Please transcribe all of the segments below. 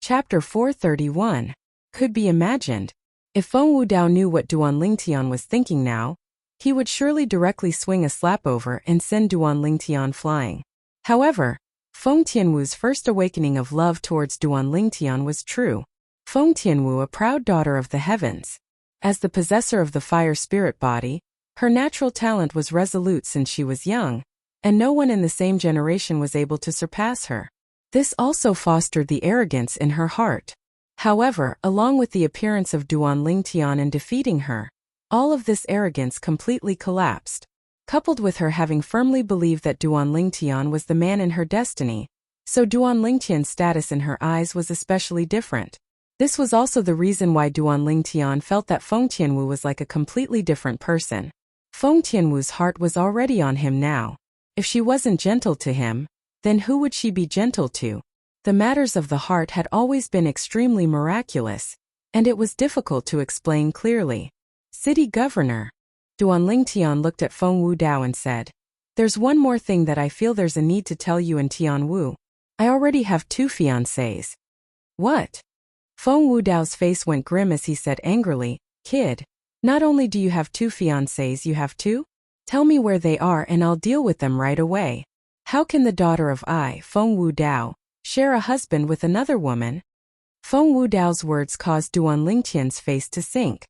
Chapter 431. Could be imagined. If Feng Wudao knew what Duan Lingtian was thinking now, he would surely directly swing a slap over and send Duan Lingtian flying. However, Feng Tianwu's first awakening of love towards Duan Lingtian was true. Feng Tianwu, a proud daughter of the heavens. As the possessor of the fire spirit body, her natural talent was resolute since she was young, and no one in the same generation was able to surpass her. This also fostered the arrogance in her heart. However, along with the appearance of Duan Lingtian and defeating her, all of this arrogance completely collapsed. Coupled with her having firmly believed that Duan Lingtian was the man in her destiny, so Duan Lingtian's status in her eyes was especially different. This was also the reason why Duan Lingtian felt that Feng Tianwu was like a completely different person. Feng Tianwu's heart was already on him now. If she wasn't gentle to him, then who would she be gentle to? The matters of the heart had always been extremely miraculous, and it was difficult to explain clearly. City Governor. Duan Lingtian looked at Feng Wudao and said, "There's one more thing that I feel there's a need to tell you and Tianwu. I already have 2 fiancés." "What?" Feng Wudao's face went grim as he said angrily, "Kid, not only do you have 2 fiancés, you have 2? Tell me where they are and I'll deal with them right away. How can the daughter of Feng Wudao, share a husband with another woman?" Feng Wudao's words caused Duan Lingtian's face to sink.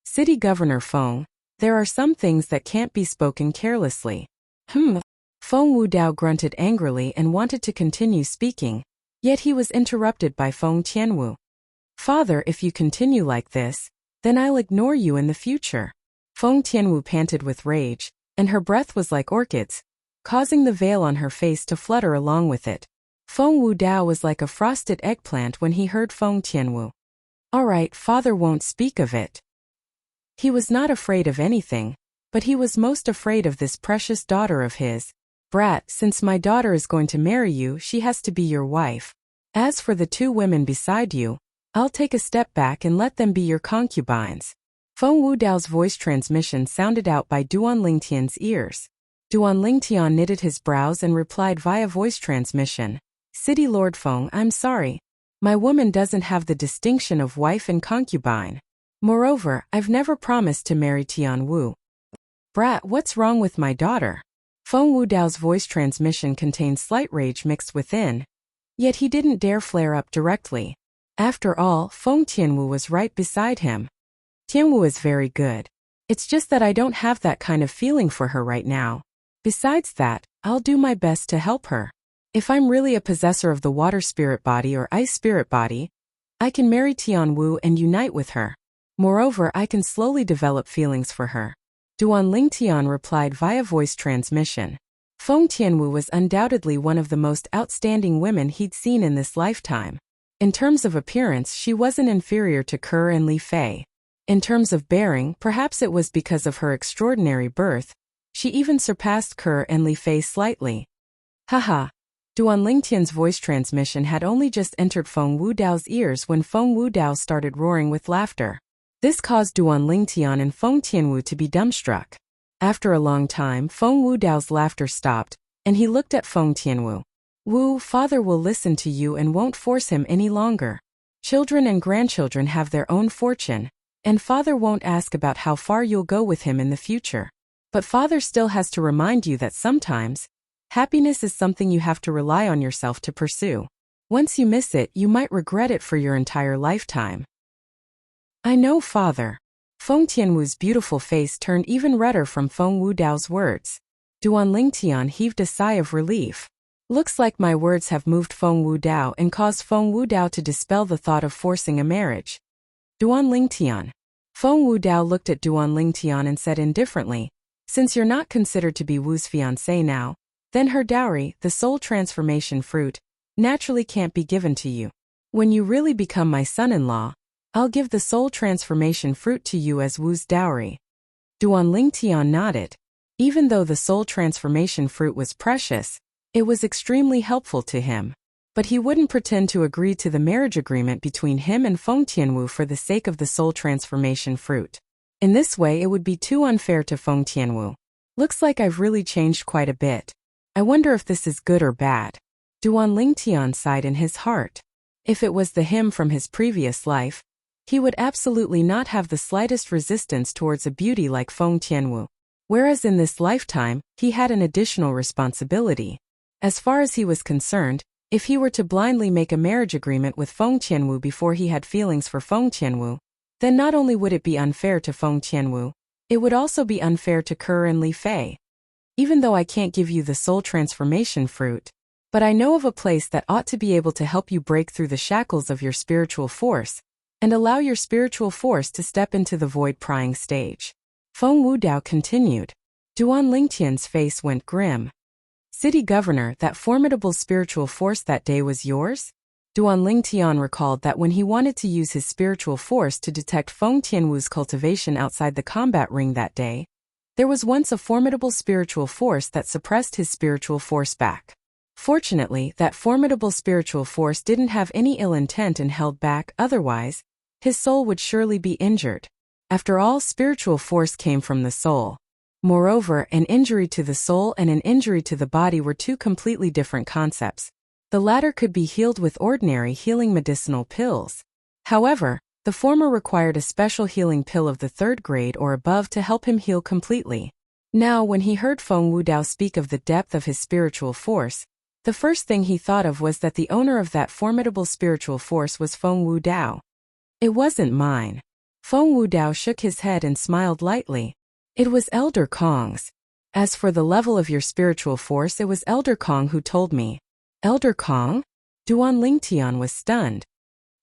"City Governor Feng, there are some things that can't be spoken carelessly." Feng Wudao grunted angrily and wanted to continue speaking, yet he was interrupted by Feng Tianwu. "Father, if you continue like this, then I'll ignore you in the future." Feng Tianwu panted with rage, and her breath was like orchids, causing the veil on her face to flutter along with it. Feng Wudao was like a frosted eggplant when he heard Feng Tianwu. "All right, father won't speak of it." He was not afraid of anything, but he was most afraid of this precious daughter of his. "Brat, since my daughter is going to marry you, she has to be your wife. As for the 2 women beside you, I'll take a step back and let them be your concubines." Feng Wudao's voice transmission sounded out by Duan Lingtian's ears. Duan Lingtian knitted his brows and replied via voice transmission, "City Lord Feng, I'm sorry. My woman doesn't have the distinction of wife and concubine. Moreover, I've never promised to marry Tianwu." "Brat, what's wrong with my daughter?" Feng Wudao's voice transmission contained slight rage mixed within, yet he didn't dare flare up directly. After all, Feng Tianwu was right beside him. "Tianwu is very good. It's just that I don't have that kind of feeling for her right now. Besides that, I'll do my best to help her. If I'm really a possessor of the water spirit body or ice spirit body, I can marry Tianwu and unite with her. Moreover, I can slowly develop feelings for her." Duan Lingtian replied via voice transmission. Feng Tianwu was undoubtedly one of the most outstanding women he'd seen in this lifetime. In terms of appearance, she wasn't inferior to Ke and Li Fei. In terms of bearing, perhaps it was because of her extraordinary birth, she even surpassed Ke and Li Fei slightly. Haha. Duan Lingtian's voice transmission had only just entered Feng Wudao's ears when Feng Wudao started roaring with laughter. This caused Duan Lingtian and Feng Tianwu to be dumbstruck. After a long time, Feng Wudao's laughter stopped, and he looked at Feng Tianwu. "Wu, father will listen to you and won't force him any longer. Children and grandchildren have their own fortune, and father won't ask about how far you'll go with him in the future. But father still has to remind you that sometimes, happiness is something you have to rely on yourself to pursue. Once you miss it, you might regret it for your entire lifetime." "I know, father." Feng Tianwu's beautiful face turned even redder from Feng Wudao's words. Duan Lingtian heaved a sigh of relief. Looks like my words have moved Feng Wudao and caused Feng Wudao to dispel the thought of forcing a marriage. Duan Lingtian. Feng Wudao looked at Duan Lingtian and said indifferently, "Since you're not considered to be Wu's fiancé now, then her dowry, the soul transformation fruit, naturally can't be given to you. When you really become my son-in-law, I'll give the soul transformation fruit to you as Wu's dowry." Duan Lingtian nodded. Even though the soul transformation fruit was precious, it was extremely helpful to him. But he wouldn't pretend to agree to the marriage agreement between him and Feng Tianwu for the sake of the soul transformation fruit. In this way, it would be too unfair to Feng Tianwu. "Looks like I've really changed quite a bit. I wonder if this is good or bad." Duan Lingtian sighed in his heart. If it was the him from his previous life, he would absolutely not have the slightest resistance towards a beauty like Feng Tianwu. Whereas in this lifetime, he had an additional responsibility. As far as he was concerned, if he were to blindly make a marriage agreement with Feng Tianwu before he had feelings for Feng Tianwu, then not only would it be unfair to Feng Tianwu, it would also be unfair to Ke and Li Fei. Even though I can't give you the soul transformation fruit, but I know of a place that ought to be able to help you break through the shackles of your spiritual force, and allow your spiritual force to step into the void prying stage. Feng Wudao continued. Duan Lingtian's face went grim. City Governor, that formidable spiritual force that day was yours? Duan Lingtian recalled that when he wanted to use his spiritual force to detect Feng Tianwu's cultivation outside the combat ring that day, there was once a formidable spiritual force that suppressed his spiritual force back. Fortunately, that formidable spiritual force didn't have any ill intent and held back, otherwise, his soul would surely be injured. After all, spiritual force came from the soul. Moreover, an injury to the soul and an injury to the body were two completely different concepts. The latter could be healed with ordinary healing medicinal pills. However, the former required a special healing pill of the 3rd grade or above to help him heal completely. Now, when he heard Feng Wudao speak of the depth of his spiritual force, the first thing he thought of was that the owner of that formidable spiritual force was Feng Wudao. It wasn't mine. Feng Wudao shook his head and smiled lightly. It was Elder Kong's. As for the level of your spiritual force, it was Elder Kong who told me. Elder Kong? Duan Lingtian was stunned.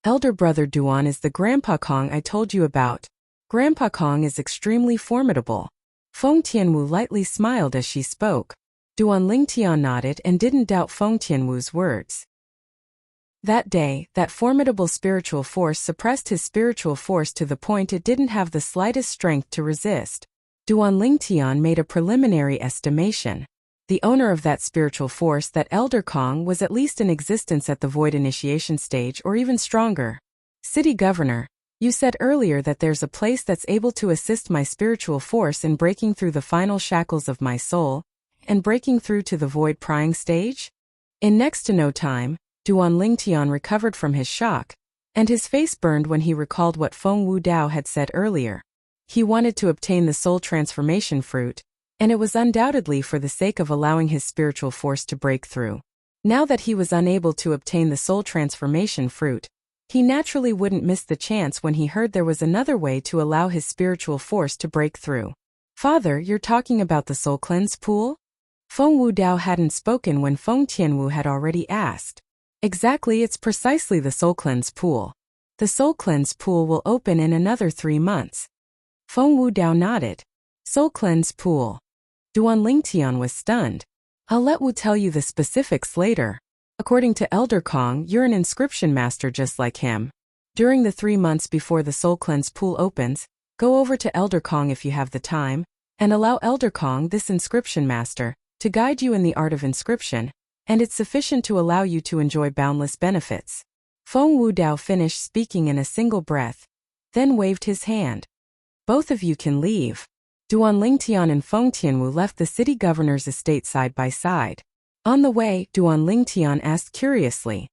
Elder brother Duan is the Grandpa Kong I told you about. Grandpa Kong is extremely formidable. Feng Tianwu lightly smiled as she spoke. Duan Lingtian nodded and didn't doubt Feng Tianwu's words. That day, that formidable spiritual force suppressed his spiritual force to the point it didn't have the slightest strength to resist. Duan Lingtian made a preliminary estimation. The owner of that spiritual force, that Elder Kong, was at least in existence at the void initiation stage or even stronger. City Governor, you said earlier that there's a place that's able to assist my spiritual force in breaking through the final shackles of my soul, and breaking through to the void prying stage? In next to no time, Duan Lingtian recovered from his shock, and his face burned when he recalled what Feng Wudao had said earlier. He wanted to obtain the soul transformation fruit, and it was undoubtedly for the sake of allowing his spiritual force to break through. Now that he was unable to obtain the soul transformation fruit, he naturally wouldn't miss the chance when he heard there was another way to allow his spiritual force to break through. Father, you're talking about the soul cleanse pool? Feng Wudao hadn't spoken when Feng Tianwu had already asked. Exactly, it's precisely the soul cleanse pool. The soul cleanse pool will open in another 3 months. Feng Wudao nodded. Soul cleanse pool. Duan Lingtian was stunned. I'll let Wu tell you the specifics later. According to Elder Kong, you're an inscription master just like him. During the 3 months before the soul cleanse pool opens, go over to Elder Kong if you have the time, and allow Elder Kong, this inscription master, to guide you in the art of inscription, and it's sufficient to allow you to enjoy boundless benefits. Feng Wudao finished speaking in a single breath, then waved his hand. Both of you can leave. Duan Lingtian and Feng Tianwu left the city governor's estate side by side. On the way, Duan Lingtian asked curiously,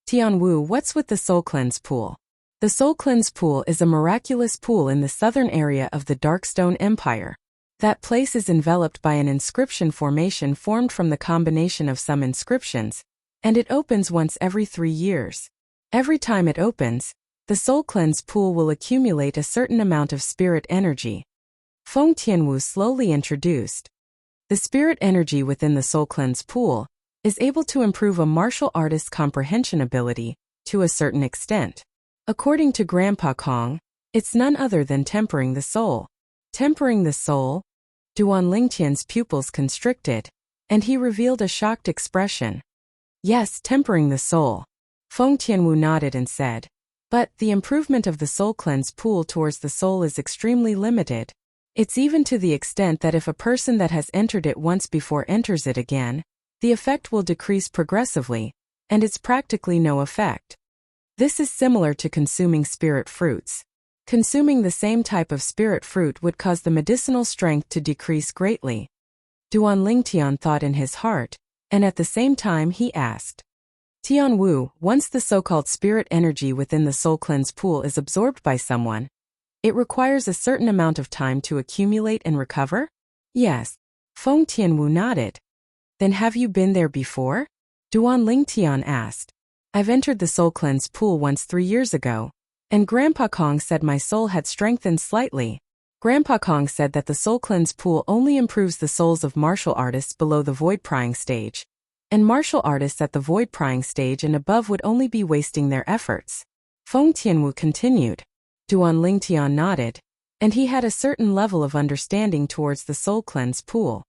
Tianwu, what's with the soul cleanse pool? The soul cleanse pool is a miraculous pool in the southern area of the Darkstone Empire. That place is enveloped by an inscription formation formed from the combination of some inscriptions, and it opens once every 3 years. Every time it opens, the soul cleanse pool will accumulate a certain amount of spirit energy. Feng Tianwu slowly introduced. The spirit energy within the soul cleanse pool is able to improve a martial artist's comprehension ability to a certain extent. According to Grandpa Kong, it's none other than tempering the soul. Tempering the soul? Duan Lingtian's pupils constricted, and he revealed a shocked expression. Yes, tempering the soul. Feng Tianwu nodded and said, but the improvement of the soul cleanse pool towards the soul is extremely limited. It's even to the extent that if a person that has entered it once before enters it again, the effect will decrease progressively, and it's practically no effect. This is similar to consuming spirit fruits. Consuming the same type of spirit fruit would cause the medicinal strength to decrease greatly. Duan Lingtian thought in his heart, and at the same time he asked, Tian Wu, once the so-called spirit energy within the soul cleanse pool is absorbed by someone, it requires a certain amount of time to accumulate and recover? Yes. Feng Tianwu nodded. Then have you been there before? Duan Lingtian asked. I've entered the soul cleanse pool once 3 years ago, and Grandpa Kong said my soul had strengthened slightly. Grandpa Kong said that the soul cleanse pool only improves the souls of martial artists below the void prying stage, and martial artists at the void prying stage and above would only be wasting their efforts. Feng Tianwu continued. Duan Lingtian nodded, and he had a certain level of understanding towards the soul cleanse pool.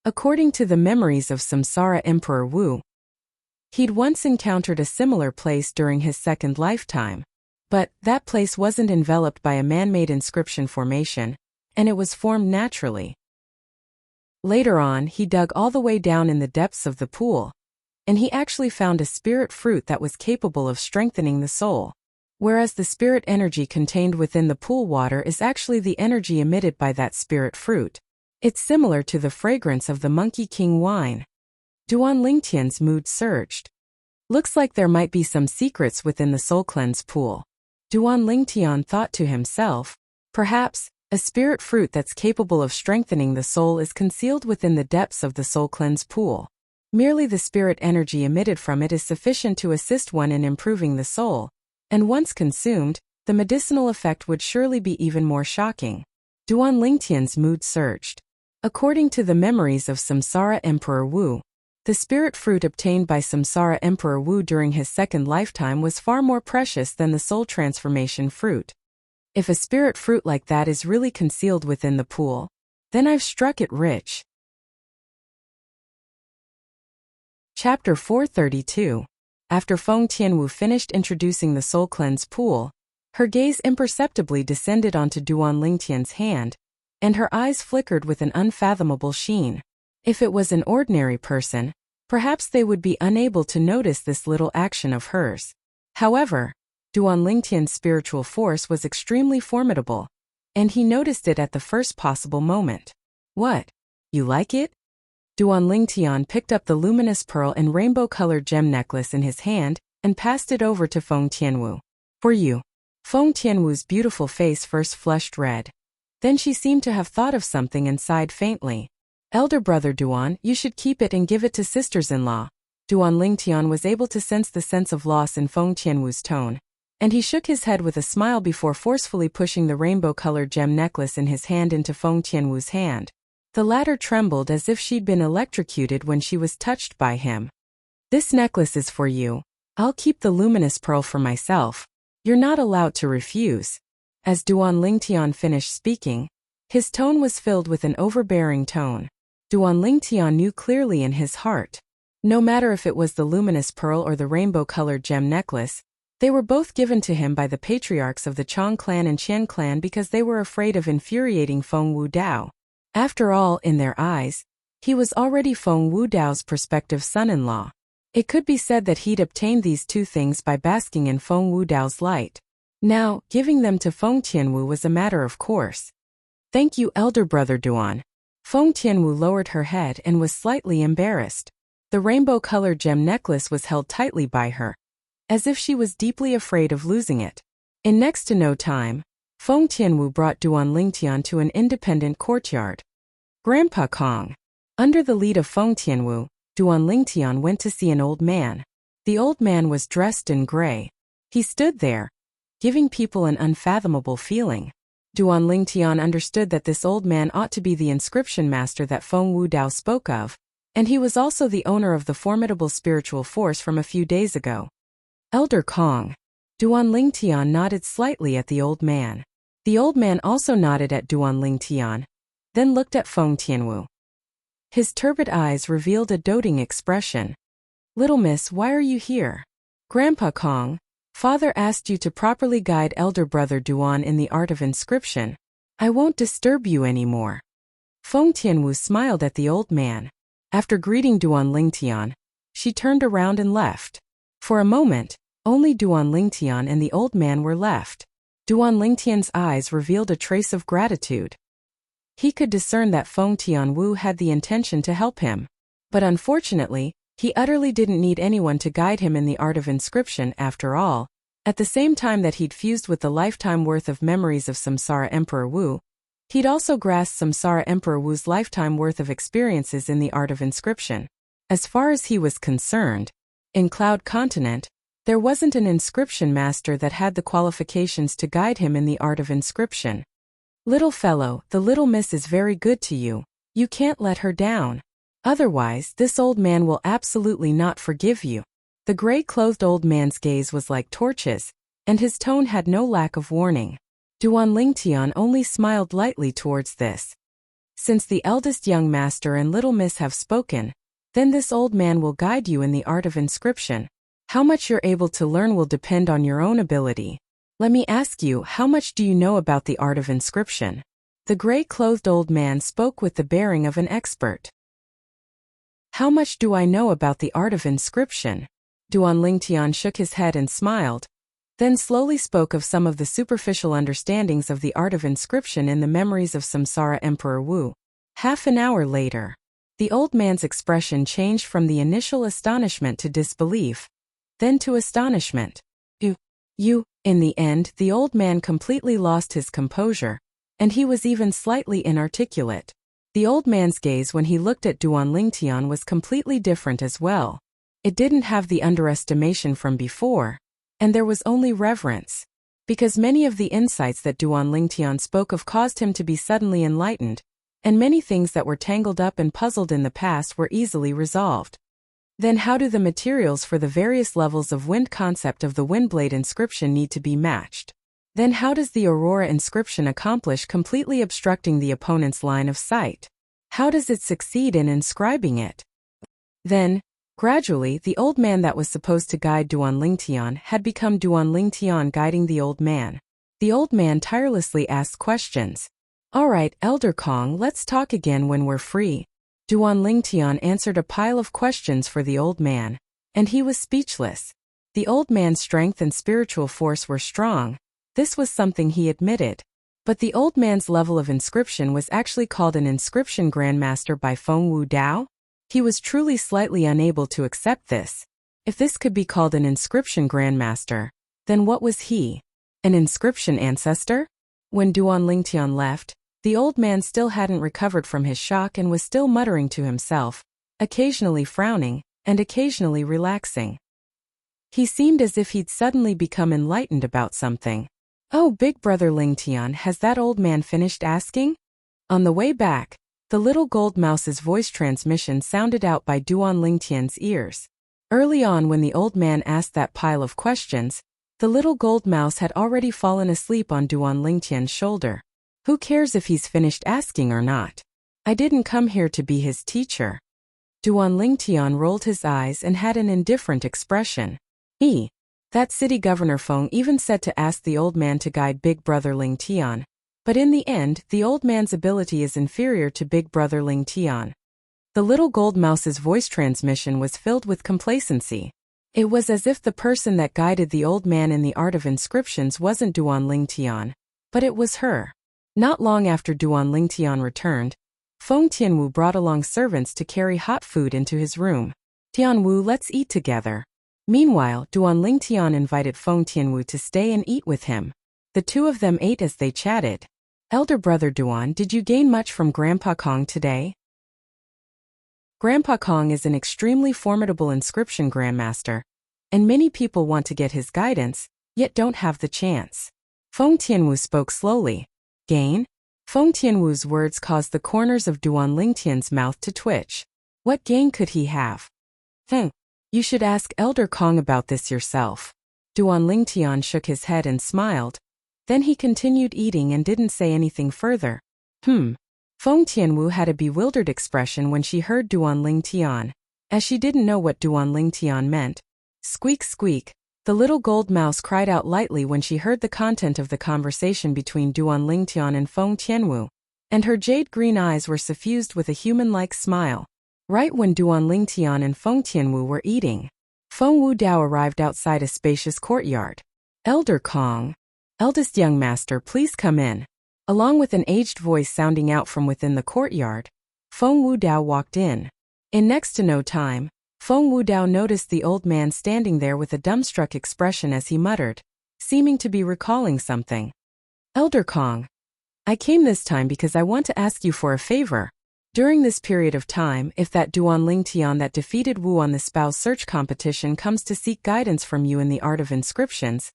According to the memories of Samsara Emperor Wu, he'd once encountered a similar place during his second lifetime, but that place wasn't enveloped by a man-made inscription formation, and it was formed naturally. Later on, he dug all the way down in the depths of the pool, and he actually found a spirit fruit that was capable of strengthening the soul. Whereas the spirit energy contained within the pool water is actually the energy emitted by that spirit fruit. It's similar to the fragrance of the Monkey King wine. Duan Lingtian's mood surged. Looks like there might be some secrets within the soul cleanse pool. Duan Lingtian thought to himself, perhaps, a spirit fruit that's capable of strengthening the soul is concealed within the depths of the soul cleanse pool. Merely the spirit energy emitted from it is sufficient to assist one in improving the soul, and once consumed, the medicinal effect would surely be even more shocking. Duan Lingtian's mood surged. According to the memories of Samsara Emperor Wu, the spirit fruit obtained by Samsara Emperor Wu during his second lifetime was far more precious than the soul transformation fruit. If a spirit fruit like that is really concealed within the pool, then I've struck it rich. Chapter 432. After Feng Tianwu finished introducing the soul cleanse pool, her gaze imperceptibly descended onto Duan Lingtian's hand, and her eyes flickered with an unfathomable sheen. If it was an ordinary person, perhaps they would be unable to notice this little action of hers. However, Duan Lingtian's spiritual force was extremely formidable, and he noticed it at the first possible moment. What? You like it? Duan Lingtian picked up the luminous pearl and rainbow-colored gem necklace in his hand and passed it over to Feng Tianwu. For you. Feng Tianwu's beautiful face first flushed red. Then she seemed to have thought of something and sighed faintly. Elder brother Duan, you should keep it and give it to sisters-in-law. Duan Lingtian was able to sense the sense of loss in Feng Tianwu's tone, and he shook his head with a smile before forcefully pushing the rainbow-colored gem necklace in his hand into Feng Tianwu's hand. The latter trembled as if she'd been electrocuted when she was touched by him. This necklace is for you. I'll keep the luminous pearl for myself. You're not allowed to refuse. As Duan Lingtian finished speaking, his tone was filled with an overbearing tone. Duan Lingtian knew clearly in his heart. No matter if it was the luminous pearl or the rainbow-colored gem necklace, they were both given to him by the patriarchs of the Chong clan and Qian clan because they were afraid of infuriating Feng Wu Dao. After all, in their eyes, he was already Feng Wu Dao's prospective son-in-law. It could be said that he'd obtained these two things by basking in Feng Wu Dao's light. Now, giving them to Feng Tianwu was a matter of course. Thank you, elder brother Duan. Feng Tianwu lowered her head and was slightly embarrassed. The rainbow-colored gem necklace was held tightly by her, as if she was deeply afraid of losing it. In next to no time, Feng Tianwu brought Duan Lingtian to an independent courtyard. Grandpa Kong. Under the lead of Feng Tianwu, Duan Lingtian went to see an old man. The old man was dressed in gray. He stood there, giving people an unfathomable feeling. Duan Lingtian understood that this old man ought to be the inscription master that Feng Wu Dao spoke of, and he was also the owner of the formidable spiritual force from a few days ago. Elder Kong. Duan Lingtian nodded slightly at the old man. The old man also nodded at Duan Lingtian, then looked at Feng Tianwu. His turbid eyes revealed a doting expression. Little miss, why are you here? Grandpa Kong, father asked you to properly guide elder brother Duan in the art of inscription. I won't disturb you anymore. Feng Tianwu smiled at the old man. After greeting Duan Lingtian, she turned around and left. For a moment, only Duan Lingtian and the old man were left. Duan Lingtian's eyes revealed a trace of gratitude. He could discern that Feng Tianwu had the intention to help him. But unfortunately, He utterly didn't need anyone to guide him in the art of inscription after all. At the same time that he'd fused with the lifetime worth of memories of Samsara Emperor Wu, he'd also grasped Samsara Emperor Wu's lifetime worth of experiences in the art of inscription. As far as he was concerned, in Cloud Continent, there wasn't an inscription master that had the qualifications to guide him in the art of inscription. Little fellow, the little miss is very good to you. You can't let her down. Otherwise, this old man will absolutely not forgive you. The gray-clothed old man's gaze was like torches, and his tone had no lack of warning. Duan Lingtian only smiled lightly towards this. Since the eldest young master and little miss have spoken, then this old man will guide you in the art of inscription. How much you're able to learn will depend on your own ability. Let me ask you, how much do you know about the art of inscription? The gray-clothed old man spoke with the bearing of an expert. How much do I know about the art of inscription? Duan Lingtian shook his head and smiled, then slowly spoke of some of the superficial understandings of the art of inscription in the memories of Samsara Emperor Wu. Half an hour later, the old man's expression changed from the initial astonishment to disbelief, then to astonishment. You, in the end, the old man completely lost his composure, and he was even slightly inarticulate. The old man's gaze when he looked at Duan Lingtian was completely different as well. It didn't have the underestimation from before, and there was only reverence. Because many of the insights that Duan Lingtian spoke of caused him to be suddenly enlightened, and many things that were tangled up and puzzled in the past were easily resolved. Then how do the materials for the various levels of wind concept of the Windblade inscription need to be matched? Then how does the Aurora inscription accomplish completely obstructing the opponent's line of sight? How does it succeed in inscribing it? Then, gradually, the old man that was supposed to guide Duan Lingtian had become Duan Lingtian guiding the old man. The old man tirelessly asked questions. All right, Elder Kong, let's talk again when we're free. Duan Lingtian answered a pile of questions for the old man, and he was speechless. The old man's strength and spiritual force were strong. This was something he admitted. But the old man's level of inscription was actually called an inscription grandmaster by Feng Wu Dao? He was truly slightly unable to accept this. If this could be called an inscription grandmaster, then what was he? An inscription ancestor? When Duan Lingtian left, the old man still hadn't recovered from his shock and was still muttering to himself, occasionally frowning, and occasionally relaxing. He seemed as if he'd suddenly become enlightened about something. Oh, big brother Lingtian, has that old man finished asking? On the way back, the little gold mouse's voice transmission sounded out by Duan Lingtian's ears. Early on when the old man asked that pile of questions, the little gold mouse had already fallen asleep on Duan Lingtian's shoulder. Who cares if he's finished asking or not? I didn't come here to be his teacher. Duan Lingtian rolled his eyes and had an indifferent expression. That city governor Feng even said to ask the old man to guide big brother Lingtian. But in the end, the old man's ability is inferior to big brother Lingtian. The little gold mouse's voice transmission was filled with complacency. It was as if the person that guided the old man in the art of inscriptions wasn't Duan Lingtian, but it was her. Not long after Duan Lingtian returned, Feng Tianwu brought along servants to carry hot food into his room. Tianwu, let's eat together. Meanwhile, Duan Lingtian invited Feng Tianwu to stay and eat with him. The two of them ate as they chatted. Elder brother Duan, did you gain much from Grandpa Kong today? Grandpa Kong is an extremely formidable inscription grandmaster, and many people want to get his guidance, yet don't have the chance. Feng Tianwu spoke slowly. Gain? Feng Tianwu's words caused the corners of Duan Lingtian's mouth to twitch. What gain could he have? You should ask Elder Kong about this yourself. Duan Lingtian shook his head and smiled. Then he continued eating and didn't say anything further. Feng Tianwu had a bewildered expression when she heard Duan Lingtian, as she didn't know what Duan Lingtian meant. Squeak squeak, the little gold mouse cried out lightly when she heard the content of the conversation between Duan Lingtian and Feng Tianwu, and her jade-green eyes were suffused with a human-like smile. Right when Duan Lingtian and Feng Tianwu were eating, Feng Wu Dao arrived outside a spacious courtyard. Elder Kong, eldest young master, please come in. Along with an aged voice sounding out from within the courtyard, Feng Wu Dao walked in. In next to no time, Feng Wudao noticed the old man standing there with a dumbstruck expression as he muttered, seeming to be recalling something. Elder Kong, I came this time because I want to ask you for a favor. During this period of time, if that Duanling Tian that defeated Wu on the spouse search competition comes to seek guidance from you in the art of inscriptions,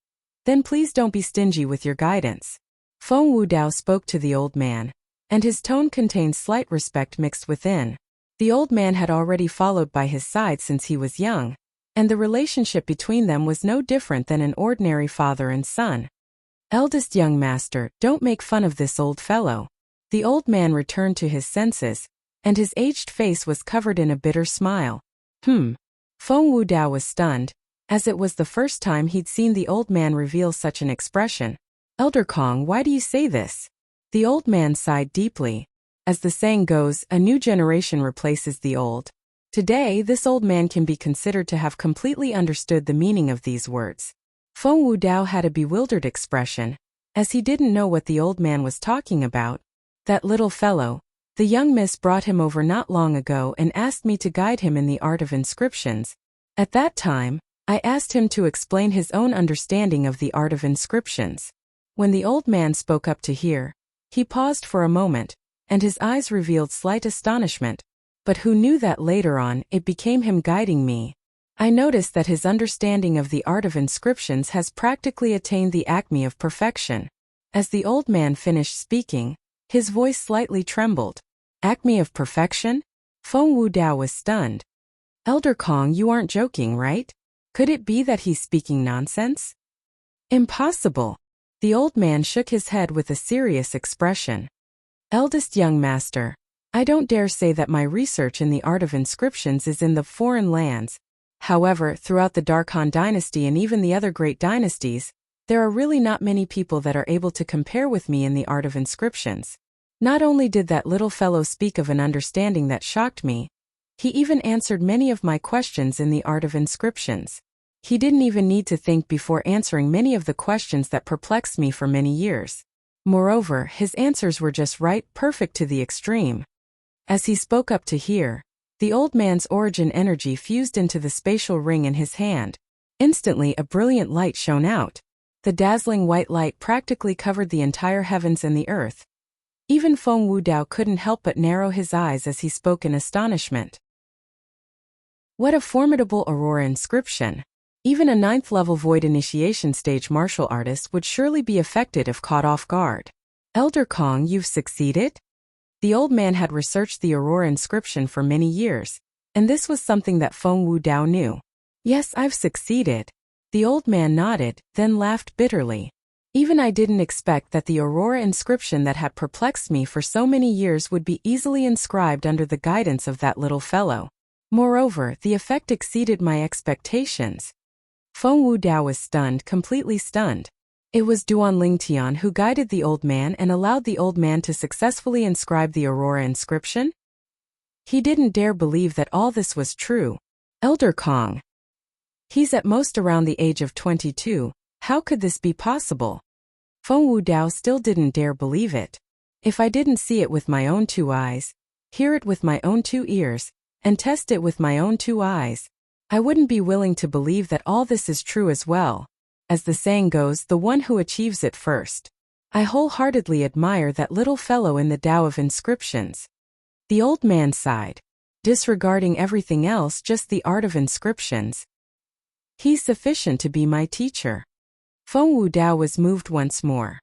then please don't be stingy with your guidance. Feng Wudao spoke to the old man, and his tone contained slight respect mixed within. The old man had already followed by his side since he was young, and the relationship between them was no different than an ordinary father and son. Eldest young master, don't make fun of this old fellow. The old man returned to his senses, and his aged face was covered in a bitter smile. Feng Wudao was stunned, as it was the first time he'd seen the old man reveal such an expression. Elder Kong, why do you say this? The old man sighed deeply. As the saying goes, a new generation replaces the old. Today, this old man can be considered to have completely understood the meaning of these words. Feng Wudao had a bewildered expression, as he didn't know what the old man was talking about. That little fellow, the young miss brought him over not long ago and asked me to guide him in the art of inscriptions. At that time, I asked him to explain his own understanding of the art of inscriptions. When the old man spoke up to hear, he paused for a moment, and his eyes revealed slight astonishment. But who knew that later on it became him guiding me? I noticed that his understanding of the art of inscriptions has practically attained the acme of perfection. As the old man finished speaking, his voice slightly trembled. Acme of perfection? Feng Wudao was stunned. Elder Kong, you aren't joking, right? Could it be that he's speaking nonsense? Impossible. The old man shook his head with a serious expression. Eldest young master, I don't dare say that my research in the art of inscriptions is in the foreign lands. However, throughout the Dark Han dynasty and even the other great dynasties, there are really not many people that are able to compare with me in the art of inscriptions. Not only did that little fellow speak of an understanding that shocked me, he even answered many of my questions in the art of inscriptions. He didn't even need to think before answering many of the questions that perplexed me for many years. Moreover, his answers were just right, perfect to the extreme. As he spoke up to hear, the old man's origin energy fused into the spatial ring in his hand. Instantly a brilliant light shone out. The dazzling white light practically covered the entire heavens and the earth. Even Feng Wudao couldn't help but narrow his eyes as he spoke in astonishment. What a formidable aurora inscription! Even a 9th-level void initiation stage martial artist would surely be affected if caught off guard. Elder Kong, you've succeeded? The old man had researched the aurora inscription for many years, and this was something that Feng Wudao knew. Yes, I've succeeded. The old man nodded, then laughed bitterly. Even I didn't expect that the aurora inscription that had perplexed me for so many years would be easily inscribed under the guidance of that little fellow. Moreover, the effect exceeded my expectations. Feng Wudao was stunned, completely stunned. It was Duanling Tian who guided the old man and allowed the old man to successfully inscribe the aurora inscription? He didn't dare believe that all this was true. Elder Kong. He's at most around the age of 22, how could this be possible? Feng Wudao still didn't dare believe it. If I didn't see it with my own 2 eyes, hear it with my own 2 ears, and test it with my own 2 eyes, I wouldn't be willing to believe that all this is true as well. As the saying goes, the one who achieves it first. I wholeheartedly admire that little fellow in the Tao of inscriptions. The old man sighed, disregarding everything else, just the art of inscriptions. He's sufficient to be my teacher. Feng Wudao was moved once more.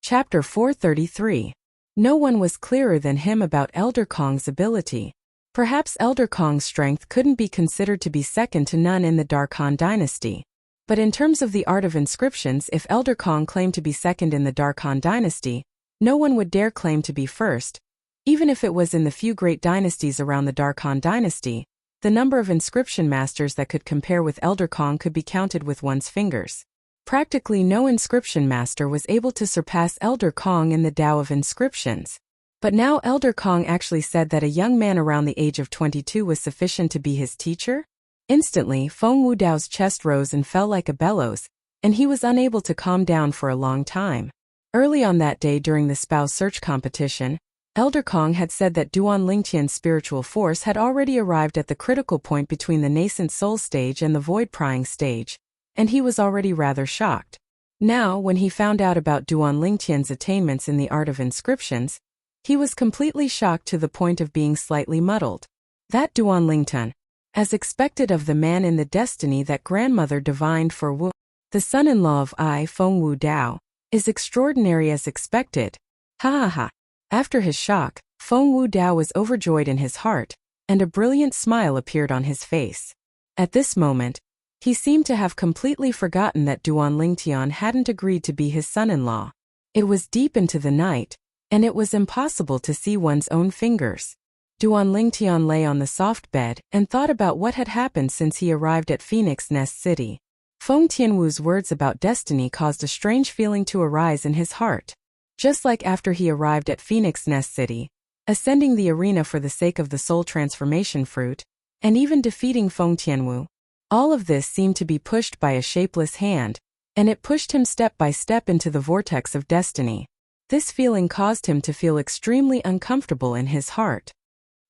Chapter 433. No one was clearer than him about Elder Kong's ability. Perhaps Elder Kong's strength couldn't be considered to be second to none in the Dark Han dynasty. But in terms of the art of inscriptions, if Elder Kong claimed to be second in the Dark Han dynasty, no one would dare claim to be first. Even if it was in the few great dynasties around the Dark Han dynasty, the number of inscription masters that could compare with Elder Kong could be counted with one's fingers. Practically no inscription master was able to surpass Elder Kong in the Tao of inscriptions. But now Elder Kong actually said that a young man around the age of 22 was sufficient to be his teacher? Instantly, Feng Wudao's chest rose and fell like a bellows, and he was unable to calm down for a long time. Early on that day during the spouse search competition, Elder Kong had said that Duan Lingtian's spiritual force had already arrived at the critical point between the nascent soul stage and the void-prying stage, and he was already rather shocked. Now, when he found out about Duan Lingtian's attainments in the art of inscriptions, he was completely shocked to the point of being slightly muddled. That Duan Lingtian, as expected of the man in the destiny that grandmother divined for Wu, the son-in-law of I Feng Wu Dao, is extraordinary as expected. Ha ha ha. After his shock, Feng Wu Dao was overjoyed in his heart, and a brilliant smile appeared on his face. At this moment, he seemed to have completely forgotten that Duan Lingtian hadn't agreed to be his son-in-law. It was deep into the night, and it was impossible to see one's own fingers. Duan Lingtian lay on the soft bed and thought about what had happened since he arrived at Phoenix Nest City. Feng Tianwu's words about destiny caused a strange feeling to arise in his heart. Just like after he arrived at Phoenix Nest City, ascending the arena for the sake of the soul transformation fruit, and even defeating Feng Tianwu, all of this seemed to be pushed by a shapeless hand, and it pushed him step by step into the vortex of destiny. This feeling caused him to feel extremely uncomfortable in his heart.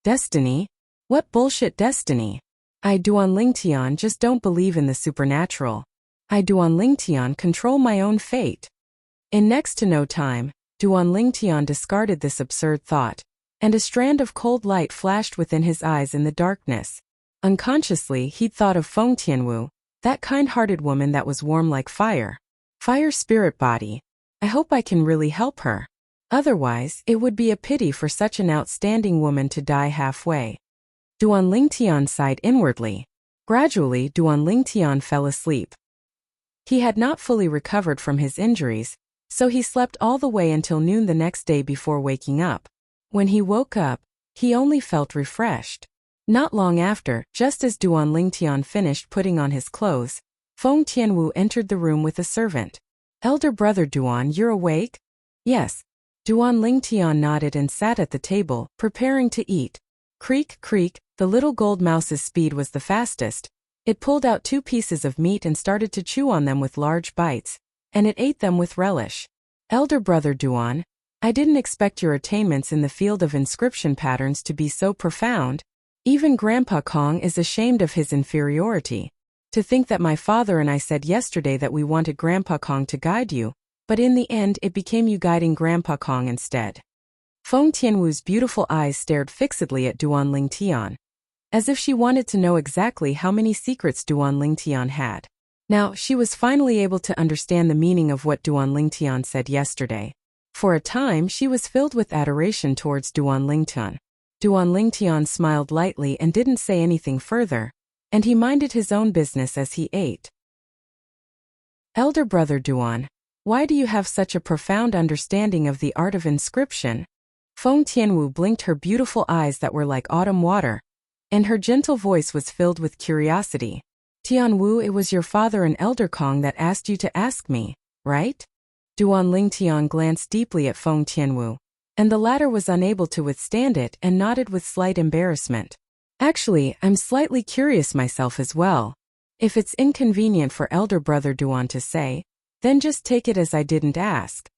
Destiny? What bullshit destiny? I Duan Lingtian just don't believe in the supernatural. I Duan Lingtian control my own fate. In next to no time, Duan Lingtian discarded this absurd thought, and a strand of cold light flashed within his eyes in the darkness. Unconsciously, he'd thought of Feng Tianwu, that kind-hearted woman that was warm like fire. Fire spirit body. I hope I can really help her. Otherwise, it would be a pity for such an outstanding woman to die halfway. Duan Lingtian sighed inwardly. Gradually, Duan Lingtian fell asleep. He had not fully recovered from his injuries, so he slept all the way until noon the next day before waking up. When he woke up, he only felt refreshed. Not long after, just as Duan Lingtian finished putting on his clothes, Feng Tianwu entered the room with a servant. "Elder brother Duan, you're awake?" "Yes." Duan Lingtian nodded and sat at the table, preparing to eat. Creak, creak, the little gold mouse's speed was the fastest. It pulled out 2 pieces of meat and started to chew on them with large bites, and it ate them with relish. "Elder brother Duan, I didn't expect your attainments in the field of inscription patterns to be so profound. Even Grandpa Kong is ashamed of his inferiority. To think that my father and I said yesterday that we wanted Grandpa Kong to guide you, but in the end it became you guiding Grandpa Kong instead." Feng Tianwu's beautiful eyes stared fixedly at Duan Lingtian, as if she wanted to know exactly how many secrets Duan Lingtian had. Now, she was finally able to understand the meaning of what Duan Lingtian said yesterday. For a time, she was filled with adoration towards Duan Lingtian. Duan Lingtian smiled lightly and didn't say anything further, and he minded his own business as he ate. "Elder brother Duan, why do you have such a profound understanding of the art of inscription?" Feng Tianwu blinked her beautiful eyes that were like autumn water, and her gentle voice was filled with curiosity. "Tianwu, it was your father and Elder Kong that asked you to ask me, right?" Duan Lingtian glanced deeply at Feng Tianwu, and the latter was unable to withstand it and nodded with slight embarrassment. "Actually, I'm slightly curious myself as well. If it's inconvenient for elder brother Duan to say, then just take it as I didn't ask."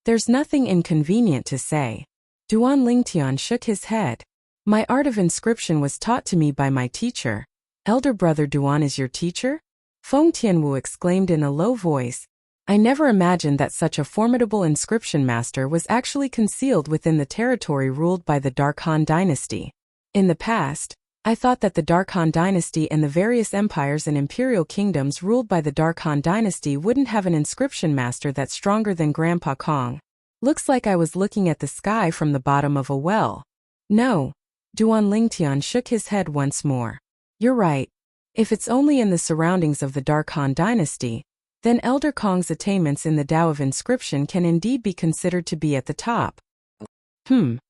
"There's nothing inconvenient to say." Duan Lingtian shook his head. "My art of inscription was taught to me by my teacher." "Elder brother Duan is your teacher?" Feng Tianwu exclaimed in a low voice. "I never imagined that such a formidable inscription master was actually concealed within the territory ruled by the Dark Han dynasty. In the past, I thought that the Dark Han dynasty and the various empires and imperial kingdoms ruled by the Dark Han dynasty wouldn't have an inscription master that's stronger than Grandpa Kong. Looks like I was looking at the sky from the bottom of a well." "No." Duan Lingtian shook his head once more. "You're right. If it's only in the surroundings of the Dark Han dynasty, then Elder Kong's attainments in the Tao of inscription can indeed be considered to be at the top." Feng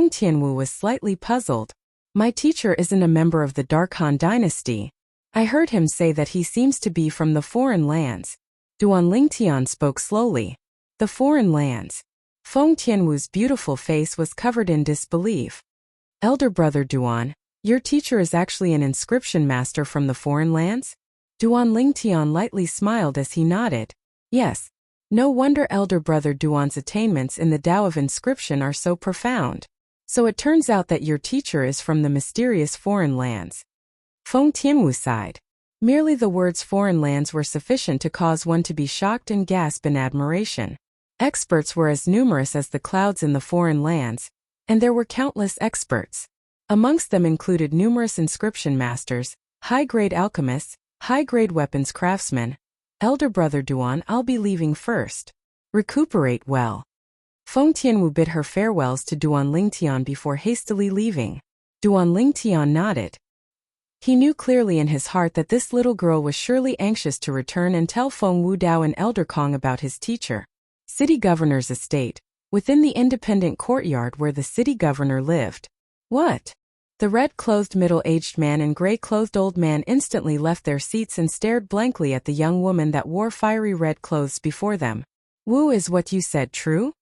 Tianwu was slightly puzzled. "My teacher isn't a member of the Dark Han dynasty. I heard him say that he seems to be from the foreign lands." Duan Lingtian spoke slowly. "The foreign lands." Feng Tianwu's beautiful face was covered in disbelief. "Elder brother Duan, your teacher is actually an inscription master from the foreign lands?" Duan Lingtian lightly smiled as he nodded. "Yes. No wonder elder brother Duan's attainments in the Tao of inscription are so profound. So it turns out that your teacher is from the mysterious foreign lands. Feng Tianwu sighed. Merely the words foreign lands were sufficient to cause one to be shocked and gasp in admiration. Experts were as numerous as the clouds in the foreign lands, and there were countless experts. Amongst them included numerous inscription masters, high-grade alchemists, high-grade weapons craftsmen. Elder brother Duan, I'll be leaving first. Recuperate well. Feng Tianwu bid her farewells to Duan Lingtian before hastily leaving. Duan Lingtian nodded. He knew clearly in his heart that this little girl was surely anxious to return and tell Feng Wudao and Elder Kong about his teacher. City governor's estate, within the independent courtyard where the city governor lived. What? The red-clothed middle-aged man and gray-clothed old man instantly left their seats and stared blankly at the young woman that wore fiery red clothes before them. Wu, is what you said true?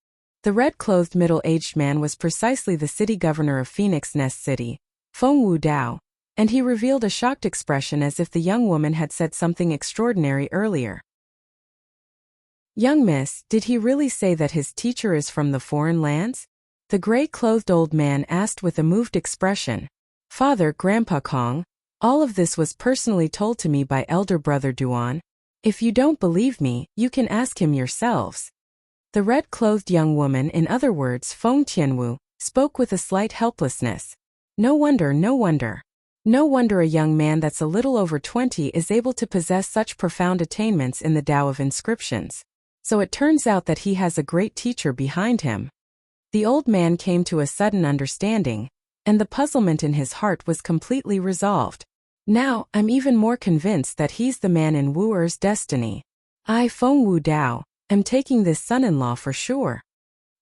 The red-clothed middle-aged man was precisely the city governor of Phoenix Nest City, Feng Wudao, and he revealed a shocked expression as if the young woman had said something extraordinary earlier. Young miss, did he really say that his teacher is from the foreign lands? The gray-clothed old man asked with a moved expression. Father, Grandpa Kong, all of this was personally told to me by elder brother Duan. If you don't believe me, you can ask him yourselves. The red-clothed young woman, in other words Feng Tianwu, spoke with a slight helplessness. No wonder. No wonder a young man that's a little over 20 is able to possess such profound attainments in the Tao of inscriptions. So it turns out that he has a great teacher behind him. The old man came to a sudden understanding, and the puzzlement in his heart was completely resolved. Now, I'm even more convinced that he's the man in Wu Er's destiny. I, Feng Wudao, am taking this son-in-law for sure.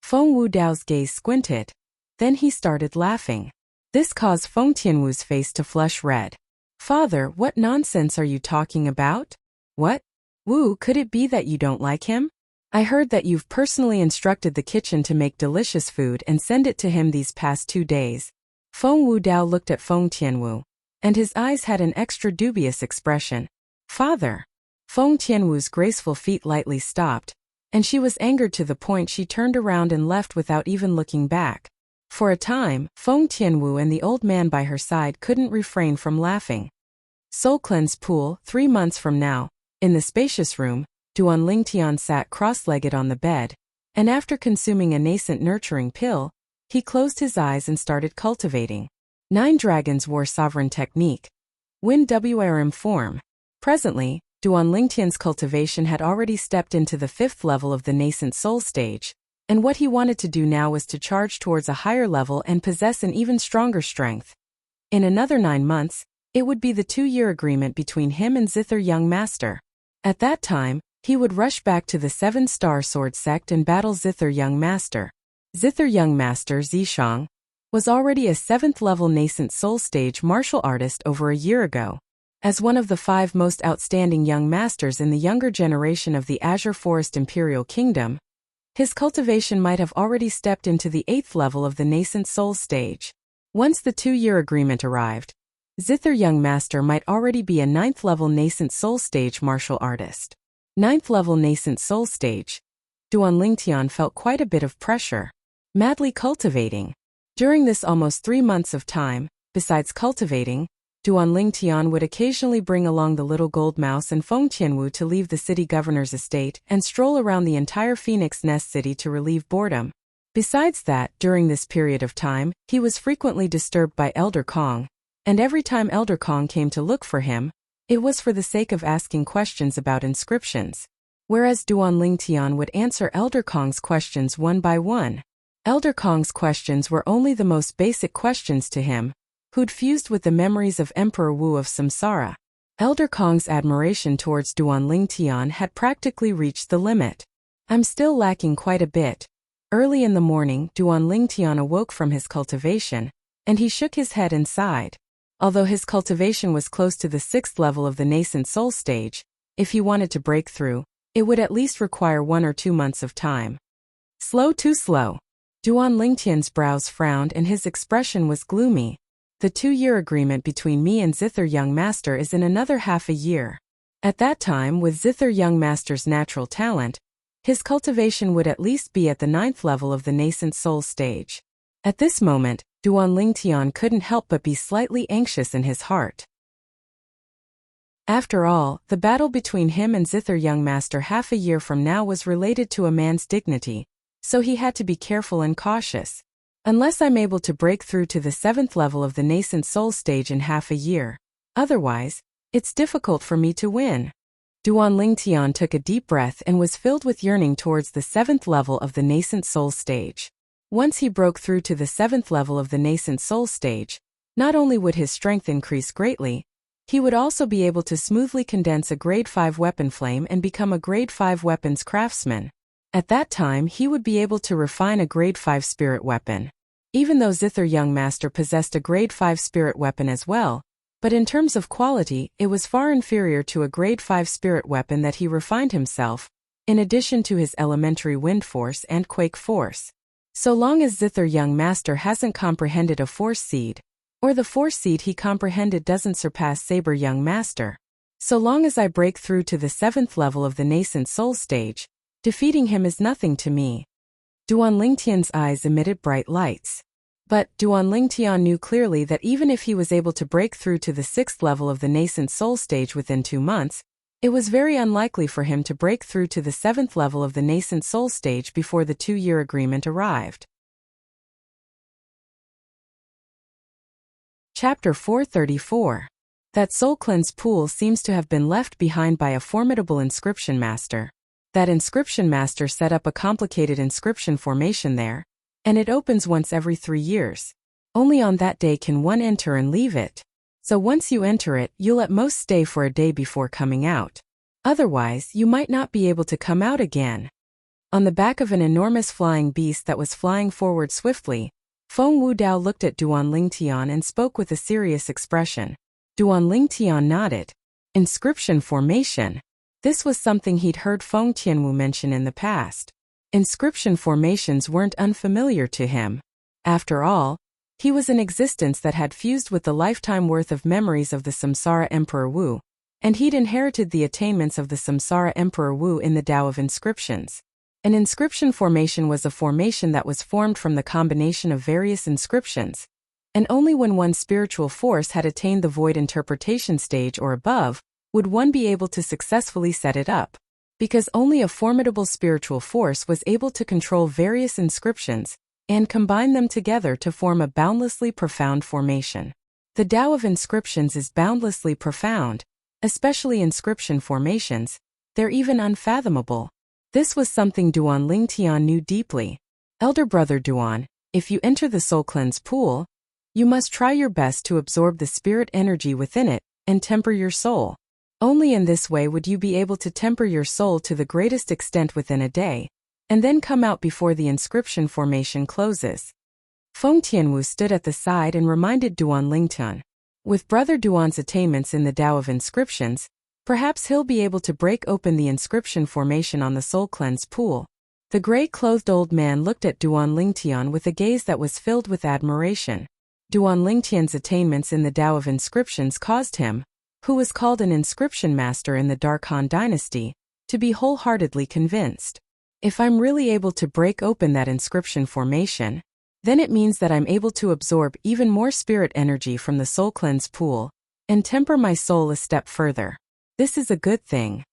Feng Wudao's gaze squinted. Then he started laughing. This caused Feng Tianwu's face to flush red. Father, what nonsense are you talking about? What? Wu, could it be that you don't like him? I heard that you've personally instructed the kitchen to make delicious food and send it to him these past 2 days. Feng Wudao looked at Feng Tianwu, and his eyes had an extra dubious expression. Father. Feng Tianwu's graceful feet lightly stopped, and she was angered to the point she turned around and left without even looking back. For a time, Feng Tianwu and the old man by her side couldn't refrain from laughing. Soul Cleanse Pool, 3 months from now. In the spacious room, Duan Lingtian sat cross-legged on the bed, and after consuming a nascent nurturing pill, he closed his eyes and started cultivating. 9 dragons wore sovereign technique. Win WRM form. Presently, Duan Lingtian's cultivation had already stepped into the 5th level of the nascent soul stage, and what he wanted to do now was to charge towards a higher level and possess an even stronger strength. In another 9 months, it would be the 2-year agreement between him and Zither Young Master. At that time, he would rush back to the 7-star sword sect and battle Zither Young Master. Zither Young Master Zishang was already a 7th-level nascent soul stage martial artist over a year ago. As one of the 5 most outstanding young masters in the younger generation of the Azure Forest Imperial Kingdom, his cultivation might have already stepped into the 8th level of the nascent soul stage. Once the 2-year agreement arrived, Zither Young Master might already be a 9th-level nascent soul stage martial artist. 9th-level nascent soul stage. Duan Lingtian felt quite a bit of pressure. Madly cultivating. During this almost 3 months of time, besides cultivating, Duan Lingtian would occasionally bring along the little gold mouse and Feng Tianwu to leave the city governor's estate and stroll around the entire Phoenix Nest City to relieve boredom. Besides that, during this period of time, he was frequently disturbed by Elder Kong, and every time Elder Kong came to look for him, it was for the sake of asking questions about inscriptions. Whereas Duan Lingtian would answer Elder Kong's questions one by one. Elder Kong's questions were only the most basic questions to him, who'd fused with the memories of Emperor Wu of Samsara. Elder Kong's admiration towards Duan Lingtian had practically reached the limit. I'm still lacking quite a bit. Early in the morning, Duan Lingtian awoke from his cultivation, and he shook his head and sighed. Although his cultivation was close to the 6th level of the nascent soul stage, if he wanted to break through, it would at least require 1 or 2 months of time. Too slow. Duan Lingtian's brows frowned and his expression was gloomy. The 2-year agreement between me and Zither Young Master is in another half a year. At that time, with Zither Young Master's natural talent, his cultivation would at least be at the 9th level of the nascent soul stage. At this moment, Duan Lingtian couldn't help but be slightly anxious in his heart. After all, the battle between him and Zither Young Master half a year from now was related to a man's dignity, so he had to be careful and cautious. Unless I'm able to break through to the 7th level of the nascent soul stage in half a year. Otherwise, it's difficult for me to win. Duan Lingtian took a deep breath and was filled with yearning towards the 7th level of the nascent soul stage. Once he broke through to the 7th level of the nascent soul stage, not only would his strength increase greatly, he would also be able to smoothly condense a grade 5 weapon flame and become a grade 5 weapons craftsman. At that time he would be able to refine a grade 5 spirit weapon. Even though Zither Young Master possessed a grade 5 spirit weapon as well, but in terms of quality, it was far inferior to a grade 5 spirit weapon that he refined himself, in addition to his elementary wind force and quake force. So long as Zither Young Master hasn't comprehended a force seed, or the force seed he comprehended doesn't surpass Saber Young Master. So long as I break through to the 7th level of the nascent soul stage, defeating him is nothing to me. Duan Lingtian's eyes emitted bright lights. But Duan Lingtian knew clearly that even if he was able to break through to the 6th level of the nascent soul stage within 2 months, it was very unlikely for him to break through to the 7th level of the nascent soul stage before the 2-year agreement arrived. Chapter 434. That soul cleanse pool seems to have been left behind by a formidable inscription master. That inscription master set up a complicated inscription formation there, and it opens once every 3 years. Only on that day can one enter and leave it. So once you enter it, you'll at most stay for a day before coming out. Otherwise, you might not be able to come out again. On the back of an enormous flying beast that was flying forward swiftly, Feng Wudao looked at Duan Lingtian and spoke with a serious expression. Duan Lingtian nodded. Inscription formation. This was something he'd heard Feng Tianwu mention in the past. Inscription formations weren't unfamiliar to him. After all, he was an existence that had fused with the lifetime worth of memories of the Samsara Emperor Wu, and he'd inherited the attainments of the Samsara Emperor Wu in the Tao of inscriptions. An inscription formation was a formation that was formed from the combination of various inscriptions, and only when one's spiritual force had attained the void interpretation stage or above, would one be able to successfully set it up. Because only a formidable spiritual force was able to control various inscriptions and combine them together to form a boundlessly profound formation. The Tao of inscriptions is boundlessly profound, especially inscription formations. They're even unfathomable. This was something Duan Lingtian knew deeply. Elder brother Duan, if you enter the soul cleanse pool, you must try your best to absorb the spirit energy within it and temper your soul. Only in this way would you be able to temper your soul to the greatest extent within a day, and then come out before the inscription formation closes. Feng Tianwu stood at the side and reminded Duan Lingtian. With brother Duan's attainments in the Tao of inscriptions, perhaps he'll be able to break open the inscription formation on the soul cleanse pool. The gray-clothed old man looked at Duan Lingtian with a gaze that was filled with admiration. Duan Lingtian's attainments in the Tao of inscriptions caused him, who was called an inscription master in the Dark Han dynasty, to be wholeheartedly convinced. If I'm really able to break open that inscription formation, then it means that I'm able to absorb even more spirit energy from the soul cleanse pool, and temper my soul a step further. This is a good thing.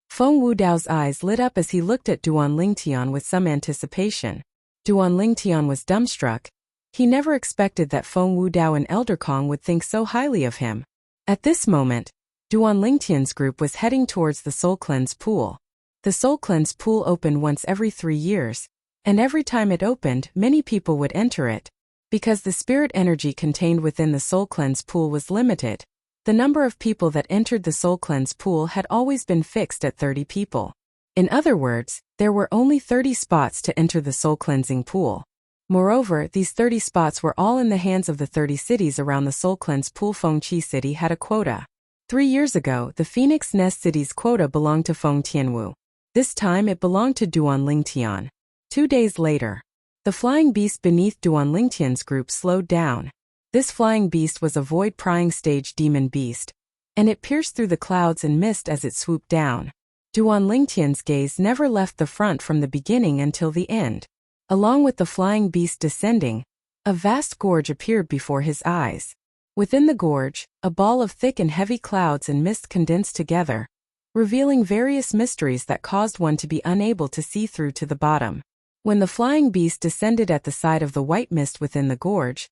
Feng Wudao's eyes lit up as he looked at Duan Lingtian with some anticipation. Duan Lingtian was dumbstruck. He never expected that Feng Wudao and Elder Kong would think so highly of him. At this moment, Duan Lingtian's group was heading towards the soul cleanse pool. The soul cleanse pool opened once every 3 years, and every time it opened, many people would enter it. Because the spirit energy contained within the soul cleanse pool was limited, the number of people that entered the soul cleanse pool had always been fixed at 30 people. In other words, there were only 30 spots to enter the soul cleansing pool. Moreover, these 30 spots were all in the hands of the 30 cities around the soul cleanse pool. Fengqi City had a quota. 3 years ago, the Phoenix Nest City's quota belonged to Feng Tianwu. This time it belonged to Duan Lingtian. 2 days later, the flying beast beneath Duan Lingtian's group slowed down. This flying beast was a void-prying stage demon beast, and it pierced through the clouds and mist as it swooped down. Duan Lingtian's gaze never left the front from the beginning until the end. Along with the flying beast descending, a vast gorge appeared before his eyes. Within the gorge, a ball of thick and heavy clouds and mist condensed together, revealing various mysteries that caused one to be unable to see through to the bottom. When the flying beast descended at the side of the white mist within the gorge,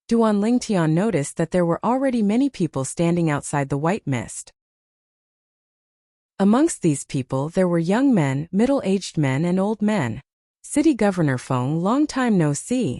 Duan Lingtian noticed that there were already many people standing outside the white mist. Amongst these people there were young men, middle-aged men and old men. City Governor Feng, long time no see.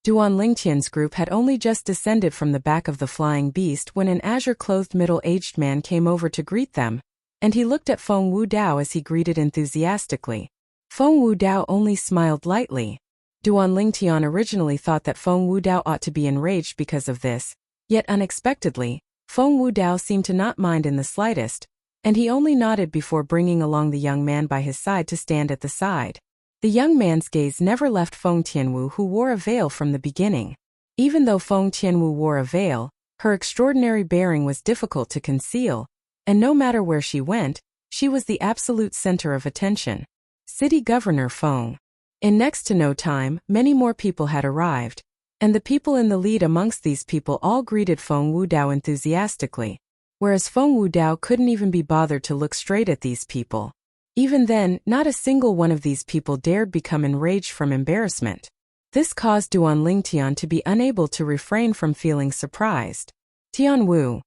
Duan Lingtian's group had only just descended from the back of the flying beast when an azure-clothed middle-aged man came over to greet them, and he looked at Feng Wudao as he greeted enthusiastically. Feng Wudao only smiled lightly. Duan Lingtian originally thought that Feng Wudao ought to be enraged because of this, yet unexpectedly, Feng Wudao seemed to not mind in the slightest, and he only nodded before bringing along the young man by his side to stand at the side. The young man's gaze never left Feng Tianwu, who wore a veil from the beginning. Even though Feng Tianwu wore a veil, her extraordinary bearing was difficult to conceal, and no matter where she went, she was the absolute center of attention. City Governor Feng. In next to no time, many more people had arrived, and the people in the lead amongst these people all greeted Feng Wudao enthusiastically, whereas Feng Wudao couldn't even be bothered to look straight at these people. Even then, not a single one of these people dared become enraged from embarrassment. This caused Duan Lingtian to be unable to refrain from feeling surprised. Tianwu.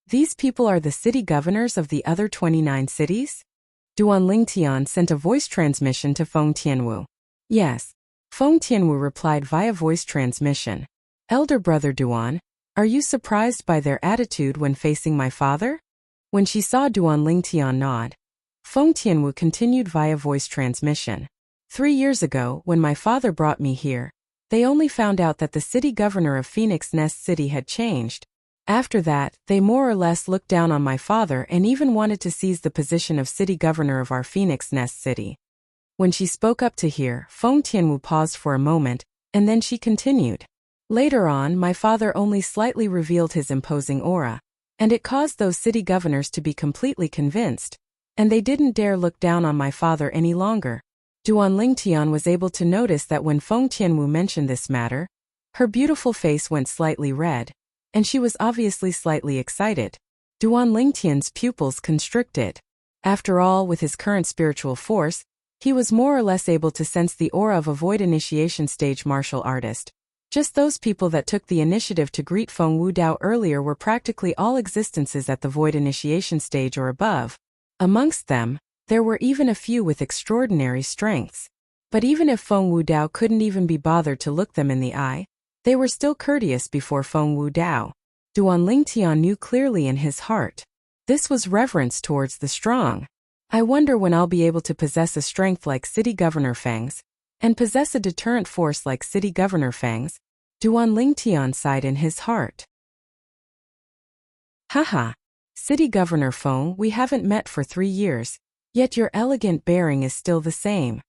These people are the city governors of the other 29 cities? Duan Lingtian sent a voice transmission to Feng Tianwu. Yes. Feng Tianwu replied via voice transmission. Elder brother Duan, are you surprised by their attitude when facing my father? When she saw Duan Lingtian nod, Feng Tianwu continued via voice transmission. 3 years ago, when my father brought me here, they only found out that the city governor of Phoenix Nest City had changed. After that, they more or less looked down on my father and even wanted to seize the position of city governor of our Phoenix Nest City. When she spoke up to hear, Feng Tianwu paused for a moment, and then she continued. Later on, my father only slightly revealed his imposing aura, and it caused those city governors to be completely convinced, and they didn't dare look down on my father any longer. Duan Lingtian was able to notice that when Feng Tianwu mentioned this matter, her beautiful face went slightly red, and she was obviously slightly excited. Duan Lingtian's pupils constricted. After all, with his current spiritual force, he was more or less able to sense the aura of a void initiation stage martial artist. Just those people that took the initiative to greet Feng Wudao earlier were practically all existences at the void initiation stage or above. Amongst them, there were even a few with extraordinary strengths. But even if Feng Wudao couldn't even be bothered to look them in the eye, they were still courteous before Feng Wudao. Duan Lingtian knew clearly in his heart. This was reverence towards the strong. I wonder when I'll be able to possess a strength like City Governor Feng's, and possess a deterrent force like City Governor Feng's. Duan Lingtian sighed in his heart. Haha. City Governor Feng, we haven't met for 3 years, yet your elegant bearing is still the same.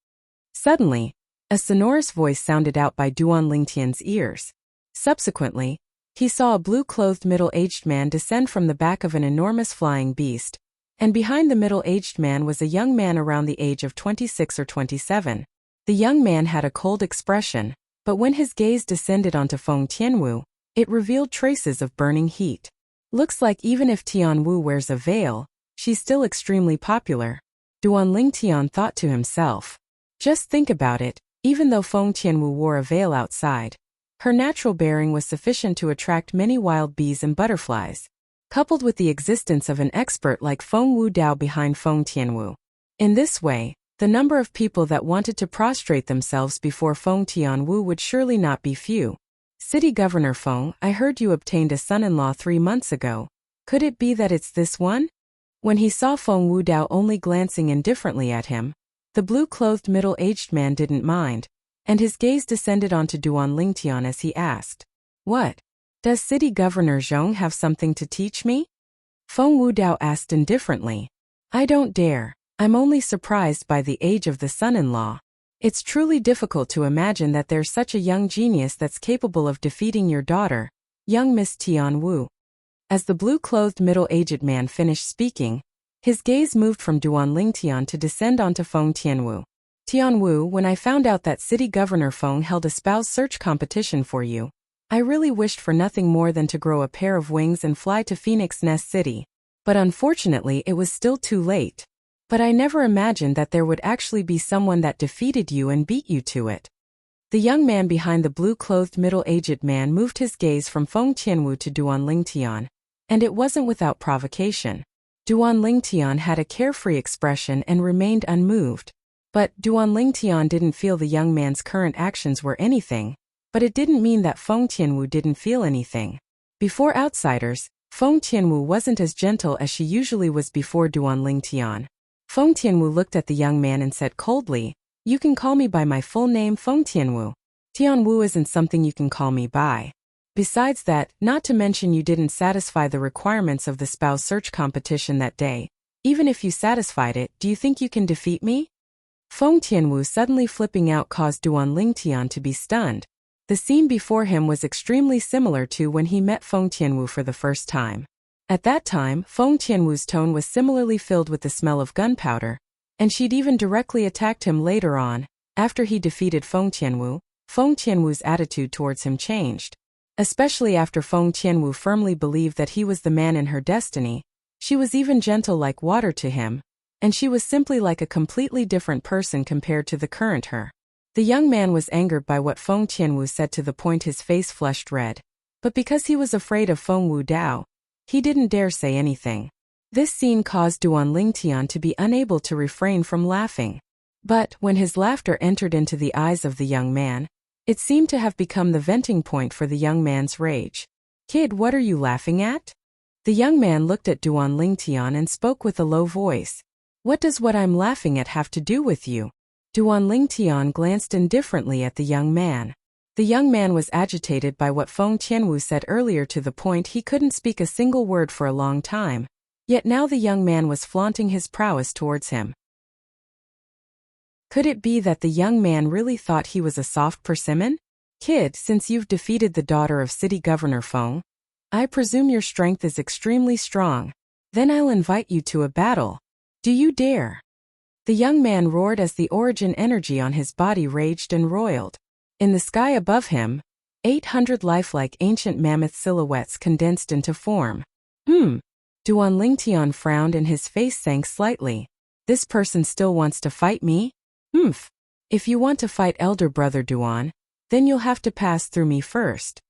Suddenly, a sonorous voice sounded out by Duan Lingtian's ears. Subsequently, he saw a blue-clothed middle-aged man descend from the back of an enormous flying beast, and behind the middle-aged man was a young man around the age of 26 or 27. The young man had a cold expression, but when his gaze descended onto Feng Tianwu, it revealed traces of burning heat. Looks like even if Tianwu wears a veil, she's still extremely popular. Duan Lingtian thought to himself. Just think about it, even though Feng Tianwu wore a veil outside, her natural bearing was sufficient to attract many wild bees and butterflies, coupled with the existence of an expert like Feng Wudao behind Feng Tianwu. In this way, the number of people that wanted to prostrate themselves before Feng Tianwu would surely not be few. City Governor Feng, I heard you obtained a son-in-law 3 months ago. Could it be that it's this one? When he saw Feng Wudao only glancing indifferently at him, the blue-clothed middle-aged man didn't mind, and his gaze descended onto Duan Lingtian as he asked, What? Does City Governor Zhong have something to teach me? Feng Wudao asked indifferently. I don't dare. I'm only surprised by the age of the son-in-law. It's truly difficult to imagine that there's such a young genius that's capable of defeating your daughter, young Miss Tianwu. As the blue-clothed middle-aged man finished speaking, His gaze moved from Duan Lingtian to descend onto Feng Tianwu. Tianwu, when I found out that City Governor Feng held a spouse search competition for you, I really wished for nothing more than to grow a pair of wings and fly to Phoenix Nest City. But unfortunately it was still too late. But I never imagined that there would actually be someone that defeated you and beat you to it. The young man behind the blue-clothed middle-aged man moved his gaze from Feng Tianwu to Duan Lingtian, and it wasn't without provocation. Duan Lingtian had a carefree expression and remained unmoved. But Duan Lingtian didn't feel the young man's current actions were anything, but it didn't mean that Feng Tianwu didn't feel anything. Before outsiders, Feng Tianwu wasn't as gentle as she usually was before Duan Lingtian. Feng Tianwu looked at the young man and said coldly, "You can call me by my full name, Feng Tianwu. Tianwu isn't something you can call me by. Besides that, not to mention you didn't satisfy the requirements of the spouse search competition that day. Even if you satisfied it, do you think you can defeat me?" Feng Tianwu suddenly flipping out caused Duan Lingtian to be stunned. The scene before him was extremely similar to when he met Feng Tianwu for the first time. At that time, Feng Tianwu's tone was similarly filled with the smell of gunpowder, and she'd even directly attacked him later on. After he defeated Feng Tianwu's attitude towards him changed. Especially after Feng Tianwu firmly believed that he was the man in her destiny, she was even gentle like water to him, and she was simply like a completely different person compared to the current her. The young man was angered by what Feng Tianwu said to the point his face flushed red, but because he was afraid of Feng Wudao, he didn't dare say anything. This scene caused Duan Lingtian to be unable to refrain from laughing. But when his laughter entered into the eyes of the young man, it seemed to have become the venting point for the young man's rage. "Kid, what are you laughing at?" The young man looked at Duan Lingtian and spoke with a low voice. "What does what I'm laughing at have to do with you?" Duan Lingtian glanced indifferently at the young man. The young man was agitated by what Feng Tianwu said earlier to the point he couldn't speak a single word for a long time. Yet now the young man was flaunting his prowess towards him. Could it be that the young man really thought he was a soft persimmon? "Kid, since you've defeated the daughter of City Governor Feng, I presume your strength is extremely strong. Then I'll invite you to a battle. Do you dare?" The young man roared as the origin energy on his body raged and roiled. In the sky above him, 800 lifelike ancient mammoth silhouettes condensed into form. Duan Lingtian frowned and his face sank slightly. "This person still wants to fight me? If you want to fight elder brother Duan, then you'll have to pass through me first."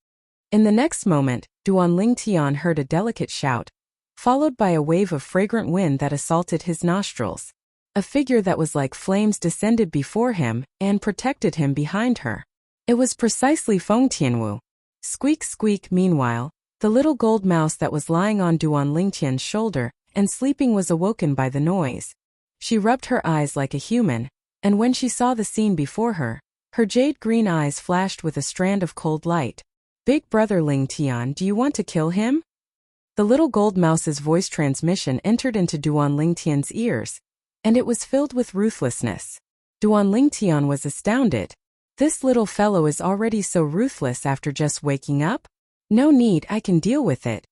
In the next moment, Duan Lingtian heard a delicate shout, followed by a wave of fragrant wind that assaulted his nostrils. A figure that was like flames descended before him and protected him behind her. It was precisely Feng Tianwu. Squeak squeak. Meanwhile, the little gold mouse that was lying on Duan Lingtian's shoulder and sleeping was awoken by the noise. She rubbed her eyes like a human, and when she saw the scene before her, her jade green eyes flashed with a strand of cold light. "Big brother Lingtian, do you want to kill him?" The little gold mouse's voice transmission entered into Duan Lingtian's ears, and it was filled with ruthlessness. Duan Lingtian was astounded. This little fellow is already so ruthless after just waking up? No need, I can deal with it.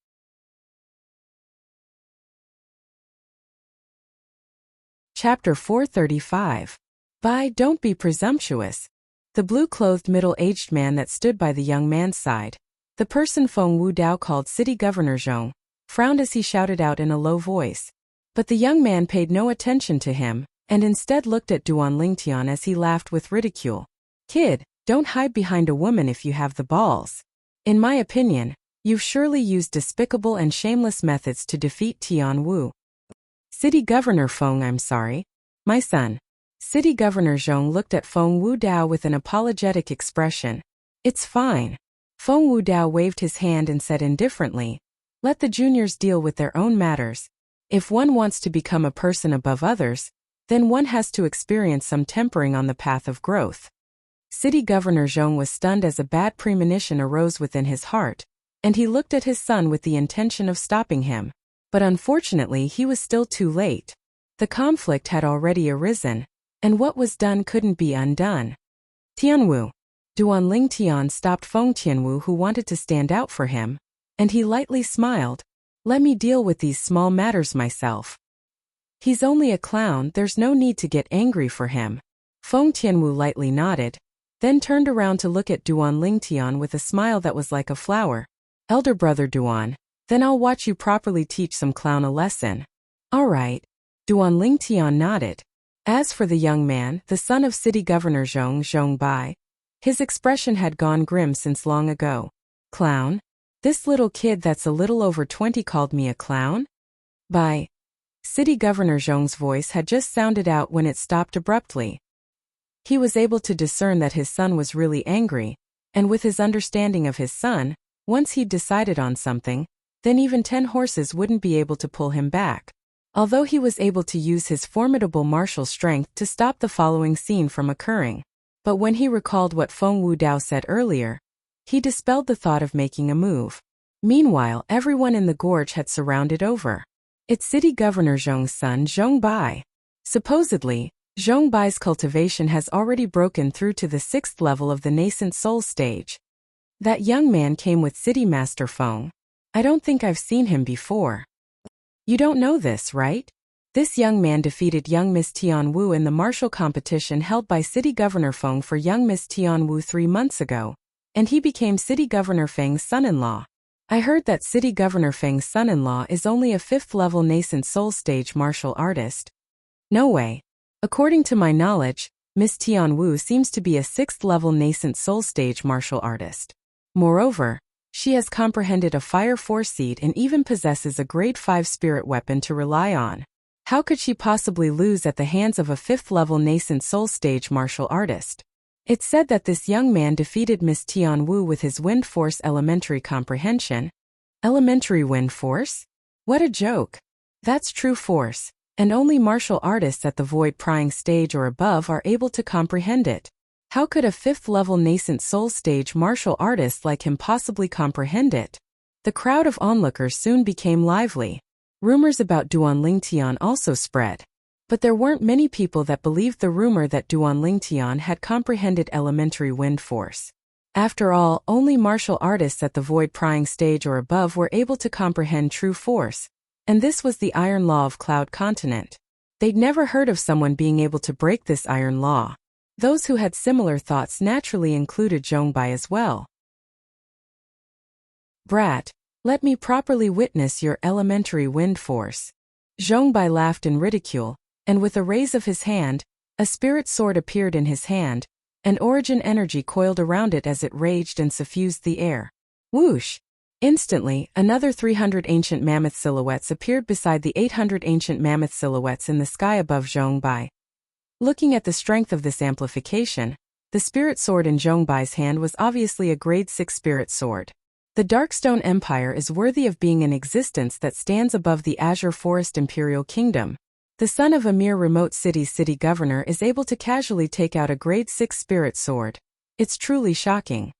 Chapter 435. Don't be presumptuous. The blue-clothed middle-aged man that stood by the young man's side, the person Feng Wudao called City Governor Zhong, frowned as he shouted out in a low voice. But the young man paid no attention to him, and instead looked at Duan Lingtian as he laughed with ridicule. "Kid, don't hide behind a woman if you have the balls. In my opinion, you've surely used despicable and shameless methods to defeat Tianwu." "City Governor Feng, I'm sorry. My son." City Governor Zhong looked at Feng Wudao with an apologetic expression. "It's fine." Feng Wudao waved his hand and said indifferently, "Let the juniors deal with their own matters. If one wants to become a person above others, then one has to experience some tempering on the path of growth." City Governor Zhong was stunned as a bad premonition arose within his heart, and he looked at his son with the intention of stopping him. But unfortunately he was still too late. The conflict had already arisen, and what was done couldn't be undone. "Tianwu." Duan Lingtian stopped Feng Tianwu, who wanted to stand out for him, and he lightly smiled. "Let me deal with these small matters myself." He's only a clown, there's no need to get angry for him. Feng Tianwu lightly nodded, then turned around to look at Duan Lingtian with a smile that was like a flower. Elder brother Duan, then I'll watch you properly teach some clown a lesson. All right. Duan Lingtian nodded. As for the young man, the son of city governor Zhongbai, his expression had gone grim since long ago. Clown? This little kid that's a little over 20 called me a clown? By City Governor Zhong's voice had just sounded out when it stopped abruptly. He was able to discern that his son was really angry, and with his understanding of his son, once he'd decided on something, then even 10 horses wouldn't be able to pull him back. Although he was able to use his formidable martial strength to stop the following scene from occurring. But when he recalled what Feng Wudao said earlier, he dispelled the thought of making a move. Meanwhile, everyone in the gorge had surrounded over. It's City Governor Zhong's son Zhongbai. Supposedly, Zhongbai's cultivation has already broken through to the 6th level of the nascent soul stage. That young man came with City Master Feng. I don't think I've seen him before. You don't know this, right? This young man defeated young Miss Tianwu in the martial competition held by City Governor Feng for young Miss Tianwu 3 months ago, and he became City Governor Feng's son-in-law. I heard that City Governor Feng's son-in-law is only a 5th-level nascent soul stage martial artist. No way. According to my knowledge, Miss Tianwu seems to be a 6th-level nascent soul stage martial artist. Moreover, she has comprehended a fire 4 seed and even possesses a grade 5 spirit weapon to rely on. How could she possibly lose at the hands of a 5th-level nascent soul stage martial artist? It's said that this young man defeated Miss Tianwu with his Wind Force elementary comprehension. Elementary Wind Force? What a joke. That's true force, and only martial artists at the void prying stage or above are able to comprehend it. How could a 5th-level nascent soul stage martial artist like him possibly comprehend it? The crowd of onlookers soon became lively. Rumors about Duan Lingtian also spread. But there weren't many people that believed the rumor that Duan Lingtian had comprehended elementary wind force. After all, only martial artists at the void prying stage or above were able to comprehend true force. And this was the iron law of Cloud Continent. They'd never heard of someone being able to break this iron law. Those who had similar thoughts naturally included Zhongbai as well. Brat, let me properly witness your elementary wind force. Zhongbai laughed in ridicule, and with a raise of his hand, a spirit sword appeared in his hand, and origin energy coiled around it as it raged and suffused the air. Whoosh! Instantly, another 300 ancient mammoth silhouettes appeared beside the 800 ancient mammoth silhouettes in the sky above Zhongbai. Looking at the strength of this amplification, the spirit sword in Zhongbai's hand was obviously a grade 6 spirit sword. The Darkstone Empire is worthy of being an existence that stands above the Azure Forest Imperial Kingdom. The son of a mere remote city's city governor is able to casually take out a grade 6 spirit sword. It's truly shocking.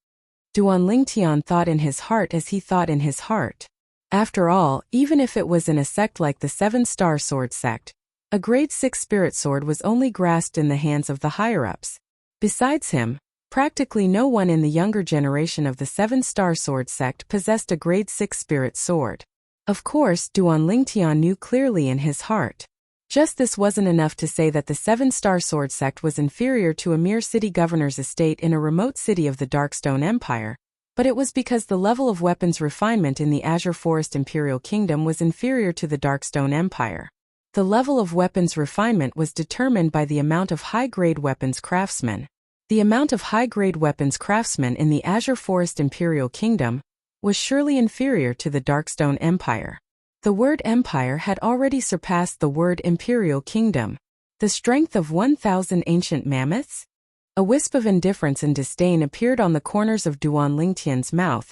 Duan Lingtian thought in his heart as he thought in his heart. After all, even if it was in a sect like the 7-Star Sword sect, a grade 6 spirit sword was only grasped in the hands of the higher-ups. Besides him, practically no one in the younger generation of the 7-Star Sword sect possessed a grade 6 spirit sword. Of course, Duan Lingtian knew clearly in his heart. Just this wasn't enough to say that the 7-Star Sword sect was inferior to a mere city governor's estate in a remote city of the Darkstone Empire, but it was because the level of weapons refinement in the Azure Forest Imperial Kingdom was inferior to the Darkstone Empire. The level of weapons refinement was determined by the amount of high-grade weapons craftsmen. The amount of high-grade weapons craftsmen in the Azure Forest Imperial Kingdom was surely inferior to the Darkstone Empire. The word empire had already surpassed the word imperial kingdom. The strength of 1,000 ancient mammoths? A wisp of indifference and disdain appeared on the corners of Duan Lingtian's mouth,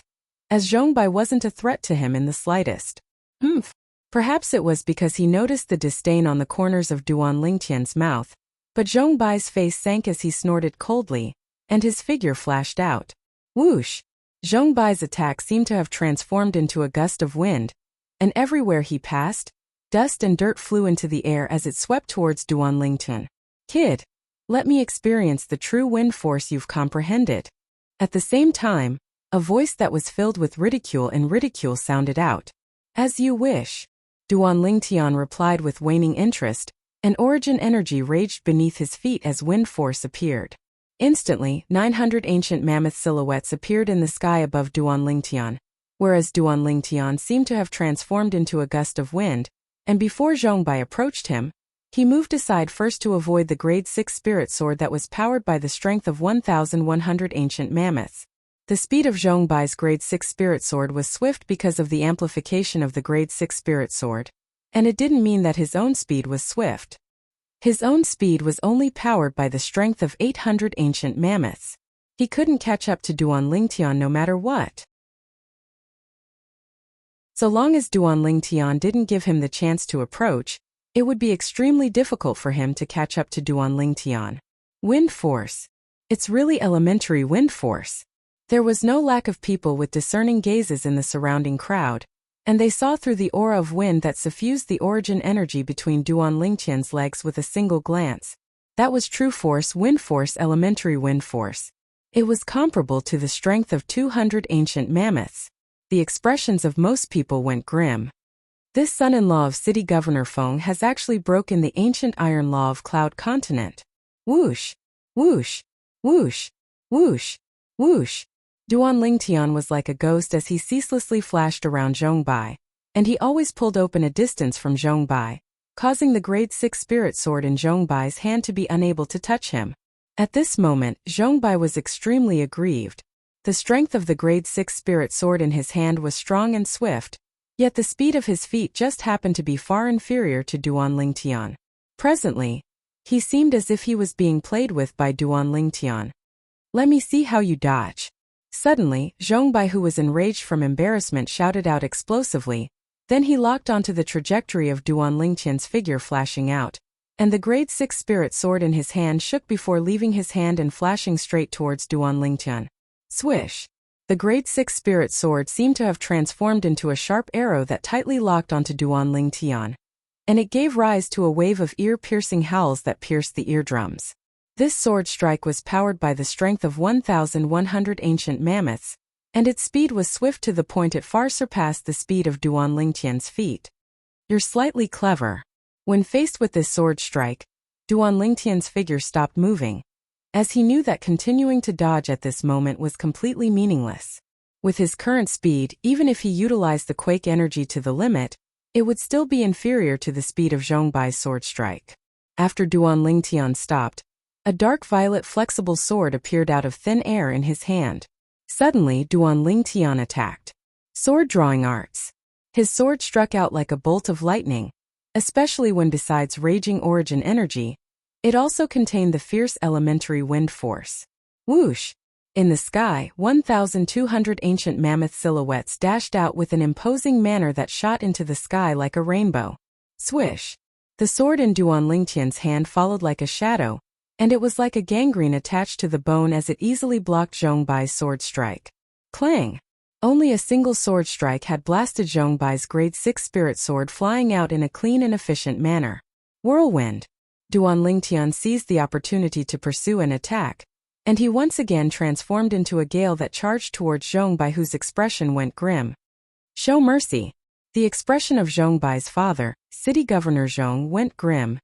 as Zhongbai wasn't a threat to him in the slightest. Perhaps it was because he noticed the disdain on the corners of Duan Lingtian's mouth, but Zhongbai's face sank as he snorted coldly, and his figure flashed out. Whoosh! Zhongbai's attack seemed to have transformed into a gust of wind, and everywhere he passed, dust and dirt flew into the air as it swept towards Duan Lingtian. Kid, let me experience the true wind force you've comprehended. At the same time, a voice that was filled with ridicule and ridicule sounded out. As you wish. Duan Lingtian replied with waning interest, and origin energy raged beneath his feet as wind force appeared. Instantly, 900 ancient mammoth silhouettes appeared in the sky above Duan Lingtian, whereas Duan Lingtian seemed to have transformed into a gust of wind, and before Zhongbai approached him, he moved aside first to avoid the grade 6 spirit sword that was powered by the strength of 1,100 ancient mammoths. The speed of Zhongbai's grade 6 spirit sword was swift because of the amplification of the grade 6 spirit sword, and it didn't mean that his own speed was swift. His own speed was only powered by the strength of 800 ancient mammoths. He couldn't catch up to Duan Lingtian no matter what. So long as Duan Lingtian didn't give him the chance to approach, it would be extremely difficult for him to catch up to Duan Lingtian. Wind force. It's really elementary wind force. There was no lack of people with discerning gazes in the surrounding crowd, and they saw through the aura of wind that suffused the origin energy between Duan Lingtian's legs with a single glance. That was true force, wind force, elementary wind force. It was comparable to the strength of 200 ancient mammoths. The expressions of most people went grim. This son-in-law of city governor Feng has actually broken the ancient iron law of Cloud Continent. Whoosh! Whoosh! Whoosh! Whoosh! Whoosh! Duan Lingtian was like a ghost as he ceaselessly flashed around Zhongbai, and he always pulled open a distance from Zhongbai, causing the grade 6 spirit sword in Zhongbai's hand to be unable to touch him. At this moment, Zhongbai was extremely aggrieved. The strength of the grade 6 spirit sword in his hand was strong and swift, yet the speed of his feet just happened to be far inferior to Duan Lingtian. Presently, he seemed as if he was being played with by Duan Lingtian. "Let me see how you dodge." Suddenly, Zhongbai, who was enraged from embarrassment, shouted out explosively. Then he locked onto the trajectory of Duan Lingtian's figure flashing out, and the grade 6 spirit sword in his hand shook before leaving his hand and flashing straight towards Duan Lingtian. Swish! The grade 6 spirit sword seemed to have transformed into a sharp arrow that tightly locked onto Duan Lingtian, and it gave rise to a wave of ear-piercing howls that pierced the eardrums. This sword strike was powered by the strength of 1,100 ancient mammoths, and its speed was swift to the point it far surpassed the speed of Duan Lingtian's feet. "You're slightly clever." When faced with this sword strike, Duan Lingtian's figure stopped moving, as he knew that continuing to dodge at this moment was completely meaningless. With his current speed, even if he utilized the quake energy to the limit, it would still be inferior to the speed of Zhongbai's sword strike. After Duan Lingtian stopped, a dark violet flexible sword appeared out of thin air in his hand. Suddenly, Duan Lingtian attacked. Sword drawing arts. His sword struck out like a bolt of lightning, especially when besides raging origin energy, it also contained the fierce elementary wind force. Whoosh! In the sky, 1,200 ancient mammoth silhouettes dashed out with an imposing manner that shot into the sky like a rainbow. Swish! The sword in Duan Lingtian's hand followed like a shadow, and it was like a gangrene attached to the bone as it easily blocked Zhongbai's sword strike. Clang! Only a single sword strike had blasted Zhongbai's grade 6 spirit sword flying out in a clean and efficient manner. Whirlwind! Duan Lingtian seized the opportunity to pursue an attack, and he once again transformed into a gale that charged towards Zhongbai, whose expression went grim. "Show mercy." The expression of Zhongbai's father, City Governor Zhong, went grim,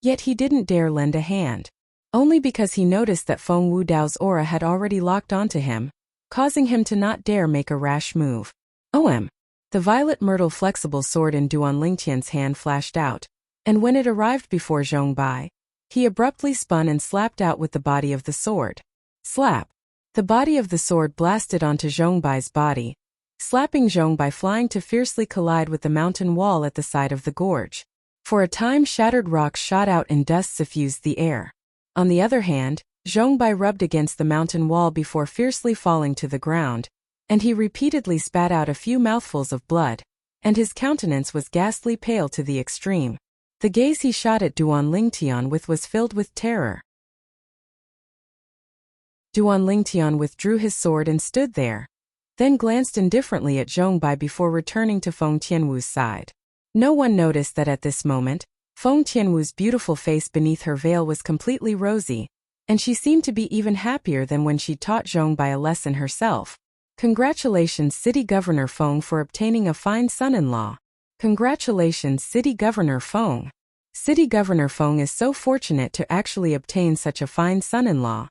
yet he didn't dare lend a hand. Only because he noticed that Feng Wudao's aura had already locked onto him, causing him to not dare make a rash move. OM! The violet myrtle flexible sword in Duan Lingtian's hand flashed out, and when it arrived before Zhongbai, he abruptly spun and slapped out with the body of the sword. Slap! The body of the sword blasted onto Zhongbai's body, slapping Zhongbai, flying to fiercely collide with the mountain wall at the side of the gorge. For a time, shattered rocks shot out and dust suffused the air. On the other hand, Zhongbai rubbed against the mountain wall before fiercely falling to the ground, and he repeatedly spat out a few mouthfuls of blood, and his countenance was ghastly pale to the extreme. The gaze he shot at Duan Lingtian with was filled with terror. Duan Lingtian withdrew his sword and stood there, then glanced indifferently at Zhongbai before returning to Feng Tianwu's side. No one noticed that at this moment, Feng Tianwu's beautiful face beneath her veil was completely rosy, and she seemed to be even happier than when she taught Zhongbai a lesson herself. Congratulations, City Governor Feng, for obtaining a fine son-in-law. Congratulations, City Governor Feng. City Governor Feng is so fortunate to actually obtain such a fine son-in-law.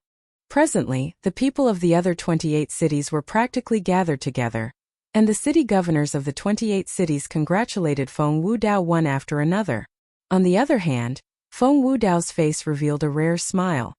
Presently, the people of the other 28 cities were practically gathered together, and the city governors of the 28 cities congratulated Feng Wudao one after another. On the other hand, Feng Wudao's face revealed a rare smile.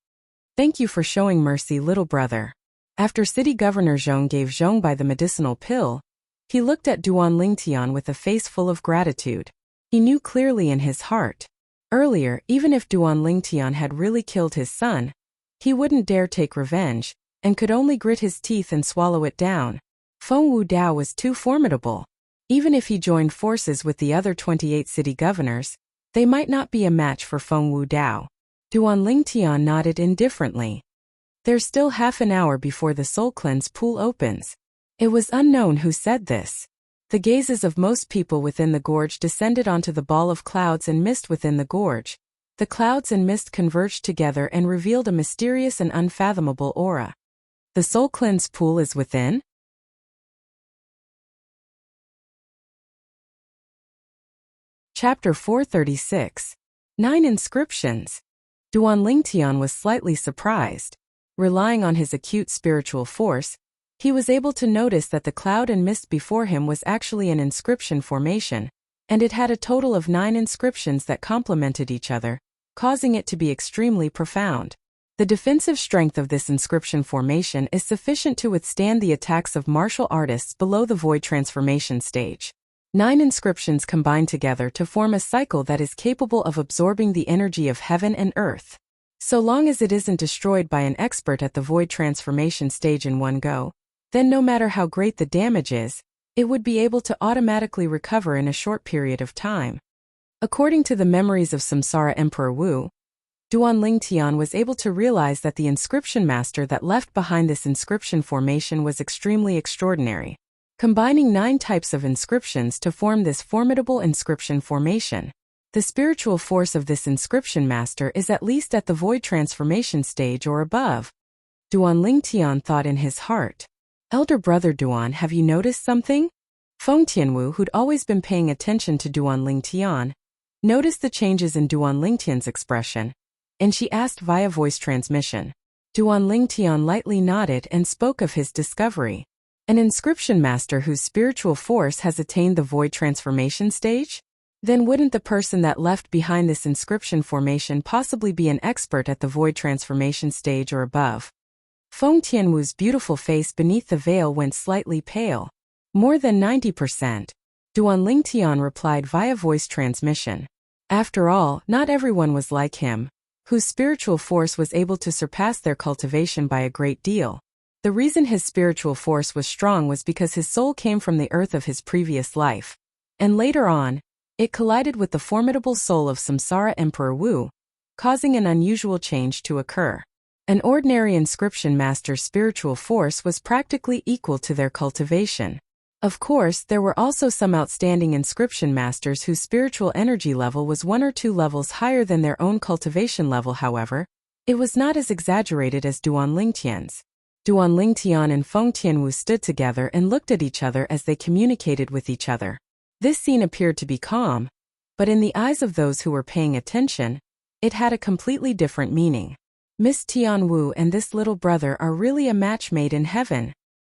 Thank you for showing mercy, little brother. After City Governor Zhong gave Zhongbai the medicinal pill, he looked at Duan Lingtian with a face full of gratitude. He knew clearly in his heart. Earlier, even if Duan Lingtian had really killed his son, he wouldn't dare take revenge, and could only grit his teeth and swallow it down. Feng Wudao was too formidable. Even if he joined forces with the other 28 city governors, they might not be a match for Feng Wudao. Duan Lingtian nodded indifferently. There's still half an hour before the soul cleanse pool opens. It was unknown who said this. The gazes of most people within the gorge descended onto the ball of clouds and mist within the gorge. The clouds and mist converged together and revealed a mysterious and unfathomable aura. The soul cleanse pool is within? Chapter 436. 9 Inscriptions. Duan Lingtian was slightly surprised. Relying on his acute spiritual force, he was able to notice that the cloud and mist before him was actually an inscription formation, and it had a total of 9 inscriptions that complemented each other, causing it to be extremely profound. The defensive strength of this inscription formation is sufficient to withstand the attacks of martial artists below the void transformation stage. 9 inscriptions combine together to form a cycle that is capable of absorbing the energy of heaven and earth. So long as it isn't destroyed by an expert at the void transformation stage in one go, then no matter how great the damage is, it would be able to automatically recover in a short period of time. According to the memories of Samsara Emperor Wu, Duan Lingtian was able to realize that the inscription master that left behind this inscription formation was extremely extraordinary, combining 9 types of inscriptions to form this formidable inscription formation. The spiritual force of this inscription master is at least at the void transformation stage or above. Duan Lingtian thought in his heart. Elder brother Duan, have you noticed something? Feng Tianwu, who'd always been paying attention to Duan Lingtian, noticed the changes in Duan Lingtian's expression, and she asked via voice transmission. Duan Lingtian lightly nodded and spoke of his discovery. An inscription master whose spiritual force has attained the void transformation stage? Then wouldn't the person that left behind this inscription formation possibly be an expert at the void transformation stage or above? Feng Tianwu's beautiful face beneath the veil went slightly pale. More than 90%. Duan Lingtian replied via voice transmission. After all, not everyone was like him, whose spiritual force was able to surpass their cultivation by a great deal. The reason his spiritual force was strong was because his soul came from the earth of his previous life. And later on, it collided with the formidable soul of Samsara Emperor Wu, causing an unusual change to occur. An ordinary inscription master's spiritual force was practically equal to their cultivation. Of course, there were also some outstanding inscription masters whose spiritual energy level was 1 or 2 levels higher than their own cultivation level. However, it was not as exaggerated as Duan Lingtian's. Duan Lingtian and Feng Tianwu stood together and looked at each other as they communicated with each other. This scene appeared to be calm, but in the eyes of those who were paying attention, it had a completely different meaning. Miss Tianwu and this little brother are really a match made in heaven.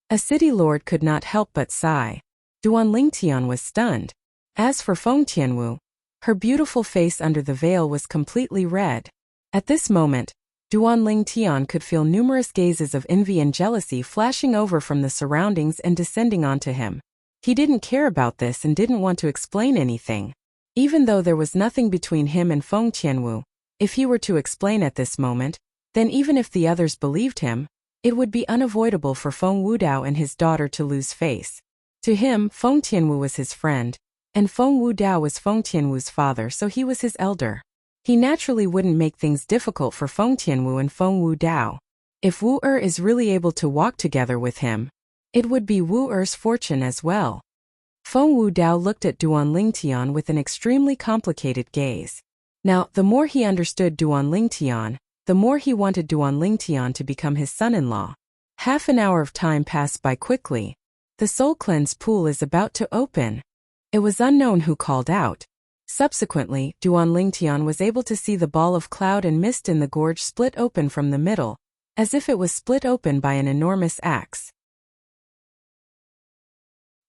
A city lord could not help but sigh. Duan Lingtian was stunned. As for Feng Tianwu, her beautiful face under the veil was completely red. At this moment, Duan Lingtian could feel numerous gazes of envy and jealousy flashing over from the surroundings and descending onto him. He didn't care about this and didn't want to explain anything. Even though there was nothing between him and Feng Tianwu, if he were to explain at this moment, then even if the others believed him, it would be unavoidable for Feng Wudao and his daughter to lose face. To him, Feng Tianwu was his friend, and Feng Wudao was Feng Tianwu's father, so he was his elder. He naturally wouldn't make things difficult for Feng Tianwu and Feng Wudao. If Wu Er is really able to walk together with him, it would be Wu Er's fortune as well. Feng Wudao looked at Duan Lingtian with an extremely complicated gaze. Now, the more he understood Duan Lingtian, the more he wanted Duan Lingtian to become his son-in-law. Half an hour of time passed by quickly. The soul cleanse pool is about to open. It was unknown who called out. Subsequently, Duan Lingtian was able to see the ball of cloud and mist in the gorge split open from the middle, as if it was split open by an enormous axe.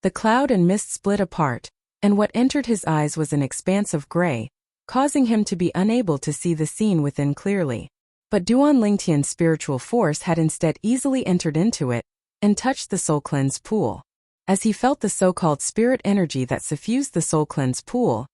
The cloud and mist split apart, and what entered his eyes was an expanse of gray, causing him to be unable to see the scene within clearly. But Duan Lingtian's spiritual force had instead easily entered into it and touched the soul cleanse pool. As he felt the so-called spirit energy that suffused the soul cleanse pool,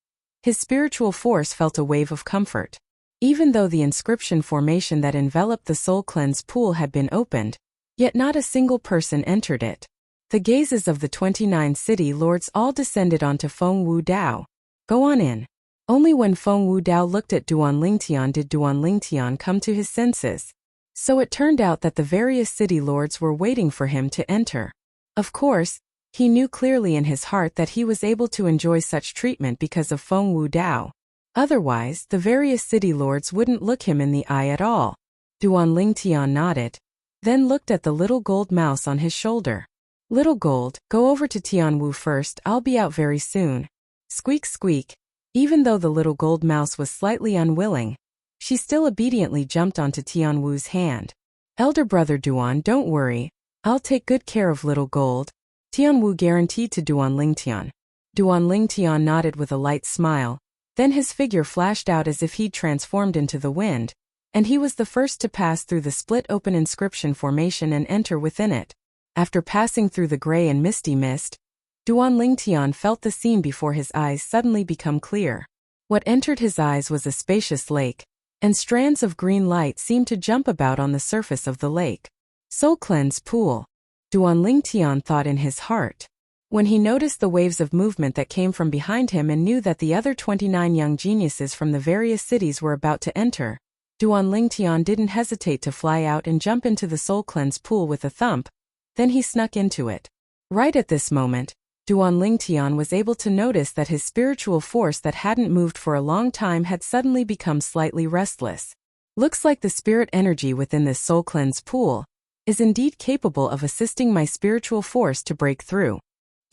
his spiritual force felt a wave of comfort. Even though the inscription formation that enveloped the soul cleanse pool had been opened, yet not a single person entered it. The gazes of the 29 city lords all descended onto Feng Wu Dao. Go on in. Only when Feng Wu Dao looked at Duan Lingtian did Duan Lingtian come to his senses. So it turned out that the various city lords were waiting for him to enter. Of course, he knew clearly in his heart that he was able to enjoy such treatment because of Feng Wu Dao. Otherwise, the various city lords wouldn't look him in the eye at all. Duan Lingtian nodded, then looked at the little gold mouse on his shoulder. Little Gold, go over to Tianwu first, I'll be out very soon. Squeak squeak. Even though the little gold mouse was slightly unwilling, she still obediently jumped onto Tianwu's hand. Elder brother Duan, don't worry, I'll take good care of Little Gold, Tianwu guaranteed to Duan Lingtian. Duan Lingtian nodded with a light smile, then his figure flashed out as if he'd transformed into the wind, and he was the first to pass through the split-open inscription formation and enter within it. After passing through the gray and misty mist, Duan Lingtian felt the scene before his eyes suddenly become clear. What entered his eyes was a spacious lake, and strands of green light seemed to jump about on the surface of the lake. Soul cleanse pool, Duan Lingtian thought in his heart. When he noticed the waves of movement that came from behind him and knew that the other 29 young geniuses from the various cities were about to enter, Duan Lingtian didn't hesitate to fly out and jump into the soul cleanse pool with a thump. Then he snuck into it. Right at this moment, Duan Lingtian was able to notice that his spiritual force that hadn't moved for a long time had suddenly become slightly restless. Looks like the spirit energy within this soul cleanse pool is indeed capable of assisting my spiritual force to break through.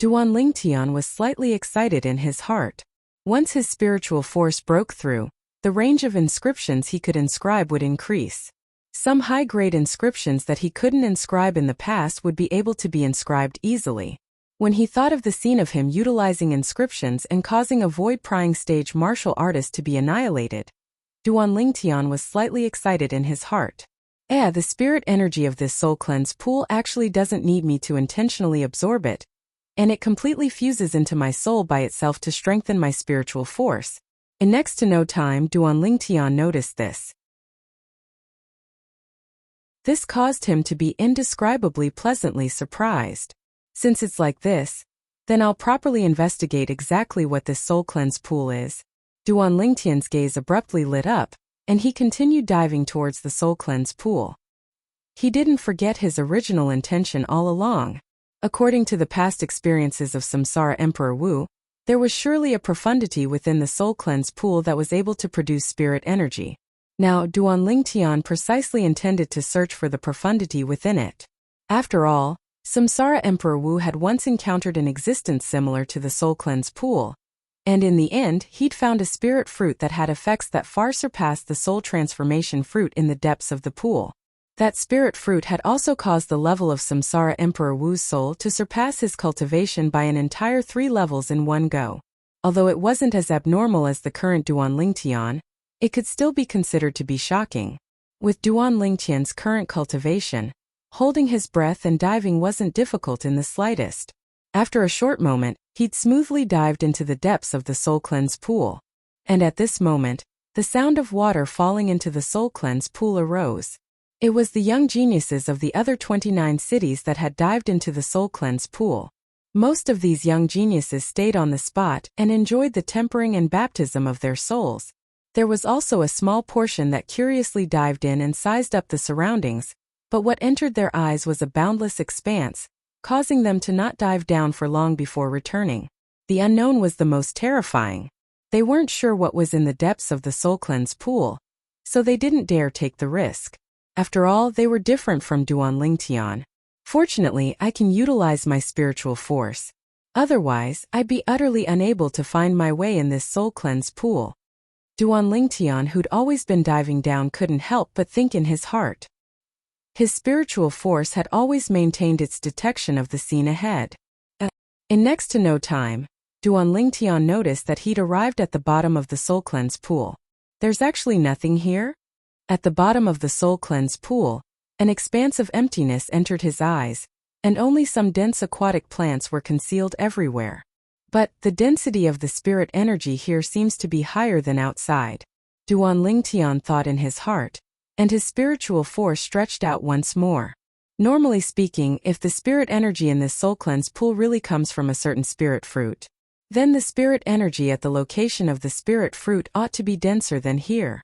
Duan Lingtian was slightly excited in his heart. Once his spiritual force broke through, the range of inscriptions he could inscribe would increase. Some high-grade inscriptions that he couldn't inscribe in the past would be able to be inscribed easily. When he thought of the scene of him utilizing inscriptions and causing a void-prying stage martial artist to be annihilated, Duan Lingtian was slightly excited in his heart. The spirit energy of this soul cleanse pool actually doesn't need me to intentionally absorb it, and it completely fuses into my soul by itself to strengthen my spiritual force. In next to no time, Duan Lingtian noticed this. This caused him to be indescribably pleasantly surprised. Since it's like this, then I'll properly investigate exactly what this soul cleanse pool is. Duan Lingtian's gaze abruptly lit up, and he continued diving towards the soul cleanse pool. He didn't forget his original intention all along. According to the past experiences of Samsara Emperor Wu, there was surely a profundity within the soul cleanse pool that was able to produce spirit energy. Now, Duan Lingtian precisely intended to search for the profundity within it. After all, Samsara Emperor Wu had once encountered an existence similar to the soul cleanse pool, and in the end, he'd found a spirit fruit that had effects that far surpassed the soul transformation fruit in the depths of the pool. That spirit fruit had also caused the level of Samsara Emperor Wu's soul to surpass his cultivation by an entire 3 levels in one go. Although it wasn't as abnormal as the current Duan Lingtian, it could still be considered to be shocking. With Duan Lingtian's current cultivation, holding his breath and diving wasn't difficult in the slightest. After a short moment, he'd smoothly dived into the depths of the soul cleanse pool. And at this moment, the sound of water falling into the soul cleanse pool arose. It was the young geniuses of the other 29 cities that had dived into the soul cleanse pool. Most of these young geniuses stayed on the spot and enjoyed the tempering and baptism of their souls. There was also a small portion that curiously dived in and sized up the surroundings, but what entered their eyes was a boundless expanse, causing them to not dive down for long before returning. The unknown was the most terrifying. They weren't sure what was in the depths of the soul cleanse pool, so they didn't dare take the risk. After all, they were different from Duan Lingtian. Fortunately, I can utilize my spiritual force. Otherwise, I'd be utterly unable to find my way in this soul cleanse pool. Duan Lingtian, who'd always been diving down, couldn't help but think in his heart. His spiritual force had always maintained its detection of the scene ahead. In next to no time, Duan Lingtian noticed that he'd arrived at the bottom of the soul cleanse pool. There's actually nothing here? At the bottom of the soul cleanse pool, an expanse of emptiness entered his eyes, and only some dense aquatic plants were concealed everywhere. But the density of the spirit energy here seems to be higher than outside, Duan Lingtian thought in his heart, and his spiritual force stretched out once more. Normally speaking, if the spirit energy in this soul cleanse pool really comes from a certain spirit fruit, then the spirit energy at the location of the spirit fruit ought to be denser than here.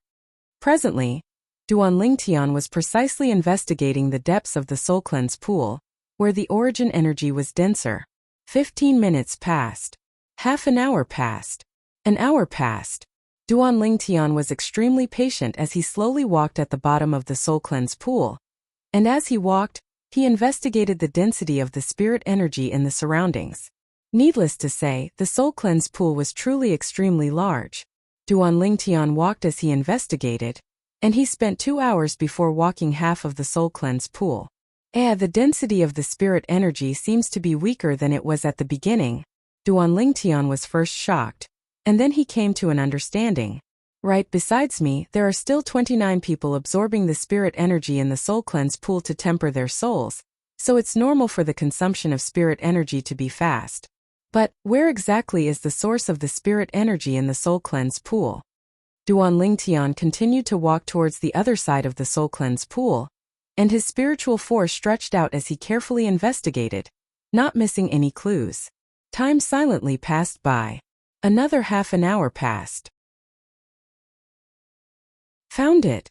Presently, Duan Lingtian was precisely investigating the depths of the soul cleanse pool, where the origin energy was denser. 15 minutes passed. Half an hour passed. An hour passed. Duan Lingtian was extremely patient as he slowly walked at the bottom of the soul cleanse pool. And as he walked, he investigated the density of the spirit energy in the surroundings. Needless to say, the soul cleanse pool was truly extremely large. Duan Lingtian walked as he investigated, and he spent 2 hours before walking half of the soul cleanse pool. The density of the spirit energy seems to be weaker than it was at the beginning. Duan Lingtian was first shocked, and then he came to an understanding. Right besides me, there are still 29 people absorbing the spirit energy in the soul cleanse pool to temper their souls, so it's normal for the consumption of spirit energy to be fast. But where exactly is the source of the spirit energy in the soul cleanse pool? Duan Lingtian continued to walk towards the other side of the soul cleanse pool, and his spiritual force stretched out as he carefully investigated, not missing any clues. Time silently passed by. Another half an hour passed. Found it!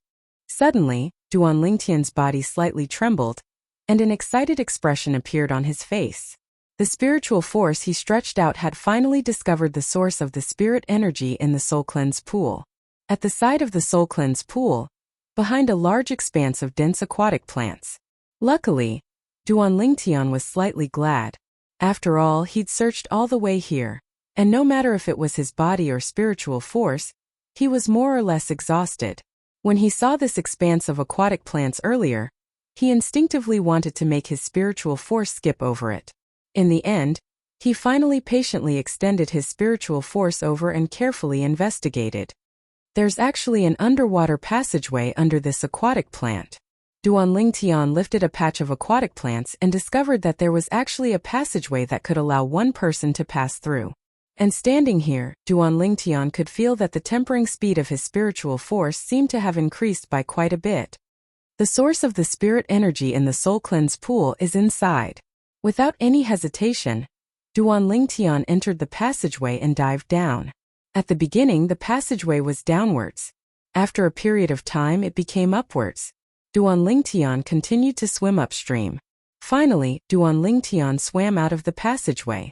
Suddenly, Duan Lingtian's body slightly trembled, and an excited expression appeared on his face. The spiritual force he stretched out had finally discovered the source of the spirit energy in the soul cleanse pool. At the side of the soul cleanse pool, behind a large expanse of dense aquatic plants. Luckily, Duan Lingtian was slightly glad. After all, he'd searched all the way here, and no matter if it was his body or spiritual force, he was more or less exhausted. When he saw this expanse of aquatic plants earlier, he instinctively wanted to make his spiritual force skip over it. In the end, he finally patiently extended his spiritual force over and carefully investigated. There's actually an underwater passageway under this aquatic plant. Duan Lingtian lifted a patch of aquatic plants and discovered that there was actually a passageway that could allow one person to pass through. And standing here, Duan Lingtian could feel that the tempering speed of his spiritual force seemed to have increased by quite a bit. The source of the spirit energy in the soul cleanse pool is inside. Without any hesitation, Duan Lingtian entered the passageway and dived down. At the beginning, the passageway was downwards. After a period of time, it became upwards. Duan Lingtian continued to swim upstream. Finally, Duan Lingtian swam out of the passageway.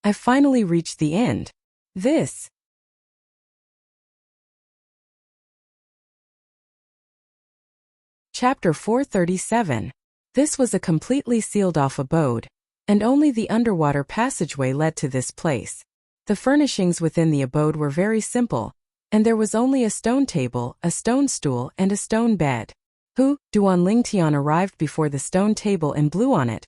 I finally reached the end. This. Chapter 437. This was a completely sealed-off abode, and only the underwater passageway led to this place. The furnishings within the abode were very simple, and there was only a stone table, a stone stool, and a stone bed. Duan Lingtian arrived before the stone table and blew on it,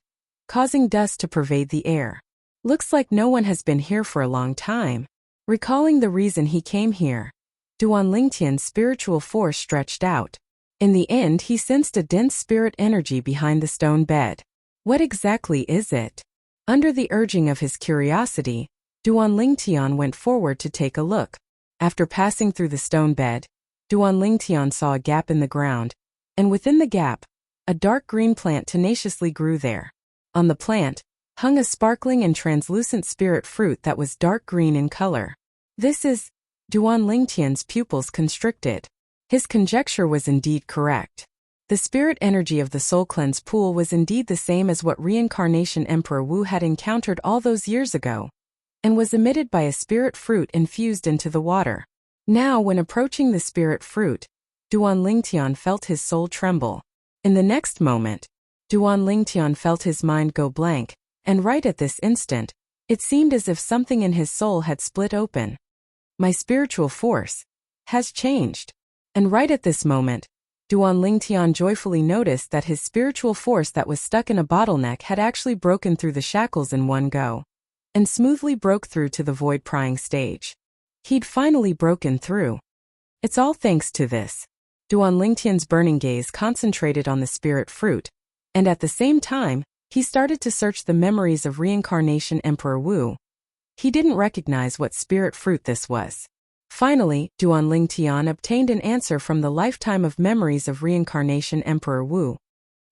causing dust to pervade the air. Looks like no one has been here for a long time. Recalling the reason he came here, Duan Lingtian's spiritual force stretched out. In the end, he sensed a dense spirit energy behind the stone bed. What exactly is it? Under the urging of his curiosity, Duan Lingtian went forward to take a look. After passing through the stone bed, Duan Lingtian saw a gap in the ground, and within the gap, a dark green plant tenaciously grew there. On the plant hung a sparkling and translucent spirit fruit that was dark green in color. This is... Duan Lingtian's pupils constricted. His conjecture was indeed correct. The spirit energy of the soul cleanse pool was indeed the same as what reincarnation Emperor Wu had encountered all those years ago, and was emitted by a spirit fruit infused into the water. Now, when approaching the spirit fruit, Duan Lingtian felt his soul tremble. In the next moment, Duan Lingtian felt his mind go blank, and right at this instant, It seemed as if something in his soul had split open. My spiritual force has changed. And right at this moment, Duan Lingtian joyfully noticed that his spiritual force that was stuck in a bottleneck had actually broken through the shackles in one go, and smoothly broke through to the void prying stage. He'd finally broken through. It's all thanks to this. Duan Lingtian's burning gaze concentrated on the spirit fruit, and at the same time, he started to search the memories of reincarnation Emperor Wu. He didn't recognize what spirit fruit this was. Finally, Duan Lingtian obtained an answer from the lifetime of memories of reincarnation Emperor Wu.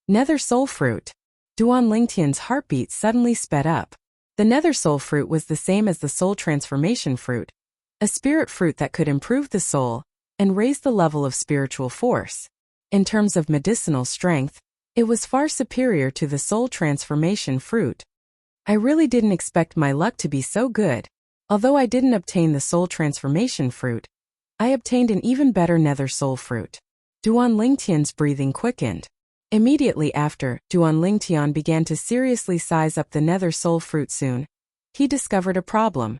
Nether soul fruit. Duan Lingtian's heartbeat suddenly sped up. The nether soul fruit was the same as the soul transformation fruit, a spirit fruit that could improve the soul and raise the level of spiritual force. In terms of medicinal strength, it was far superior to the soul transformation fruit. I really didn't expect my luck to be so good. Although I didn't obtain the soul transformation fruit, I obtained an even better nether soul fruit. Duan Lingtian's breathing quickened. Immediately after, Duan Lingtian began to seriously size up the nether soul fruit. Soon, he discovered a problem.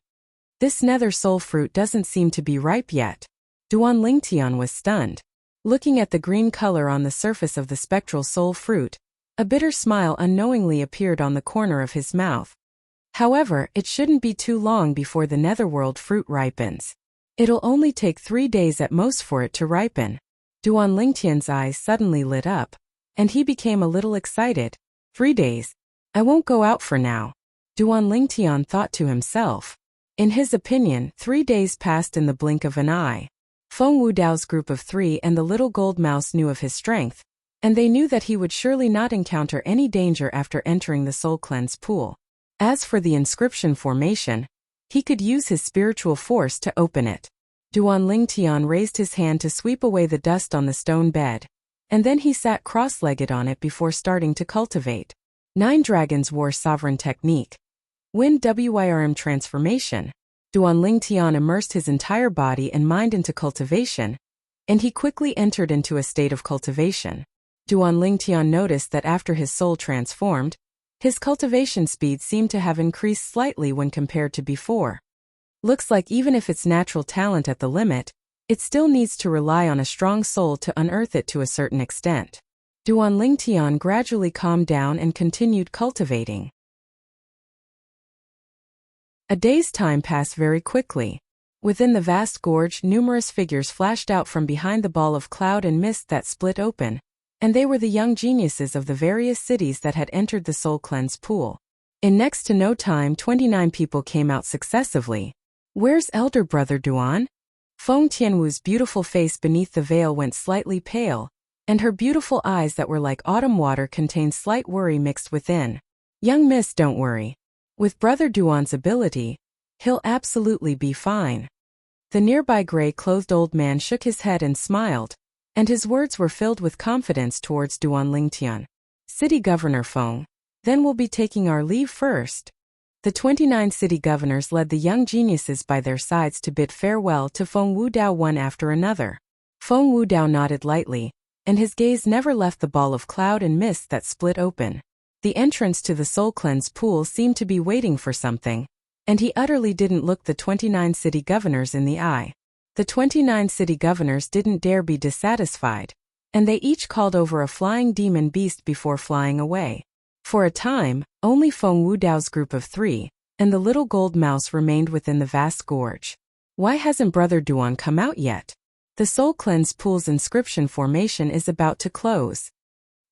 This nether soul fruit doesn't seem to be ripe yet. Duan Lingtian was stunned. Looking at the green color on the surface of the spectral soul fruit, a bitter smile unknowingly appeared on the corner of his mouth. However, it shouldn't be too long before the netherworld fruit ripens. It'll only take 3 days at most for it to ripen. Duan Lingtian's eyes suddenly lit up, and he became a little excited. 3 days? I won't go out for now. Duan Lingtian thought to himself. In his opinion, 3 days passed in the blink of an eye. Feng Wudao's group of 3 and the little gold mouse knew of his strength, and they knew that he would surely not encounter any danger after entering the soul cleanse pool. As for the inscription formation, he could use his spiritual force to open it. Duan Lingtian raised his hand to sweep away the dust on the stone bed, and then he sat cross-legged on it before starting to cultivate. 9 Dragons War Sovereign Technique. Wind WIRM Transformation. Duan Lingtian immersed his entire body and mind into cultivation, and he quickly entered into a state of cultivation. Duan Lingtian noticed that after his soul transformed, his cultivation speed seemed to have increased slightly when compared to before. Looks like even if it's natural talent at the limit, it still needs to rely on a strong soul to unearth it to a certain extent. Duan Lingtian gradually calmed down and continued cultivating. A day's time passed very quickly. Within the vast gorge, numerous figures flashed out from behind the ball of cloud and mist that split open, and they were the young geniuses of the various cities that had entered the soul cleanse pool. In next to no time, 29 people came out successively. Where's elder brother Duan? Feng Tianwu's beautiful face beneath the veil went slightly pale, and her beautiful eyes that were like autumn water contained slight worry mixed within. Young miss, don't worry. With brother Duan's ability, he'll absolutely be fine. The nearby gray-clothed old man shook his head and smiled, and his words were filled with confidence towards Duan Lingtian. City Governor Feng, then we'll be taking our leave first. The 29 city governors led the young geniuses by their sides to bid farewell to Feng Wudao one after another. Feng Wudao nodded lightly, and his gaze never left the ball of cloud and mist that split open. The entrance to the soul cleanse pool seemed to be waiting for something, and he utterly didn't look the 29 city governors in the eye. The 29 city governors didn't dare be dissatisfied, and they each called over a flying demon beast before flying away. For a time, only Feng Wudao's group of 3 and the little gold mouse remained within the vast gorge. Why hasn't brother Duan come out yet? The soul cleanse pool's inscription formation is about to close.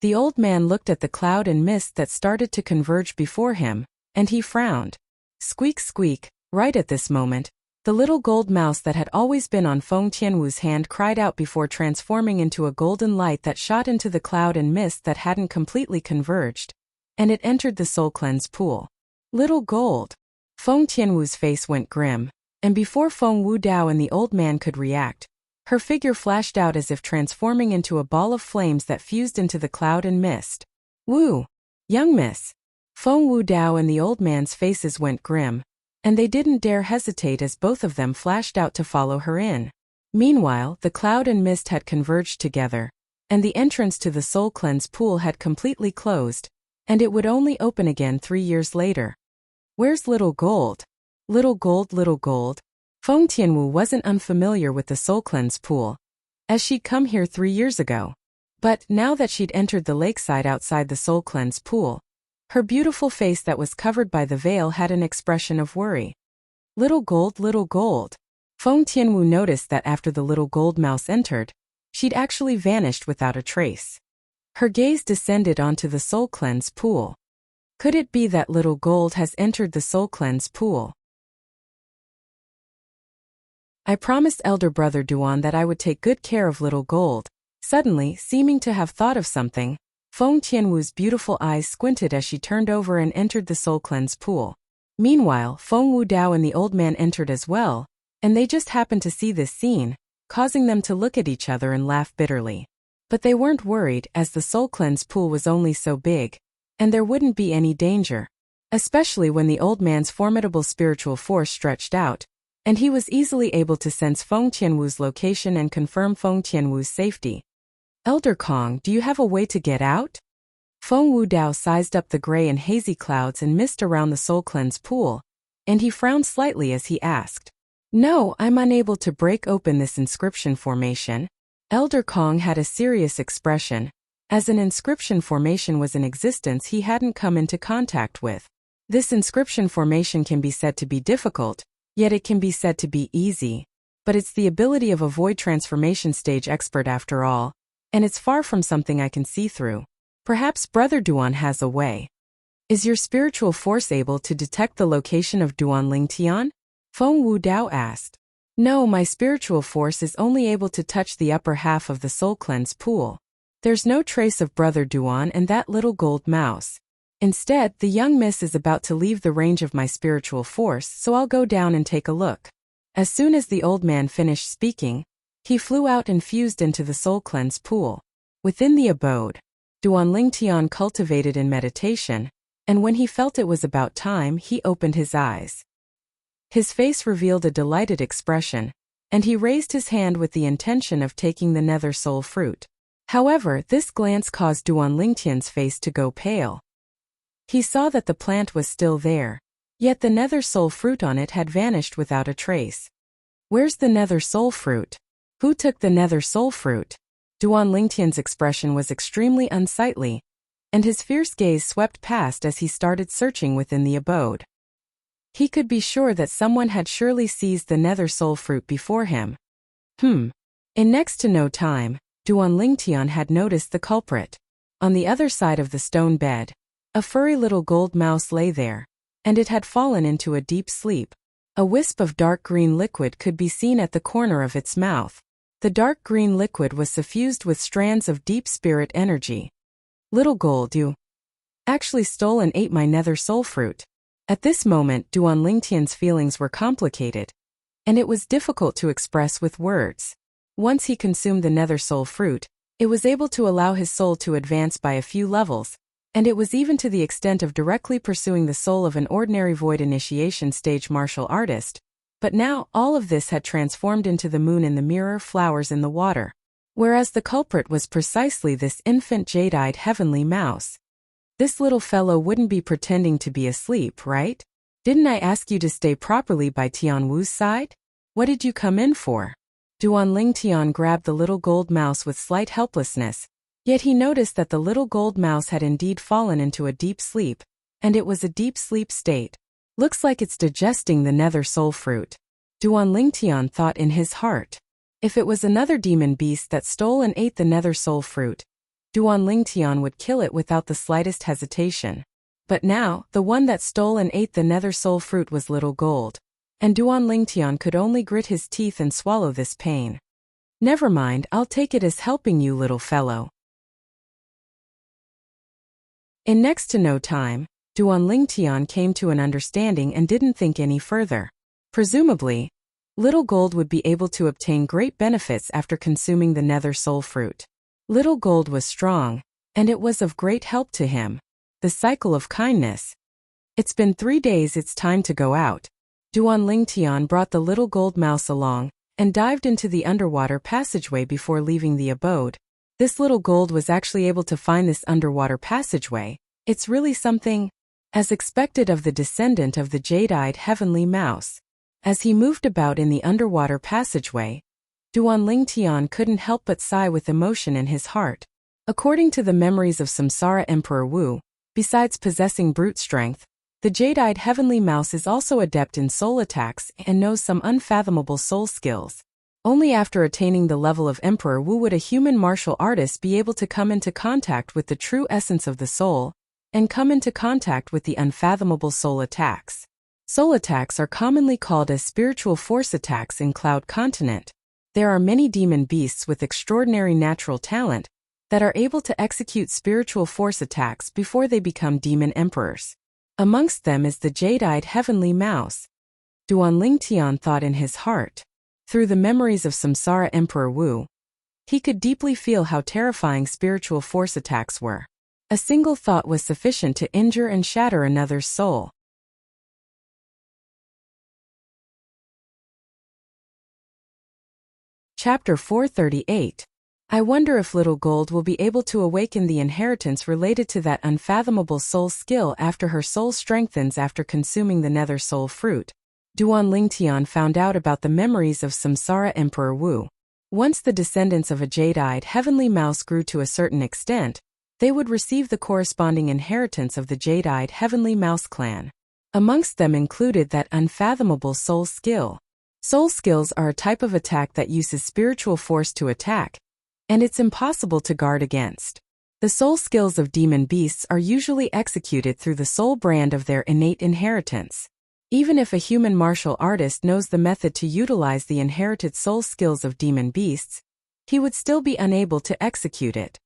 The old man looked at the cloud and mist that started to converge before him, and he frowned. Squeak squeak, right at this moment, the little gold mouse that had always been on Feng Tianwu's hand cried out before transforming into a golden light that shot into the cloud and mist that hadn't completely converged, and it entered the soul cleanse pool. Little gold. Feng Tianwu's face went grim, and before Feng Wudao and the old man could react, her figure flashed out as if transforming into a ball of flames that fused into the cloud and mist. Wu! Young miss! Feng Wudao and the old man's faces went grim, and they didn't dare hesitate as both of them flashed out to follow her in. Meanwhile, the cloud and mist had converged together, and the entrance to the soul cleanse pool had completely closed, and it would only open again 3 years later. Where's little gold? Little gold, little gold. Feng Tianwu wasn't unfamiliar with the soul cleanse pool, as she'd come here 3 years ago. But now that she'd entered the lakeside outside the soul cleanse pool, her beautiful face that was covered by the veil had an expression of worry. Little gold, little gold. Feng Tianwu noticed that after the little gold mouse entered, she'd actually vanished without a trace. Her gaze descended onto the soul cleanse pool. Could it be that little gold has entered the soul cleanse pool? I promised elder brother Duan that I would take good care of little gold. Suddenly, seeming to have thought of something, Feng Tianwu's beautiful eyes squinted as she turned over and entered the soul cleanse pool. Meanwhile, Feng Wudao and the old man entered as well, and they just happened to see this scene, causing them to look at each other and laugh bitterly. But they weren't worried, as the soul cleanse pool was only so big, and there wouldn't be any danger, especially when the old man's formidable spiritual force stretched out, and he was easily able to sense Feng Tianwu's location and confirm Feng Tianwu's safety. Elder Kong, do you have a way to get out? Feng Wudao sized up the gray and hazy clouds and mist around the soul cleanse pool, and he frowned slightly as he asked. No, I'm unable to break open this inscription formation. Elder Kong had a serious expression, as an inscription formation was in existence he hadn't come into contact with. This inscription formation can be said to be difficult, yet it can be said to be easy, but it's the ability of a void transformation stage expert after all, and it's far from something I can see through. Perhaps Brother Duan has a way. Is your spiritual force able to detect the location of Duan Lingtian? Feng Wudao asked. No, my spiritual force is only able to touch the upper half of the soul cleanse pool. There's no trace of Brother Duan and that little gold mouse. Instead, the young miss is about to leave the range of my spiritual force, so I'll go down and take a look. As soon as the old man finished speaking, he flew out and fused into the soul cleanse pool. Within the abode, Duan Lingtian cultivated in meditation, and when he felt it was about time, he opened his eyes. His face revealed a delighted expression, and he raised his hand with the intention of taking the nether soul fruit. However, this glance caused Duan Lingtian's face to go pale. He saw that the plant was still there, yet the nether soul fruit on it had vanished without a trace. Where's the nether soul fruit? Who took the nether soul fruit? Duan Lingtian's expression was extremely unsightly, and his fierce gaze swept past as he started searching within the abode. He could be sure that someone had surely seized the nether soul fruit before him. In next to no time, Duan Lingtian had noticed the culprit. On the other side of the stone bed, a furry little gold mouse lay there, and it had fallen into a deep sleep. A wisp of dark green liquid could be seen at the corner of its mouth. The dark green liquid was suffused with strands of deep spirit energy. Little gold, you actually stole and ate my nether soul fruit. At this moment, Duan Lingtian's feelings were complicated, and it was difficult to express with words. Once he consumed the nether soul fruit, it was able to allow his soul to advance by a few levels, and it was even to the extent of directly pursuing the soul of an ordinary void initiation stage martial artist. But now, all of this had transformed into the moon in the mirror, flowers in the water, whereas the culprit was precisely this infant jade-eyed heavenly mouse. This little fellow wouldn't be pretending to be asleep, right? Didn't I ask you to stay properly by Tianwu's side? What did you come in for? Duan Lingtian grabbed the little gold mouse with slight helplessness, yet he noticed that the little gold mouse had indeed fallen into a deep sleep, and it was a deep sleep state. Looks like it's digesting the nether soul fruit. Duan Lingtian thought in his heart. If it was another demon beast that stole and ate the nether soul fruit, Duan Lingtian would kill it without the slightest hesitation. But now, the one that stole and ate the nether soul fruit was little gold, and Duan Lingtian could only grit his teeth and swallow this pain. Never mind, I'll take it as helping you, little fellow. In next to no time, Duan Lingtian came to an understanding and didn't think any further. Presumably, little gold would be able to obtain great benefits after consuming the nether soul fruit. Little gold was strong, and it was of great help to him. The cycle of kindness. It's been 3 days, it's time to go out. Duan Lingtian brought the little gold mouse along, and dived into the underwater passageway before leaving the abode. This little gold was actually able to find this underwater passageway. It's really something. as expected of the descendant of the jade-eyed heavenly mouse. As he moved about in the underwater passageway, Duan Lingtian couldn't help but sigh with emotion in his heart. According to the memories of Samsara Emperor Wu, besides possessing brute strength, the jade-eyed heavenly mouse is also adept in soul attacks and knows some unfathomable soul skills. Only after attaining the level of Emperor Wu would a human martial artist be able to come into contact with the true essence of the soul, and come into contact with the unfathomable soul attacks. Soul attacks are commonly called as spiritual force attacks in Cloud Continent. There are many demon beasts with extraordinary natural talent that are able to execute spiritual force attacks before they become demon emperors. Amongst them is the jade-eyed heavenly mouse. Duan Lingtian thought in his heart. Through the memories of Samsara Emperor Wu, he could deeply feel how terrifying spiritual force attacks were. A single thought was sufficient to injure and shatter another's soul. Chapter 438. I wonder if Little Gold will be able to awaken the inheritance related to that unfathomable soul skill after her soul strengthens after consuming the nether soul fruit. Duan Lingtian found out about the memories of Samsara Emperor Wu. Once the descendants of a jade-eyed heavenly mouse grew to a certain extent, they would receive the corresponding inheritance of the jade-eyed heavenly mouse clan. Amongst them included that unfathomable soul skill. Soul skills are a type of attack that uses spiritual force to attack, and it's impossible to guard against. The soul skills of demon beasts are usually executed through the soul brand of their innate inheritance. Even if a human martial artist knows the method to utilize the inherited soul skills of demon beasts, he would still be unable to execute it.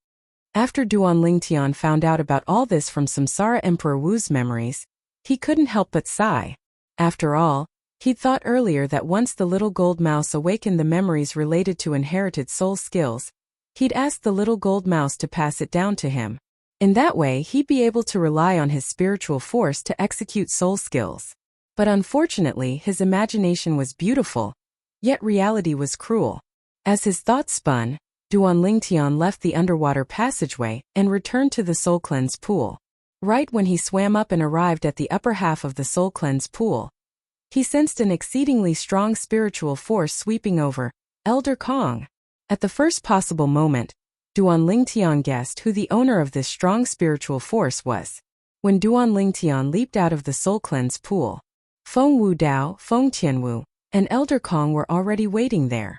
After Duan Lingtian found out about all this from Samsara Emperor Wu's memories, he couldn't help but sigh. After all, he'd thought earlier that once the little gold mouse awakened the memories related to inherited soul skills, he'd ask the little gold mouse to pass it down to him. In that way, he'd be able to rely on his spiritual force to execute soul skills. But unfortunately, his imagination was beautiful, yet reality was cruel. As his thoughts spun, Duan Lingtian left the underwater passageway and returned to the soul cleanse pool. Right when he swam up and arrived at the upper half of the soul cleanse pool, he sensed an exceedingly strong spiritual force sweeping over Elder Kong. At the first possible moment, Duan Lingtian guessed who the owner of this strong spiritual force was. When Duan Lingtian leaped out of the soul cleanse pool, Feng Wu Dao, Feng Tianwu, and Elder Kong were already waiting there.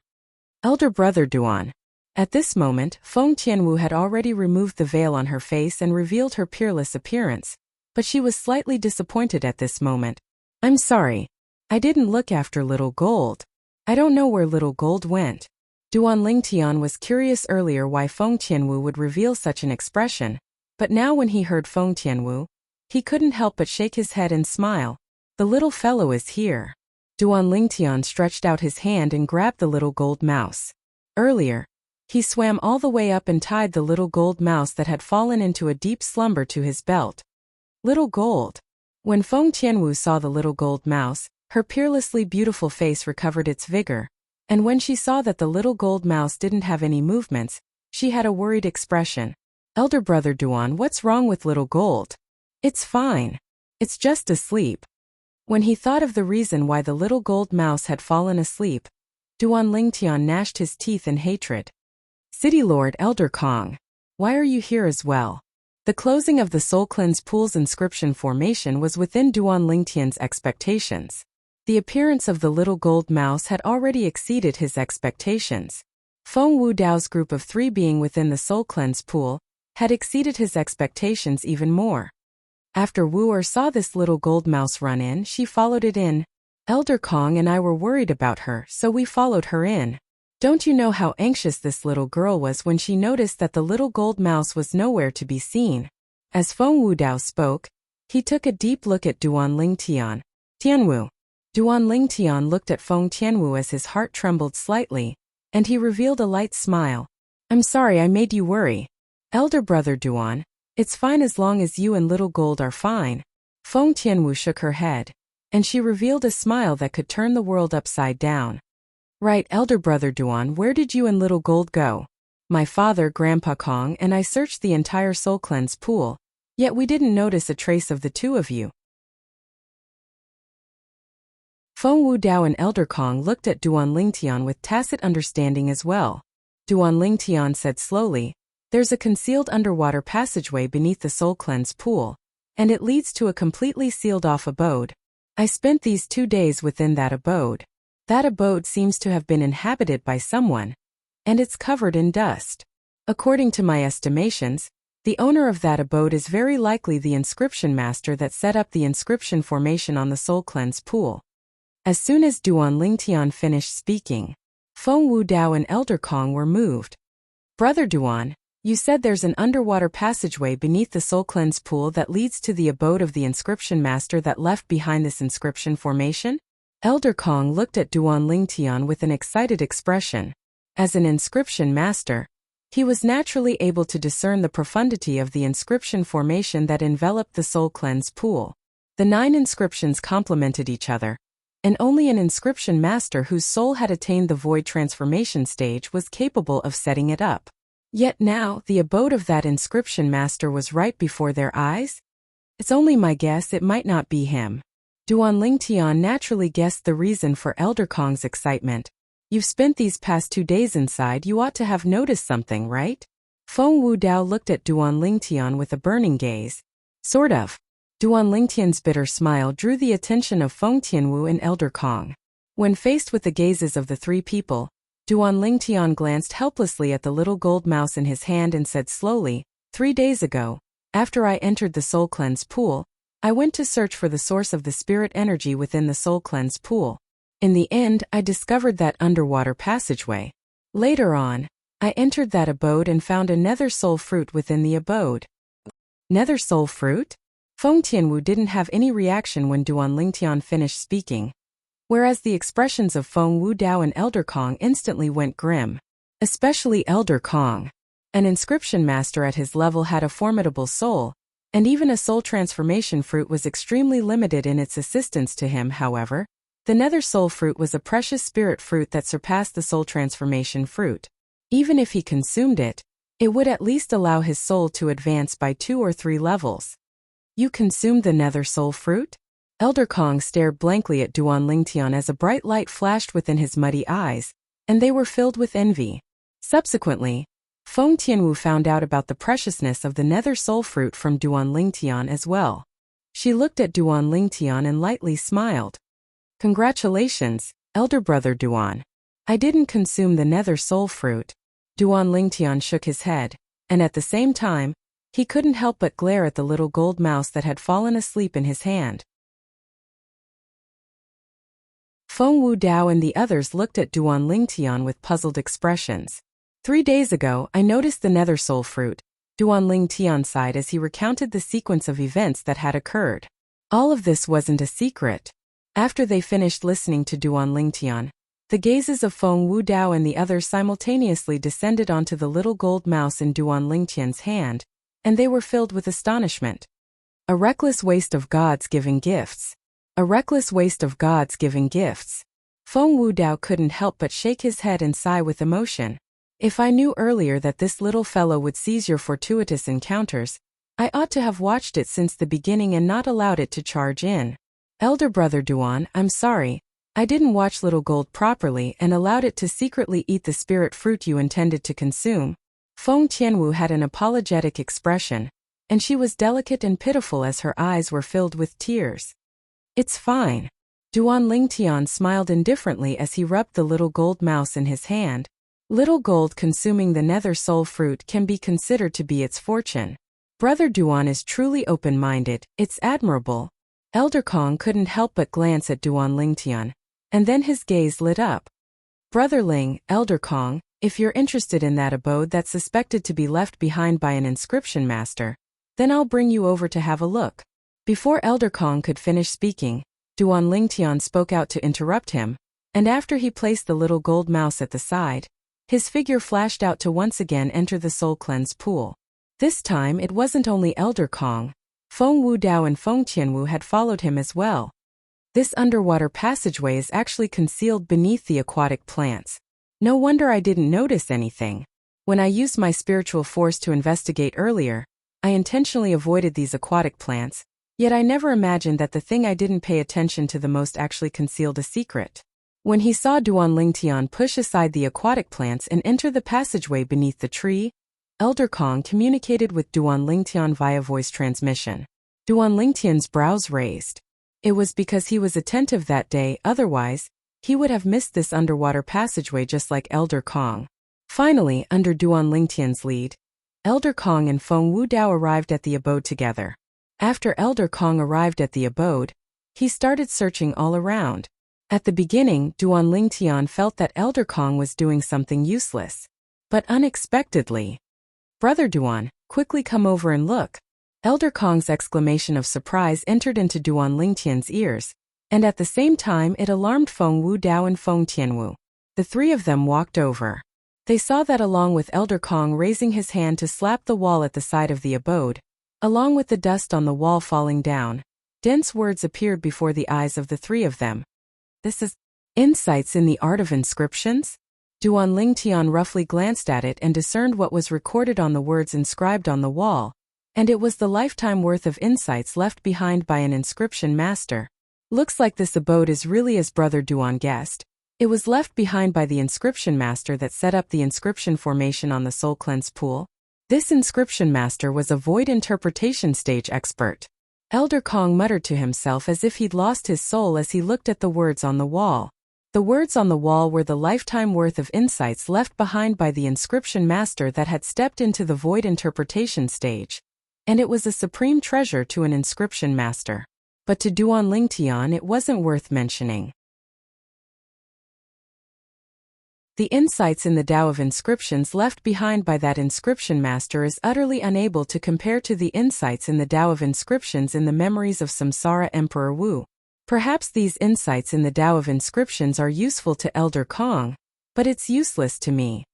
Elder brother Duan. At this moment, Feng Tianwu had already removed the veil on her face and revealed her peerless appearance, but she was slightly disappointed at this moment. I'm sorry. I didn't look after Little Gold. I don't know where Little Gold went. Duan Lingtian was curious earlier why Feng Tianwu would reveal such an expression, but now when he heard Feng Tianwu, he couldn't help but shake his head and smile. The little fellow is here. Duan Lingtian stretched out his hand and grabbed the little gold mouse. Earlier, he swam all the way up and tied the little gold mouse that had fallen into a deep slumber to his belt. Little Gold. When Feng Tianwu saw the little gold mouse, her peerlessly beautiful face recovered its vigor, and when she saw that the little gold mouse didn't have any movements, she had a worried expression. Elder brother Duan, what's wrong with Little Gold? It's fine. It's just asleep. When he thought of the reason why the little gold mouse had fallen asleep, Duan Lingtian gnashed his teeth in hatred. City Lord Elder Kong, why are you here as well? The closing of the Soul Cleanse Pool's inscription formation was within Duan Lingtian's expectations. The appearance of the little gold mouse had already exceeded his expectations. Feng Wu Dao's group of 3 being within the Soul Cleanse Pool had exceeded his expectations even more. After Wu saw this little gold mouse run in, she followed it in. Elder Kong and I were worried about her, so we followed her in. Don't you know how anxious this little girl was when she noticed that the little gold mouse was nowhere to be seen? As Feng Wu Dao spoke, he took a deep look at Duan Lingtian. Tianwu. Duan Lingtian looked at Feng Tianwu as his heart trembled slightly, and he revealed a light smile. I'm sorry I made you worry. Elder brother Duan, it's fine as long as you and Little Gold are fine. Feng Tianwu shook her head, and she revealed a smile that could turn the world upside down. Right, elder brother Duan, where did you and Little Gold go? My father, Grandpa Kong, and I searched the entire Soul Cleanse Pool, Yet we didn't notice a trace of the two of you. Feng Wudao and Elder Kong looked at Duan Lingtian with tacit understanding as well. Duan Lingtian said slowly, "There's a concealed underwater passageway beneath the Soul Cleanse pool, and it leads to a completely sealed-off abode. I spent these 2 days within that abode. That abode seems to have been inhabited by someone, and it's covered in dust. According to my estimations, the owner of that abode is very likely the inscription master that set up the inscription formation on the Soul Cleanse pool." As soon as Duan Lingtian finished speaking, Feng Wudao and Elder Kong were moved. "Brother Duan, you said there's an underwater passageway beneath the Soul Cleanse pool that leads to the abode of the inscription master that left behind this inscription formation?" Elder Kong looked at Duan Lingtian with an excited expression. As an inscription master, he was naturally able to discern the profundity of the inscription formation that enveloped the Soul Cleanse pool. The 9 inscriptions complemented each other, and only an inscription master whose soul had attained the void transformation stage was capable of setting it up. Yet now, the abode of that inscription master was right before their eyes? It's only my guess it might not be him. Duan Lingtian naturally guessed the reason for Elder Kong's excitement. "You've spent these past 2 days inside, you ought to have noticed something, right?" Feng Wudao looked at Duan Lingtian with a burning gaze. "Sort of." Duan Lingtian's bitter smile drew the attention of Feng Tianwu and Elder Kong. When faced with the gazes of the 3 people, Duan Lingtian glanced helplessly at the little gold mouse in his hand and said slowly, 3 days ago, after I entered the Soul Cleanse pool, I went to search for the source of the spirit energy within the Soul Cleanse pool. In the end, I discovered that underwater passageway. Later on, I entered that abode and found a nether soul fruit within the abode." "Nether soul fruit?" Feng Tianwu didn't have any reaction when Duan Lingtian finished speaking, whereas the expressions of Feng Wudao and Elder Kong instantly went grim. Especially Elder Kong. An inscription master at his level had a formidable soul, and even a soul transformation fruit was extremely limited in its assistance to him. However, the nether soul fruit was a precious spirit fruit that surpassed the soul transformation fruit. Even if he consumed it, it would at least allow his soul to advance by 2 or 3 levels. "You consumed the nether soul fruit?" Elder Kong stared blankly at Duan Lingtian as a bright light flashed within his muddy eyes, and they were filled with envy. Subsequently, Feng Tianwu found out about the preciousness of the nether soul fruit from Duan Lingtian as well. She looked at Duan Lingtian and lightly smiled. "Congratulations, elder brother Duan. I didn't consume the nether soul fruit." Duan Lingtian shook his head, and at the same time, he couldn't help but glare at the little gold mouse that had fallen asleep in his hand. Feng Wudao and the others looked at Duan Lingtian with puzzled expressions. 3 days ago, I noticed the nether soul fruit. Duan Lingtian sighed as he recounted the sequence of events that had occurred. All of this wasn't a secret. After they finished listening to Duan Lingtian, the gazes of Feng Wudao and the others simultaneously descended onto the little gold mouse in Duan Lingtian's hand, and they were filled with astonishment. A reckless waste of gods giving gifts. A reckless waste of gods giving gifts. Feng Wudao couldn't help but shake his head and sigh with emotion. If I knew earlier that this little fellow would seize your fortuitous encounters, I ought to have watched it since the beginning and not allowed it to charge in. Elder brother Duan, I'm sorry. I didn't watch Little Gold properly and allowed it to secretly eat the spirit fruit you intended to consume. Feng Tianwu had an apologetic expression, and she was delicate and pitiful as her eyes were filled with tears. It's fine. Duan Lingtian smiled indifferently as he rubbed the little gold mouse in his hand. Little Gold consuming the nether soul fruit can be considered to be its fortune. Brother Duan is truly open-minded, it's admirable. Elder Kong couldn't help but glance at Duan Lingtian, and then his gaze lit up. Brother Ling, Elder Kong, if you're interested in that abode that's suspected to be left behind by an inscription master, then I'll bring you over to have a look. Before Elder Kong could finish speaking, Duan Lingtian spoke out to interrupt him, and after he placed the little gold mouse at the side, his figure flashed out to once again enter the Soul Cleanse pool. This time it wasn't only Elder Kong. Feng Wudao and Feng Tianwu had followed him as well. This underwater passageway is actually concealed beneath the aquatic plants. No wonder I didn't notice anything. When I used my spiritual force to investigate earlier, I intentionally avoided these aquatic plants, yet I never imagined that the thing I didn't pay attention to the most actually concealed a secret. When he saw Duan Lingtian push aside the aquatic plants and enter the passageway beneath the tree, Elder Kong communicated with Duan Lingtian via voice transmission. Duan Lingtian's brows raised. It was because he was attentive that day, otherwise, he would have missed this underwater passageway just like Elder Kong. Finally, under Duan Lingtian's lead, Elder Kong and Feng Wudao arrived at the abode together. After Elder Kong arrived at the abode, he started searching all around. At the beginning, Duan Lingtian felt that Elder Kong was doing something useless. But unexpectedly, "Brother Duan, quickly come over and look." Elder Kong's exclamation of surprise entered into Duan Lingtian's ears, and at the same time it alarmed Feng Wudao and Feng Tianwu. The three of them walked over. They saw that along with Elder Kong raising his hand to slap the wall at the side of the abode, along with the dust on the wall falling down, dense words appeared before the eyes of the three of them. "This is insights in the art of inscriptions?" Duan Lingtian roughly glanced at it and discerned what was recorded on the words inscribed on the wall, and it was the lifetime worth of insights left behind by an inscription master. Looks like this abode is really as Brother Duan guessed. It was left behind by the inscription master that set up the inscription formation on the soul cleanse pool. This inscription master was a void interpretation stage expert. Elder Kong muttered to himself as if he'd lost his soul as he looked at the words on the wall. The words on the wall were the lifetime worth of insights left behind by the inscription master that had stepped into the void interpretation stage. And it was a supreme treasure to an inscription master. But to Duan Lingtian it wasn't worth mentioning. The insights in the Tao of inscriptions left behind by that inscription master is utterly unable to compare to the insights in the Tao of inscriptions in the memories of Samsara Emperor Wu. Perhaps these insights in the Tao of inscriptions are useful to Elder Kong, but it's useless to me.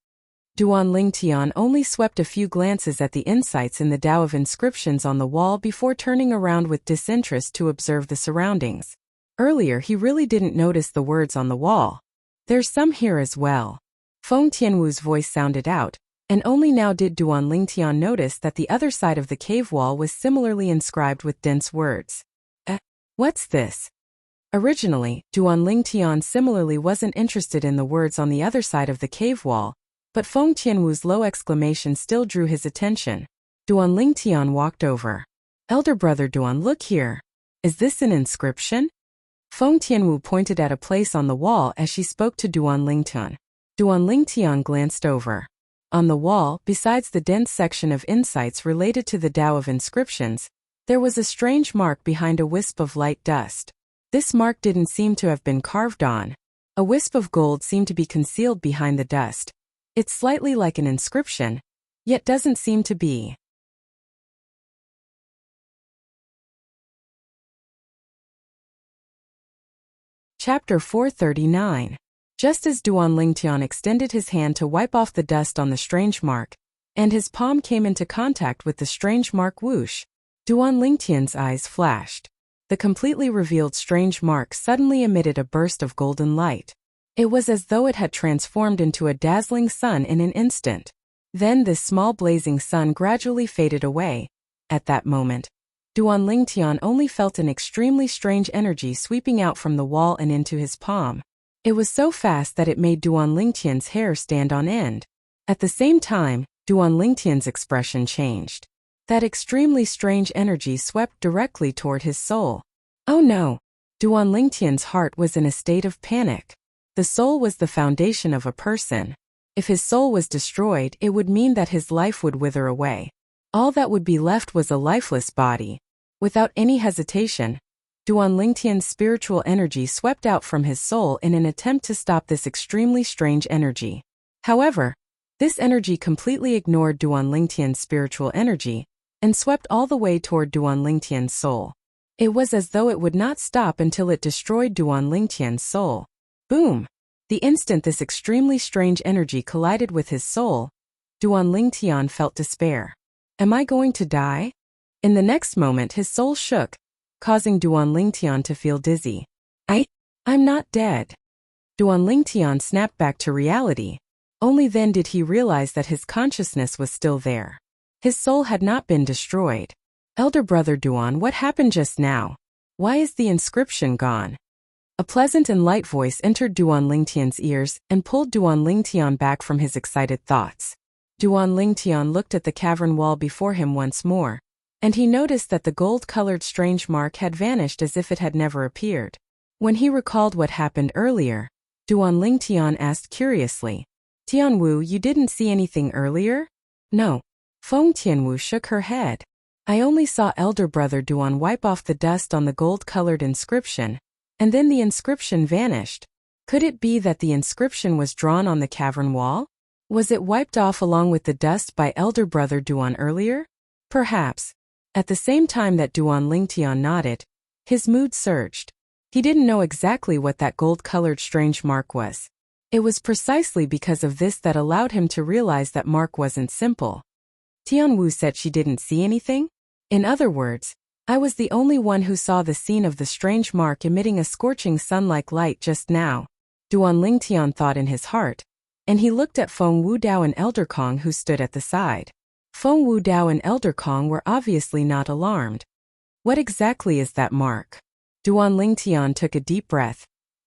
Duan Lingtian only swept a few glances at the insights in the Tao of inscriptions on the wall before turning around with disinterest to observe the surroundings. Earlier he really didn't notice the words on the wall. "There's some here as well." Feng Tianwu's voice sounded out, and only now did Duan Lingtian notice that the other side of the cave wall was similarly inscribed with dense words. What's this?" Originally, Duan Lingtian similarly wasn't interested in the words on the other side of the cave wall, but Feng Tianwu's low exclamation still drew his attention. Duan Lingtian walked over. "Elder brother Duan, look here. Is this an inscription?" Feng Tianwu pointed at a place on the wall as she spoke to Duan Lingtian. Duan Lingtian glanced over. On the wall, besides the dense section of insights related to the Tao of inscriptions, there was a strange mark behind a wisp of light dust. This mark didn't seem to have been carved on. A wisp of gold seemed to be concealed behind the dust. It's slightly like an inscription, yet doesn't seem to be. Chapter 439. Just as Duan Lingtian extended his hand to wipe off the dust on the strange mark, and his palm came into contact with the strange mark whoosh, Duan Lingtian's eyes flashed. The completely revealed strange mark suddenly emitted a burst of golden light. It was as though it had transformed into a dazzling sun in an instant. Then this small blazing sun gradually faded away. At that moment, Duan Lingtian only felt an extremely strange energy sweeping out from the wall and into his palm. It was so fast that it made Duan Lingtian's hair stand on end. At the same time, Duan Lingtian's expression changed. That extremely strange energy swept directly toward his soul. Oh no! Duan Lingtian's heart was in a state of panic. The soul was the foundation of a person. If his soul was destroyed, it would mean that his life would wither away. All that would be left was a lifeless body. Without any hesitation, Duan Lingtian's spiritual energy swept out from his soul in an attempt to stop this extremely strange energy. However, this energy completely ignored Duan Lingtian's spiritual energy and swept all the way toward Duan Lingtian's soul. It was as though it would not stop until it destroyed Duan Lingtian's soul. Boom! The instant this extremely strange energy collided with his soul, Duan Lingtian felt despair. Am I going to die? In the next moment his soul shook, causing Duan Lingtian to feel dizzy. I'm not dead. Duan Lingtian snapped back to reality. Only then did he realize that his consciousness was still there. His soul had not been destroyed. Elder brother Duan, what happened just now? Why is the inscription gone? A pleasant and light voice entered Duan Lingtian's ears and pulled Duan Lingtian back from his excited thoughts. Duan Lingtian looked at the cavern wall before him once more, and he noticed that the gold-colored strange mark had vanished as if it had never appeared. When he recalled what happened earlier, Duan Lingtian asked curiously, Tianwu, you didn't see anything earlier? No. Feng Tianwu shook her head. I only saw elder brother Duan wipe off the dust on the gold-colored inscription, and then the inscription vanished. Could it be that the inscription was drawn on the cavern wall? Was it wiped off along with the dust by elder brother Duan earlier? Perhaps. At the same time that Duan Lingtian nodded, his mood surged. He didn't know exactly what that gold-colored strange mark was. It was precisely because of this that allowed him to realize that mark wasn't simple. Tianwu said she didn't see anything? In other words, I was the only one who saw the scene of the strange mark emitting a scorching sun-like light just now, Duan Lingtian thought in his heart, and he looked at Feng Wudao and Elder Kong who stood at the side. Feng Wudao and Elder Kong were obviously not alarmed. What exactly is that mark? Duan Lingtian took a deep breath,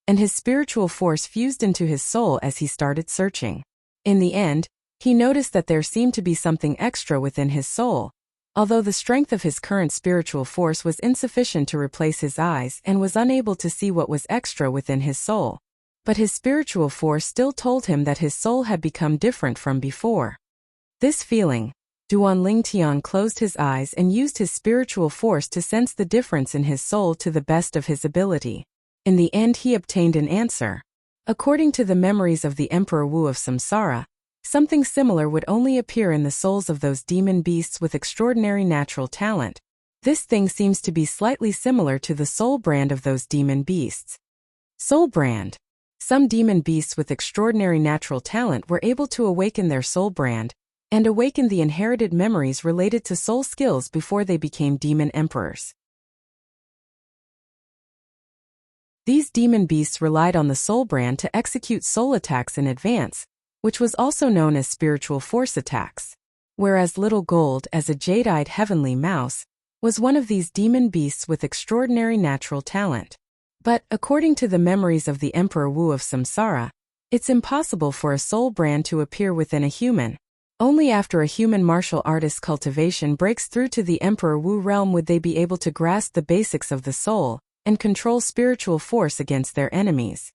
and his spiritual force fused into his soul as he started searching. In the end, he noticed that there seemed to be something extra within his soul, although the strength of his current spiritual force was insufficient to replace his eyes and was unable to see what was extra within his soul. But his spiritual force still told him that his soul had become different from before. This feeling, Duan Lingtian closed his eyes and used his spiritual force to sense the difference in his soul to the best of his ability. In the end he obtained an answer. According to the memories of the Emperor Wu of Samsara, something similar would only appear in the souls of those demon beasts with extraordinary natural talent. This thing seems to be slightly similar to the soul brand of those demon beasts. Soul brand. Some demon beasts with extraordinary natural talent were able to awaken their soul brand, and awaken the inherited memories related to soul skills before they became demon emperors. These demon beasts relied on the soul brand to execute soul attacks in advance, which was also known as spiritual force attacks. Whereas Little Gold, as a jade-eyed heavenly mouse, was one of these demon beasts with extraordinary natural talent. But, according to the memories of the Emperor Wu of Samsara, it's impossible for a soul brand to appear within a human. Only after a human martial artist's cultivation breaks through to the Emperor Wu realm would they be able to grasp the basics of the soul and control spiritual force against their enemies.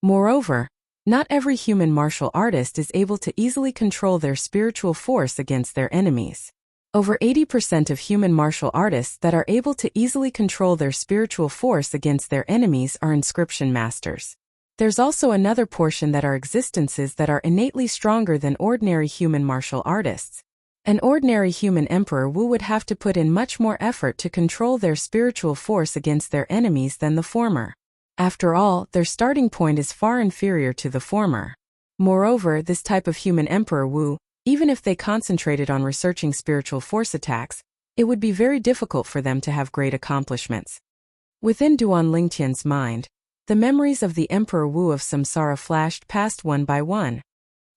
Moreover, not every human martial artist is able to easily control their spiritual force against their enemies. Over 80% of human martial artists that are able to easily control their spiritual force against their enemies are inscription masters. There's also another portion that are existences that are innately stronger than ordinary human martial artists. An ordinary human Emperor Wu would have to put in much more effort to control their spiritual force against their enemies than the former. After all, their starting point is far inferior to the former. Moreover, this type of human Emperor Wu, even if they concentrated on researching spiritual force attacks, it would be very difficult for them to have great accomplishments. Within Duan Lingtian's mind, the memories of the Emperor Wu of Samsara flashed past one by one.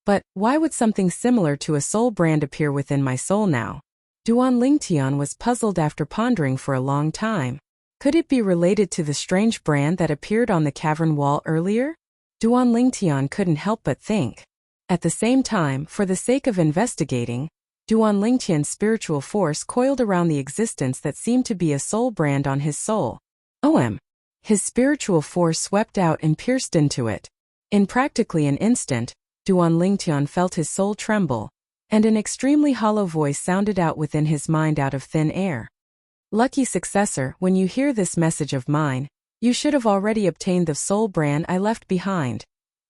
But, why would something similar to a soul brand appear within my soul now? Duan Lingtian was puzzled after pondering for a long time. Could it be related to the strange brand that appeared on the cavern wall earlier? Duan Lingtian couldn't help but think. At the same time, for the sake of investigating, Duan Lingtian's spiritual force coiled around the existence that seemed to be a soul brand on his soul. His spiritual force swept out and pierced into it. In practically an instant, Duan Lingtian felt his soul tremble, and an extremely hollow voice sounded out within his mind out of thin air. Lucky successor, when you hear this message of mine, you should have already obtained the soul brand I left behind.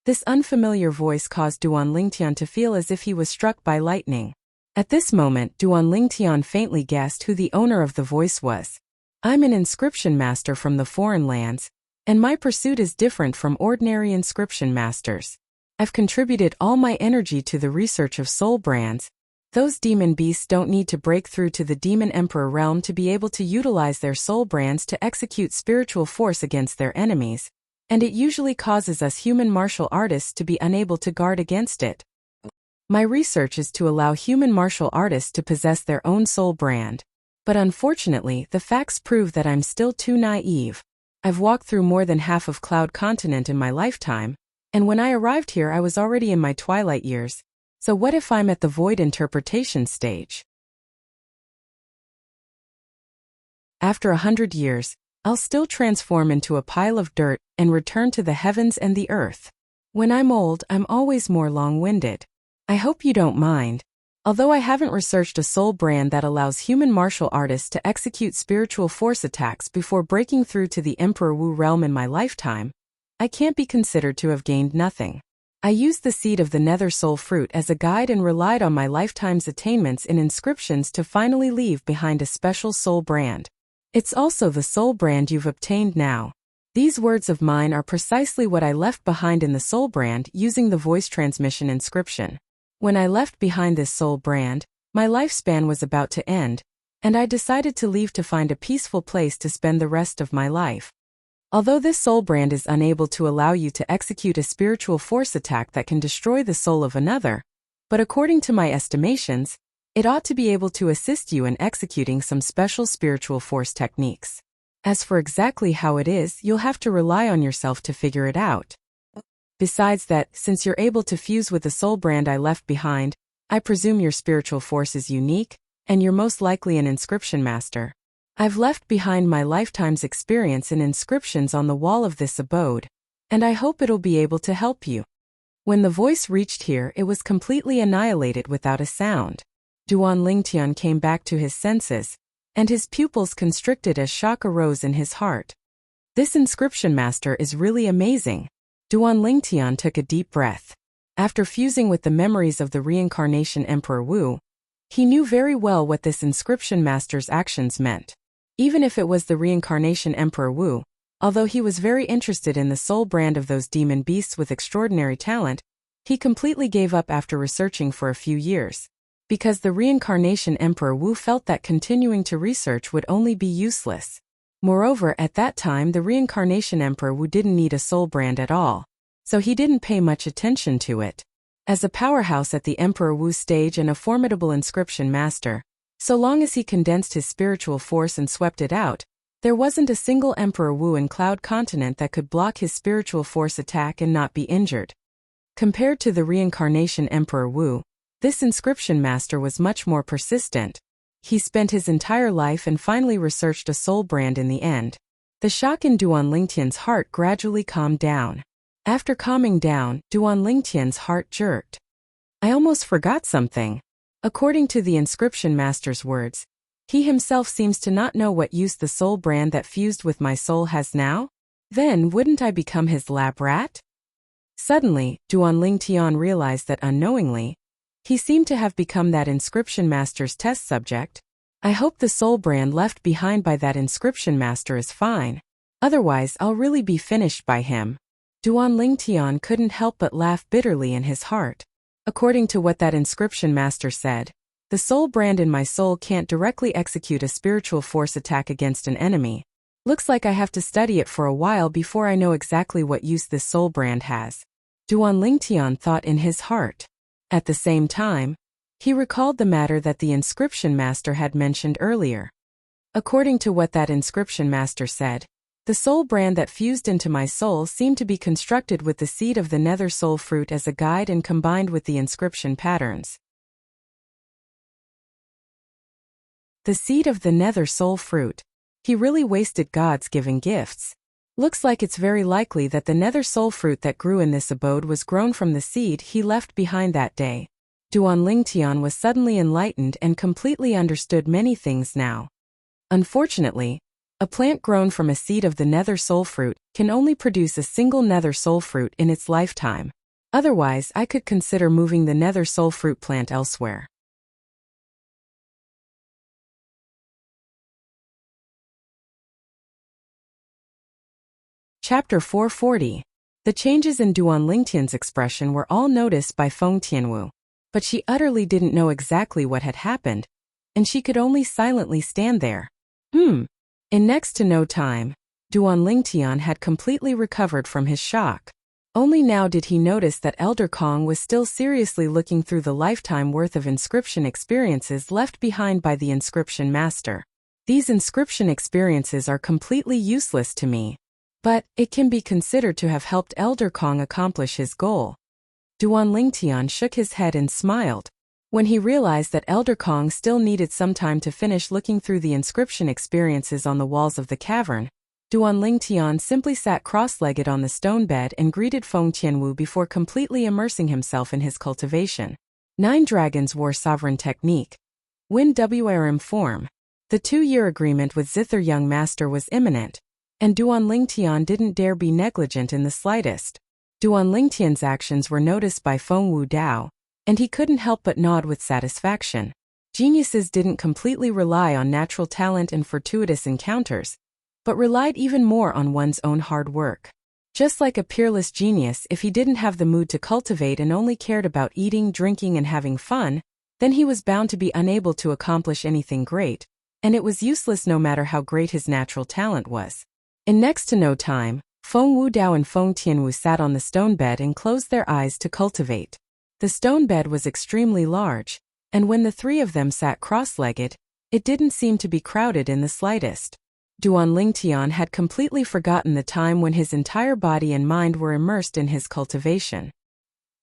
This unfamiliar voice caused Duan Lingtian to feel as if he was struck by lightning. At this moment, Duan Lingtian faintly guessed who the owner of the voice was. I'm an inscription master from the foreign lands, and my pursuit is different from ordinary inscription masters. I've contributed all my energy to the research of soul brands. Those demon beasts don't need to break through to the demon emperor realm to be able to utilize their soul brands to execute spiritual force against their enemies, and it usually causes us human martial artists to be unable to guard against it. My research is to allow human martial artists to possess their own soul brand. But unfortunately, the facts prove that I'm still too naive. I've walked through more than half of Cloud Continent in my lifetime, and when I arrived here I was already in my twilight years. So what if I'm at the void interpretation stage? After 100 years, I'll still transform into a pile of dirt and return to the heavens and the earth. When I'm old, I'm always more long-winded. I hope you don't mind. Although I haven't researched a soul brand that allows human martial artists to execute spiritual force attacks before breaking through to the Emperor Wu realm in my lifetime, I can't be considered to have gained nothing. I used the seed of the Nether Soul Fruit as a guide and relied on my lifetime's attainments and inscriptions to finally leave behind a special soul brand. It's also the soul brand you've obtained now. These words of mine are precisely what I left behind in the soul brand using the voice transmission inscription. When I left behind this soul brand, my lifespan was about to end, and I decided to leave to find a peaceful place to spend the rest of my life. Although this soul brand is unable to allow you to execute a spiritual force attack that can destroy the soul of another, but according to my estimations, it ought to be able to assist you in executing some special spiritual force techniques. As for exactly how it is, you'll have to rely on yourself to figure it out. Besides that, since you're able to fuse with the soul brand I left behind, I presume your spiritual force is unique, and you're most likely an inscription master. I've left behind my lifetime's experience and inscriptions on the wall of this abode, and I hope it'll be able to help you. When the voice reached here, it was completely annihilated without a sound. Duan Lingtian came back to his senses, and his pupils constricted as shock arose in his heart. This inscription master is really amazing. Duan Lingtian took a deep breath. After fusing with the memories of the reincarnation Emperor Wu, he knew very well what this inscription master's actions meant. Even if it was the reincarnation Emperor Wu, although he was very interested in the soul brand of those demon beasts with extraordinary talent, he completely gave up after researching for a few years. Because the reincarnation Emperor Wu felt that continuing to research would only be useless. Moreover, at that time the reincarnation Emperor Wu didn't need a soul brand at all, so he didn't pay much attention to it. As a powerhouse at the Emperor Wu stage and a formidable inscription master, so long as he condensed his spiritual force and swept it out, there wasn't a single Emperor Wu in Cloud Continent that could block his spiritual force attack and not be injured. Compared to the reincarnation Emperor Wu, this inscription master was much more persistent. He spent his entire life and finally researched a soul brand in the end. The shock in Duan Lingtian's heart gradually calmed down. After calming down, Duan Lingtian's heart jerked. I almost forgot something. According to the inscription master's words, he himself seems to not know what use the soul brand that fused with my soul has now? Then wouldn't I become his lab rat? Suddenly, Duan Lingtian realized that unknowingly, he seemed to have become that inscription master's test subject. I hope the soul brand left behind by that inscription master is fine. Otherwise, I'll really be finished by him. Duan Lingtian couldn't help but laugh bitterly in his heart. According to what that inscription master said, the soul brand in my soul can't directly execute a spiritual force attack against an enemy. Looks like I have to study it for a while before I know exactly what use this soul brand has. Duan Lingtian thought in his heart. At the same time, he recalled the matter that the inscription master had mentioned earlier. According to what that inscription master said, the soul brand that fused into my soul seemed to be constructed with the seed of the Nether Soul Fruit as a guide and combined with the inscription patterns. The seed of the Nether Soul Fruit. He really wasted God's given gifts. Looks like it's very likely that the Nether Soul Fruit that grew in this abode was grown from the seed he left behind that day. Duan Lingtian was suddenly enlightened and completely understood many things now. Unfortunately, a plant grown from a seed of the Nether Soul Fruit can only produce a single Nether Soul Fruit in its lifetime. Otherwise, I could consider moving the Nether Soul Fruit plant elsewhere. Chapter 440. The changes in Duan Lingtian's expression were all noticed by Feng Tianwu, but she utterly didn't know exactly what had happened, and she could only silently stand there. In next to no time, Duan Lingtian had completely recovered from his shock. Only now did he notice that Elder Kong was still seriously looking through the lifetime worth of inscription experiences left behind by the inscription master. These inscription experiences are completely useless to me, but it can be considered to have helped Elder Kong accomplish his goal. Duan Lingtian shook his head and smiled. When he realized that Elder Kong still needed some time to finish looking through the inscription experiences on the walls of the cavern, Duan Lingtian simply sat cross-legged on the stone bed and greeted Feng Tianwu before completely immersing himself in his cultivation. 9 dragons wore sovereign technique. Win WRM form. The 2-year agreement with Zither Young Master was imminent, and Duan Lingtian didn't dare be negligent in the slightest. Duan Lingtian's actions were noticed by Feng Wu Dao, and he couldn't help but nod with satisfaction. Geniuses didn't completely rely on natural talent and fortuitous encounters, but relied even more on one's own hard work. Just like a peerless genius, if he didn't have the mood to cultivate and only cared about eating, drinking, and having fun, then he was bound to be unable to accomplish anything great, and it was useless no matter how great his natural talent was. In next to no time, Feng Wu Dao and Feng Tianwu sat on the stone bed and closed their eyes to cultivate. The stone bed was extremely large, and when the 3 of them sat cross-legged, it didn't seem to be crowded in the slightest. Duan Lingtian had completely forgotten the time when his entire body and mind were immersed in his cultivation.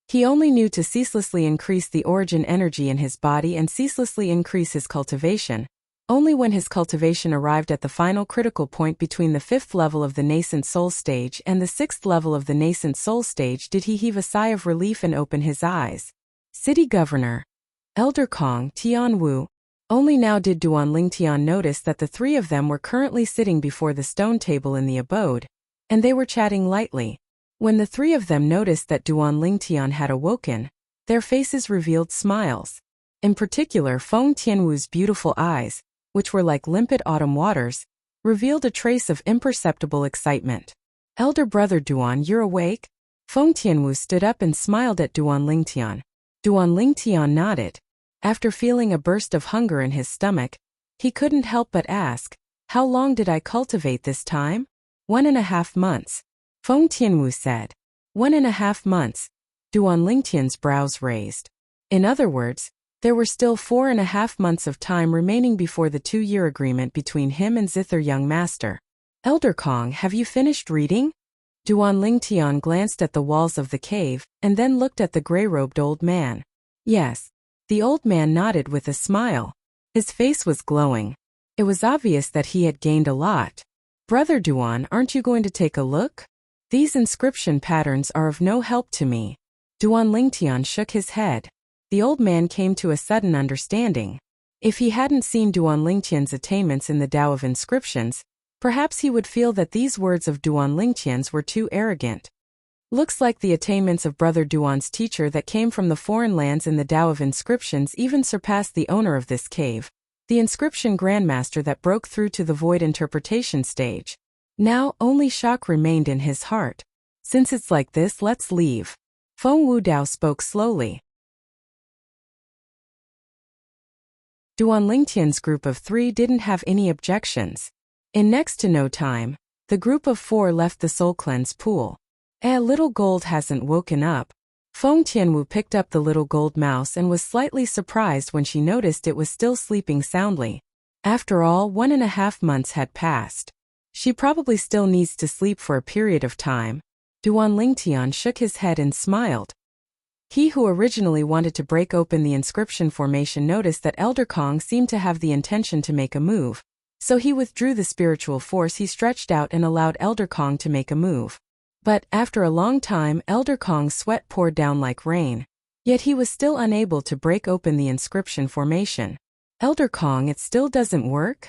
He only knew to ceaselessly increase the origin energy in his body and ceaselessly increase his cultivation. Only when his cultivation arrived at the final critical point between the 5th level of the nascent soul stage and the 6th level of the nascent soul stage did he heave a sigh of relief and open his eyes. City Governor Elder Kong, Tianwu. Only now did Duan Lingtian notice that the 3 of them were currently sitting before the stone table in the abode, and they were chatting lightly. When the 3 of them noticed that Duan Lingtian had awoken, their faces revealed smiles. In particular, Feng Tianwu's beautiful eyes, which were like limpid autumn waters, revealed a trace of imperceptible excitement. Elder brother Duan, you're awake? Feng Tianwu stood up and smiled at Duan Lingtian. Duan Lingtian nodded. After feeling a burst of hunger in his stomach, he couldn't help but ask, how long did I cultivate this time? 1.5 months. Feng Tianwu said. 1.5 months. Duan Lingtian's brows raised. In other words, there were still 4.5 months of time remaining before the 2-year agreement between him and Zither Young Master. Elder Kong, have you finished reading? Duan Lingtian glanced at the walls of the cave and then looked at the gray-robed old man. Yes. The old man nodded with a smile. His face was glowing. It was obvious that he had gained a lot. Brother Duan, aren't you going to take a look? These inscription patterns are of no help to me. Duan Lingtian shook his head. The old man came to a sudden understanding. If he hadn't seen Duan Lingtian's attainments in the Tao of inscriptions, perhaps he would feel that these words of Duan Lingtian's were too arrogant. Looks like the attainments of Brother Duan's teacher that came from the foreign lands in the Tao of inscriptions even surpassed the owner of this cave, the inscription grandmaster that broke through to the void interpretation stage. Now only shock remained in his heart. Since it's like this, let's leave. Feng Wu Dao spoke slowly. Duan Lingtian's group of 3 didn't have any objections. In next to no time, the group of 4 left the soul cleanse pool. Little gold hasn't woken up. Feng Tianwu picked up the little gold mouse and was slightly surprised when she noticed it was still sleeping soundly. After all, 1.5 months had passed. She probably still needs to sleep for a period of time. Duan Lingtian shook his head and smiled. He who originally wanted to break open the inscription formation noticed that Elder Kong seemed to have the intention to make a move, so he withdrew the spiritual force he stretched out and allowed Elder Kong to make a move. But after a long time, Elder Kong's sweat poured down like rain. Yet he was still unable to break open the inscription formation. Elder Kong, it still doesn't work?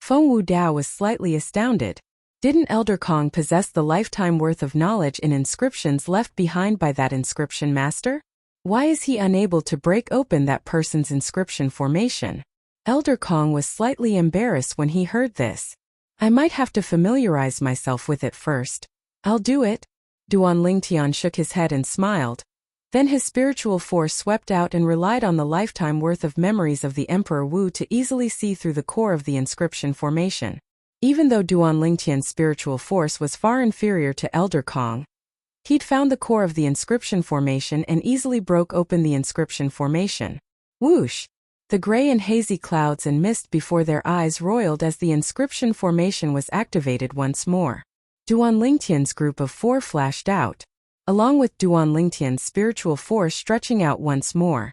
Feng Wu Dao was slightly astounded. Didn't Elder Kong possess the lifetime worth of knowledge in inscriptions left behind by that inscription master? Why is he unable to break open that person's inscription formation? Elder Kong was slightly embarrassed when he heard this. I might have to familiarize myself with it first. I'll do it. Duan Lingtian shook his head and smiled. Then his spiritual force swept out and relied on the lifetime worth of memories of the Emperor Wu to easily see through the core of the inscription formation. Even though Duan Lingtian's spiritual force was far inferior to Elder Kong, He'd found the core of the inscription formation and easily broke open the inscription formation. Whoosh! The gray and hazy clouds and mist before their eyes roiled as the inscription formation was activated once more. Duan Lingtian's group of 4 flashed out, along with Duan Lingtian's spiritual force stretching out once more.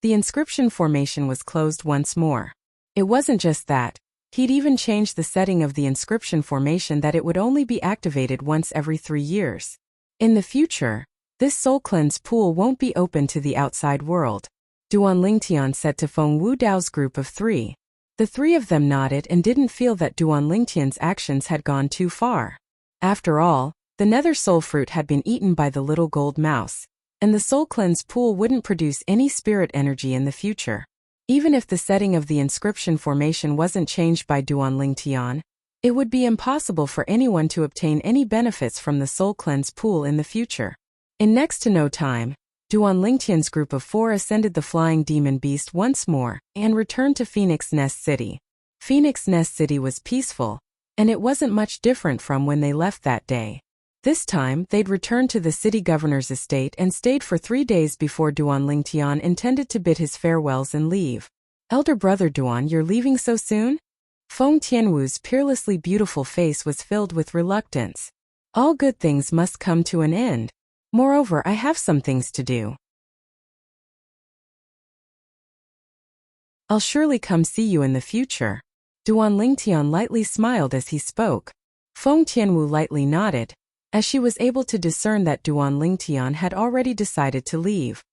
The inscription formation was closed once more. It wasn't just that. He'd even changed the setting of the inscription formation that it would only be activated once every 3 years. In the future, this soul cleanse pool won't be open to the outside world, Duan Lingtian said to Feng Wudao's group of 3. The 3 of them nodded and didn't feel that Duan Lingtian's actions had gone too far. After all, the nether soul fruit had been eaten by the little gold mouse, and the soul cleanse pool wouldn't produce any spirit energy in the future. Even if the setting of the inscription formation wasn't changed by Duan Lingtian, it would be impossible for anyone to obtain any benefits from the soul cleanse pool in the future. In next to no time, Duan Lingtian's group of 4 ascended the flying demon beast once more and returned to Phoenix Nest City. Phoenix Nest City was peaceful, and it wasn't much different from when they left that day. This time, they'd returned to the city governor's estate and stayed for 3 days before Duan Lingtian intended to bid his farewells and leave. Elder brother Duan, you're leaving so soon? Feng Tianwu's peerlessly beautiful face was filled with reluctance. All good things must come to an end. Moreover, I have some things to do. I'll surely come see you in the future. Duan Lingtian lightly smiled as he spoke. Feng Tianwu lightly nodded, as she was able to discern that Duan Lingtian had already decided to leave.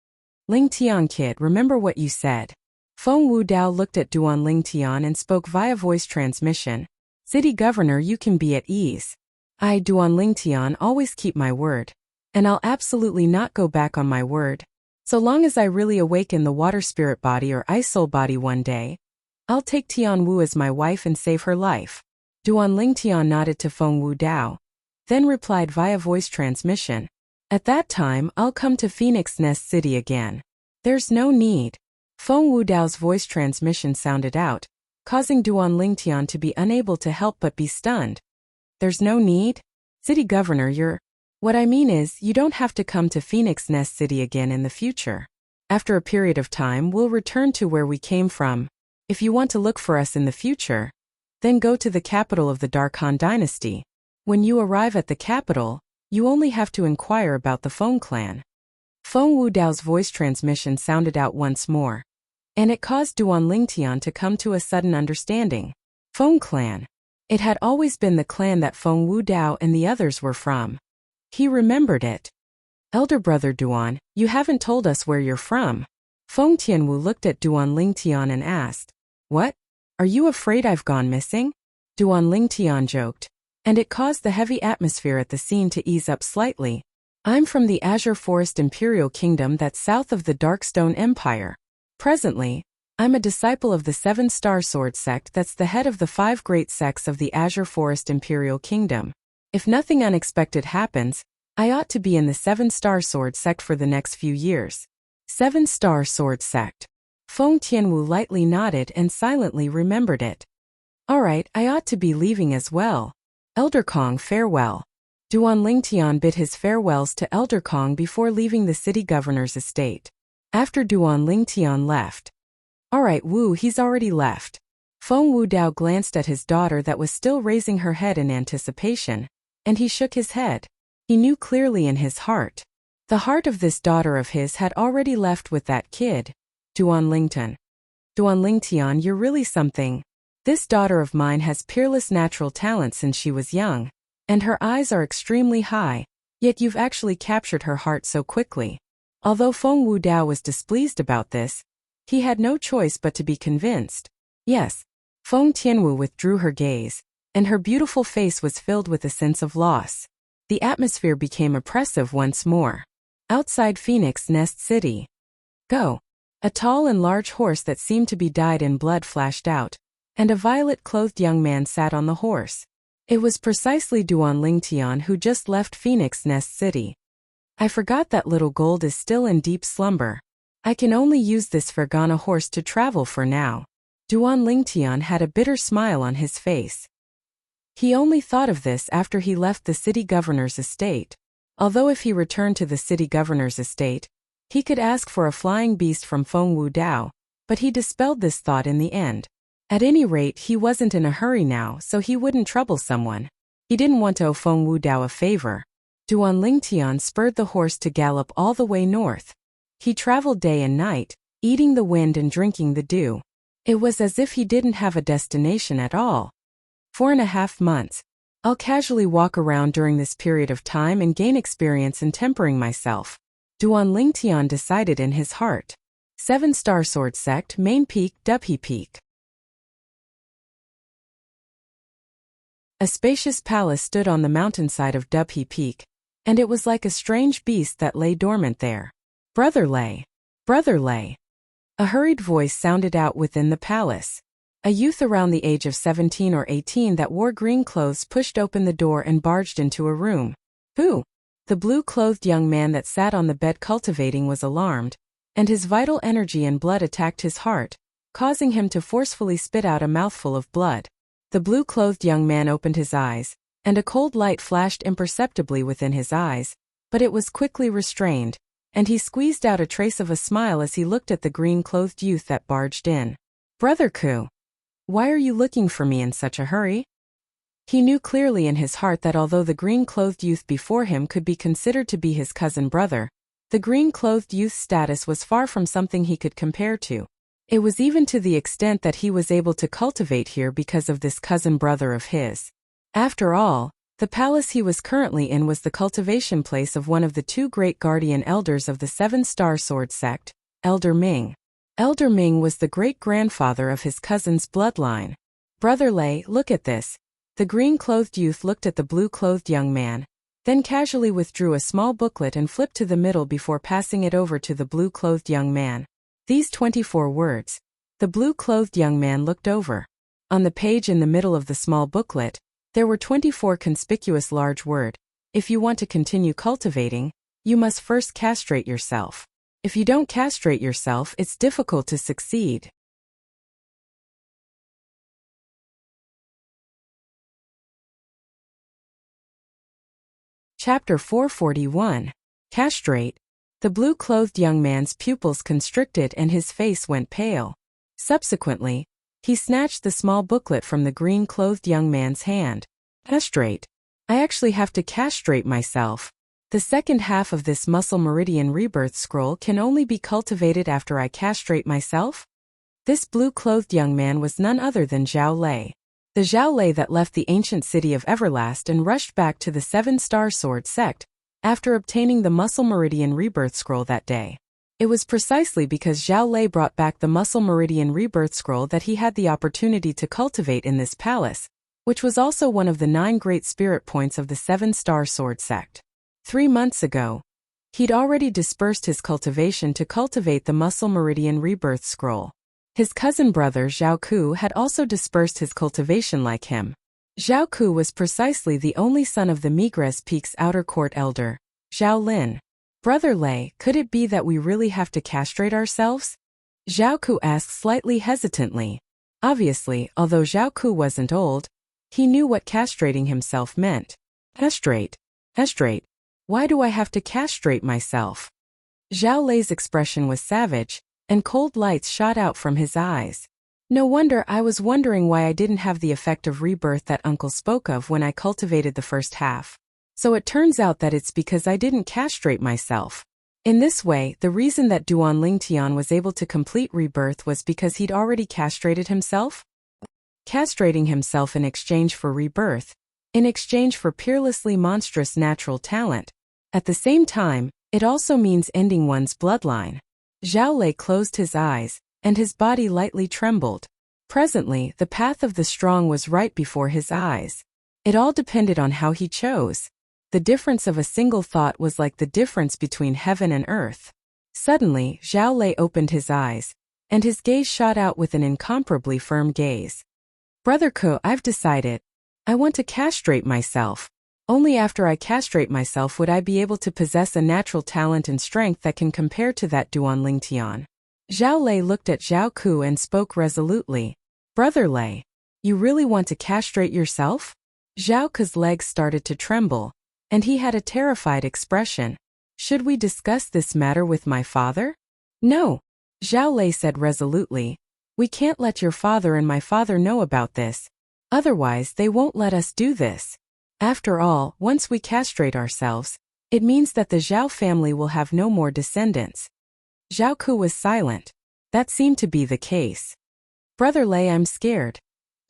Lingtian kid, remember what you said. Feng Wudao looked at Duan Lingtian and spoke via voice transmission. City governor, you can be at ease. I, Duan Lingtian, always keep my word. And I'll absolutely not go back on my word. So long as I really awaken the water spirit body or ice soul body one day, I'll take Tian Wu as my wife and save her life. Duan Lingtian nodded to Feng Wudao, then replied via voice transmission. At that time, I'll come to Phoenix Nest City again. There's no need. Feng Wudao's voice transmission sounded out, causing Duan Lingtian to be unable to help but be stunned. There's no need? City governor, What I mean is, you don't have to come to Phoenix Nest City again in the future. After a period of time, we'll return to where we came from. If you want to look for us in the future, then go to the capital of the Dark Han dynasty. When you arrive at the capital, you only have to inquire about the Feng clan. Feng Wudao's voice transmission sounded out once more, and it caused Duan Lingtian to come to a sudden understanding. Feng clan. It had always been the clan that Feng Wudao and the others were from. He remembered it. Elder brother Duan, you haven't told us where you're from. Feng Tianwu looked at Duan Lingtian and asked, What? Are you afraid I've gone missing? Duan Lingtian joked, and it caused the heavy atmosphere at the scene to ease up slightly. I'm from the Azure Forest Imperial Kingdom that's south of the Darkstone Empire. Presently, I'm a disciple of the 7-Star Sword sect that's the head of the 5 great sects of the Azure Forest Imperial Kingdom. If nothing unexpected happens, I ought to be in the 7-Star Sword sect for the next few years. 7-Star Sword sect. Feng Tianwu lightly nodded and silently remembered it. Alright, I ought to be leaving as well. Elder Kong, farewell. Duan Lingtian bid his farewells to Elder Kong before leaving the city governor's estate. After Duan Lingtian left. Alright Wu, he's already left. Feng Wudao glanced at his daughter that was still raising her head in anticipation, and he shook his head. He knew clearly in his heart. The heart of this daughter of his had already left with that kid. Duan Lingtian. Duan Lingtian, you're really something. This daughter of mine has peerless natural talent since she was young, and her eyes are extremely high, yet you've actually captured her heart so quickly. Although Feng Wudao was displeased about this, he had no choice but to be convinced. Yes. Feng Tianwu withdrew her gaze, and her beautiful face was filled with a sense of loss. The atmosphere became oppressive once more. Outside Phoenix Nest City. Go. A tall and large horse that seemed to be dyed in blood flashed out, and a violet-clothed young man sat on the horse. It was precisely Duan Lingtian who just left Phoenix Nest City. I forgot that little gold is still in deep slumber. I can only use this Fergana horse to travel for now. Duan Lingtian had a bitter smile on his face. He only thought of this after he left the city governor's estate. Although if he returned to the city governor's estate, he could ask for a flying beast from Feng Wudao, but he dispelled this thought in the end. At any rate, he wasn't in a hurry now, so he wouldn't trouble someone. He didn't want to owe Feng Wudao a favor. Duan Lingtian spurred the horse to gallop all the way north. He traveled day and night, eating the wind and drinking the dew. It was as if he didn't have a destination at all. 4.5 months. I'll casually walk around during this period of time and gain experience in tempering myself. Duan Lingtian decided in his heart. 7-star sword sect, main peak, Dubhe Peak. A spacious palace stood on the mountainside of Dubhe Peak, and it was like a strange beast that lay dormant there. Brother Lei. Brother Lei. A hurried voice sounded out within the palace. A youth around the age of 17 or 18 that wore green clothes pushed open the door and barged into a room. Who? The blue-clothed young man that sat on the bed cultivating was alarmed, and his vital energy and blood attacked his heart, causing him to forcefully spit out a mouthful of blood. The blue-clothed young man opened his eyes, and a cold light flashed imperceptibly within his eyes, but it was quickly restrained, and he squeezed out a trace of a smile as he looked at the green-clothed youth that barged in. Brother Ku. Why are you looking for me in such a hurry? He knew clearly in his heart that although the green-clothed youth before him could be considered to be his cousin brother, the green-clothed youth's status was far from something he could compare to. It was even to the extent that he was able to cultivate here because of this cousin brother of his. After all, the palace he was currently in was the cultivation place of one of the 2 great guardian elders of the 7-star sword sect, Elder Ming. Elder Ming was the great-grandfather of his cousin's bloodline. Brother Lei, look at this. The green-clothed youth looked at the blue-clothed young man, then casually withdrew a small booklet and flipped to the middle before passing it over to the blue-clothed young man. These 24 words. The blue-clothed young man looked over. On the page in the middle of the small booklet, there were 24 conspicuous large words. If you want to continue cultivating, you must first castrate yourself. If you don't castrate yourself, it's difficult to succeed. Chapter 441. Castrate. The blue-clothed young man's pupils constricted and his face went pale. Subsequently, he snatched the small booklet from the green-clothed young man's hand. Castrate. I actually have to castrate myself. The second half of this muscle meridian rebirth scroll can only be cultivated after I castrate myself? This blue-clothed young man was none other than Zhao Lei. The Zhao Lei that left the ancient city of Everlast and rushed back to the 7-star sword sect, after obtaining the muscle meridian rebirth scroll that day. It was precisely because Zhao Lei brought back the muscle meridian rebirth scroll that he had the opportunity to cultivate in this palace, which was also one of the 9 great spirit points of the 7-star sword sect. 3 months ago, he'd already dispersed his cultivation to cultivate the muscle meridian rebirth scroll. His cousin brother Zhao Ku had also dispersed his cultivation like him. Zhao Ku was precisely the only son of the Migres Peak's outer court elder, Zhao Lin. Brother Lei, could it be that we really have to castrate ourselves? Zhao Ku asked slightly hesitantly. Obviously, although Zhao Ku wasn't old, he knew what castrating himself meant. Castrate. Castrate. Why do I have to castrate myself? Zhao Lei's expression was savage, and cold lights shot out from his eyes. No wonder I was wondering why I didn't have the effect of rebirth that Uncle spoke of when I cultivated the first half. So it turns out that it's because I didn't castrate myself. In this way, the reason that Duan Lingtian was able to complete rebirth was because he'd already castrated himself? Castrating himself in exchange for rebirth, in exchange for peerlessly monstrous natural talent. At the same time, it also means ending one's bloodline. Zhao Lei closed his eyes, and his body lightly trembled. Presently, the path of the strong was right before his eyes. It all depended on how he chose. The difference of a single thought was like the difference between heaven and earth. Suddenly, Zhao Lei opened his eyes, and his gaze shot out with an incomparably firm gaze. Brother Ko, I've decided. I want to castrate myself. Only after I castrate myself would I be able to possess a natural talent and strength that can compare to that Duan Lingtian. Zhao Lei looked at Zhao Ku and spoke resolutely. Brother Lei, you really want to castrate yourself? Zhao Ku's legs started to tremble, and he had a terrified expression. Should we discuss this matter with my father? No, Zhao Lei said resolutely. We can't let your father and my father know about this. Otherwise, they won't let us do this. After all, once we castrate ourselves, it means that the Zhao family will have no more descendants. Zhao Ku was silent. That seemed to be the case. Brother Lei, I'm scared.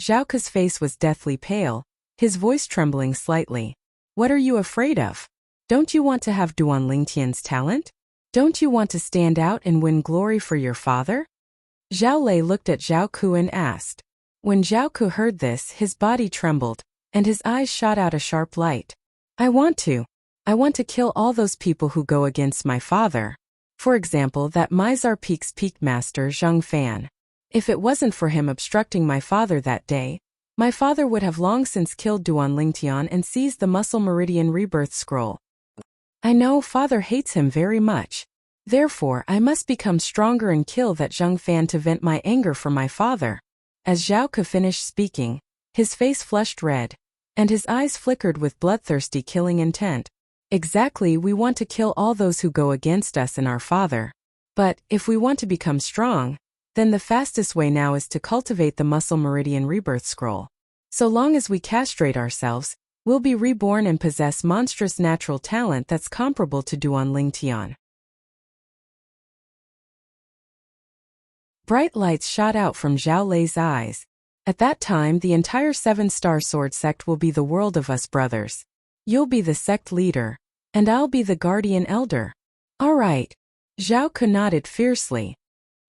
Zhao Ku's face was deathly pale, his voice trembling slightly. What are you afraid of? Don't you want to have Duan Lingtian's talent? Don't you want to stand out and win glory for your father? Zhao Lei looked at Zhao Ku and asked. When Zhao Ku heard this, his body trembled, and his eyes shot out a sharp light. I want to kill all those people who go against my father. For example, that Mizar Peak's peak master Zheng Fan. If it wasn't for him obstructing my father that day, my father would have long since killed Duan Lingtian and seized the Muscle Meridian Rebirth Scroll. I know father hates him very much. Therefore, I must become stronger and kill that Zheng Fan to vent my anger for my father. As Zhao Ku finished speaking, his face flushed red, and his eyes flickered with bloodthirsty killing intent. Exactly, we want to kill all those who go against us and our father. But, if we want to become strong, then the fastest way now is to cultivate the Muscle Meridian Rebirth Scroll. So long as we castrate ourselves, we'll be reborn and possess monstrous natural talent that's comparable to Duan Lingtian. Bright lights shot out from Zhao Lei's eyes. At that time, the entire 7-star sword sect will be the world of us brothers. You'll be the sect leader, and I'll be the guardian elder. All right. Zhao Ku nodded fiercely.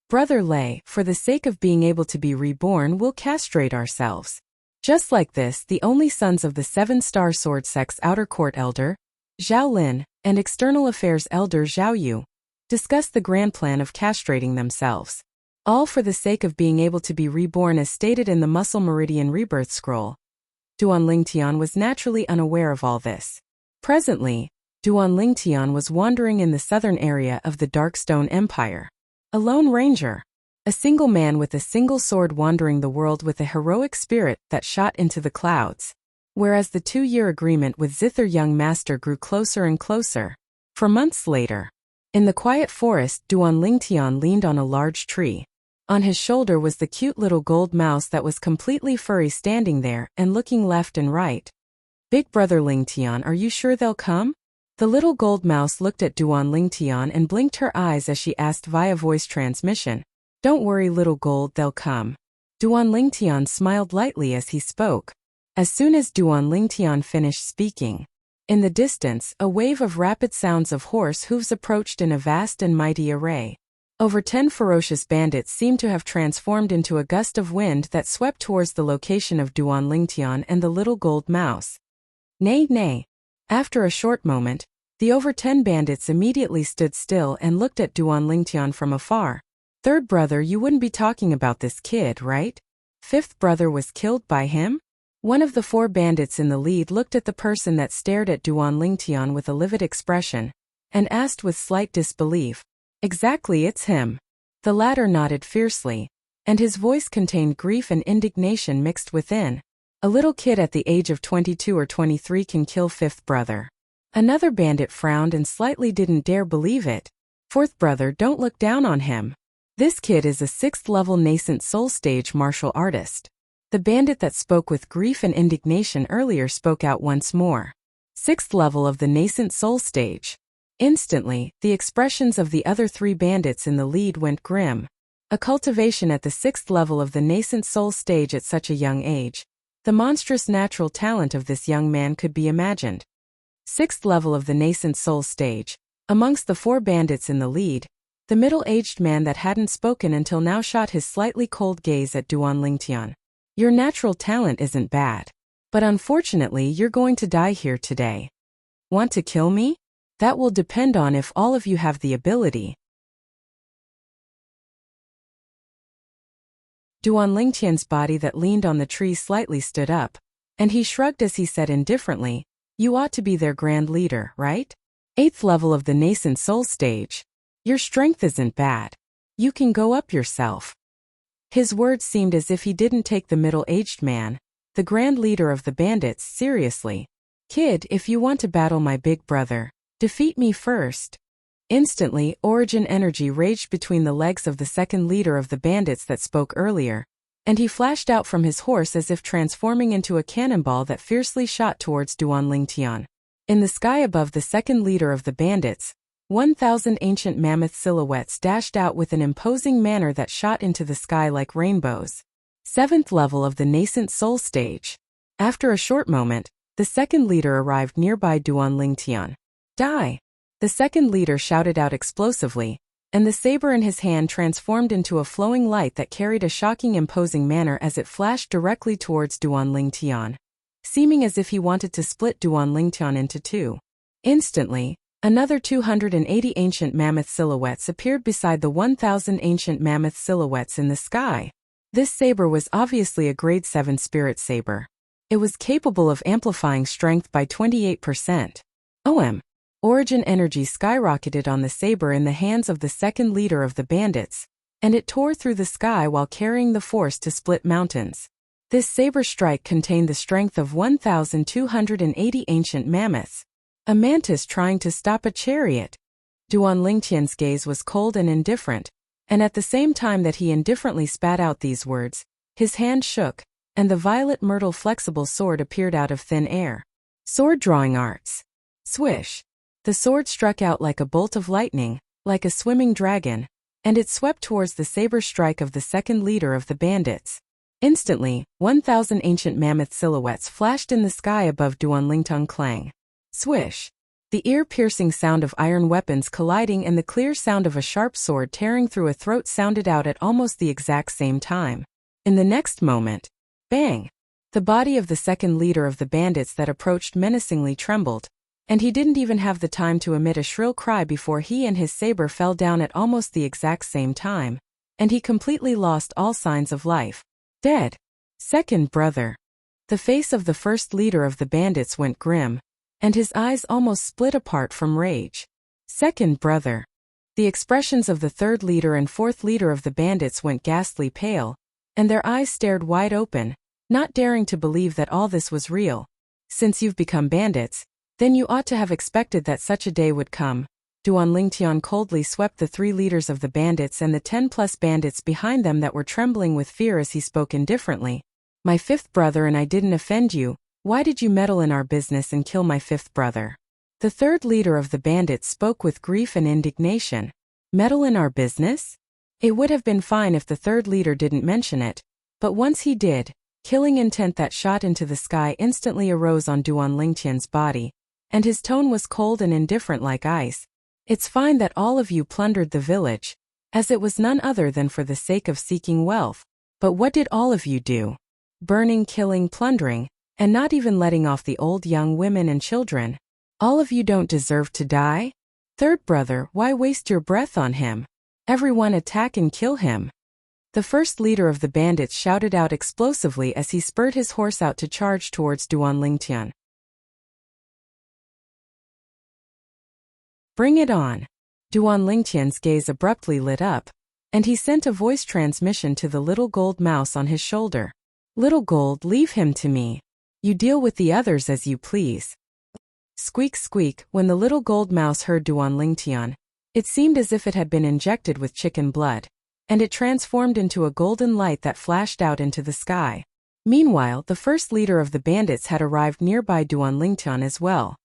Brother Lei, for the sake of being able to be reborn, we'll castrate ourselves. Just like this, the only sons of the 7-star sword sect's outer court elder, Zhao Lin, and external affairs elder Zhao Yu, discussed the grand plan of castrating themselves. All for the sake of being able to be reborn as stated in the Muscle Meridian Rebirth Scroll. Duan Lingtian was naturally unaware of all this. Presently, Duan Lingtian was wandering in the southern area of the Darkstone Empire. A lone ranger. A single man with a single sword wandering the world with a heroic spirit that shot into the clouds. Whereas the 2-year agreement with Zither Young Master grew closer and closer. For months later, in the quiet forest, Duan Lingtian leaned on a large tree. On his shoulder was the cute little gold mouse that was completely furry standing there and looking left and right. Big brother Lingtian, are you sure they'll come? The little gold mouse looked at Duan Lingtian and blinked her eyes as she asked via voice transmission. Don't worry little gold, they'll come. Duan Lingtian smiled lightly as he spoke. As soon as Duan Lingtian finished speaking, in the distance, a wave of rapid sounds of horse hooves approached in a vast and mighty array. Over 10 ferocious bandits seemed to have transformed into a gust of wind that swept towards the location of Duan Lingtian and the little gold mouse. Nay, nay. After a short moment, the over 10 bandits immediately stood still and looked at Duan Lingtian from afar. Third brother, you wouldn't be talking about this kid, right? Fifth brother was killed by him? One of the 4 bandits in the lead looked at the person that stared at Duan Lingtian with a livid expression, and asked with slight disbelief. Exactly, it's him. The latter nodded fiercely, and his voice contained grief and indignation mixed within. A little kid at the age of 22 or 23 can kill fifth brother. Another bandit frowned and slightly didn't dare believe it. Fourth brother, don't look down on him. This kid is a 6th level nascent soul stage martial artist. The bandit that spoke with grief and indignation earlier spoke out once more. 6th level of the nascent soul stage. Instantly, the expressions of the other 3 bandits in the lead went grim. A cultivation at the 6th level of the nascent soul stage at such a young age. The monstrous natural talent of this young man could be imagined. 6th level of the nascent soul stage. Amongst the 4 bandits in the lead, the middle-aged man that hadn't spoken until now shot his slightly cold gaze at Duan Lingtian. Your natural talent isn't bad. But unfortunately, you're going to die here today. Want to kill me? That will depend on if all of you have the ability. Duan Lingtian's body that leaned on the tree slightly stood up, and he shrugged as he said indifferently, you ought to be their grand leader, right? 8th level of the nascent soul stage. Your strength isn't bad. You can go up yourself. His words seemed as if he didn't take the middle-aged man, the grand leader of the bandits, seriously. Kid, if you want to battle my big brother, defeat me first. Instantly, origin energy raged between the legs of the second leader of the bandits that spoke earlier, and he flashed out from his horse as if transforming into a cannonball that fiercely shot towards Duan Lingtian. In the sky above the second leader of the bandits, 1,000 ancient mammoth silhouettes dashed out with an imposing manner that shot into the sky like rainbows. 7th level of the nascent soul stage. After a short moment, the second leader arrived nearby Duan Lingtian. Die! The second leader shouted out explosively, and the saber in his hand transformed into a flowing light that carried a shocking imposing manner as it flashed directly towards Duan Lingtian, seeming as if he wanted to split Duan Lingtian into two. Instantly, another 280 ancient mammoth silhouettes appeared beside the 1,000 ancient mammoth silhouettes in the sky. This saber was obviously a grade 7 spirit saber. It was capable of amplifying strength by 28%. Origin energy skyrocketed on the saber in the hands of the second leader of the bandits, and it tore through the sky while carrying the force to split mountains. This saber strike contained the strength of 1,280 ancient mammoths. A mantis trying to stop a chariot. Duan Lingtian's gaze was cold and indifferent, and at the same time that he indifferently spat out these words, his hand shook, and the violet myrtle flexible sword appeared out of thin air. Sword drawing arts. Swish. The sword struck out like a bolt of lightning, like a swimming dragon, and it swept towards the saber strike of the second leader of the bandits. Instantly, 1,000 ancient mammoth silhouettes flashed in the sky above Duan Lingtian. Clang. Swish. The ear-piercing sound of iron weapons colliding and the clear sound of a sharp sword tearing through a throat sounded out at almost the exact same time. In the next moment, bang! The body of the second leader of the bandits that approached menacingly trembled, and he didn't even have the time to emit a shrill cry before he and his saber fell down at almost the exact same time, and he completely lost all signs of life. Dead. Second brother. The face of the first leader of the bandits went grim, and his eyes almost split apart from rage. Second brother. The expressions of the third leader and fourth leader of the bandits went ghastly pale, and their eyes stared wide open, not daring to believe that all this was real. Since you've become bandits, then you ought to have expected that such a day would come. Duan Lingtian coldly swept the 3 leaders of the bandits and the 10+ bandits behind them that were trembling with fear as he spoke indifferently. My 5th brother and I didn't offend you. Why did you meddle in our business and kill my 5th brother? The third leader of the bandits spoke with grief and indignation. Meddle in our business? It would have been fine if the third leader didn't mention it, but once he did, killing intent that shot into the sky instantly arose on Duan Lingtian's body, and his tone was cold and indifferent like ice. It's fine that all of you plundered the village, as it was none other than for the sake of seeking wealth. But what did all of you do? Burning, killing, plundering, and not even letting off the old, young women and children. All of you don't deserve to die? Third brother, why waste your breath on him? Everyone attack and kill him. The first leader of the bandits shouted out explosively as he spurred his horse out to charge towards Duan Lingtian. Bring it on. Duan Lingtian's gaze abruptly lit up, and he sent a voice transmission to the little gold mouse on his shoulder. Little gold, leave him to me. You deal with the others as you please. Squeak squeak. When the little gold mouse heard Duan Lingtian, it seemed as if it had been injected with chicken blood, and it transformed into a golden light that flashed out into the sky. Meanwhile, the first leader of the bandits had arrived nearby Duan Lingtian as well.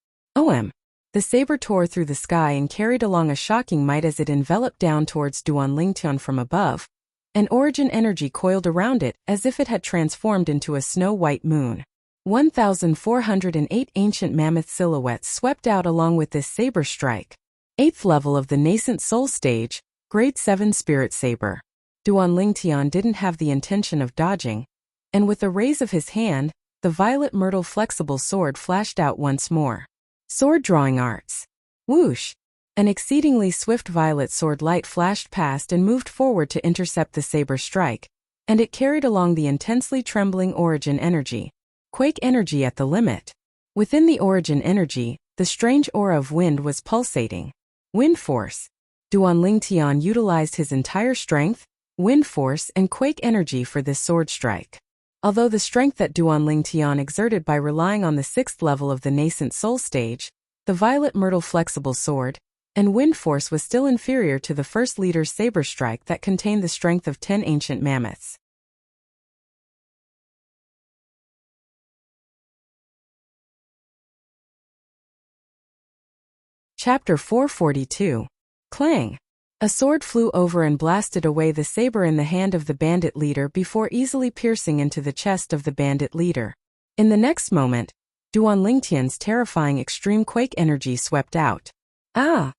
The saber tore through the sky and carried along a shocking might as it enveloped down towards Duan Lingtian from above. An origin energy coiled around it as if it had transformed into a snow-white moon. 1,408 ancient mammoth silhouettes swept out along with this saber strike. 8th level of the nascent soul stage, grade 7 spirit saber. Duan Lingtian didn't have the intention of dodging, and with a raise of his hand, the violet myrtle flexible sword flashed out once more. Sword drawing arts. Whoosh! An exceedingly swift violet sword light flashed past and moved forward to intercept the saber strike, and it carried along the intensely trembling origin energy. Quake energy at the limit. Within the origin energy, the strange aura of wind was pulsating. Wind force. Duan Lingtian utilized his entire strength, wind force, and quake energy for this sword strike. Although the strength that Duan Lingtian exerted by relying on the 6th level of the nascent soul stage, the violet myrtle flexible sword, and wind force was still inferior to the first leader's saber strike that contained the strength of 10 ancient mammoths. Chapter 442. Clang! A sword flew over and blasted away the saber in the hand of the bandit leader before easily piercing into the chest of the bandit leader. In the next moment, Duan Lingtian's terrifying extreme quake energy swept out. Ah!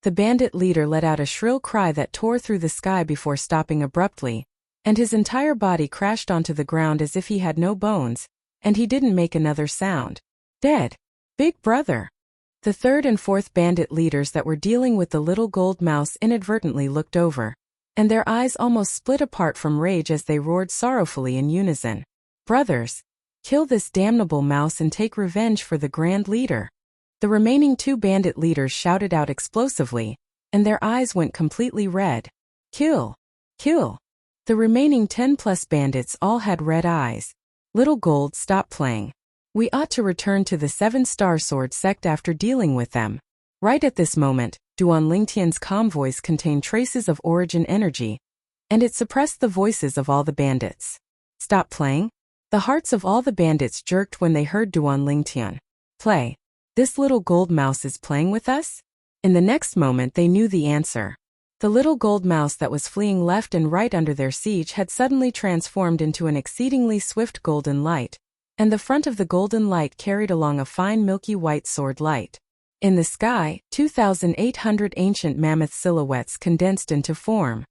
The bandit leader let out a shrill cry that tore through the sky before stopping abruptly, and his entire body crashed onto the ground as if he had no bones, and he didn't make another sound. Dead! Big brother! The third and fourth bandit leaders that were dealing with the little gold mouse inadvertently looked over, and their eyes almost split apart from rage as they roared sorrowfully in unison. Brothers! Kill this damnable mouse and take revenge for the grand leader! The remaining 2 bandit leaders shouted out explosively, and their eyes went completely red. Kill! Kill! The remaining 10+ bandits all had red eyes. Little Gold, stop playing. We ought to return to the 7-star sword sect after dealing with them. Right at this moment, Duan Lingtian's calm voice contained traces of origin energy, and it suppressed the voices of all the bandits. Stop playing? The hearts of all the bandits jerked when they heard Duan Lingtian. Play. This little gold mouse is playing with us? In the next moment they knew the answer. The little gold mouse that was fleeing left and right under their siege had suddenly transformed into an exceedingly swift golden light, and the front of the golden light carried along a fine milky white sword light. In the sky, 2,800 ancient mammoth silhouettes condensed into form.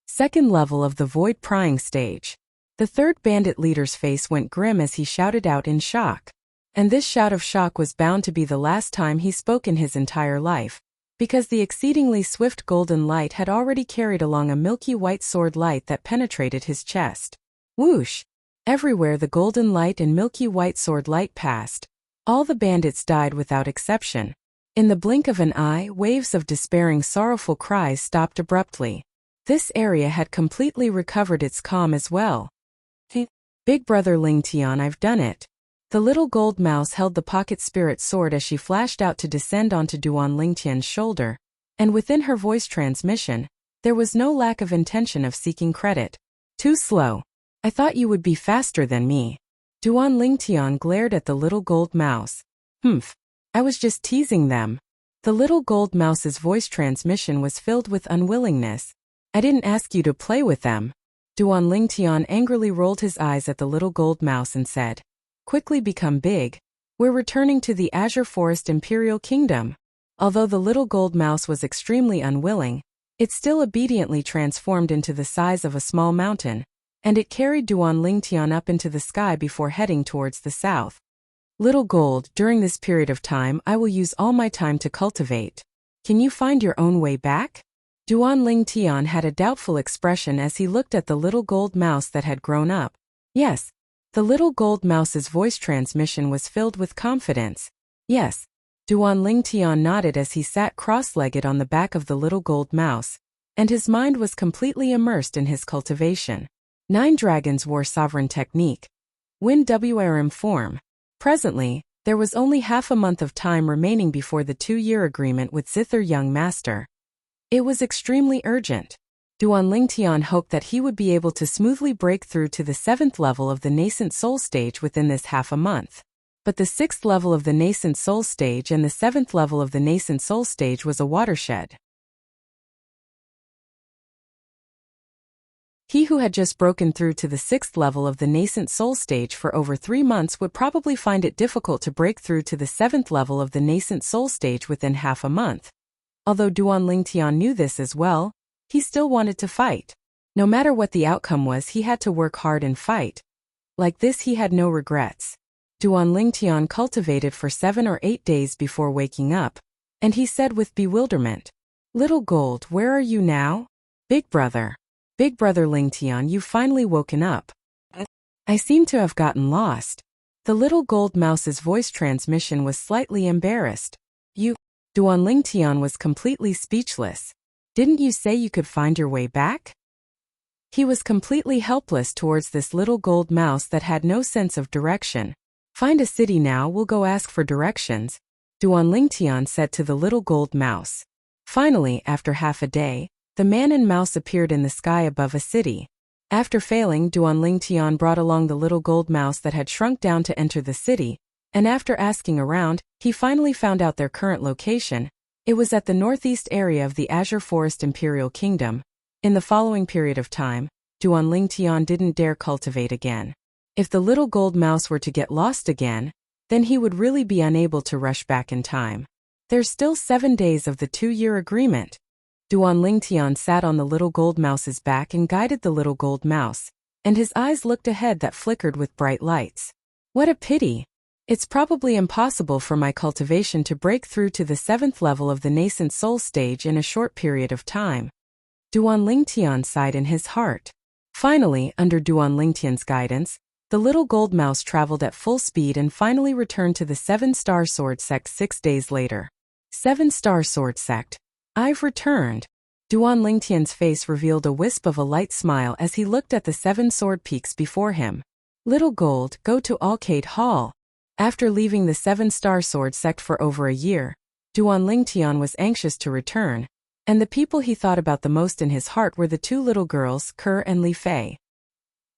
Second level of the void prying stage. The third bandit leader's face went grim as he shouted out in shock. And this shout of shock was bound to be the last time he spoke in his entire life, because the exceedingly swift golden light had already carried along a milky white sword light that penetrated his chest. Whoosh! Everywhere the golden light and milky white sword light passed, all the bandits died without exception. In the blink of an eye, waves of despairing, sorrowful cries stopped abruptly. This area had completely recovered its calm as well. Big brother Lingtian, I've done it. The little gold mouse held the pocket spirit sword as she flashed out to descend onto Duan Lingtian's shoulder, and within her voice transmission, there was no lack of intention of seeking credit. Too slow. I thought you would be faster than me. Duan Lingtian glared at the little gold mouse. Humph. I was just teasing them. The little gold mouse's voice transmission was filled with unwillingness. I didn't ask you to play with them. Duan Lingtian angrily rolled his eyes at the little gold mouse and said, quickly become big. We're returning to the Azure Forest Imperial Kingdom. Although the little gold mouse was extremely unwilling, it still obediently transformed into the size of a small mountain, and it carried Duan Lingtian up into the sky before heading towards the south. Little Gold, during this period of time I will use all my time to cultivate. Can you find your own way back? Duan Lingtian had a doubtful expression as he looked at the little gold mouse that had grown up. Yes. The little gold mouse's voice transmission was filled with confidence. Yes. Duan Lingtian nodded as he sat cross-legged on the back of the little gold mouse, and his mind was completely immersed in his cultivation. 9 dragons wore sovereign technique. Wind WRM form. Presently, there was only half a month of time remaining before the 2-year agreement with Zither Young Master. It was extremely urgent. Duan Lingtian hoped that he would be able to smoothly break through to the 7th level of the nascent soul stage within this half a month. But the 6th level of the nascent soul stage and the 7th level of the nascent soul stage was a watershed. He who had just broken through to the 6th level of the nascent soul stage for over 3 months would probably find it difficult to break through to the 7th level of the nascent soul stage within half a month. Although Duan Lingtian knew this as well, he still wanted to fight. No matter what the outcome was, he had to work hard and fight. Like this, he had no regrets. Duan Lingtian cultivated for 7 or 8 days before waking up, and he said with bewilderment, "Little Gold, where are you now? Big brother Lingtian, you've finally woken up. I seem to have gotten lost." The little gold mouse's voice transmission was slightly embarrassed. Duan Lingtian was completely speechless. Didn't you say you could find your way back? He was completely helpless towards this little gold mouse that had no sense of direction. Find a city now, we'll go ask for directions, Duan Lingtian said to the little gold mouse. Finally, after half a day, the man and mouse appeared in the sky above a city. After failing, Duan Lingtian brought along the little gold mouse that had shrunk down to enter the city, and after asking around, he finally found out their current location. It was at the northeast area of the Azure Forest Imperial Kingdom. In the following period of time, Duan Lingtian didn't dare cultivate again. If the little gold mouse were to get lost again, then he would really be unable to rush back in time. There's still 7 days of the 2-year agreement. Duan Lingtian sat on the little gold mouse's back and guided the little gold mouse, and his eyes looked ahead that flickered with bright lights. What a pity! It's probably impossible for my cultivation to break through to the 7th level of the nascent soul stage in a short period of time. Duan Lingtian sighed in his heart. Finally, under Duan Lingtian's guidance, the little gold mouse traveled at full speed and finally returned to the 7-star sword sect 6 days later. 7-star sword sect. I've returned. Duan Lingtian's face revealed a wisp of a light smile as he looked at the 7 sword peaks before him. Little gold, go to Alcade Hall. After leaving the 7-star sword sect for over a year, Duan Lingtian was anxious to return, and the people he thought about the most in his heart were the 2 little girls, Ke and Li Fei.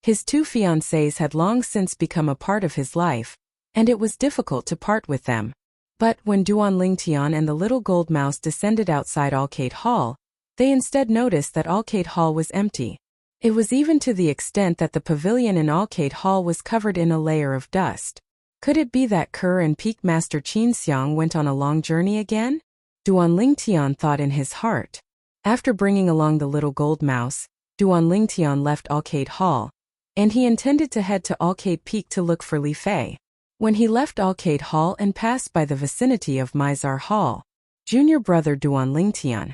His 2 fiancées had long since become a part of his life, and it was difficult to part with them. But when Duan Lingtian and the little gold mouse descended outside Alcade Hall, they instead noticed that Alcade Hall was empty. It was even to the extent that the pavilion in Alcade Hall was covered in a layer of dust. Could it be that Ke and Peak Master Qin Xiang went on a long journey again? Duan Lingtian thought in his heart. After bringing along the little gold mouse, Duan Lingtian left Alcade Hall, and he intended to head to Alcade Peak to look for Li Fei. When he left Alcade Hall and passed by the vicinity of Mizar Hall, junior brother Duan Lingtian.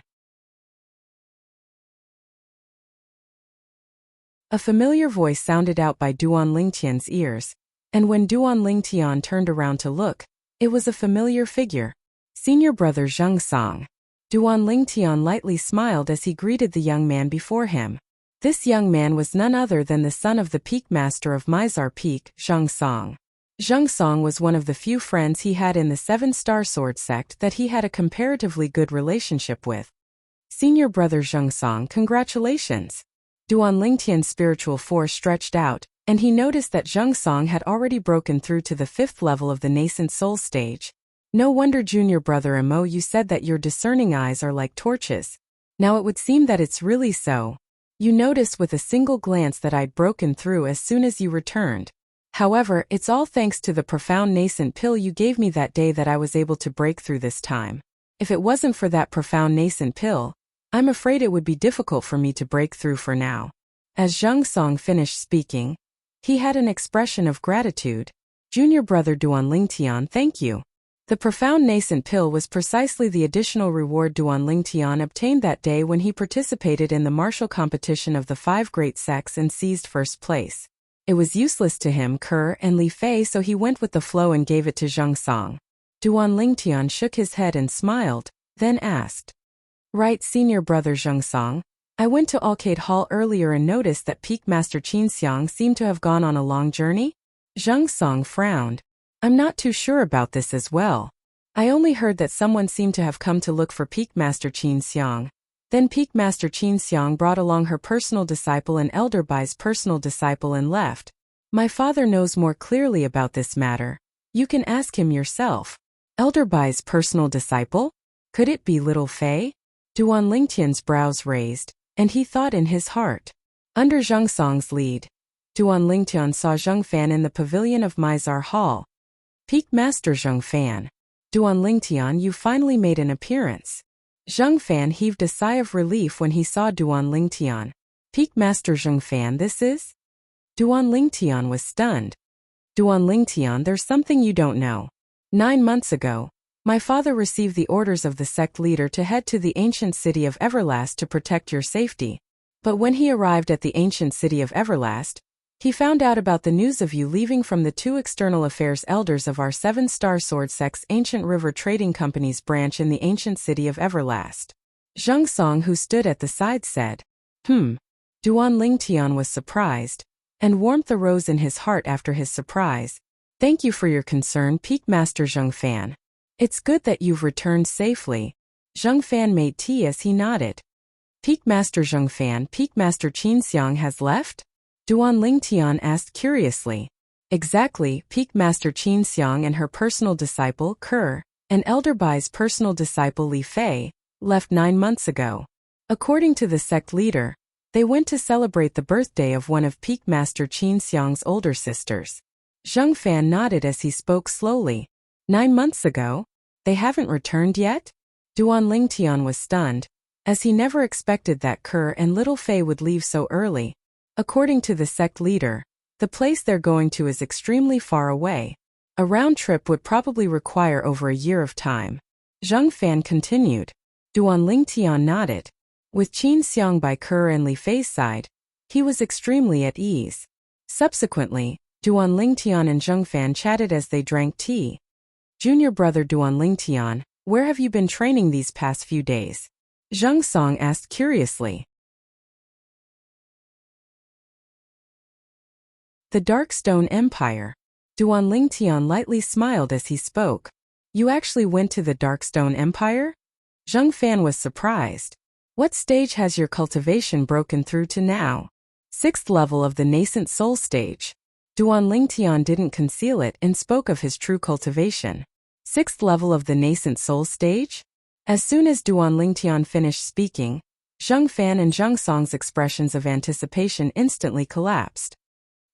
A familiar voice sounded out by Duan Lingtian's ears, and when Duan Lingtian turned around to look, it was a familiar figure. Senior brother Zheng Song. Duan Lingtian lightly smiled as he greeted the young man before him. This young man was none other than the son of the Peak Master of Mizar Peak, Zheng Song. Zheng Song was one of the few friends he had in the 7-star sword sect that he had a comparatively good relationship with. Senior brother Zheng Song, congratulations. Duan Lingtian's spiritual force stretched out, and he noticed that Zheng Song had already broken through to the 5th level of the nascent soul stage. No wonder, junior brother Mo, you said that your discerning eyes are like torches. Now it would seem that it's really so. You noticed with a single glance that I'd broken through as soon as you returned. However, it's all thanks to the profound nascent pill you gave me that day that I was able to break through this time. If it wasn't for that profound nascent pill, I'm afraid it would be difficult for me to break through for now. As Zheng Song finished speaking, he had an expression of gratitude. Junior brother Duan Lingtian, thank you. The profound nascent pill was precisely the additional reward Duan Lingtian obtained that day when he participated in the martial competition of the 5 great sects and seized first place. It was useless to him, Ke and Li Fei, so he went with the flow and gave it to Zheng Song. Duan Lingtian shook his head and smiled, then asked. Right, senior brother Zheng Song. I went to Alcade Hall earlier and noticed that Peak Master Qin Xiang seemed to have gone on a long journey. Zheng Song frowned. I'm not too sure about this as well. I only heard that someone seemed to have come to look for Peak Master Qin Xiang. Then Peak Master Qin Xiang brought along her personal disciple and Elder Bai's personal disciple and left. My father knows more clearly about this matter. You can ask him yourself. Elder Bai's personal disciple? Could it be little Fei? Duan Lingtian's brows raised, and he thought in his heart. Under Zheng Song's lead, Duan Lingtian saw Zheng Fan in the pavilion of Mizar Hall. Peak Master Zheng Fan. Duan Lingtian, you finally made an appearance. Zheng Fan heaved a sigh of relief when he saw Duan Lingtian. Peak Master Zheng Fan, this is? Duan Lingtian was stunned. Duan Lingtian, there's something you don't know. 9 months ago, my father received the orders of the sect leader to head to the ancient city of Everlast to protect your safety. But when he arrived at the ancient city of Everlast, he found out about the news of you leaving from the 2 external affairs elders of our 7-star sword sect's Ancient River Trading Company's branch in the ancient city of Everlast. Zheng Song, who stood at the side, said, Duan Lingtian was surprised, and warmth arose in his heart after his surprise. Thank you for your concern, Peak Master Zheng Fan. It's good that you've returned safely. Zheng Fan made tea as he nodded. Peak Master Zheng Fan, Peak Master Qin Xiang has left? Duan Lingtian asked curiously. Exactly, Peak Master Qin Xiang and her personal disciple, Ke, and Elder Bai's personal disciple Li Fei, left 9 months ago. According to the sect leader, they went to celebrate the birthday of one of Peak Master Qin Xiang's older sisters. Zheng Fan nodded as he spoke slowly. 9 months ago? They haven't returned yet? Duan Lingtian was stunned, as he never expected that Ke and little Fei would leave so early. According to the sect leader, the place they're going to is extremely far away. A round trip would probably require over a year of time. Zheng Fan continued. Duan Lingtian nodded. With Qin Xiang by Ke and Li Fei's side, he was extremely at ease. Subsequently, Duan Lingtian and Zheng Fan chatted as they drank tea. Junior brother Duan Lingtian, where have you been training these past few days? Zheng Song asked curiously. The Darkstone Empire. Duan Lingtian lightly smiled as he spoke. You actually went to the Darkstone Empire? Zheng Fan was surprised. What stage has your cultivation broken through to now? 6th level of the nascent soul stage. Duan Lingtian didn't conceal it and spoke of his true cultivation. 6th level of the nascent soul stage? As soon as Duan Lingtian finished speaking, Zheng Fan and Zheng Song's expressions of anticipation instantly collapsed.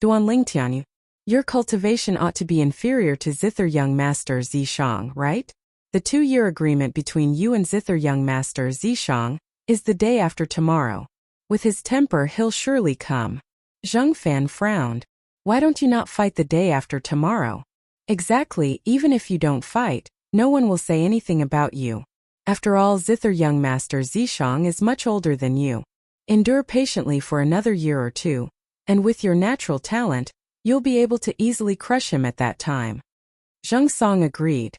Duan Lingtian, your cultivation ought to be inferior to Zither Young Master Zishang, right? The 2-year agreement between you and Zither Young Master Zishang is the day after tomorrow. With his temper he'll surely come. Zheng Fan frowned. Why don't you not fight the day after tomorrow? Exactly, even if you don't fight, no one will say anything about you. After all, Zither Young Master Zishang is much older than you. Endure patiently for another year or two, and with your natural talent, you'll be able to easily crush him at that time. Zheng Song agreed.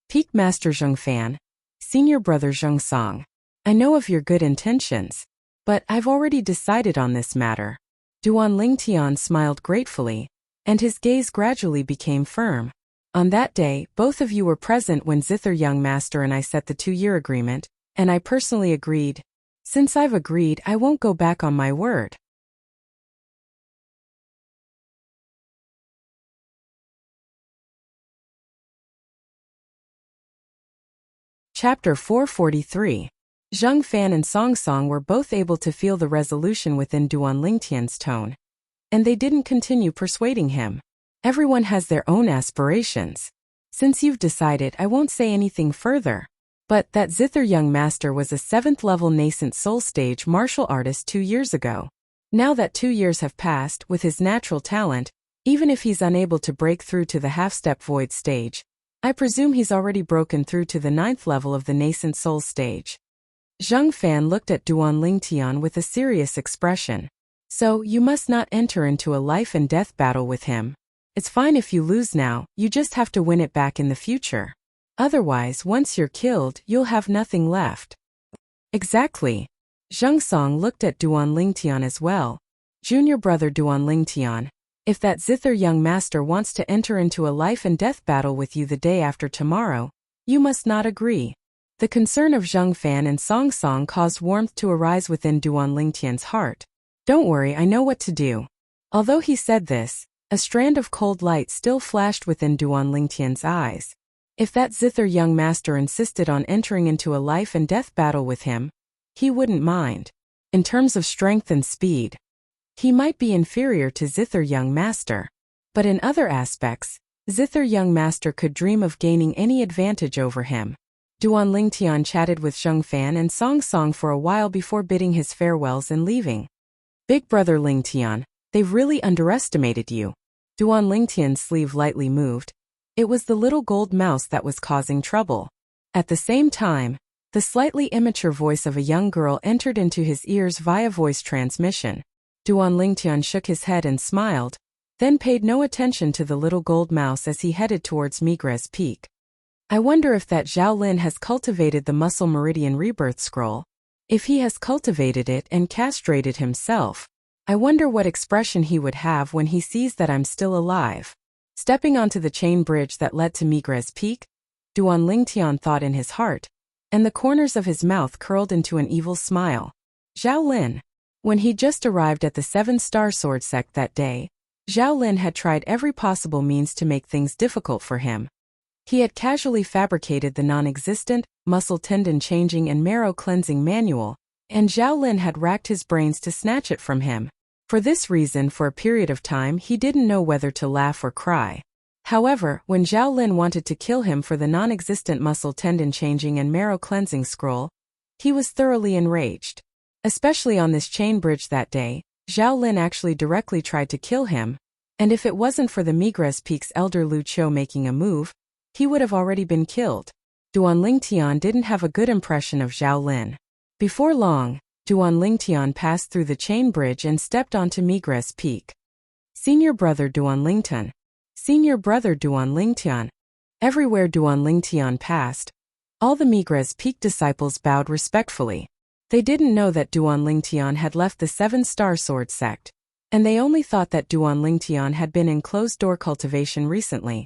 Peak Master Zheng Fan, Senior Brother Zheng Song, I know of your good intentions, but I've already decided on this matter. Duan Lingtian smiled gratefully, and his gaze gradually became firm. On that day, both of you were present when Zither Young Master and I set the 2-year agreement, and I personally agreed. Since I've agreed, I won't go back on my word. Chapter 443. Zheng Fan and Song Song were both able to feel the resolution within Duan Lingtian's tone, and they didn't continue persuading him. Everyone has their own aspirations. Since you've decided, I won't say anything further. But that Zither Young Master was a 7th level nascent soul stage martial artist 2 years ago. Now that 2 years have passed, with his natural talent, even if he's unable to break through to the half-step void stage, I presume he's already broken through to the 9th level of the nascent soul stage. Zheng Fan looked at Duan Lingtian with a serious expression. So, you must not enter into a life and death battle with him. It's fine if you lose now, you just have to win it back in the future. Otherwise, once you're killed, you'll have nothing left. Exactly. Zheng Song looked at Duan Lingtian as well. Junior brother Duan Lingtian, if that Zither Young Master wants to enter into a life and death battle with you the day after tomorrow, you must not agree. The concern of Zheng Fan and Song Song caused warmth to arise within Duan Lingtian's heart. Don't worry, I know what to do. Although he said this, a strand of cold light still flashed within Duan Lingtian's eyes. If that Zither Young Master insisted on entering into a life and death battle with him, he wouldn't mind. In terms of strength and speed, he might be inferior to Zither Young Master. But in other aspects, Zither Young Master could dream of gaining any advantage over him. Duan Lingtian chatted with Zheng Fan and Song Song for a while before bidding his farewells and leaving. Big brother Lingtian, they've really underestimated you. Duan Lingtian's sleeve lightly moved. It was the little gold mouse that was causing trouble. At the same time, the slightly immature voice of a young girl entered into his ears via voice transmission. Duan Lingtian shook his head and smiled, then paid no attention to the little gold mouse as he headed towards Migres Peak. I wonder if that Zhao Lin has cultivated the Muscle Meridian Rebirth Scroll. If he has cultivated it and castrated himself, I wonder what expression he would have when he sees that I'm still alive. Stepping onto the chain bridge that led to Migres Peak, Duan Lingtian thought in his heart, and the corners of his mouth curled into an evil smile. Zhao Lin. When he just arrived at the 7-star sword sect that day, Zhao Lin had tried every possible means to make things difficult for him. He had casually fabricated the non-existent, muscle tendon changing and marrow cleansing manual, and Zhao Lin had racked his brains to snatch it from him. For this reason, for a period of time, he didn't know whether to laugh or cry. However, when Zhao Lin wanted to kill him for the non-existent muscle tendon changing and marrow cleansing scroll, he was thoroughly enraged. Especially on this chain bridge that day, Zhao Lin actually directly tried to kill him, and if it wasn't for the Migres Peak's elder Lu Qiu making a move, he would have already been killed. Duan Lingtian didn't have a good impression of Zhao Lin. Before long, Duan Lingtian passed through the chain bridge and stepped onto Migres Peak. Senior brother Duan Lingtian. Senior brother Duan Lingtian. Everywhere Duan Lingtian passed, all the Migres Peak disciples bowed respectfully. They didn't know that Duan Lingtian had left the 7-star sword sect, and they only thought that Duan Lingtian had been in closed-door cultivation recently.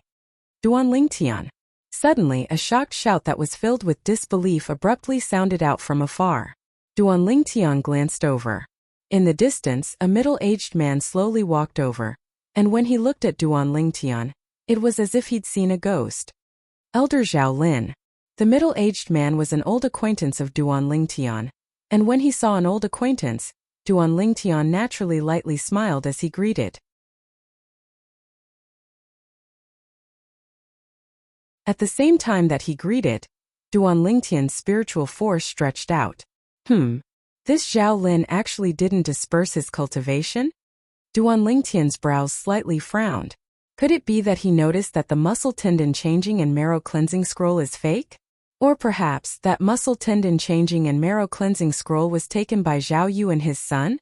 Duan Lingtian. Suddenly, a shocked shout that was filled with disbelief abruptly sounded out from afar. Duan Lingtian glanced over. In the distance, a middle-aged man slowly walked over, and when he looked at Duan Lingtian, it was as if he'd seen a ghost. Elder Zhao Lin. The middle-aged man was an old acquaintance of Duan Lingtian, and when he saw an old acquaintance, Duan Lingtian naturally lightly smiled as he greeted. At the same time that he greeted, Duan Lingtian's spiritual force stretched out. This Zhao Lin actually didn't disperse his cultivation? Duan Lingtian's brows slightly frowned. Could it be that he noticed that the muscle tendon changing and marrow cleansing scroll is fake? Or perhaps that muscle tendon changing and marrow cleansing scroll was taken by Zhao Yu and his son?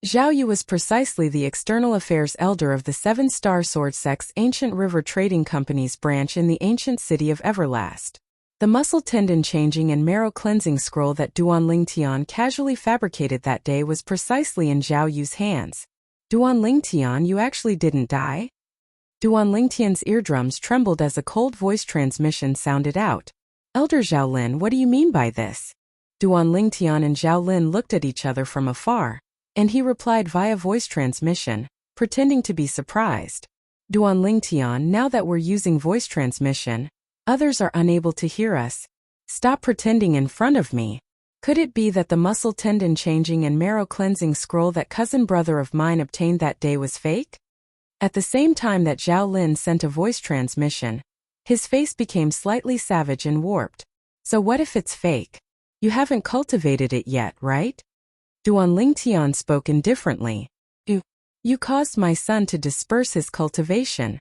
Zhao Yu was precisely the external affairs elder of the 7-star sword sect's Ancient River Trading Company's branch in the ancient city of Everlast. The muscle tendon changing and marrow cleansing scroll that Duan Lingtian casually fabricated that day was precisely in Zhao Yu's hands. Duan Lingtian, you actually didn't die? Duan Lingtian's eardrums trembled as a cold voice transmission sounded out. Elder Zhao Lin, what do you mean by this? Duan Lingtian and Zhao Lin looked at each other from afar, and he replied via voice transmission, pretending to be surprised. Duan Lingtian, now that we're using voice transmission, others are unable to hear us. Stop pretending in front of me. Could it be that the muscle tendon changing and marrow cleansing scroll that cousin brother of mine obtained that day was fake? At the same time that Zhao Lin sent a voice transmission, his face became slightly savage and warped. So what if it's fake? You haven't cultivated it yet, right? Duan Lingtian spoke indifferently. You caused my son to disperse his cultivation.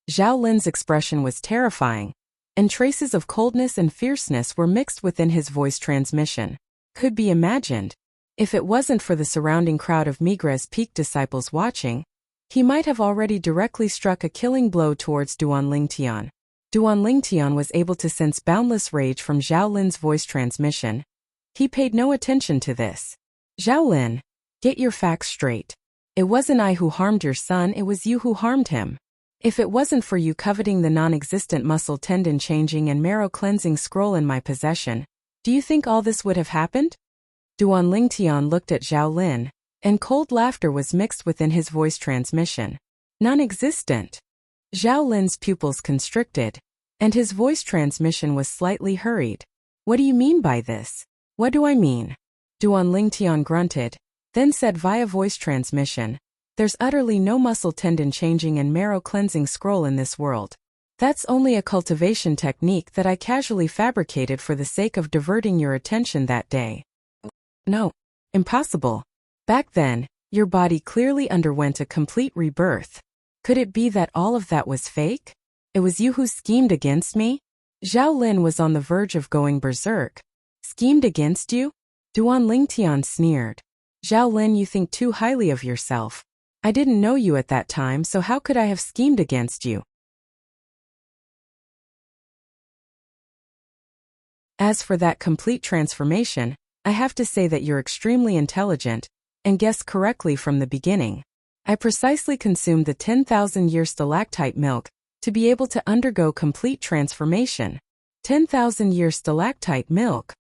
Zhao Lin's expression was terrifying, and traces of coldness and fierceness were mixed within his voice transmission. Could be imagined. If it wasn't for the surrounding crowd of Migres Peak disciples watching, he might have already directly struck a killing blow towards Duan Lingtian. Duan Lingtian was able to sense boundless rage from Zhao Lin's voice transmission. He paid no attention to this. Zhao Lin, get your facts straight. It wasn't I who harmed your son, it was you who harmed him. If it wasn't for you coveting the non-existent muscle tendon changing and marrow cleansing scroll in my possession, do you think all this would have happened? Duan Lingtian looked at Zhao Lin, and cold laughter was mixed within his voice transmission. Non-existent. Zhao Lin's pupils constricted, and his voice transmission was slightly hurried. What do you mean by this? What do I mean? Duan Lingtian grunted, then said via voice transmission, there's utterly no muscle tendon changing and marrow cleansing scroll in this world. That's only a cultivation technique that I casually fabricated for the sake of diverting your attention that day. No. Impossible. Back then, your body clearly underwent a complete rebirth. Could it be that all of that was fake? It was you who schemed against me? Zhao Lin was on the verge of going berserk. Schemed against you? Duan Lingtian sneered. Zhao Lin, you think too highly of yourself. I didn't know you at that time, so how could I have schemed against you? As for that complete transformation, I have to say that you're extremely intelligent, and guessed correctly from the beginning. I precisely consumed the 10,000-year stalactite milk to be able to undergo complete transformation. 10,000-year stalactite milk.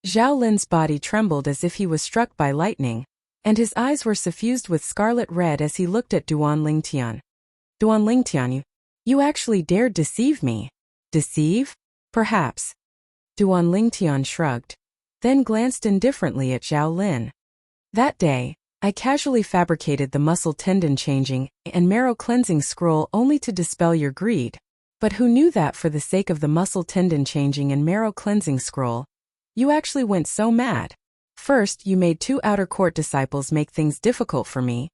Zhao Lin's body trembled as if he was struck by lightning, and his eyes were suffused with scarlet red as he looked at Duan Lingtian. Duan Lingtian, you actually dared deceive me. Deceive? Perhaps. Duan Lingtian shrugged, then glanced indifferently at Zhao Lin. That day, I casually fabricated the muscle tendon changing and marrow cleansing scroll only to dispel your greed. But who knew that for the sake of the muscle tendon changing and marrow cleansing scroll, you actually went so mad? First, you made 2 outer court disciples make things difficult for me.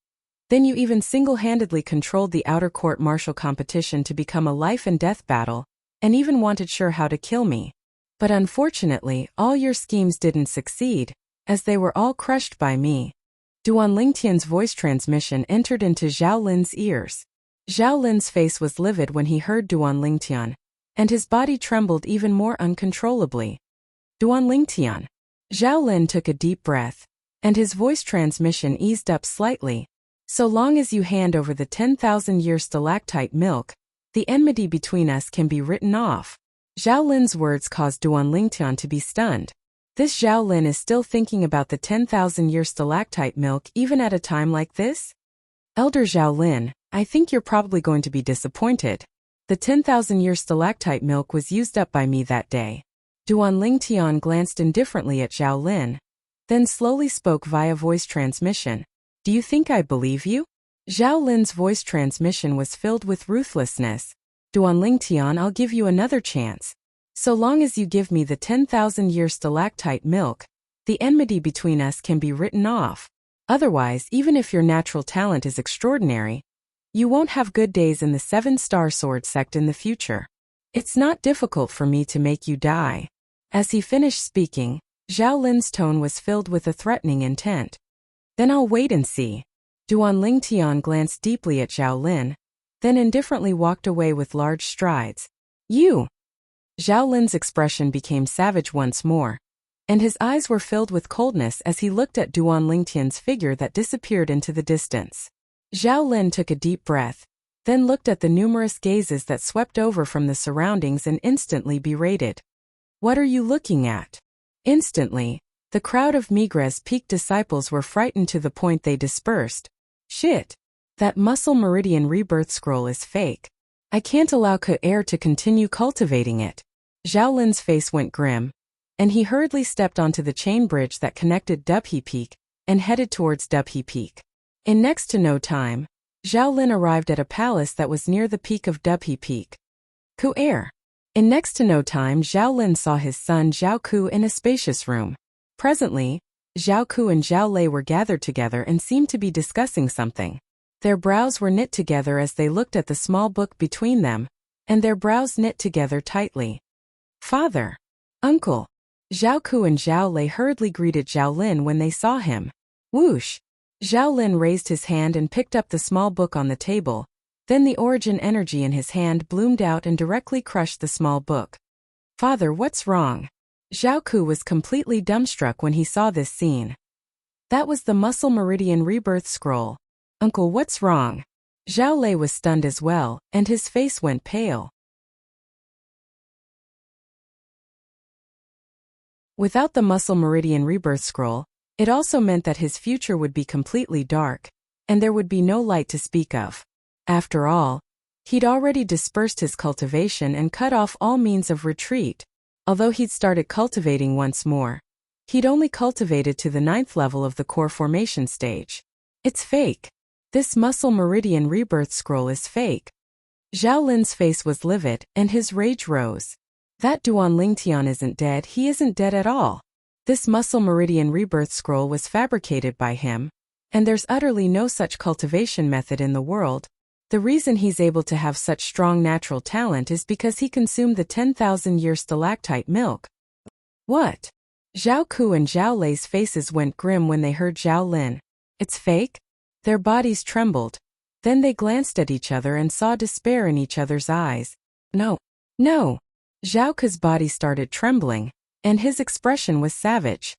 Then you even single-handedly controlled the outer court martial competition to become a life and death battle, and even wanted sure how to kill me. But unfortunately, all your schemes didn't succeed, as they were all crushed by me. Duan Lingtian's voice transmission entered into Zhao Lin's ears. Zhao Lin's face was livid when he heard Duan Lingtian, and his body trembled even more uncontrollably. Duan Lingtian. Zhao Lin took a deep breath, and his voice transmission eased up slightly. So long as you hand over the 10,000-year stalactite milk, the enmity between us can be written off. Zhao Lin's words caused Duan Lingtian to be stunned. This Zhao Lin is still thinking about the 10,000-year stalactite milk even at a time like this? Elder Zhao Lin, I think you're probably going to be disappointed. The 10,000-year stalactite milk was used up by me that day. Duan Lingtian glanced indifferently at Zhao Lin, then slowly spoke via voice transmission. Do you think I believe you? Zhao Lin's voice transmission was filled with ruthlessness. Duan Lingtian, I'll give you another chance. So long as you give me the 10,000-year stalactite milk, the enmity between us can be written off. Otherwise, even if your natural talent is extraordinary, you won't have good days in the 7-star sword sect in the future. It's not difficult for me to make you die. As he finished speaking, Zhao Lin's tone was filled with a threatening intent. Then I'll wait and see. Duan Lingtian glanced deeply at Zhao Lin, then indifferently walked away with large strides. You! Zhao Lin's expression became savage once more, and his eyes were filled with coldness as he looked at Duan Lingtian's figure that disappeared into the distance. Zhao Lin took a deep breath, then looked at the numerous gazes that swept over from the surroundings and instantly berated. What are you looking at? Instantly, the crowd of Migres' peak disciples were frightened to the point they dispersed. Shit! That muscle meridian rebirth scroll is fake. I can't allow Ke to continue cultivating it. Zhao Lin's face went grim, and he hurriedly stepped onto the chain bridge that connected Dubhe Peak and headed towards Dubhe Peak. In next to no time, Zhao Lin arrived at a palace that was near the peak of Dubhe Peak. Ke. In next to no time, Zhao Lin saw his son Zhao Ku in a spacious room. Presently, Zhao Ku and Zhao Lei were gathered together and seemed to be discussing something. Their brows were knit together as they looked at the small book between them, and their brows knit together tightly. Father! Uncle! Zhao Ku and Zhao Lei hurriedly greeted Zhao Lin when they saw him. Whoosh! Zhao Lin raised his hand and picked up the small book on the table. Then the origin energy in his hand bloomed out and directly crushed the small book. Father, what's wrong? Zhao Ku was completely dumbstruck when he saw this scene. That was the muscle meridian rebirth scroll. Uncle, what's wrong? Zhao Lei was stunned as well, and his face went pale. Without the muscle meridian rebirth scroll, it also meant that his future would be completely dark, and there would be no light to speak of. After all, he'd already dispersed his cultivation and cut off all means of retreat. Although he'd started cultivating once more, he'd only cultivated to the 9th level of the core formation stage. It's fake. This muscle meridian rebirth scroll is fake. Zhao Lin's face was livid, and his rage rose. That Duan Lingtian isn't dead, he isn't dead at all. This muscle meridian rebirth scroll was fabricated by him, and there's utterly no such cultivation method in the world. The reason he's able to have such strong natural talent is because he consumed the 10,000-year stalactite milk. What? Zhao Ku and Zhao Lei's faces went grim when they heard Zhao Lin. It's fake? Their bodies trembled. Then they glanced at each other and saw despair in each other's eyes. No. No. Zhao Ku's body started trembling, and his expression was savage.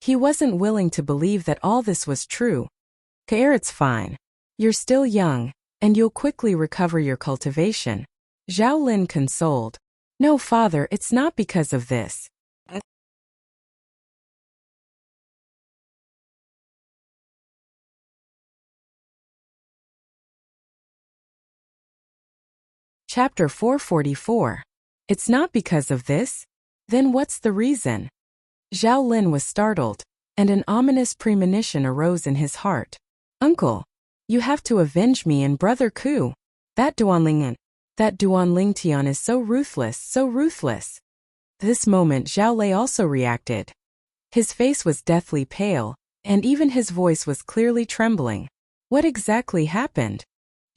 He wasn't willing to believe that all this was true. Kair, it's fine. You're still young, and you'll quickly recover your cultivation. Zhao Lin consoled. No, father, it's not because of this. Chapter 444. It's not because of this? Then what's the reason? Zhao Lin was startled, and an ominous premonition arose in his heart. Uncle, you have to avenge me and Brother Ku. That Duanling Tian is so ruthless, so ruthless. This moment Zhao Lei also reacted. His face was deathly pale, and even his voice was clearly trembling. What exactly happened?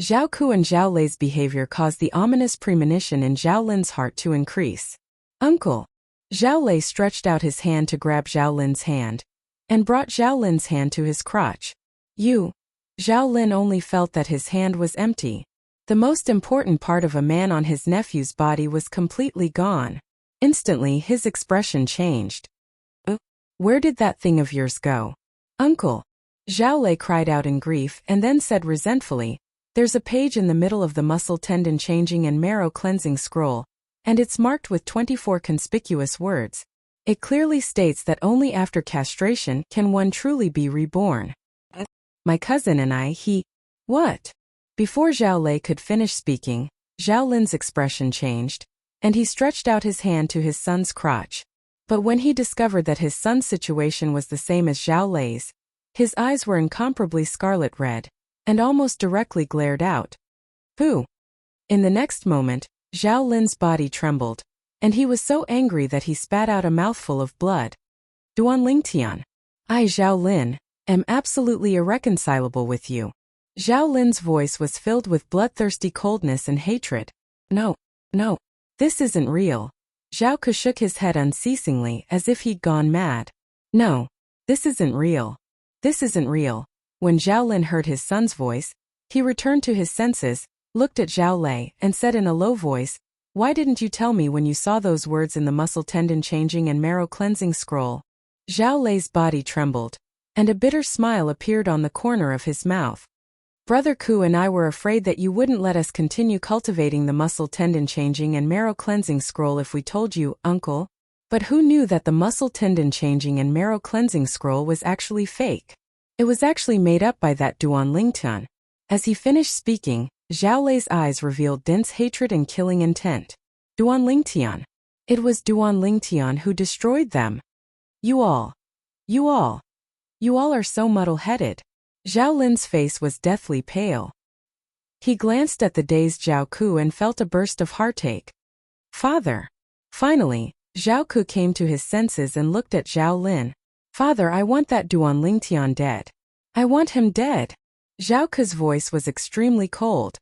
Zhao Ku and Zhao Lei's behavior caused the ominous premonition in Zhao Lin's heart to increase. Uncle. Zhao Lei stretched out his hand to grab Zhao Lin's hand, and brought Zhao Lin's hand to his crotch. Zhao Lin only felt that his hand was empty. The most important part of a man on his nephew's body was completely gone. Instantly his expression changed. Where did that thing of yours go? Uncle. Zhao Lei cried out in grief and then said resentfully, there's a page in the middle of the muscle tendon changing and marrow cleansing scroll, and it's marked with 24 conspicuous words. It clearly states that only after castration can one truly be reborn. My cousin and I, What? Before Zhao Lei could finish speaking, Zhao Lin's expression changed, and he stretched out his hand to his son's crotch. But when he discovered that his son's situation was the same as Zhao Lei's, his eyes were incomparably scarlet red, and almost directly glared out. Pooh! In the next moment, Zhao Lin's body trembled, and he was so angry that he spat out a mouthful of blood. Duanling Tian. I, Zhao Lin, am absolutely irreconcilable with you. Zhao Lin's voice was filled with bloodthirsty coldness and hatred. No, this isn't real. Zhao Ke shook his head unceasingly as if he'd gone mad. No, this isn't real. This isn't real. When Zhao Lin heard his son's voice, he returned to his senses, looked at Zhao Lei, and said in a low voice, why didn't you tell me when you saw those words in the muscle tendon changing and marrow cleansing scroll? Zhao Lei's body trembled, and a bitter smile appeared on the corner of his mouth. Brother Ku and I were afraid that you wouldn't let us continue cultivating the muscle tendon changing and marrow cleansing scroll if we told you, uncle. But who knew that the muscle tendon changing and marrow cleansing scroll was actually fake? It was actually made up by that Duanling Tian. As he finished speaking, Zhao Lei's eyes revealed dense hatred and killing intent. Duanling Tian. It was Duanling Tian who destroyed them. You all are so muddle-headed. Zhao Lin's face was deathly pale. He glanced at the dazed Zhao Ku and felt a burst of heartache. Father. Finally, Zhao Ku came to his senses and looked at Zhao Lin. Father, I want that Duanling Tian dead. I want him dead. Zhao Ke's voice was extremely cold.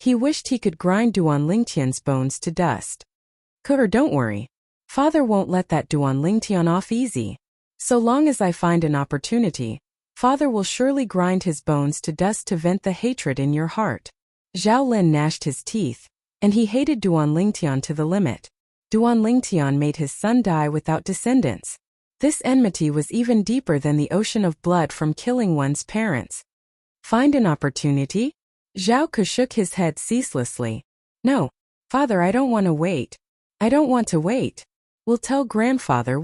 He wished he could grind Duanling Tian's bones to dust. Ke, don't worry. Father won't let that Duanling Tian off easy. So long as I find an opportunity, Father will surely grind his bones to dust to vent the hatred in your heart. Zhao Lin gnashed his teeth, and he hated Duanling Tian to the limit. Duanling Tian made his son die without descendants. This enmity was even deeper than the ocean of blood from killing one's parents. Find an opportunity? Zhao Ke shook his head ceaselessly. No, Father, I don't want to wait. I don't want to wait. We'll tell Grandfather.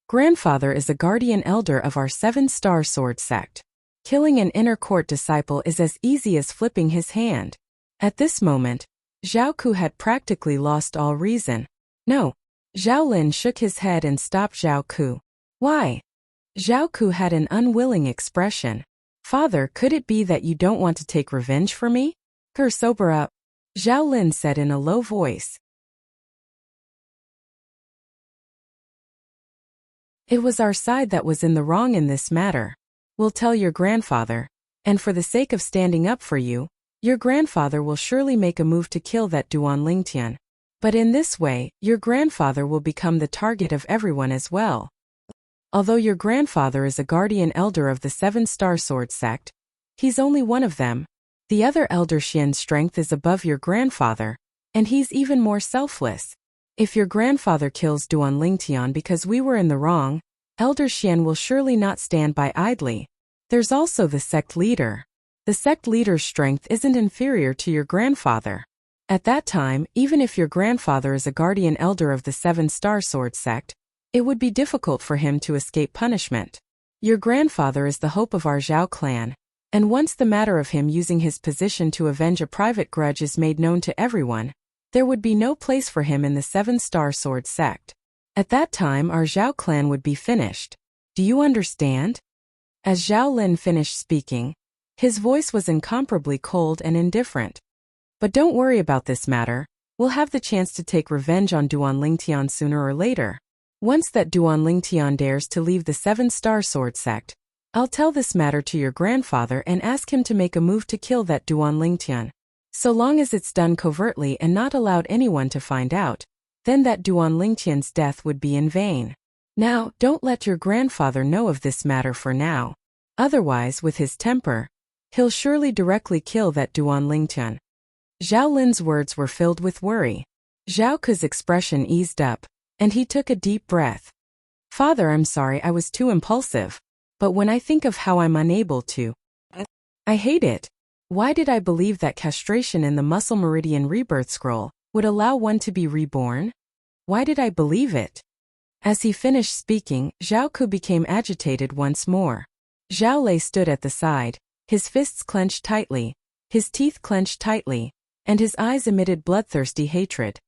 Grandfather is a guardian elder of our 7-star sword sect. Killing an inner court disciple is as easy as flipping his hand. At this moment, Zhao Ku had practically lost all reason. No. Zhao Lin shook his head and stopped Zhao Ku. Why? Zhao Ku had an unwilling expression. Father, could it be that you don't want to take revenge for me? Sober up. Zhao Lin said in a low voice. It was our side that was in the wrong in this matter. We'll tell your grandfather, and for the sake of standing up for you, your grandfather will surely make a move to kill that Duanling Tian. But in this way, your grandfather will become the target of everyone as well. Although your grandfather is a guardian elder of the 7-star sword sect, he's only one of them. The other elder Xian's strength is above your grandfather, and he's even more selfless. If your grandfather kills Duan Lingtian because we were in the wrong, Elder Xian will surely not stand by idly. There's also the sect leader. The sect leader's strength isn't inferior to your grandfather. At that time, even if your grandfather is a guardian elder of the 7-star sword sect, it would be difficult for him to escape punishment. Your grandfather is the hope of our Zhao clan, and once the matter of him using his position to avenge a private grudge is made known to everyone, there would be no place for him in the 7-star sword sect. At that time our Zhao clan would be finished. Do you understand? As Zhao Lin finished speaking, his voice was incomparably cold and indifferent. But don't worry about this matter, we'll have the chance to take revenge on Duan Lingtian sooner or later. Once that Duan Lingtian dares to leave the 7-star sword sect, I'll tell this matter to your grandfather and ask him to make a move to kill that Duan Lingtian. So long as it's done covertly and not allowed anyone to find out, then that Duan Lingtian's death would be in vain. Now, don't let your grandfather know of this matter for now. Otherwise, with his temper, he'll surely directly kill that Duan Lingtian. Zhao Lin's words were filled with worry. Zhao Ke's expression eased up, and he took a deep breath. Father, I'm sorry I was too impulsive, but when I think of how I'm unable to, I hate it. Why did I believe that castration in the muscle meridian rebirth scroll would allow one to be reborn? Why did I believe it? As he finished speaking, Zhao Ke became agitated once more. Zhao Lei stood at the side, his fists clenched tightly, his teeth clenched tightly, and his eyes emitted bloodthirsty hatred.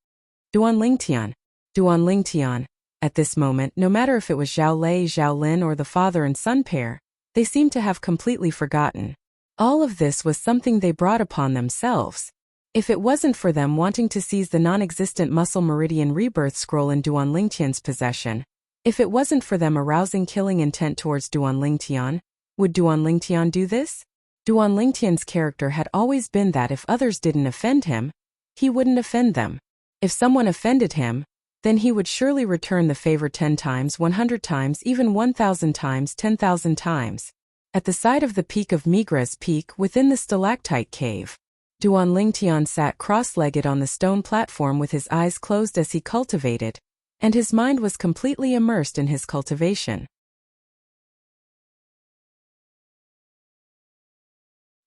Duan Lingtian. Duan Lingtian. At this moment, no matter if it was Zhao Lei, Zhao Lin or the father and son pair, they seemed to have completely forgotten. All of this was something they brought upon themselves. If it wasn't for them wanting to seize the non-existent muscle meridian rebirth scroll in Duan Lingtian's possession, if it wasn't for them arousing killing intent towards Duan Lingtian, would Duan Lingtian do this? Duan Lingtian's character had always been that if others didn't offend him, he wouldn't offend them. If someone offended him, then he would surely return the favor 10 times, 100 times, even 1,000 times, 10,000 times. At the side of the peak of Migra's peak within the stalactite cave, Duan Lingtian sat cross-legged on the stone platform with his eyes closed as he cultivated, and his mind was completely immersed in his cultivation.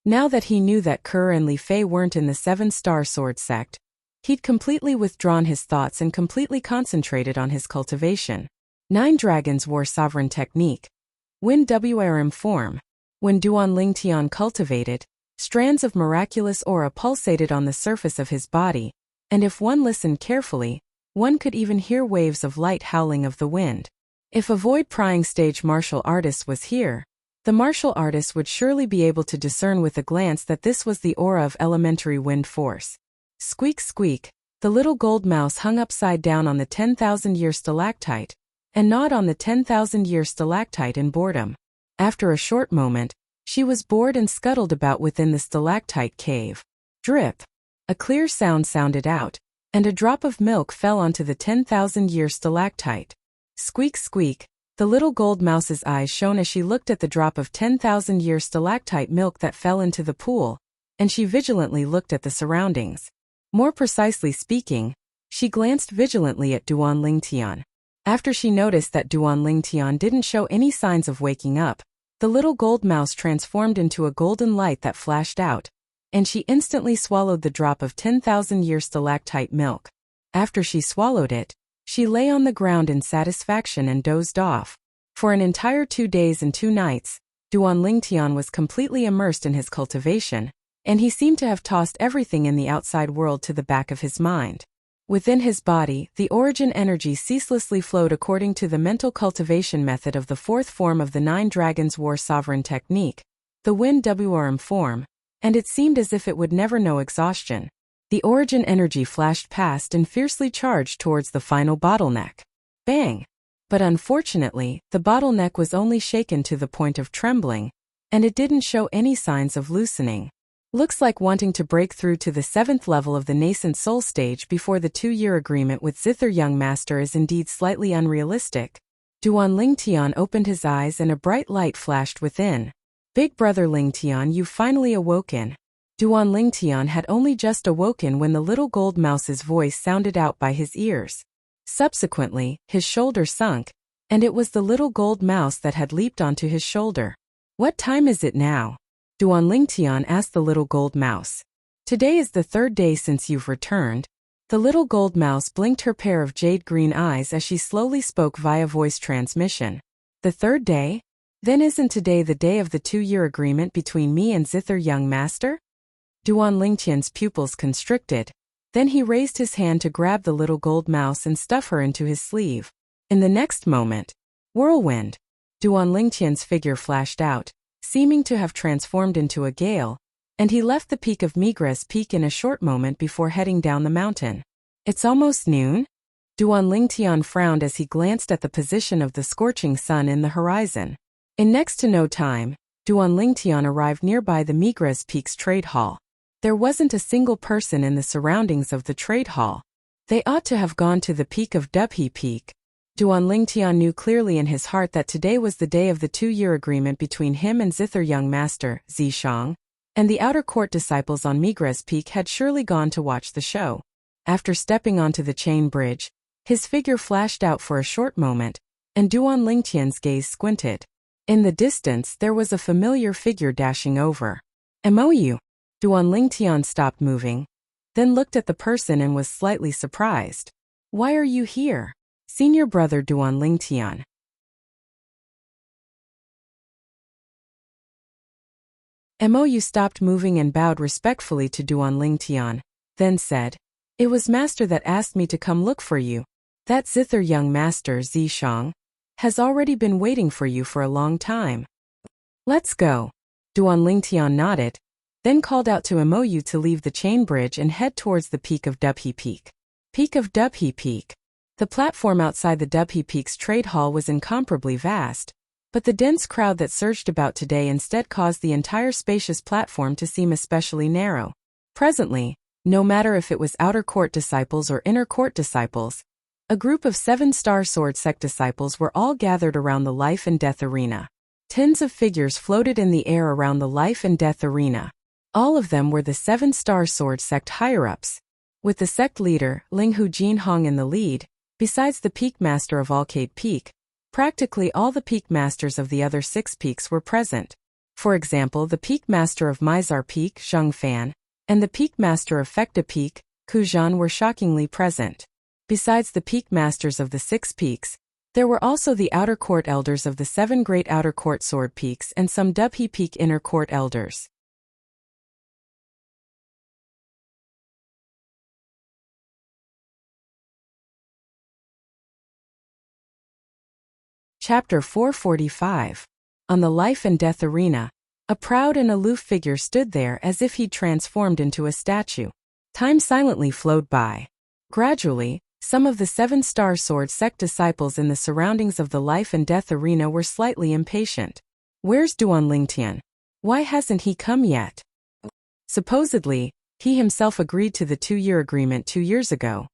Now that he knew that Ke and Li Fei weren't in the 7-star sword sect, he'd completely withdrawn his thoughts and completely concentrated on his cultivation. 9 Dragons War Sovereign Technique. Wind WRM form. When Duan Lingtian cultivated, strands of miraculous aura pulsated on the surface of his body, and if one listened carefully, one could even hear waves of light howling of the wind. If a void-prying stage martial artist was here, the martial artist would surely be able to discern with a glance that this was the aura of elementary wind force. Squeak squeak, the little gold mouse hung upside down on the 10,000-year stalactite, and gnawed on the 10,000-year stalactite in boredom. After a short moment, she was bored and scuttled about within the stalactite cave. Drip. A clear sound sounded out, and a drop of milk fell onto the 10,000-year stalactite. Squeak squeak, the little gold mouse's eyes shone as she looked at the drop of 10,000-year stalactite milk that fell into the pool, and she vigilantly looked at the surroundings. More precisely speaking, she glanced vigilantly at Duan Lingtian. After she noticed that Duan Lingtian didn't show any signs of waking up, the little gold mouse transformed into a golden light that flashed out, and she instantly swallowed the drop of 10,000-year stalactite milk. After she swallowed it, she lay on the ground in satisfaction and dozed off. For an entire 2 days and 2 nights, Duan Lingtian was completely immersed in his cultivation, and he seemed to have tossed everything in the outside world to the back of his mind. Within his body, the origin energy ceaselessly flowed according to the mental cultivation method of the 4th form of the 9 Dragons War Sovereign Technique, the Wind WRM form, and it seemed as if it would never know exhaustion. The origin energy flashed past and fiercely charged towards the final bottleneck. Bang! But unfortunately, the bottleneck was only shaken to the point of trembling, and it didn't show any signs of loosening. Looks like wanting to break through to the 7th level of the nascent soul stage before the 2-year agreement with Zither Young Master is indeed slightly unrealistic. Duan Lingtian opened his eyes and a bright light flashed within. Big brother Lingtian, you've finally awoken. Duan Lingtian had only just awoken when the little gold mouse's voice sounded out by his ears. Subsequently, his shoulder sunk, and it was the little gold mouse that had leaped onto his shoulder. "What time is it now?" Duan Lingtian asked the little gold mouse. "Today is the third day since you've returned." The little gold mouse blinked her pair of jade-green eyes as she slowly spoke via voice transmission. "The third day? Then isn't today the day of the 2-year agreement between me and Zither young master?" Duan Lingtian's pupils constricted. Then he raised his hand to grab the little gold mouse and stuff her into his sleeve. In the next moment, whirlwind! Duan Lingtian's figure flashed out, seeming to have transformed into a gale, and he left the peak of Migres Peak in a short moment before heading down the mountain. "It's almost noon?" Duan Lingtian frowned as he glanced at the position of the scorching sun in the horizon. In next to no time, Duan Lingtian arrived nearby the Migres Peak's trade hall. There wasn't a single person in the surroundings of the trade hall. They ought to have gone to the peak of Dubhe Peak. Duan Lingtian knew clearly in his heart that today was the day of the 2-year agreement between him and Zither young master, Zishang, and the outer court disciples on Migres Peak had surely gone to watch the show. After stepping onto the chain bridge, his figure flashed out for a short moment, and Duan Lingtian's gaze squinted. In the distance there was a familiar figure dashing over. "Mou." Duan Lingtian stopped moving, then looked at the person and was slightly surprised. "Why are you here?" "Senior brother Duan Lingtian." Mou stopped moving and bowed respectfully to Duan Lingtian, then said, "It was master that asked me to come look for you. That Zither young master Zishang has already been waiting for you for a long time." "Let's go." Duan Lingtian nodded, then called out to Mou to leave the chain bridge and head towards the peak of Dubhe Peak. Peak of Dubhe Peak. The platform outside the Dubhe Peak's trade hall was incomparably vast, but the dense crowd that surged about today instead caused the entire spacious platform to seem especially narrow. Presently, no matter if it was outer court disciples or inner court disciples, a group of 7-star sword sect disciples were all gathered around the life and death arena. Tens of figures floated in the air around the life and death arena. All of them were the 7-star sword sect higher-ups, with the sect leader, Linghu Jinhong, in the lead. Besides the peak master of Alcade Peak, practically all the peak masters of the other 6 peaks were present. For example, the peak master of Mizar Peak, Zheng Fan, and the peak master of Fekta Peak, Ku Zhan, were shockingly present. Besides the peak masters of the 6 peaks, there were also the outer court elders of the 7 great outer court sword peaks and some Dubhe Peak inner court elders. Chapter 445. On the life and death arena, a proud and aloof figure stood there as if he'd transformed into a statue. Time silently flowed by. Gradually, some of the 7-star sword sect disciples in the surroundings of the life and death arena were slightly impatient. "Where's Duan Lingtian? Why hasn't he come yet?" Supposedly, he himself agreed to the 2-year agreement 2 years ago.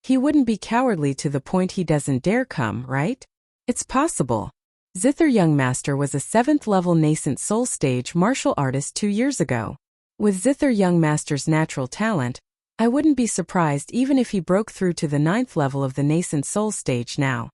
He wouldn't be cowardly to the point he doesn't dare come, right? It's possible. Zither young master was a 7th-level nascent soul stage martial artist 2 years ago. With Zither young master's natural talent, I wouldn't be surprised even if he broke through to the 9th level of the nascent soul stage now.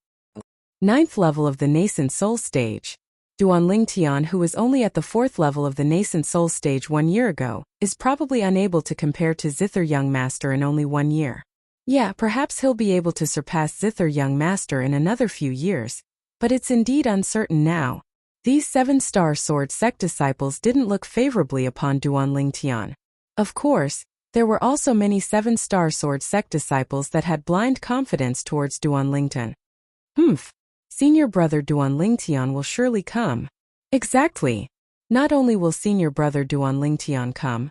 9th level of the nascent soul stage. Duan Lingtian, who was only at the 4th level of the nascent soul stage 1 year ago, is probably unable to compare to Zither young master in only 1 year. Yeah, perhaps he'll be able to surpass Zither young master in another few years, but it's indeed uncertain now. These 7-star sword sect disciples didn't look favorably upon Duan Lingtian. Of course, there were also many 7-star sword sect disciples that had blind confidence towards Duan Lingtian. Senior brother Duan Lingtian will surely come. Exactly. Not only will senior brother Duan Lingtian come,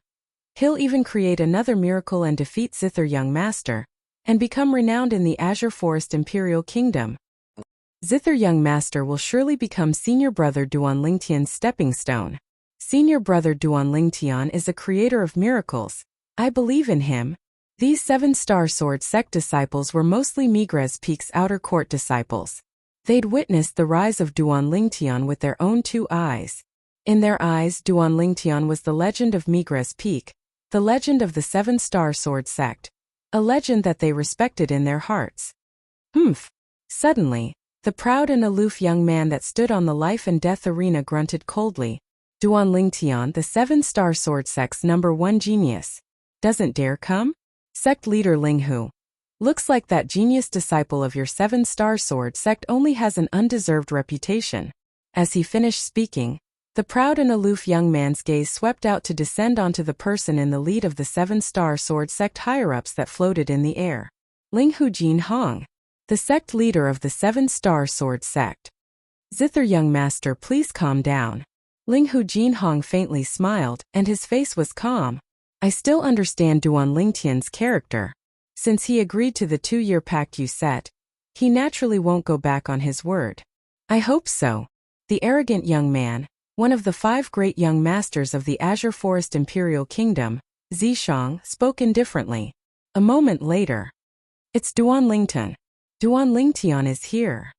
he'll even create another miracle and defeat Zither young master, and become renowned in the Azure Forest Imperial Kingdom. Zither young master will surely become senior brother Duan Lingtian's stepping stone. Senior brother Duan Lingtian is a creator of miracles. I believe in him. These 7-star sword sect disciples were mostly Migres Peak's outer court disciples. They'd witnessed the rise of Duan Lingtian with their own 2 eyes. In their eyes, Duan Lingtian was the legend of Migres Peak, the legend of the 7-star sword sect, a legend that they respected in their hearts. Humph. Suddenly, the proud and aloof young man that stood on the life and death arena grunted coldly. Duan Lingtian, the 7-star sword sect's #1 genius, doesn't dare come? Sect leader Linghu. Looks like that genius disciple of your 7-star sword sect only has an undeserved reputation. As he finished speaking, the proud and aloof young man's gaze swept out to descend onto the person in the lead of the 7-star sword sect higher-ups that floated in the air. Linghu Jin Hong, the sect leader of the 7-star sword sect. Zither young master, please calm down. Linghu Jin Hong faintly smiled, and his face was calm. I still understand Duan Lingtian's character. Since he agreed to the 2-year pact you set, he naturally won't go back on his word. I hope so. The arrogant young man, one of the 5 great young masters of the Azure Forest Imperial Kingdom, Zishang, spoke indifferently. A moment later. It's Duan Lingtian. Duan Lingtian is here.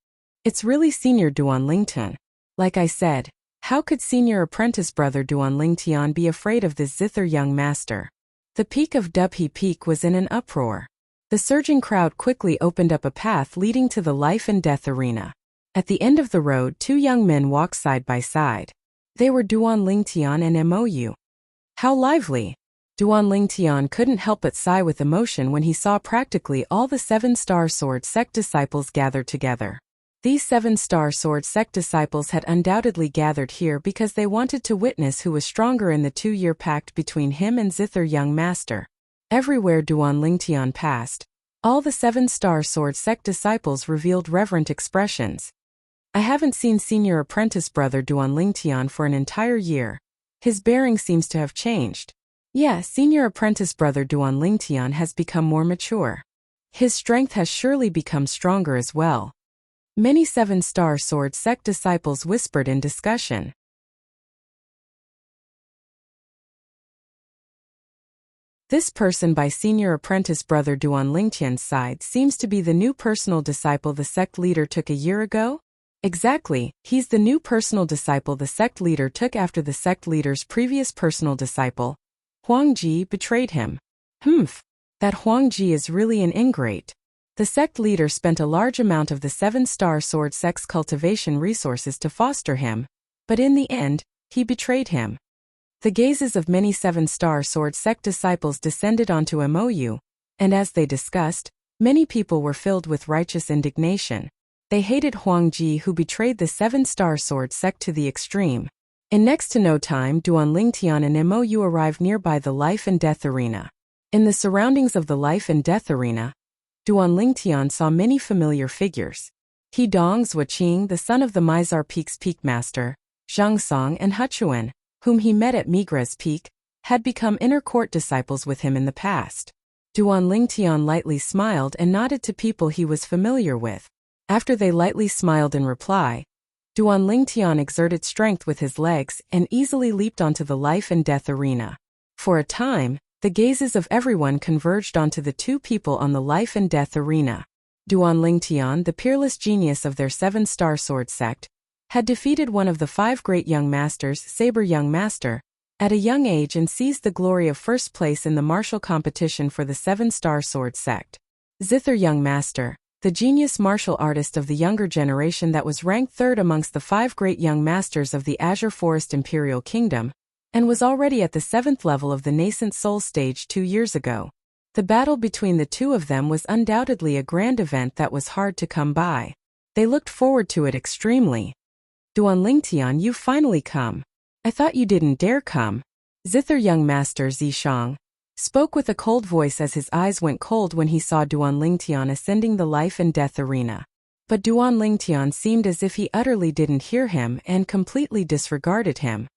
It's really Senior Duan Lingtian. Like I said, how could senior apprentice brother Duan Lingtian be afraid of this zither young master? The peak of Dubhe Peak was in an uproar. The surging crowd quickly opened up a path leading to the life and death arena. At the end of the road, 2 young men walked side by side. They were Duan Lingtian and Mou. How lively! Duan Lingtian couldn't help but sigh with emotion when he saw practically all the 7-star sword sect disciples gathered together. These 7-star sword sect disciples had undoubtedly gathered here because they wanted to witness who was stronger in the 2-year pact between him and Zither young master. Everywhere Duan Lingtian passed, all the 7-star sword sect disciples revealed reverent expressions. I haven't seen senior apprentice brother Duan Lingtian for an entire year. His bearing seems to have changed. Yeah, senior apprentice brother Duan Lingtian has become more mature. His strength has surely become stronger as well. Many 7-star sword sect disciples whispered in discussion. This person by senior apprentice brother Duan Lingtian's side seems to be the new personal disciple the sect leader took a year ago? Exactly, he's the new personal disciple the sect leader took after the sect leader's previous personal disciple, Huang Ji, betrayed him. Humph, that Huang Ji is really an ingrate. The sect leader spent a large amount of the 7-star sword sect's cultivation resources to foster him, but in the end, he betrayed him. The gazes of many 7-star sword sect disciples descended onto Mou, and as they discussed, many people were filled with righteous indignation. They hated Huang Ji, who betrayed the 7-star sword sect to the extreme. In next to no time, Duan Lingtian and Mou arrived nearby the life and death arena. In the surroundings of the life and death arena, Duan Lingtian saw many familiar figures. He Dong Zuoqing, the son of the Mizar Peak's peak master, Zhang Song and Huchuan, whom he met at Migra's peak, had become inner court disciples with him in the past. Duan Lingtian lightly smiled and nodded to people he was familiar with. After they lightly smiled in reply, Duan Lingtian exerted strength with his legs and easily leaped onto the life and death arena. For a time, the gazes of everyone converged onto the 2 people on the life and death arena. Duan Lingtian, the peerless genius of their 7-star sword sect, had defeated one of the 5 great young masters, Saber young master, at a young age and seized the glory of first place in the martial competition for the 7-star sword sect. Zither young master, the genius martial artist of the younger generation that was ranked 3rd amongst the 5 great young masters of the Azure Forest Imperial Kingdom, and was already at the 7th level of the nascent soul stage 2 years ago. The battle between the 2 of them was undoubtedly a grand event that was hard to come by. They looked forward to it extremely. Duan Lingtian, you've finally come. I thought you didn't dare come. Zither young master Zishang spoke with a cold voice as his eyes went cold when he saw Duan Lingtian ascending the life and death arena. But Duan Lingtian seemed as if he utterly didn't hear him and completely disregarded him.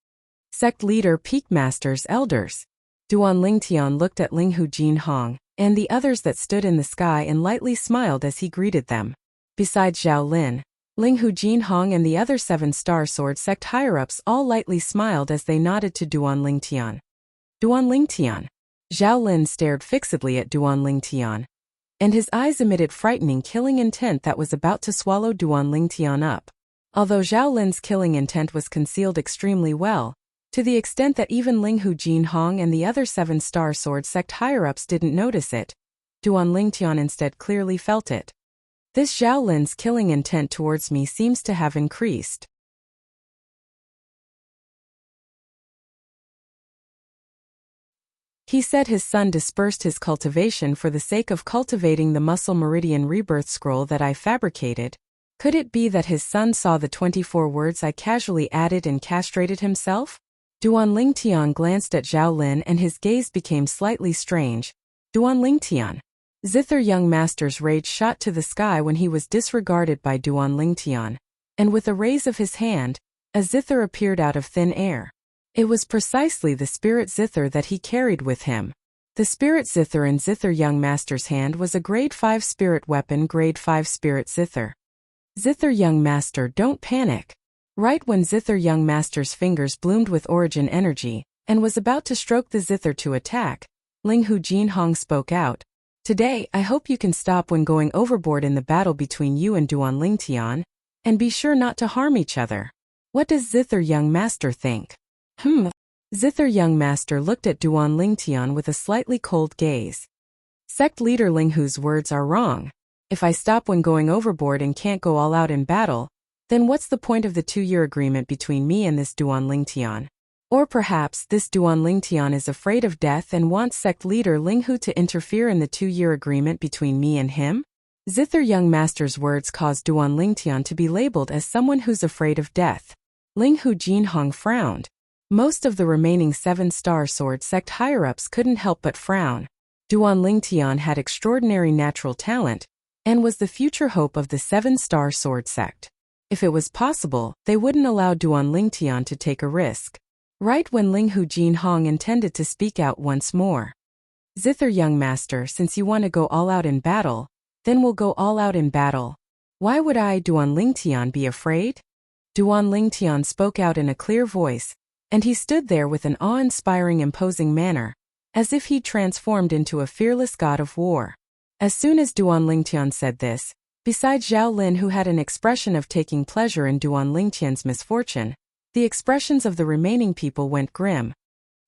Sect leader, peak masters, elders. Duan Lingtian looked at Linghu Jin Hong and the others that stood in the sky and lightly smiled as he greeted them. Besides Zhao Lin, Linghu Jin Hong and the other 7-star sword sect higher-ups all lightly smiled as they nodded to Duan Lingtian. Duan Lingtian. Zhao Lin stared fixedly at Duan Lingtian, and his eyes emitted frightening killing intent that was about to swallow Duan Lingtian up. Although Zhao Lin's killing intent was concealed extremely well, to the extent that even Linghu Jin Hong and the other 7-star sword sect higher-ups didn't notice it, Duan Lingtian instead clearly felt it. This Zhao Lin's killing intent towards me seems to have increased. He said his son dispersed his cultivation for the sake of cultivating the muscle meridian rebirth scroll that I fabricated. Could it be that his son saw the 24 words I casually added and castrated himself? Duan Lingtian glanced at Zhao Lin and his gaze became slightly strange. Duan Lingtian. Zither young master's rage shot to the sky when he was disregarded by Duan Lingtian, and with a raise of his hand, a zither appeared out of thin air. It was precisely the spirit zither that he carried with him. The spirit zither in Zither young master's hand was a grade 5 spirit weapon, grade 5 spirit zither. Zither young master, don't panic. Right when Zither young master's fingers bloomed with origin energy, and was about to stroke the zither to attack, Linghu Jinhong spoke out. Today, I hope you can stop when going overboard in the battle between you and Duan Lingtian, and be sure not to harm each other. What does Zither young master think? Zither young master looked at Duan Lingtian with a slightly cold gaze. Sect leader Linghu's words are wrong. If I stop when going overboard and can't go all out in battle, then what's the point of the 2-year agreement between me and this Duan Lingtian? Or perhaps this Duan Lingtian is afraid of death and wants sect leader Linghu to interfere in the 2-year agreement between me and him? Zither young master's words caused Duan Lingtian to be labeled as someone who's afraid of death. Linghu Jinhong frowned. Most of the remaining 7-star sword sect higher-ups couldn't help but frown. Duan Lingtian had extraordinary natural talent, and was the future hope of the 7-star sword sect. If it was possible, they wouldn't allow Duan Lingtian to take a risk. Right when Linghu Jinhong intended to speak out once more. Zither young master, since you want to go all out in battle, then we'll go all out in battle. Why would I, Duan Lingtian, be afraid? Duan Lingtian spoke out in a clear voice, and he stood there with an awe-inspiring imposing manner, as if he'd transformed into a fearless god of war. As soon as Duan Lingtian said this, besides Zhao Lin, who had an expression of taking pleasure in Duan Lingtian's misfortune, the expressions of the remaining people went grim.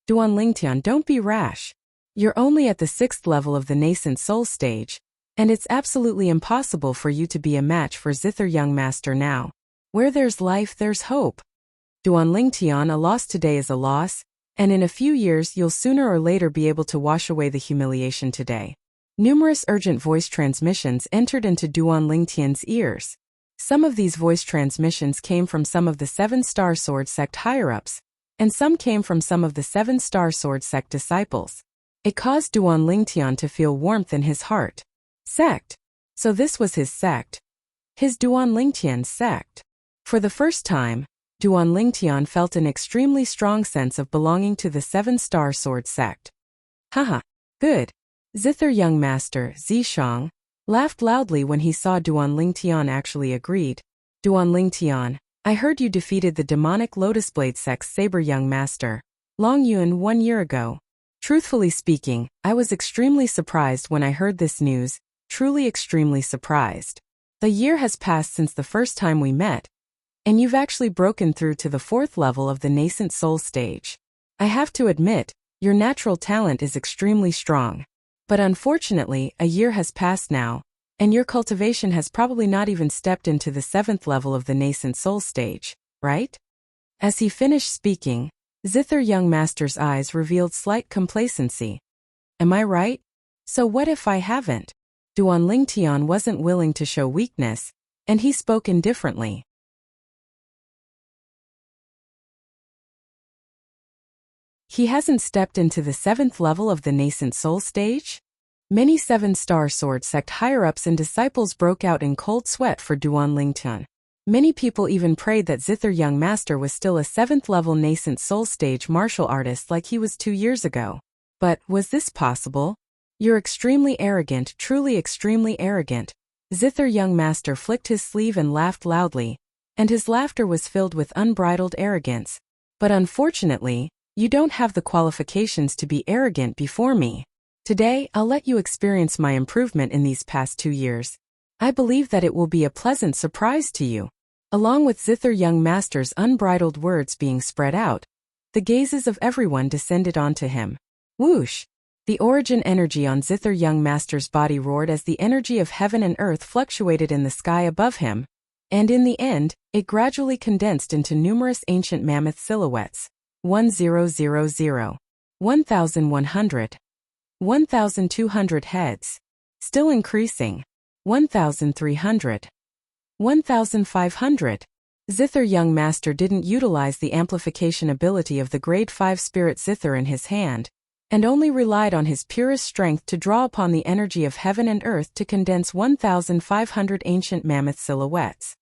Duan Lingtian, don't be rash. You're only at the 6th level of the nascent soul stage, and it's absolutely impossible for you to be a match for Zither young master now. Where there's life, there's hope. Duan Lingtian, a loss today is a loss, and in a few years you'll sooner or later be able to wash away the humiliation today. Numerous urgent voice transmissions entered into Duan Lingtian's ears. Some of these voice transmissions came from some of the 7-star sword sect higher-ups, and some came from some of the 7-star sword sect disciples. It caused Duan Lingtian to feel warmth in his heart. Sect. So this was his sect. His Duan Lingtian sect. For the first time, Duan Lingtian felt an extremely strong sense of belonging to the 7-star sword sect. Haha, good. Zither young master, Zishang, laughed loudly when he saw Duan Lingtian actually agreed. Duan Lingtian, I heard you defeated the demonic Lotus Blade sect's saber young master, Long Yun, 1 year ago. Truthfully speaking, I was extremely surprised when I heard this news, truly extremely surprised. The year has passed since the first time we met, and you've actually broken through to the 4th level of the nascent soul stage. I have to admit, your natural talent is extremely strong. But unfortunately, a year has passed now, and your cultivation has probably not even stepped into the 7th level of the nascent soul stage, right? As he finished speaking, Zither young master's eyes revealed slight complacency. Am I right? So what if I haven't? Duan Lingtian wasn't willing to show weakness, and he spoke indifferently. He hasn't stepped into the 7th level of the nascent soul stage? Many 7-star sword sect higher-ups and disciples broke out in cold sweat for Duan Lingtian. Many people even prayed that Zither young master was still a 7th level nascent soul stage martial artist like he was 2 years ago. But was this possible? You're extremely arrogant, truly extremely arrogant. Zither young master flicked his sleeve and laughed loudly, and his laughter was filled with unbridled arrogance. But unfortunately, you don't have the qualifications to be arrogant before me. Today, I'll let you experience my improvement in these past 2 years. I believe that it will be a pleasant surprise to you. Along with Zither young master's unbridled words being spread out, the gazes of everyone descended onto him. Whoosh! The origin energy on Zither Young Master's body roared as the energy of heaven and earth fluctuated in the sky above him, and in the end, it gradually condensed into numerous ancient mammoth silhouettes. 1000, 1100, 1200 heads. Still increasing. 1300, 1500. Zither Young Master didn't utilize the amplification ability of the Grade 5 Spirit Zither in his hand, and only relied on his purest strength to draw upon the energy of heaven and earth to condense 1,500 ancient mammoth silhouettes.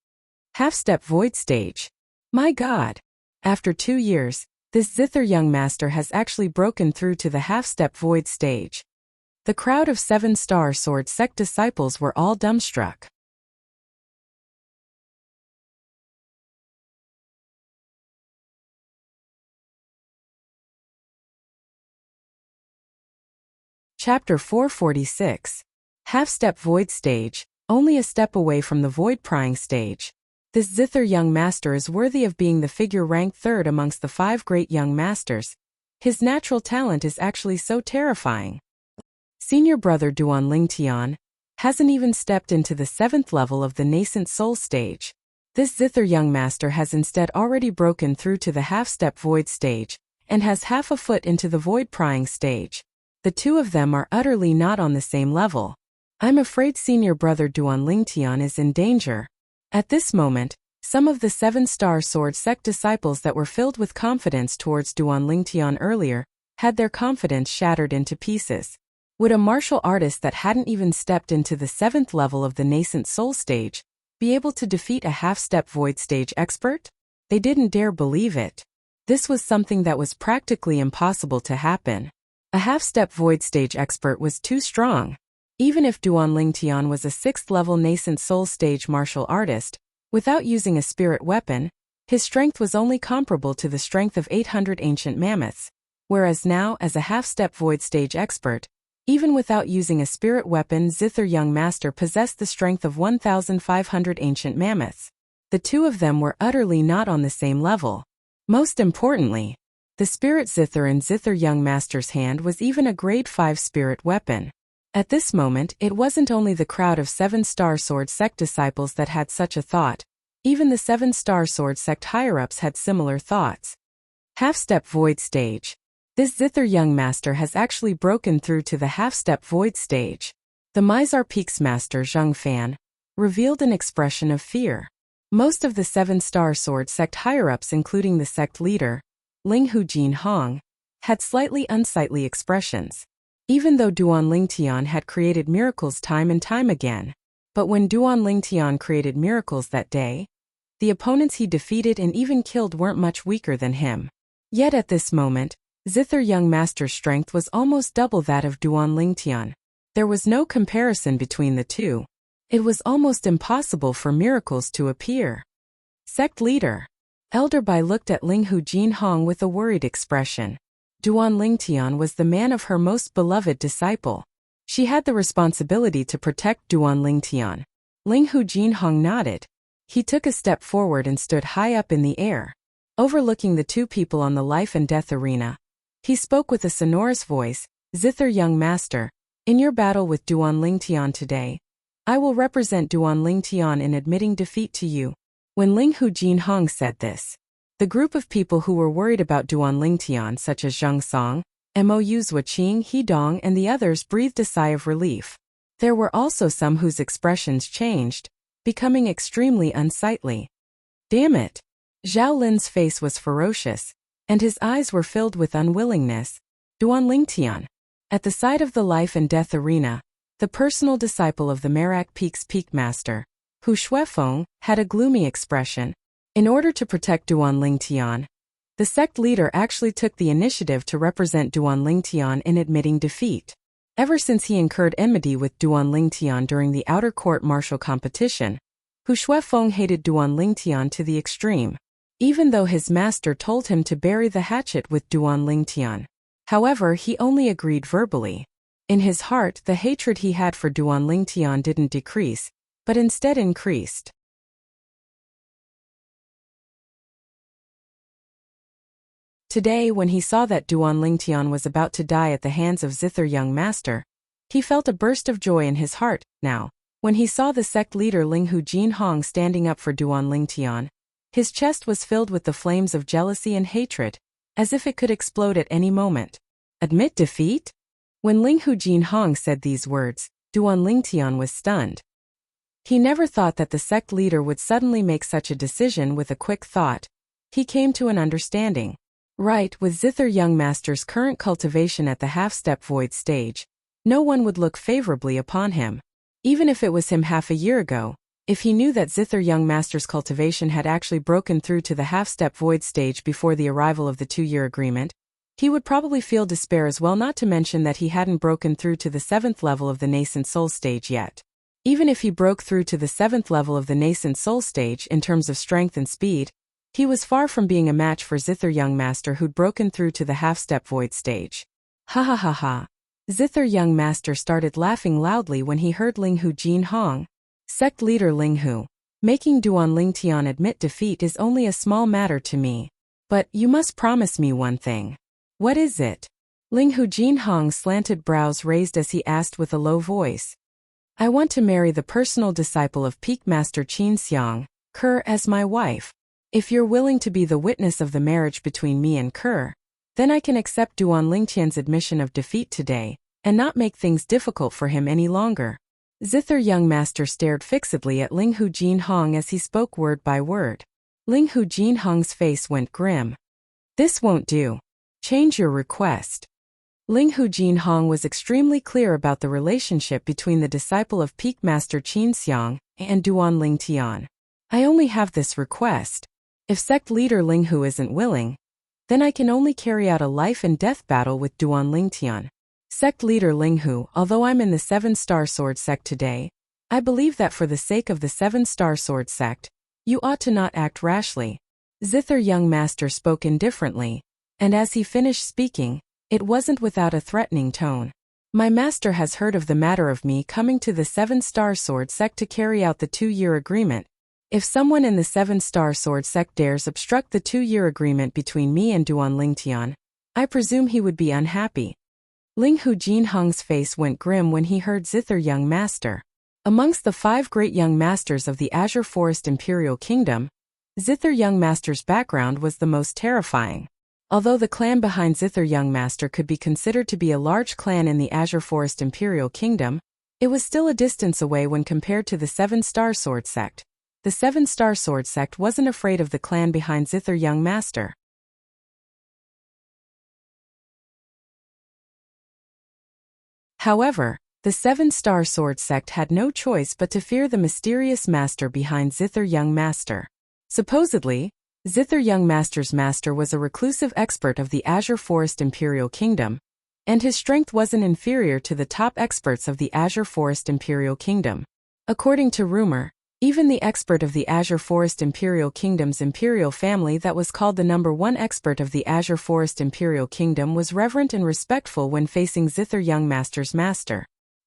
Half-step void stage. My God! After 2 years, this Zither Young Master has actually broken through to the half-step void stage. The crowd of 7-star sword sect disciples were all dumbstruck. Chapter 446. Half-step void stage, only a step away from the void prying stage. This Zither Young Master is worthy of being the figure ranked third amongst the 5 great young masters. His natural talent is actually so terrifying. Senior brother Duan Lingtian hasn't even stepped into the 7th level of the nascent soul stage. This Zither Young Master has instead already broken through to the half-step void stage, and has half a foot into the void prying stage. The two of them are utterly not on the same level. I'm afraid senior brother Duan Lingtian is in danger. At this moment, some of the 7-star sword sect disciples that were filled with confidence towards Duan Lingtian earlier had their confidence shattered into pieces. Would a martial artist that hadn't even stepped into the 7th level of the nascent soul stage be able to defeat a half-step void stage expert? They didn't dare believe it. This was something that was practically impossible to happen. A half-step void stage expert was too strong. Even if Duan Lingtian was a 6th-level nascent soul stage martial artist, without using a spirit weapon, his strength was only comparable to the strength of 800 ancient mammoths, whereas now as a half-step void stage expert, even without using a spirit weapon, Zither Young Master possessed the strength of 1,500 ancient mammoths. The two of them were utterly not on the same level. Most importantly, the Spirit Zither in Zither Young Master's hand was even a Grade 5 spirit weapon. At this moment, it wasn't only the crowd of 7-star sword sect disciples that had such a thought. Even the 7-star sword sect higher-ups had similar thoughts. Half-step void stage. This Zither Young Master has actually broken through to the half-step void stage. The Mizar Peaks Master Zheng Fan revealed an expression of fear. Most of the 7-star sword sect higher-ups, including the sect leader, Ling Hu Jin Hong, had slightly unsightly expressions. Even though Duan Lingtian had created miracles time and time again. But when Duan Lingtian created miracles that day, the opponents he defeated and even killed weren't much weaker than him. Yet at this moment, Zither Young Master's strength was almost double that of Duan Lingtian. There was no comparison between the two. It was almost impossible for miracles to appear. Sect leader. Elder Bai looked at Ling Hu Jin Hong with a worried expression. Duan Lingtian was the man of her most beloved disciple. She had the responsibility to protect Duan Lingtian. Ling Hu Jin Hong nodded. He took a step forward and stood high up in the air, overlooking the two people on the life and death arena. He spoke with a sonorous voice, Zither Young Master, in your battle with Duan Lingtian today, I will represent Duan Lingtian in admitting defeat to you. When Ling Hu Jin Hong said this, the group of people who were worried about Duan Lingtian, such as Zheng Song, Mou Zuoqing, He Dong, and the others, breathed a sigh of relief. There were also some whose expressions changed, becoming extremely unsightly. Damn it! Zhao Lin's face was ferocious, and his eyes were filled with unwillingness. Duan Lingtian. At the side of the life and death arena, the personal disciple of the Merak Peak's Peak Master, Hu Shuefeng, had a gloomy expression. In order to protect Duan Lingtian, the sect leader actually took the initiative to represent Duan Lingtian in admitting defeat. Ever since he incurred enmity with Duan Lingtian during the outer court martial competition, Hu Shuefeng hated Duan Lingtian to the extreme, even though his master told him to bury the hatchet with Duan Lingtian. However, he only agreed verbally. In his heart, the hatred he had for Duan Lingtian didn't decrease, but instead increased. Today, when he saw that Duan Lingtian was about to die at the hands of Zither young master, he felt a burst of joy in his heart. Now, when he saw the sect leader Linghu Jinhong standing up for Duan Lingtian, his chest was filled with the flames of jealousy and hatred, as if it could explode at any moment. Admit defeat? When Linghu Jinhong said these words, Duan Lingtian was stunned. He never thought that the sect leader would suddenly make such a decision. With a quick thought, he came to an understanding. Right, with Zither young master's current cultivation at the half-step void stage, no one would look favorably upon him. Even if it was him half a year ago, if he knew that Zither young master's cultivation had actually broken through to the half-step void stage before the arrival of the 2-year agreement, he would probably feel despair as well, not to mention that he hadn't broken through to the 7th level of the nascent soul stage yet. Even if he broke through to the 7th level of the nascent soul stage in terms of strength and speed, he was far from being a match for Zither young master who'd broken through to the half-step void stage. Ha ha ha ha. Zither young master started laughing loudly when he heard Linghu Jinhong, sect leader Linghu, making Duan Lingtian admit defeat is only a small matter to me. But you must promise me one thing. What is it? Linghu Jinhong's slanted brows raised as he asked with a low voice. I want to marry the personal disciple of Peak Master Qin Xiang, Ke, as my wife. If you're willing to be the witness of the marriage between me and Ke, then I can accept Duan Lingtian's admission of defeat today, and not make things difficult for him any longer. Zither young master stared fixedly at Linghu Jinhong as he spoke word by word. Linghu Jinhong's face went grim. This won't do. Change your request. Linghu Jinhong was extremely clear about the relationship between the disciple of Peak Master Qin Xiang and Duan Lingtian. I only have this request. If sect leader Linghu isn't willing, then I can only carry out a life and death battle with Duan Lingtian. Sect leader Linghu, although I'm in the 7-star sword sect today, I believe that for the sake of the 7-star sword sect, you ought to not act rashly. Zither young master spoke indifferently, and as he finished speaking, it wasn't without a threatening tone. My master has heard of the matter of me coming to the 7-star sword sect to carry out the 2-year agreement. If someone in the 7-star sword sect dares obstruct the 2-year agreement between me and Duan Lingtian, I presume he would be unhappy. Linghu Jinhong's face went grim when he heard Zither young master. Amongst the 5 great young masters of the Azure Forest Imperial Kingdom, Zither young master's background was the most terrifying. Although the clan behind Zither young master could be considered to be a large clan in the Azure Forest Imperial Kingdom, it was still a distance away when compared to the 7-star sword sect. The 7-star sword sect wasn't afraid of the clan behind Zither young master. However, the 7-star sword sect had no choice but to fear the mysterious master behind Zither young master. Supposedly, Zither young master's master was a reclusive expert of the Azure Forest Imperial Kingdom, and his strength wasn't inferior to the top experts of the Azure Forest Imperial Kingdom. According to rumor, even the expert of the Azure Forest Imperial Kingdom's imperial family that was called the #1 expert of the Azure Forest Imperial Kingdom was reverent and respectful when facing Zither young master's master.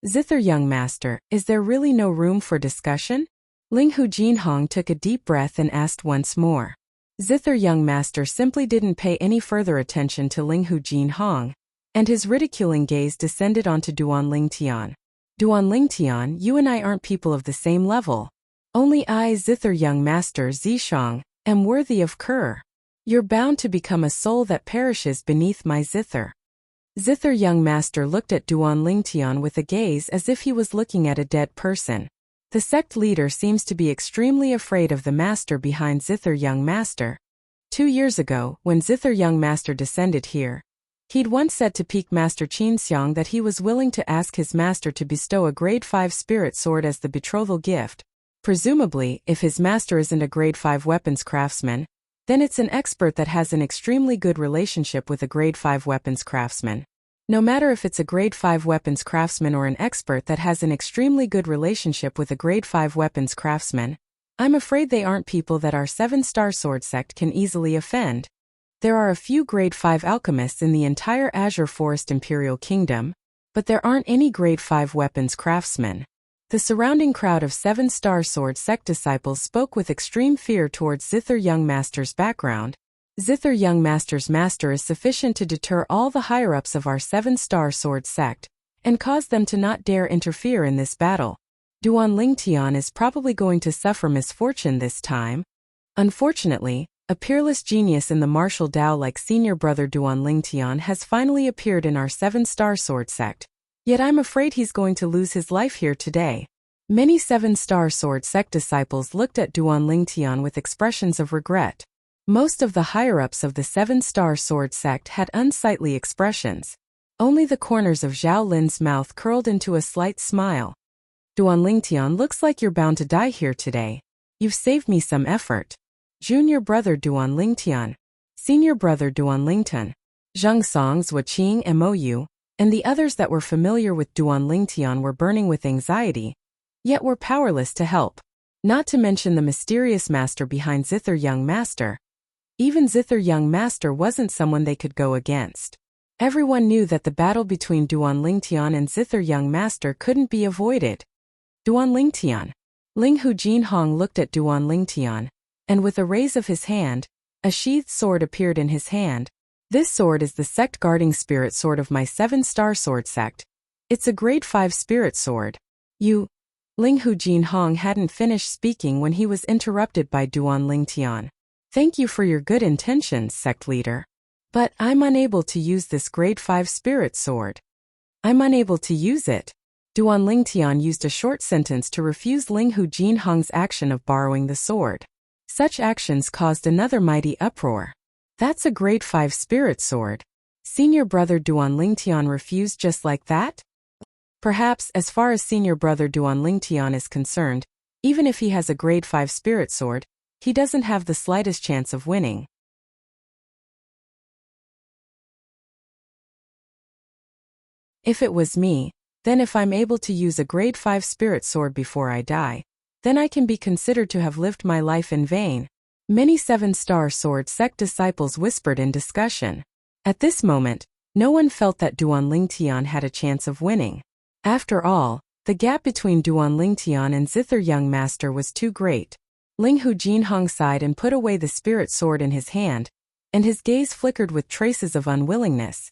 Zither young master, is there really no room for discussion? Linghu Jinhong took a deep breath and asked once more. Zither young master simply didn't pay any further attention to Linghu Jinhong, and his ridiculing gaze descended onto Duan Lingtian. Duan Lingtian, you and I aren't people of the same level. Only I, Zither young master Zishang, am worthy of Ke. You're bound to become a soul that perishes beneath my Zither. Zither young master looked at Duan Lingtian with a gaze as if he was looking at a dead person. The sect leader seems to be extremely afraid of the master behind Zither young master. 2 years ago, when Zither young master descended here, he'd once said to Peak Master Qin Xiang that he was willing to ask his master to bestow a grade 5 spirit sword as the betrothal gift. Presumably, if his master isn't a grade 5 weapons craftsman, then it's an expert that has an extremely good relationship with a grade 5 weapons craftsman. No matter if it's a grade 5 weapons craftsman or an expert that has an extremely good relationship with a grade 5 weapons craftsman, I'm afraid they aren't people that our 7-star sword sect can easily offend. There are a few grade 5 alchemists in the entire Azure Forest Imperial Kingdom, but there aren't any grade 5 weapons craftsmen. The surrounding crowd of 7-star sword sect disciples spoke with extreme fear towards Zither young master's background. Zither Young Master's master is sufficient to deter all the higher-ups of our 7-star sword sect, and cause them to not dare interfere in this battle. Duan Lingtian is probably going to suffer misfortune this time. Unfortunately, a peerless genius in the martial Dao like senior brother Duan Lingtian has finally appeared in our 7-star sword sect. Yet I'm afraid he's going to lose his life here today. Many 7-star sword sect disciples looked at Duan Lingtian with expressions of regret. Most of the higher-ups of the 7-star sword sect had unsightly expressions. Only the corners of Zhao Lin's mouth curled into a slight smile. Duan Lingtian, looks like you're bound to die here today. You've saved me some effort. Junior brother Duan Lingtian, senior brother Duan Lingtian, Zheng Songs, Wuqing, Mou, and the others that were familiar with Duan Lingtian were burning with anxiety, yet were powerless to help. Not to mention the mysterious master behind Zither Young Master. Even Zither Young Master wasn't someone they could go against. Everyone knew that the battle between Duan Lingtian and Zither Young Master couldn't be avoided. Duan Lingtian. Ling Hu Jinhong looked at Duan Lingtian, and with a raise of his hand, a sheathed sword appeared in his hand. This sword is the sect guarding spirit sword of my 7-star sword sect. It's a grade 5 spirit sword. Ling Hu Jinhong hadn't finished speaking when he was interrupted by Duan Lingtian. Thank you for your good intentions, sect leader. But I'm unable to use this grade 5 spirit sword. I'm unable to use it. Duan Lingtian used a short sentence to refuse Ling Hu Jinhong's action of borrowing the sword. Such actions caused another mighty uproar. That's a grade 5 spirit sword. Senior brother Duan Lingtian refused just like that? Perhaps, as far as senior brother Duan Lingtian is concerned, even if he has a grade 5 spirit sword, he doesn't have the slightest chance of winning. If it was me, then if I'm able to use a grade 5 spirit sword before I die, then I can be considered to have lived my life in vain. Many 7-star sword sect disciples whispered in discussion. At this moment, no one felt that Duan Lingtian had a chance of winning. After all, the gap between Duan Lingtian and Zither Young Master was too great. Ling Hu Jinhong sighed and put away the spirit sword in his hand, and his gaze flickered with traces of unwillingness.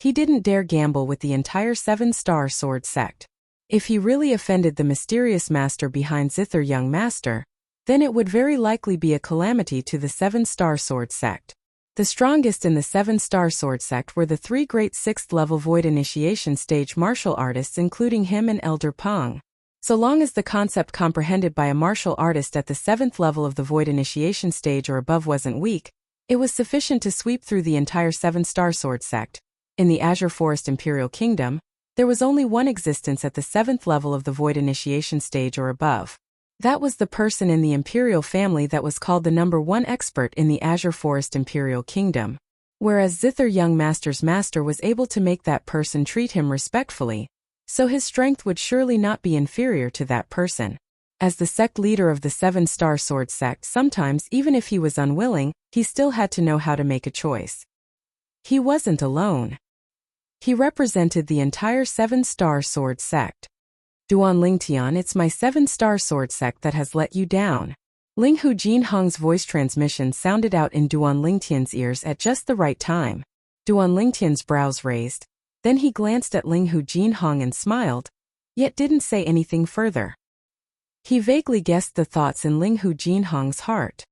He didn't dare gamble with the entire 7-star sword sect. If he really offended the mysterious master behind Zither Young Master, then it would very likely be a calamity to the 7-star sword sect. The strongest in the 7-star sword sect were the 3 great 6th-level void initiation stage martial artists, including him and Elder Peng. So long as the concept comprehended by a martial artist at the 7th level of the void initiation stage or above wasn't weak, it was sufficient to sweep through the entire 7-star sword sect. In the Azure Forest Imperial Kingdom, there was only one existence at the 7th level of the void initiation stage or above. That was the person in the Imperial family that was called the number 1 expert in the Azure Forest Imperial Kingdom. Whereas Zither Young Master's master was able to make that person treat him respectfully, so his strength would surely not be inferior to that person. As the sect leader of the 7-star sword sect, sometimes even if he was unwilling, he still had to know how to make a choice. He wasn't alone. He represented the entire 7-star sword sect. Duan Lingtian, it's my 7-star sword sect that has let you down. Ling Hu Jinhong's voice transmission sounded out in Duan Lingtian's ears at just the right time. Duan Lingtian's brows raised. Then he glanced at Ling Hu Jinhong and smiled, yet didn't say anything further. He vaguely guessed the thoughts in Ling Hu Jinhong's heart.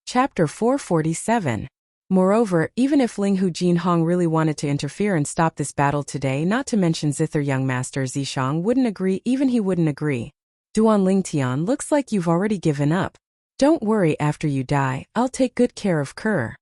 Chapter 447. Moreover, even if Ling Hu Jinhong really wanted to interfere and stop this battle today, not to mention Zither Young Master Zishang wouldn't agree, even he wouldn't agree. Duan Lingtian, looks like you've already given up. Don't worry, after you die, I'll take good care of Kerr.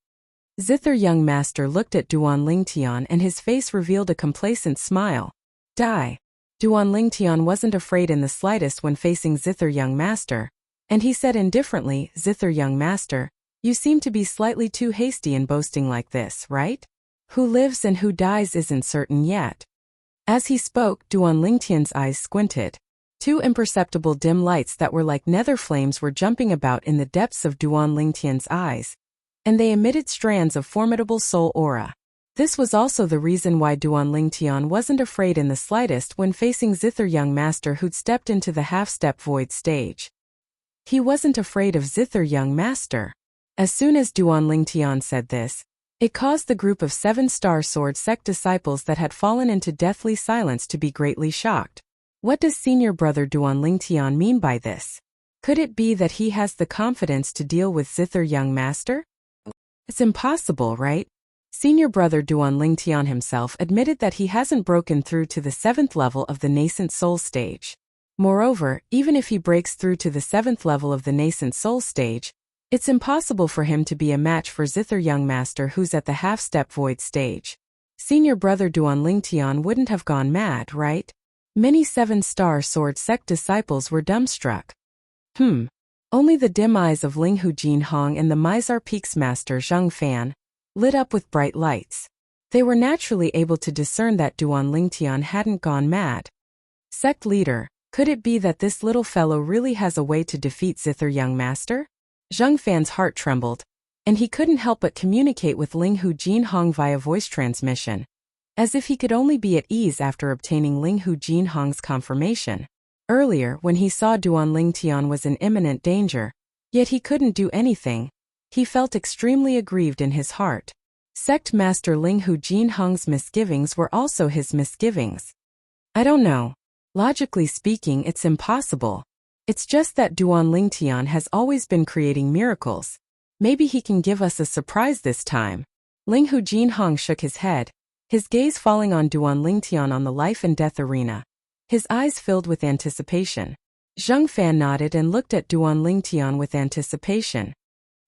Zither Young Master looked at Duan Lingtian and his face revealed a complacent smile. Die. Duan Lingtian wasn't afraid in the slightest when facing Zither Young Master, and he said indifferently, Zither Young Master, you seem to be slightly too hasty in boasting like this, right? Who lives and who dies isn't certain yet. As he spoke, Duan Lingtian's eyes squinted. 2 imperceptible dim lights that were like nether flames were jumping about in the depths of Duan Lingtian's eyes, and they emitted strands of formidable soul aura. This was also the reason why Duan Lingtian wasn't afraid in the slightest when facing Zither Young Master who'd stepped into the half-step void stage. He wasn't afraid of Zither Young Master. As soon as Duan Lingtian said this, it caused the group of 7-star sword sect disciples that had fallen into deathly silence to be greatly shocked. What does senior brother Duan Lingtian mean by this? Could it be that he has the confidence to deal with Zither Young Master? It's impossible, right? Senior brother Duan Lingtian himself admitted that he hasn't broken through to the 7th level of the nascent soul stage. Moreover, even if he breaks through to the 7th level of the nascent soul stage, it's impossible for him to be a match for Zither Young Master who's at the half-step void stage. Senior brother Duan Lingtian wouldn't have gone mad, right? Many 7-star sword sect disciples were dumbstruck. Only the dim eyes of Linghu Jinhong and the Mizar Peaks Master Zheng Fan lit up with bright lights. They were naturally able to discern that Duan Lingtian hadn't gone mad. Sect leader, could it be that this little fellow really has a way to defeat Zither Young Master? Zheng Fan's heart trembled, and he couldn't help but communicate with Linghu Jinhong via voice transmission, as if he could only be at ease after obtaining Linghu Jinhong's confirmation. Earlier, when he saw Duan Lingtian was in imminent danger, yet he couldn't do anything, he felt extremely aggrieved in his heart. Sect Master Linghu Jinhong's misgivings were also his misgivings. I don't know. Logically speaking, it's impossible. It's just that Duan Lingtian has always been creating miracles. Maybe he can give us a surprise this time. Linghu Jinhong shook his head, his gaze falling on Duan Lingtian on the life and death arena. His eyes filled with anticipation. Zheng Fan nodded and looked at Duan Lingtian with anticipation.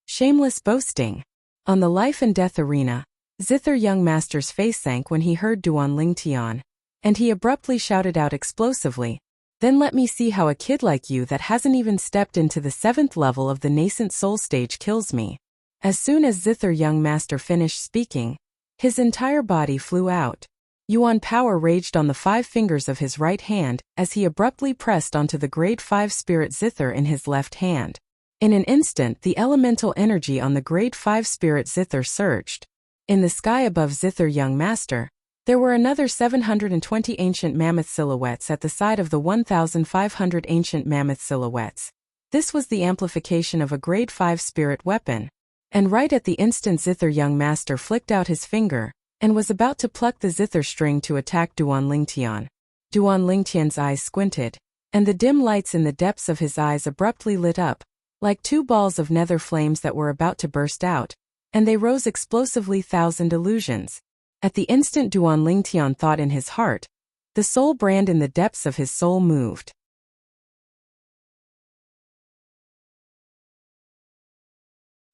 Shameless boasting. On the life and death arena, Zither Young Master's face sank when he heard Duan Lingtian, and he abruptly shouted out explosively, "Then let me see how a kid like you that hasn't even stepped into the 7th level of the nascent soul stage kills me." As soon as Zither Young Master finished speaking, his entire body flew out. Yuan power raged on the 5 fingers of his right hand as he abruptly pressed onto the grade 5 spirit Zither in his left hand. In an instant, the elemental energy on the grade 5 spirit Zither surged. In the sky above Zither Young Master, there were another 720 ancient mammoth silhouettes at the side of the 1,500 ancient mammoth silhouettes. This was the amplification of a grade 5 spirit weapon. And right at the instant Zither Young Master flicked out his finger and was about to pluck the Zither string to attack Duan Lingtian. Duan Lingtian's eyes squinted, and the dim lights in the depths of his eyes abruptly lit up, like 2 balls of nether flames that were about to burst out, and they rose explosively 1,000 illusions. At the instant Duan Lingtian thought in his heart, the soul brand in the depths of his soul moved.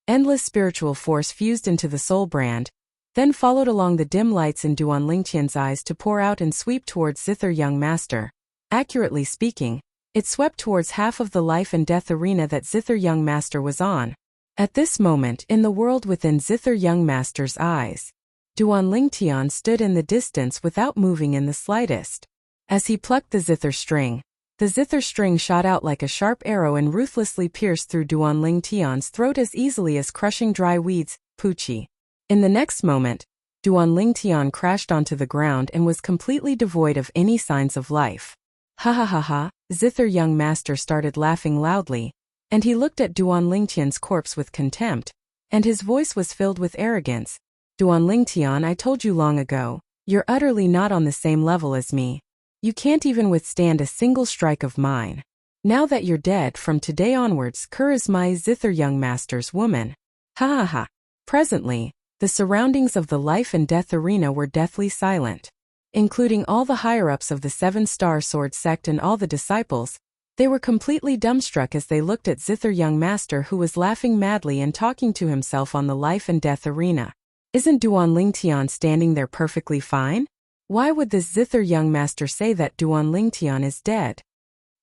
Endless spiritual force fused into the soul brand, then followed along the dim lights in Duan Lingtian's eyes to pour out and sweep towards Zither Young Master. Accurately speaking, it swept towards half of the life and death arena that Zither Young Master was on. At this moment, in the world within Zither Young Master's eyes, Duan Lingtian stood in the distance without moving in the slightest. As he plucked the Zither string, the Zither string shot out like a sharp arrow and ruthlessly pierced through Duan Lingtian's throat as easily as crushing dry weeds, poochie. In the next moment, Duan Lingtian crashed onto the ground and was completely devoid of any signs of life. Ha ha ha ha, Zither Young Master started laughing loudly, and he looked at Duan Lingtian's corpse with contempt, and his voice was filled with arrogance. Duan Lingtian, I told you long ago, you're utterly not on the same level as me. You can't even withstand a single strike of mine. Now that you're dead, from today onwards, Kur is my Zither Young Master's woman. Ha ha ha. Presently, the surroundings of the life and death arena were deathly silent. Including all the higher-ups of the 7-star sword sect and all the disciples, they were completely dumbstruck as they looked at Zither Young Master, who was laughing madly and talking to himself on the life and death arena. Isn't Duan Lingtian standing there perfectly fine? Why would this Zither Young Master say that Duan Lingtian is dead?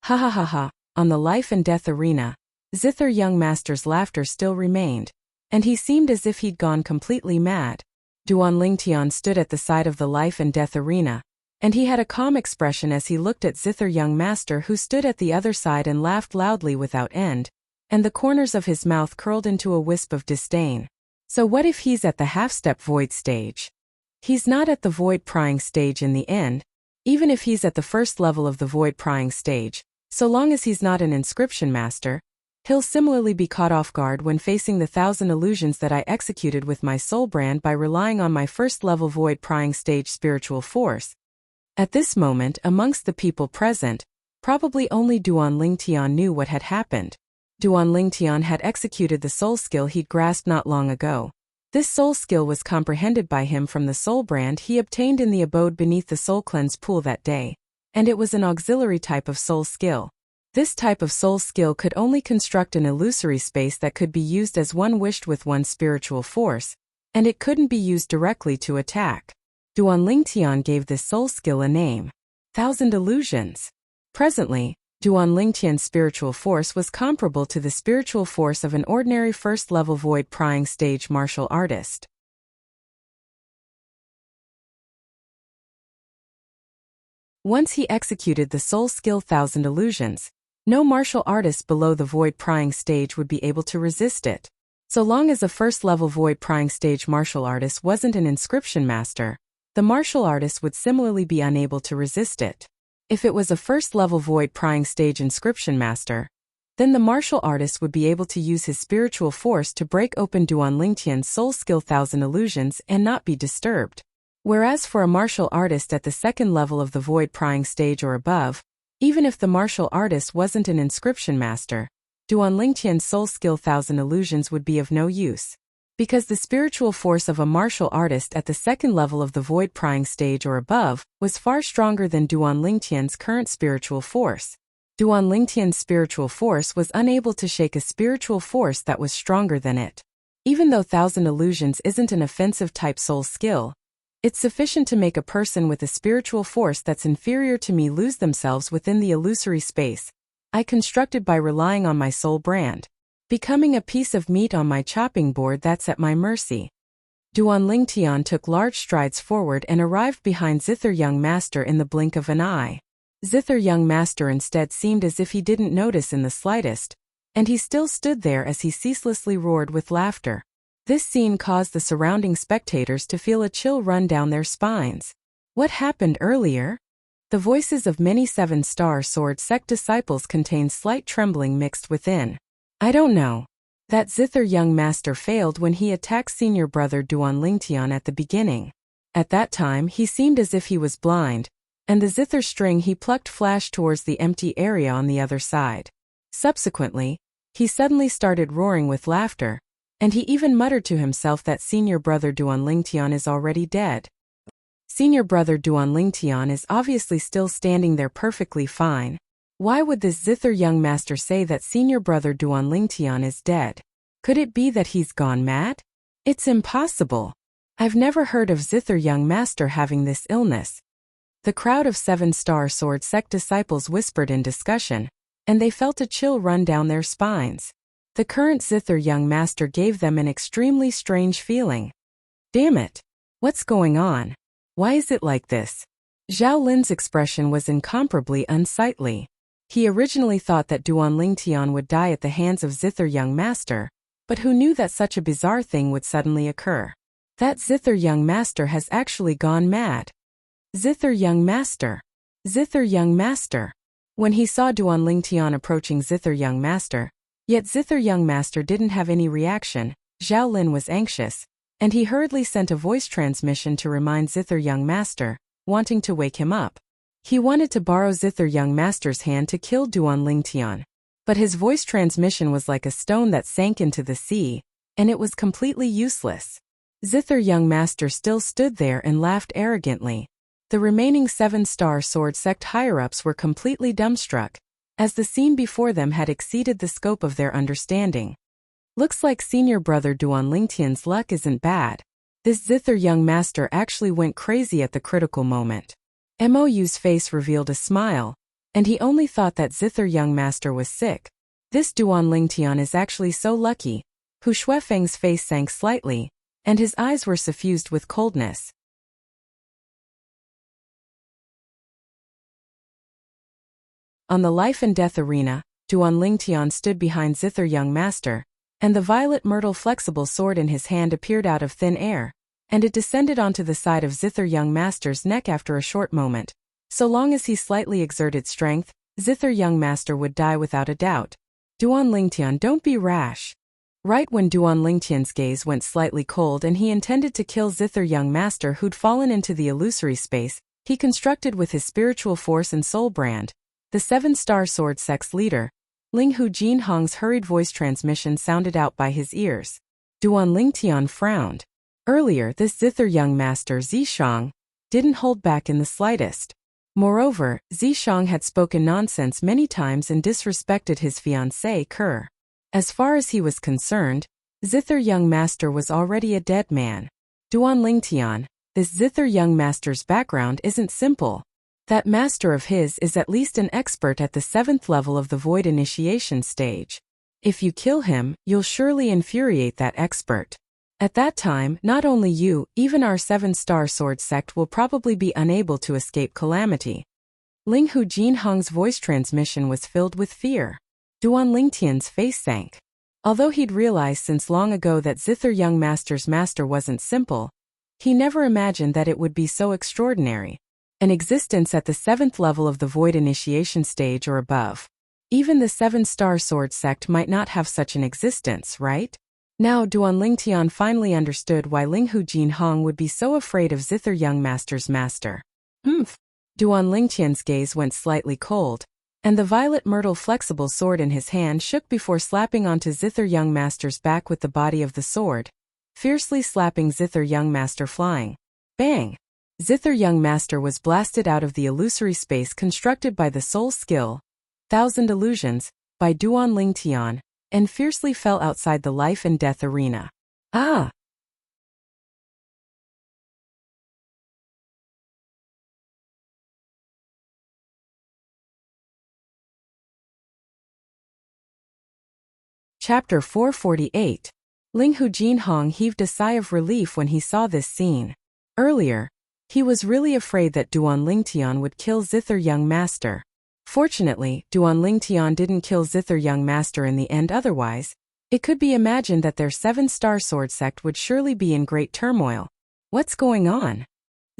Ha ha ha ha. On the life and death arena, Zither Young Master's laughter still remained, and he seemed as if he'd gone completely mad. Duan Lingtian stood at the side of the life and death arena, and he had a calm expression as he looked at Zither Young Master, who stood at the other side and laughed loudly without end, and the corners of his mouth curled into a wisp of disdain. So what if he's at the half-step void stage? He's not at the void prying stage in the end, even if he's at the first level of the void prying stage, so long as he's not an inscription master, he'll similarly be caught off guard when facing the 1,000 illusions that I executed with my soul brand by relying on my first level void prying stage spiritual force. At this moment, amongst the people present, probably only Duan Lingtian knew what had happened. Duan Lingtian had executed the soul skill he'd grasped not long ago. This soul skill was comprehended by him from the soul brand he obtained in the abode beneath the soul cleanse pool that day, and it was an auxiliary type of soul skill. This type of soul skill could only construct an illusory space that could be used as one wished with one's spiritual force, and it couldn't be used directly to attack. Duan Lingtian gave this soul skill a name: 1,000 Illusions. Presently, Duan Lingtian's spiritual force was comparable to the spiritual force of an ordinary first-level void prying stage martial artist. Once he executed the soul skill 1,000 Illusions, no martial artist below the void prying stage would be able to resist it. So long as a first-level void prying stage martial artist wasn't an inscription master, the martial artist would similarly be unable to resist it. If it was a first-level void prying stage inscription master, then the martial artist would be able to use his spiritual force to break open Duan Lingtian's soul skill 1,000 Illusions and not be disturbed. Whereas for a martial artist at the second level of the void prying stage or above, even if the martial artist wasn't an inscription master, Duan Lingtian's soul skill 1,000 Illusions would be of no use. Because the spiritual force of a martial artist at the second level of the void prying stage or above was far stronger than Duan Lingtian's current spiritual force. Duan Lingtian's spiritual force was unable to shake a spiritual force that was stronger than it. Even though 1,000 Illusions isn't an offensive type soul skill, it's sufficient to make a person with a spiritual force that's inferior to me lose themselves within the illusory space I constructed by relying on my soul brand, becoming a piece of meat on my chopping board that's at my mercy. Duan Lingtian took large strides forward and arrived behind Zither Young Master in the blink of an eye. Zither Young Master instead seemed as if he didn't notice in the slightest, and he still stood there as he ceaselessly roared with laughter. This scene caused the surrounding spectators to feel a chill run down their spines. What happened earlier? The voices of many 7-star sword sect disciples contained slight trembling mixed within. I don't know. That Zither Young Master failed when he attacked senior brother Duan Lingtian at the beginning. At that time he seemed as if he was blind, and the zither string he plucked flashed towards the empty area on the other side. Subsequently, he suddenly started roaring with laughter, and he even muttered to himself that senior brother Duan Lingtian is already dead. Senior brother Duan Lingtian is obviously still standing there perfectly fine. Why would this Zither Young Master say that senior brother Duan Lingtian is dead? Could it be that he's gone mad? It's impossible. I've never heard of Zither Young Master having this illness. The crowd of 7-star sword sect disciples whispered in discussion, and they felt a chill run down their spines. The current Zither Young Master gave them an extremely strange feeling. Damn it! What's going on? Why is it like this? Zhao Lin's expression was incomparably unsightly. He originally thought that Duan Lingtian would die at the hands of Zither Young Master, but who knew that such a bizarre thing would suddenly occur? That Zither Young Master has actually gone mad. Zither Young Master! Zither Young Master! When he saw Duan Lingtian approaching Zither Young Master, yet Zither Young Master didn't have any reaction, Zhao Lin was anxious, and he hurriedly sent a voice transmission to remind Zither Young Master, wanting to wake him up. He wanted to borrow Zither Young Master's hand to kill Duan Lingtian, but his voice transmission was like a stone that sank into the sea, and it was completely useless. Zither Young Master still stood there and laughed arrogantly. The remaining 7-star sword sect higher-ups were completely dumbstruck, as the scene before them had exceeded the scope of their understanding. Looks like senior brother Duan Lingtian's luck isn't bad. This Zither Young Master actually went crazy at the critical moment. Mou's face revealed a smile, and he only thought that Zither Young Master was sick. This Duan Lingtian is actually so lucky. Hu Shuefeng's face sank slightly, and his eyes were suffused with coldness. On the life and death arena, Duan Lingtian stood behind Zither Young Master, and the violet myrtle flexible sword in his hand appeared out of thin air. and it descended onto the side of Zither Young Master's neck after a short moment. So long as he slightly exerted strength, Zither Young Master would die without a doubt. Duan Lingtian, don't be rash. Right when Duan Lingtian's gaze went slightly cold and he intended to kill Zither Young Master who'd fallen into the illusory space, he constructed with his spiritual force and soul brand. The 7-star sword sect's leader, Ling Hu Jinhong's hurried voice transmission sounded out by his ears. Duan Lingtian frowned. Earlier, this Zither Young Master Zishang didn't hold back in the slightest. Moreover, Zishang had spoken nonsense many times and disrespected his fiancée Kerr. As far as he was concerned, Zither Young Master was already a dead man. Duan Lingtian, this Zither Young Master's background isn't simple. That master of his is at least an expert at the 7th level of the Void Initiation stage. If you kill him, you'll surely infuriate that expert. At that time, not only you, even our 7-star sword sect will probably be unable to escape calamity. Ling Hu Jinhong's voice transmission was filled with fear. Duan Lingtian's face sank. Although he'd realized since long ago that Zither Young Master's master wasn't simple, he never imagined that it would be so extraordinary. An existence at the 7th level of the Void Initiation stage or above. Even the 7-star sword sect might not have such an existence, right? Now Duan Lingtian finally understood why Ling Hu Jinhong would be so afraid of Zither Young Master's master. Duan Lingtian's gaze went slightly cold, and the violet myrtle flexible sword in his hand shook before slapping onto Zither Young Master's back with the body of the sword, fiercely slapping Zither Young Master flying. Bang! Zither Young Master was blasted out of the illusory space constructed by the soul skill, 1000 Illusions, by Duan Lingtian, and fiercely fell outside the life and death arena. Ah! Chapter 448. Ling Hu Jinhong heaved a sigh of relief when he saw this scene. Earlier, he was really afraid that Duan Lingtian would kill Zither Young Master. Fortunately, Duan Lingtian didn't kill Zither Young Master in the end. Otherwise, it could be imagined that their 7-star sword sect would surely be in great turmoil. What's going on?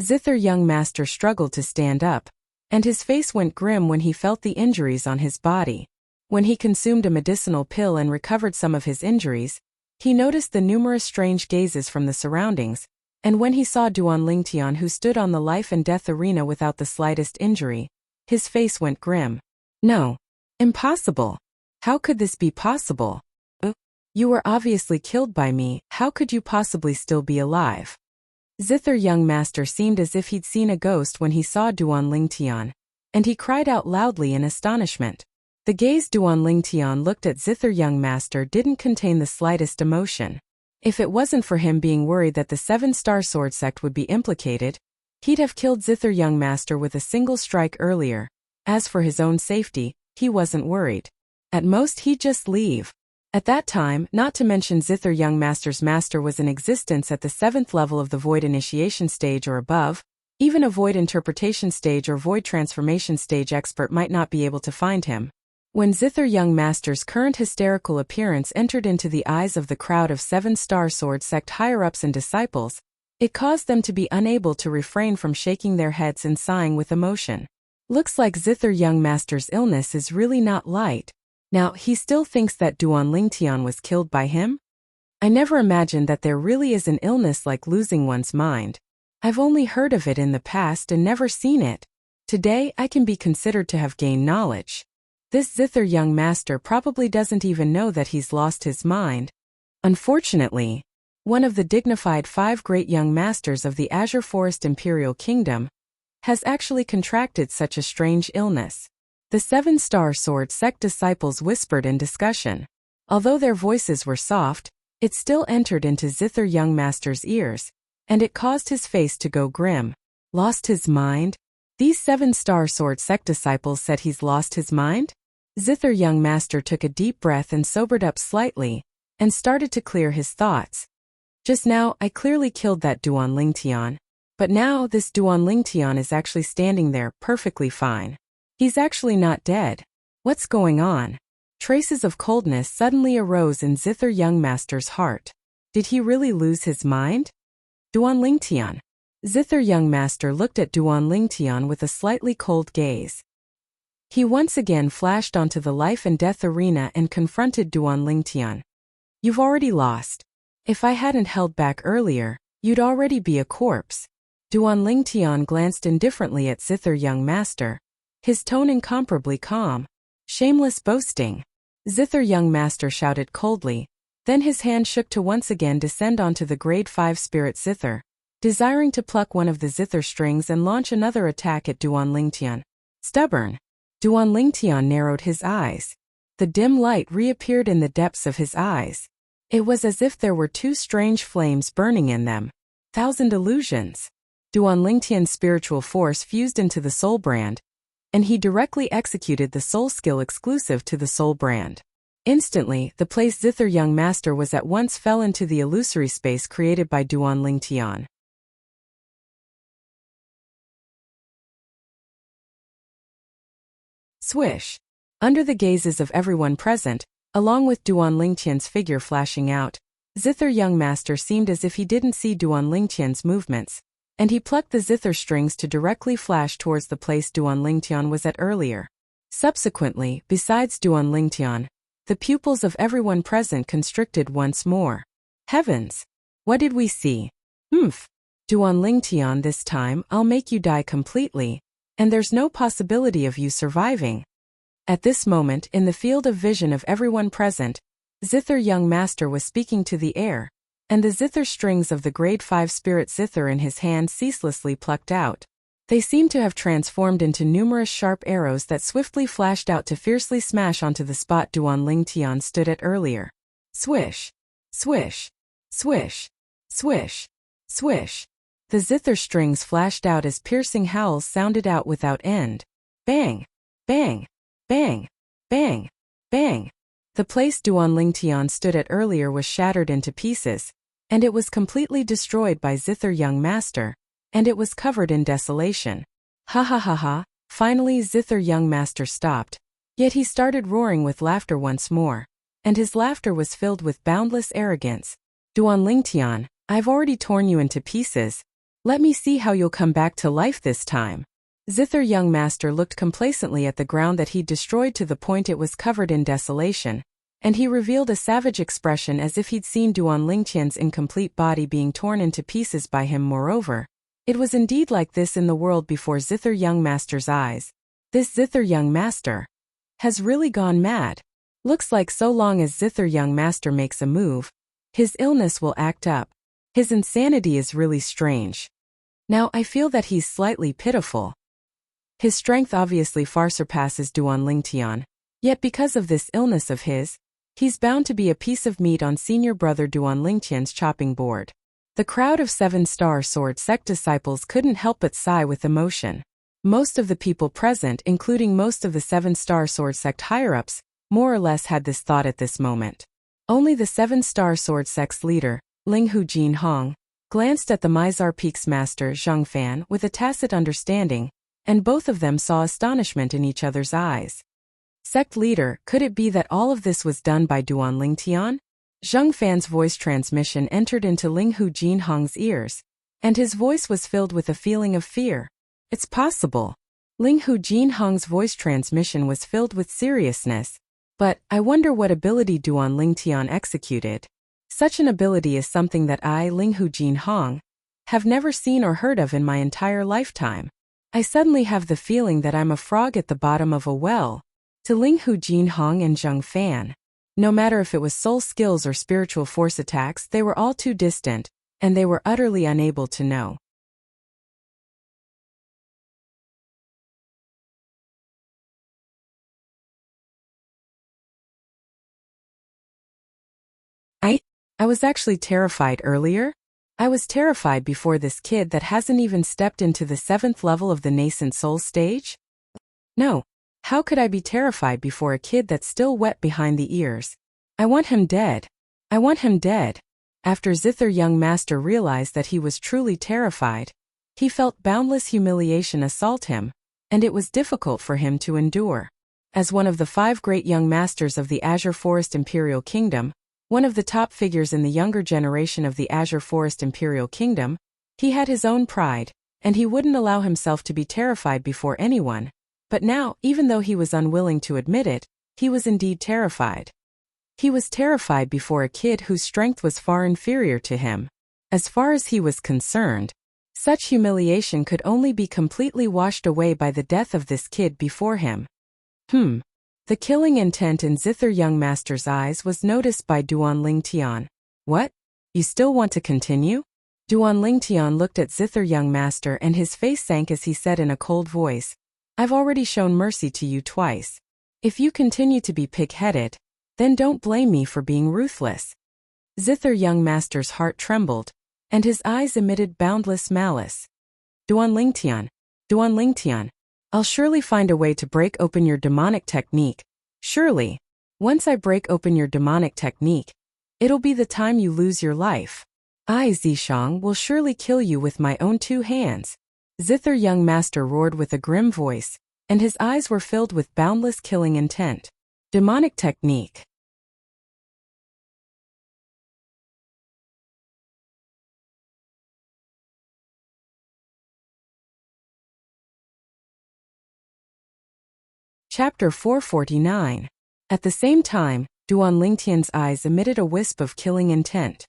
Zither Young Master struggled to stand up, and his face went grim when he felt the injuries on his body. When he consumed a medicinal pill and recovered some of his injuries, he noticed the numerous strange gazes from the surroundings, and when he saw Duan Lingtian who stood on the life and death arena without the slightest injury, his face went grim. No. Impossible. How could this be possible? You were obviously killed by me, how could you possibly still be alive? Zither Young Master seemed as if he'd seen a ghost when he saw Duan Lingtian, and he cried out loudly in astonishment. The gaze Duan Lingtian looked at Zither Young Master didn't contain the slightest emotion. If it wasn't for him being worried that the 7-star sword sect would be implicated, he'd have killed Zither Young Master with a single strike earlier. As for his own safety, he wasn't worried. At most he'd just leave. At that time, not to mention Zither Young Master's master was in existence at the 7th level of the Void Initiation stage or above, even a Void Interpretation stage or Void Transformation stage expert might not be able to find him. When Zither Young Master's current hysterical appearance entered into the eyes of the crowd of 7-star sword sect higher-ups and disciples, it caused them to be unable to refrain from shaking their heads and sighing with emotion. Looks like Zither Young Master's illness is really not light. Now, he still thinks that Duan Lingtian was killed by him? I never imagined that there really is an illness like losing one's mind. I've only heard of it in the past and never seen it. Today, I can be considered to have gained knowledge. This Zither Young Master probably doesn't even know that he's lost his mind. Unfortunately, one of the dignified 5 great young masters of the Azure Forest Imperial Kingdom has actually contracted such a strange illness. The 7-star sword sect disciples whispered in discussion. Although their voices were soft, it still entered into Zither Young Master's ears, and it caused his face to go grim. Lost his mind? These 7-star sword sect disciples said he's lost his mind? Zither Young Master took a deep breath and sobered up slightly, and started to clear his thoughts. Just now, I clearly killed that Duan Lingtian, but now this Duan Lingtian is actually standing there perfectly fine. He's actually not dead. What's going on? Traces of coldness suddenly arose in Zither Young Master's heart. Did he really lose his mind? Duan Lingtian. Zither young master looked at Duan Lingtian with a slightly cold gaze. He once again flashed onto the life and death arena and confronted Duan Lingtian. You've already lost. If I hadn't held back earlier, you'd already be a corpse. Duan Lingtian glanced indifferently at Zither young master, his tone incomparably calm. Shameless boasting. Zither young master shouted coldly, then his hand shook to once again descend onto the grade 5 spirit Zither, desiring to pluck one of the Zither strings and launch another attack at Duan Lingtian. Stubborn. Duan Lingtian narrowed his eyes. The dim light reappeared in the depths of his eyes. It was as if there were two strange flames burning in them. Thousand illusions. Duan Lingtian's spiritual force fused into the soul brand, and he directly executed the soul skill exclusive to the soul brand. Instantly, the place Zither young master was at once fell into the illusory space created by Duan Lingtian. Swish. Under the gazes of everyone present, along with Duan Lingtian's figure flashing out, Zither young master seemed as if he didn't see Duan Lingtian's movements, and he plucked the Zither strings to directly flash towards the place Duan Lingtian was at earlier. Subsequently, besides Duan Lingtian, the pupils of everyone present constricted once more. Heavens! What did we see? Duan Lingtian, this time I'll make you die completely, and there's no possibility of you surviving. At this moment, in the field of vision of everyone present, Zither young master was speaking to the air, and the Zither strings of the grade 5 spirit Zither in his hand ceaselessly plucked out. They seemed to have transformed into numerous sharp arrows that swiftly flashed out to fiercely smash onto the spot Duan Lingtian stood at earlier. Swish! Swish! Swish! Swish! Swish! The Zither strings flashed out as piercing howls sounded out without end. Bang! Bang! Bang! Bang! Bang! The place Duan Lingtian stood at earlier was shattered into pieces, and it was completely destroyed by Zither young master, and it was covered in desolation. Ha ha ha ha! Finally Zither young master stopped, yet he started roaring with laughter once more, and his laughter was filled with boundless arrogance. Duan Lingtian, I've already torn you into pieces. Let me see how you'll come back to life this time. Zither young master looked complacently at the ground that he'd destroyed to the point it was covered in desolation, and he revealed a savage expression as if he'd seen Duan Lingtian's incomplete body being torn into pieces by him. Moreover, it was indeed like this in the world before Zither young master's eyes. This Zither young master has really gone mad. Looks like so long as Zither young master makes a move, his illness will act up. His insanity is really strange. Now I feel that he's slightly pitiful. His strength obviously far surpasses Duan Lingtian, yet because of this illness of his, he's bound to be a piece of meat on senior brother Duan Lingtian's chopping board. The crowd of 7-star sword sect disciples couldn't help but sigh with emotion. Most of the people present, including most of the 7-star sword sect higher-ups, more or less had this thought at this moment. Only the 7-star sword sect's leader, Linghu Jinhong, glanced at the Mizar Peak's master Zhang Fan with a tacit understanding, and both of them saw astonishment in each other's eyes. Sect leader, could it be that all of this was done by Duan Lingtian? Zhang Fan's voice transmission entered into Linghu Jinhong's ears, and his voice was filled with a feeling of fear. It's possible. Linghu Jinhong's voice transmission was filled with seriousness. But, I wonder what ability Duan Lingtian executed. Such an ability is something that I, Linghu Jinhong, have never seen or heard of in my entire lifetime. I suddenly have the feeling that I'm a frog at the bottom of a well. To Linghu Jinhong and Zhang Fan, no matter if it was soul skills or spiritual force attacks, they were all too distant, and they were utterly unable to know. I was actually terrified earlier. I was terrified before this kid that hasn't even stepped into the 7th level of the nascent soul stage? No. How could I be terrified before a kid that's still wet behind the ears? I want him dead. I want him dead. After Zither young master realized that he was truly terrified, he felt boundless humiliation assault him, and it was difficult for him to endure. As one of the 5 great young masters of the Azure Forest Imperial Kingdom, One of the top figures in the younger generation of the Azure Forest Imperial Kingdom, he had his own pride, and he wouldn't allow himself to be terrified before anyone. But now, even though he was unwilling to admit it, he was indeed terrified. He was terrified before a kid whose strength was far inferior to him. As far as he was concerned, such humiliation could only be completely washed away by the death of this kid before him. The killing intent in Zither Young Master's eyes was noticed by Duan Lingtian. What? You still want to continue? Duan Lingtian looked at Zither Young Master and his face sank as he said in a cold voice, I've already shown mercy to you twice. If you continue to be pig-headed, then don't blame me for being ruthless. Zither Young Master's heart trembled, and his eyes emitted boundless malice. Duan Lingtian, I'll surely find a way to break open your demonic technique. Surely. Once I break open your demonic technique, it'll be the time you lose your life. I, Zishang, will surely kill you with my own 2 hands. Zither Young Master roared with a grim voice, and his eyes were filled with boundless killing intent. Demonic technique. Chapter 449. At the same time, Duan Lingtian's eyes emitted a wisp of killing intent.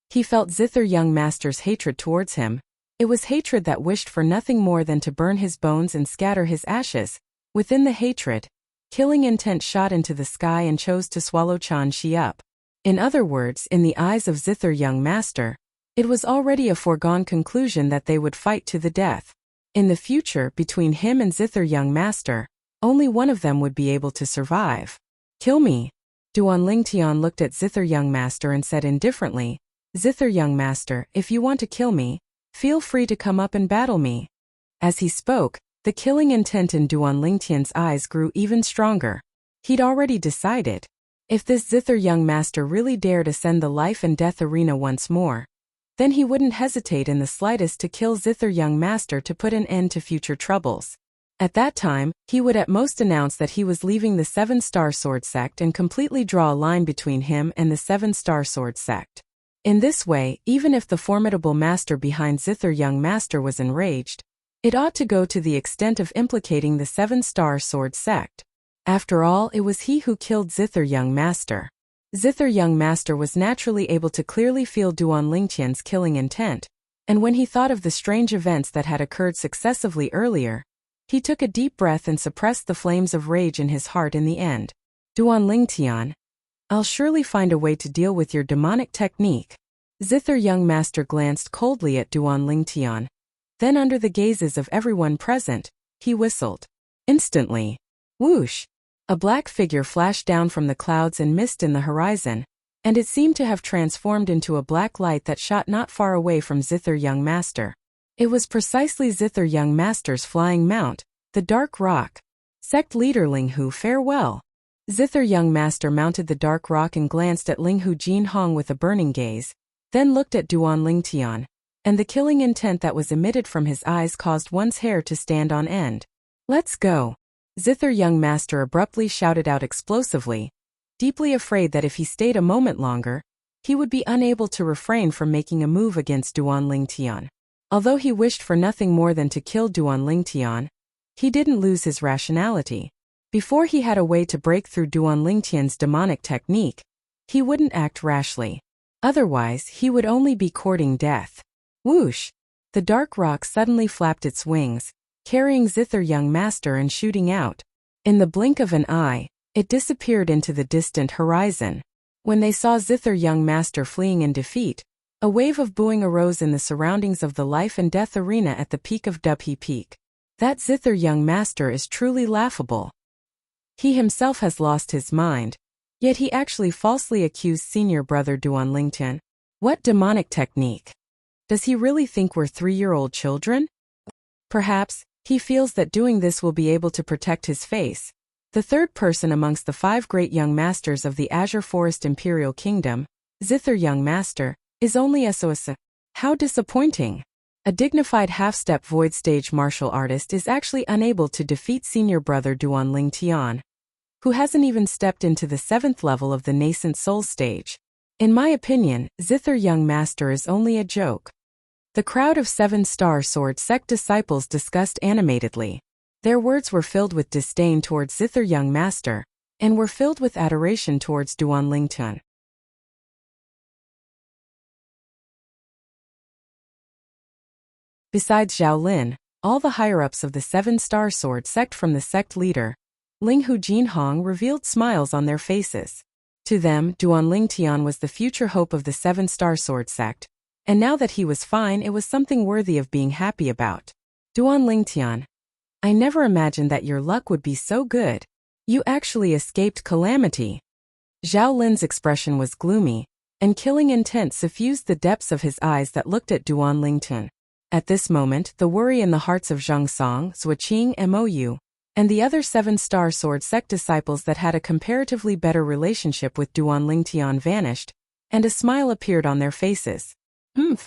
He felt Zither Young Master's hatred towards him. It was hatred that wished for nothing more than to burn his bones and scatter his ashes. Within the hatred, killing intent shot into the sky and chose to swallow Chan Shi up. In other words, in the eyes of Zither Young Master, it was already a foregone conclusion that they would fight to the death. In the future, between him and Zither Young Master, only one of them would be able to survive. Kill me. Duan Lingtian looked at Zither Young Master and said indifferently, Zither Young Master, if you want to kill me, feel free to come up and battle me. As he spoke, the killing intent in Duan Lingtian's eyes grew even stronger. He'd already decided. If this Zither Young Master really dared ascend the life and death arena once more, then he wouldn't hesitate in the slightest to kill Zither Young Master to put an end to future troubles. At that time, he would at most announce that he was leaving the 7-Star Sword Sect and completely draw a line between him and the 7-Star Sword Sect. In this way, even if the formidable master behind Zither Young Master was enraged, it ought to go to the extent of implicating the 7-Star Sword Sect. After all, it was he who killed Zither Young Master. Zither Young Master was naturally able to clearly feel Duan Lingtian's killing intent, and when he thought of the strange events that had occurred successively earlier, he took a deep breath and suppressed the flames of rage in his heart in the end. Duan Lingtian, I'll surely find a way to deal with your demonic technique. Zither Young Master glanced coldly at Duan Lingtian. Then under the gazes of everyone present, he whistled. Instantly, whoosh! A black figure flashed down from the clouds and mist in the horizon, and it seemed to have transformed into a black light that shot not far away from Zither Young Master. It was precisely Zither Young Master's flying mount, the Dark Rock. Sect leader Linghu, farewell. Zither Young Master mounted the Dark Rock and glanced at Linghu Jinhong with a burning gaze, then looked at Duan Lingtian, and the killing intent that was emitted from his eyes caused one's hair to stand on end. Let's go. Zither Young Master abruptly shouted out explosively, deeply afraid that if he stayed a moment longer, he would be unable to refrain from making a move against Duan Lingtian. Although he wished for nothing more than to kill Duan Lingtian, he didn't lose his rationality. Before he had a way to break through Duan Lingtian's demonic technique, he wouldn't act rashly. Otherwise, he would only be courting death. Whoosh! The Dark Rock suddenly flapped its wings, carrying Zither Young Master and shooting out. In the blink of an eye, it disappeared into the distant horizon. When they saw Zither Young Master fleeing in defeat, a wave of booing arose in the surroundings of the life and death arena at the peak of Dubhe Peak. That Zither Young Master is truly laughable. He himself has lost his mind, yet he actually falsely accused senior brother Duan Lingtian. What demonic technique? Does he really think we're 3-year-old children? Perhaps, he feels that doing this will be able to protect his face. The third person amongst the 5 great young masters of the Azure Forest Imperial Kingdom, Zither Young Master, is only SOS. How disappointing. A dignified half-step void stage martial artist is actually unable to defeat senior brother Duan Lingtian, who hasn't even stepped into the 7th level of the nascent soul stage. In my opinion, Zither young master is only a joke. The crowd of 7-star sword sect disciples discussed animatedly. Their words were filled with disdain towards Zither young master, and were filled with adoration towards Duan Lingtian. Besides Zhao Lin, all the higher-ups of the 7-star sword sect from the sect leader, Ling Hu Jinhong, revealed smiles on their faces. To them, Duan Lingtian was the future hope of the 7-star sword sect, and now that he was fine, it was something worthy of being happy about. Duan Lingtian, I never imagined that your luck would be so good. You actually escaped calamity. Zhao Lin's expression was gloomy, and killing intent suffused the depths of his eyes that looked at Duan Lingtian. At this moment, the worry in the hearts of Zhang Song, Zuoqing, Mou, and the other 7-star sword sect disciples that had a comparatively better relationship with Duan Lingtian vanished, and a smile appeared on their faces. Hu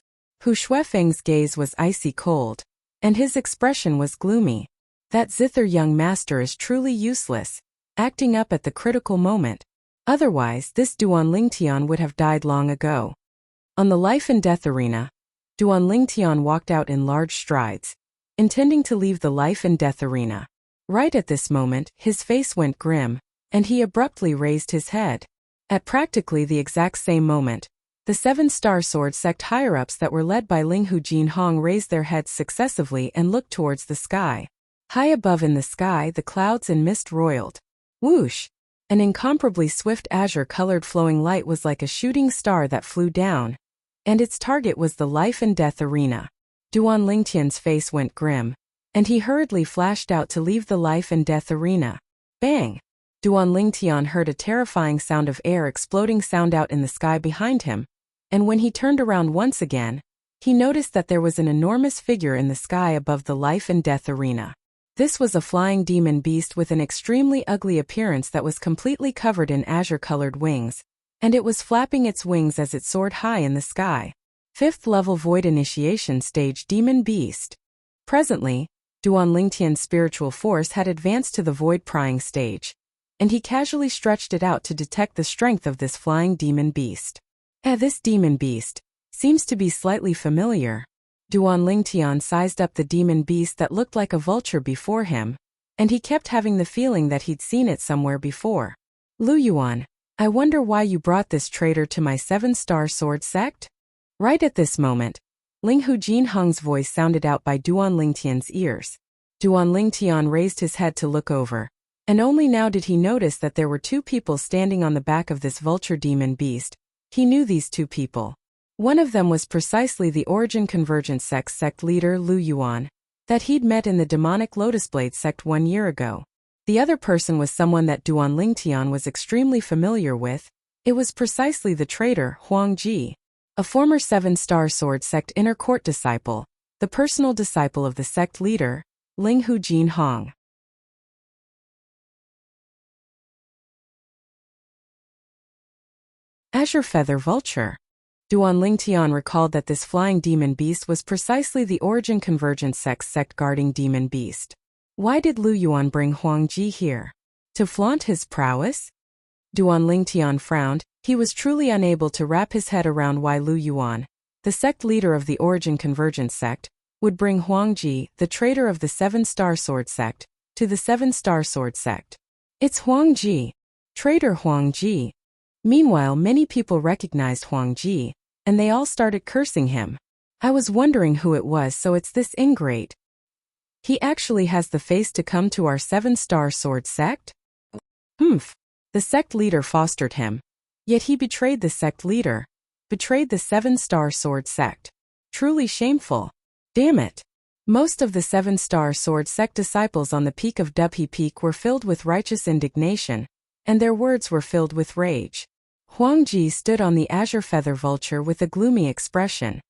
Shuefeng's gaze was icy cold, and his expression was gloomy. That Zither young master is truly useless, acting up at the critical moment. Otherwise, this Duan Lingtian would have died long ago. On the life and death arena, Duan Lingtian walked out in large strides, intending to leave the life and death arena. Right at this moment, his face went grim, and he abruptly raised his head. At practically the exact same moment, the 7-star sword sect higher-ups that were led by Ling Hu Jinhong raised their heads successively and looked towards the sky. High above in the sky, the clouds and mist roiled. Whoosh! An incomparably swift azure-colored flowing light was like a shooting star that flew down, and its target was the life and death arena. Duan Lingtian's face went grim, and he hurriedly flashed out to leave the life and death arena. Bang! Duan Lingtian heard a terrifying sound of air exploding sound out in the sky behind him, and when he turned around once again, he noticed that there was an enormous figure in the sky above the life and death arena. This was a flying demon beast with an extremely ugly appearance that was completely covered in azure-colored wings, and it was flapping its wings as it soared high in the sky. 5th level Void Initiation Stage Demon Beast. Presently, Duan Lingtian's spiritual force had advanced to the Void Prying stage, and he casually stretched it out to detect the strength of this flying demon beast. This demon beast seems to be slightly familiar. Duan Lingtian sized up the demon beast that looked like a vulture before him, and he kept having the feeling that he'd seen it somewhere before. Lu Yuan, I wonder why you brought this traitor to my 7-star sword sect? Right at this moment, Ling Hu Jinhong's voice sounded out by Duan Lingtian's ears. Duan Lingtian raised his head to look over, and only now did he notice that there were 2 people standing on the back of this vulture demon beast. He knew these 2 people. One of them was precisely the Origin Convergence sect leader Lu Yuan, that he'd met in the Demonic Lotus Blade sect 1 year ago. The other person was someone that Duan Lingtian was extremely familiar with. It was precisely the traitor Huang Ji, a former 7-star sword sect inner court disciple, the personal disciple of the sect leader, Ling Hu Jinhong. Azure Feather Vulture. Duan Lingtian recalled that this flying demon beast was precisely the Origin Convergence sect guarding demon beast. Why did Lu Yuan bring Huang Ji here? To flaunt his prowess? Duan Lingtian frowned. He was truly unable to wrap his head around why Lu Yuan, the sect leader of the Origin Convergence sect, would bring Huang Ji, the traitor of the 7-star sword sect, to the 7-star sword sect. It's Huang Ji. Traitor Huang Ji. Meanwhile, many people recognized Huang Ji, and they all started cursing him. I was wondering who it was, so it's this ingrate. He actually has the face to come to our 7-star sword sect? The sect leader fostered him. Yet he betrayed the sect leader. Betrayed the 7-star sword sect. Truly shameful. Damn it. Most of the 7-star sword sect disciples on the peak of Dubhe Peak were filled with righteous indignation, and their words were filled with rage. Huang Ji stood on the azure feather vulture with a gloomy expression.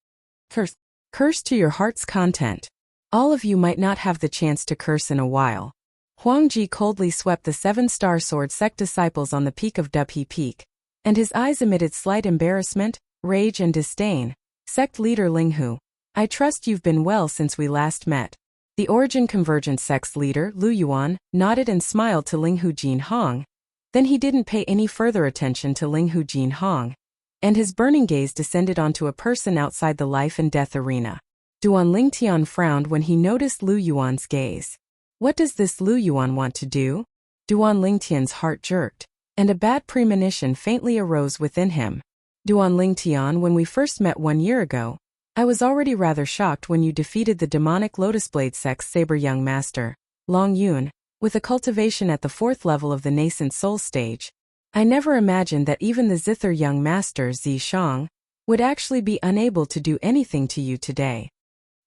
Curse to your heart's content. All of you might not have the chance to curse in a while. Huang Ji coldly swept the 7-star sword sect disciples on the peak of Dubhe Peak, and his eyes emitted slight embarrassment, rage and disdain. Sect leader Ling Hu, I trust you've been well since we last met. The Origin Convergence sect's leader, Lu Yuan, nodded and smiled to Ling Hu Jinhong. Then he didn't pay any further attention to Ling Hu Jinhong. and his burning gaze descended onto a person outside the life and death arena. Duan Lingtian frowned when he noticed Lu Yuan's gaze. What does this Lu Yuan want to do? Duan Lingtian's heart jerked, and a bad premonition faintly arose within him. Duan Lingtian, when we first met 1 year ago, I was already rather shocked when you defeated the demonic Lotus Blade Sect's saber young master, Long Yun, with a cultivation at the 4th level of the nascent soul stage. I never imagined that even the zither young master Zi Shang would actually be unable to do anything to you today.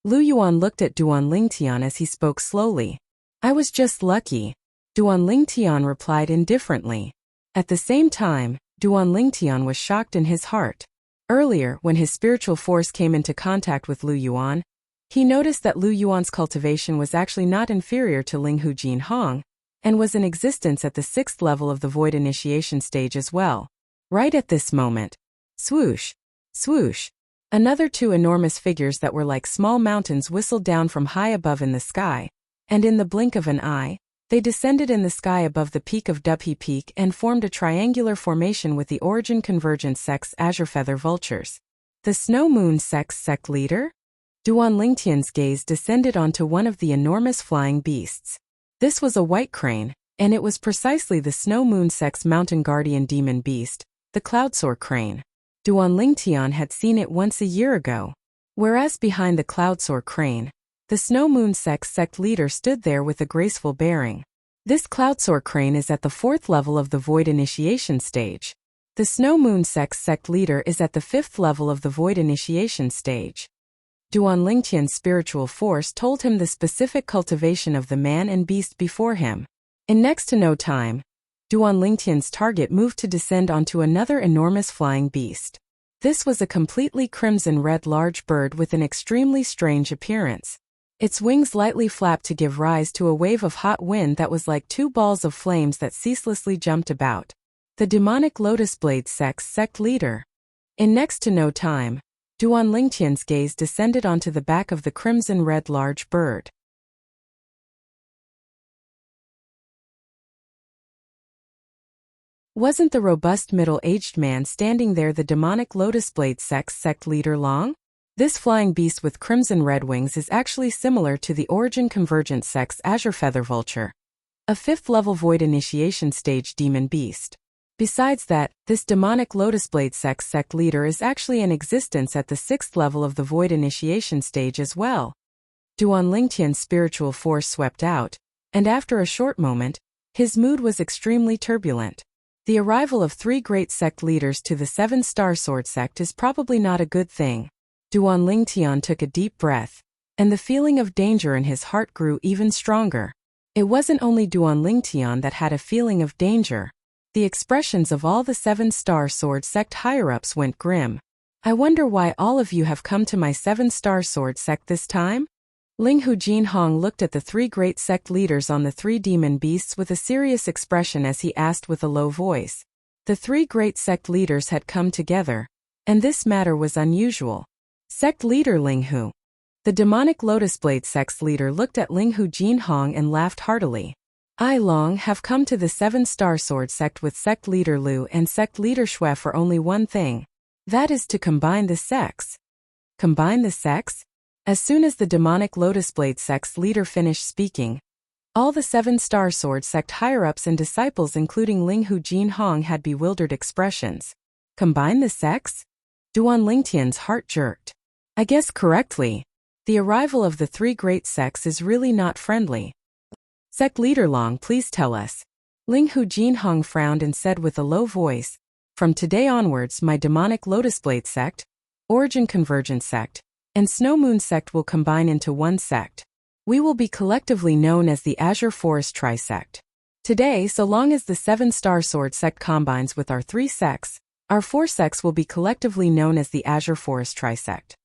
Lu Yuan looked at Duan Lingtian as he spoke slowly. I was just lucky. Duan Lingtian replied indifferently. At the same time, Duan Lingtian was shocked in his heart. Earlier, when his spiritual force came into contact with Lu Yuan, he noticed that Lu Yuan's cultivation was actually not inferior to Linghu Jinhong, and was in existence at the 6th level of the void initiation stage as well. Right at this moment, swoosh, swoosh, another 2 enormous figures that were like small mountains whistled down from high above in the sky, and in the blink of an eye, they descended in the sky above the peak of Dubhe Peak and formed a triangular formation with the Origin Convergence Sect's Azure Feather Vultures. The Snow Moon Sect's sect leader? Duan Lingtian's gaze descended onto one of the enormous flying beasts. This was a white crane, and it was precisely the Snow Moon Sect's mountain guardian demon beast, the Cloudsoar crane. Duan Lingtian had seen it once a year ago. Whereas behind the Cloudsoar crane, the Snow Moon Sect's sect leader stood there with a graceful bearing. This Cloudsoar crane is at the 4th level of the Void Initiation stage. The Snow Moon Sect's sect leader is at the 5th level of the Void Initiation stage. Duan Lingtian's spiritual force told him the specific cultivation of the man and beast before him. In next to no time, Duan Lingtian's target moved to descend onto another enormous flying beast. This was a completely crimson-red large bird with an extremely strange appearance. Its wings lightly flapped to give rise to a wave of hot wind that was like 2 balls of flames that ceaselessly jumped about. The demonic Lotus Blade Sect's sect leader. In next to no time, Duan Lingtian's gaze descended onto the back of the crimson-red large bird. Wasn't the robust middle-aged man standing there the demonic Lotus Blade Sect's sect leader Long? This flying beast with crimson red wings is actually similar to the Origin Convergence Sect's Azure Feather Vulture, a 5th level Void Initiation stage demon beast. Besides that, this demonic Lotus Blade Sect's sect leader is actually in existence at the 6th level of the Void Initiation stage as well. Duan Lingtian's spiritual force swept out, and after a short moment, his mood was extremely turbulent. The arrival of 3 great sect leaders to the 7-star sword sect is probably not a good thing. Duan Lingtian took a deep breath, and the feeling of danger in his heart grew even stronger. It wasn't only Duan Lingtian that had a feeling of danger. The expressions of all the 7-star sword sect higher-ups went grim. I wonder why all of you have come to my 7-star sword sect this time? Linghu Jinhong looked at the 3 great sect leaders on the 3 demon beasts with a serious expression as he asked with a low voice. The 3 great sect leaders had come together, and this matter was unusual. Sect leader Linghu. The demonic Lotus Blade Sect's leader looked at Linghu Jinhong and laughed heartily. I Long have come to the 7-star sword sect with sect leader Lu and sect leader Xue for only one thing. That is to combine the sects. Combine the sects? As soon as the demonic Lotus Blade Sect's leader finished speaking, all the 7-star sword sect higher-ups and disciples including Linghu Jinhong had bewildered expressions. Combine the sects? Duan Lingtian's heart jerked. I guess correctly. The arrival of the 3 great sects is really not friendly. Sect leader Long, please tell us. Linghu Jinhong frowned and said with a low voice, from today onwards my demonic Lotus Blade sect, Origin Convergence sect, and Snow Moon sect will combine into one sect. We will be collectively known as the Azure Forest Trisect. Today, so long as the 7-star sword sect combines with our 3 sects, our 4 sects will be collectively known as the Azure Forest Trisect.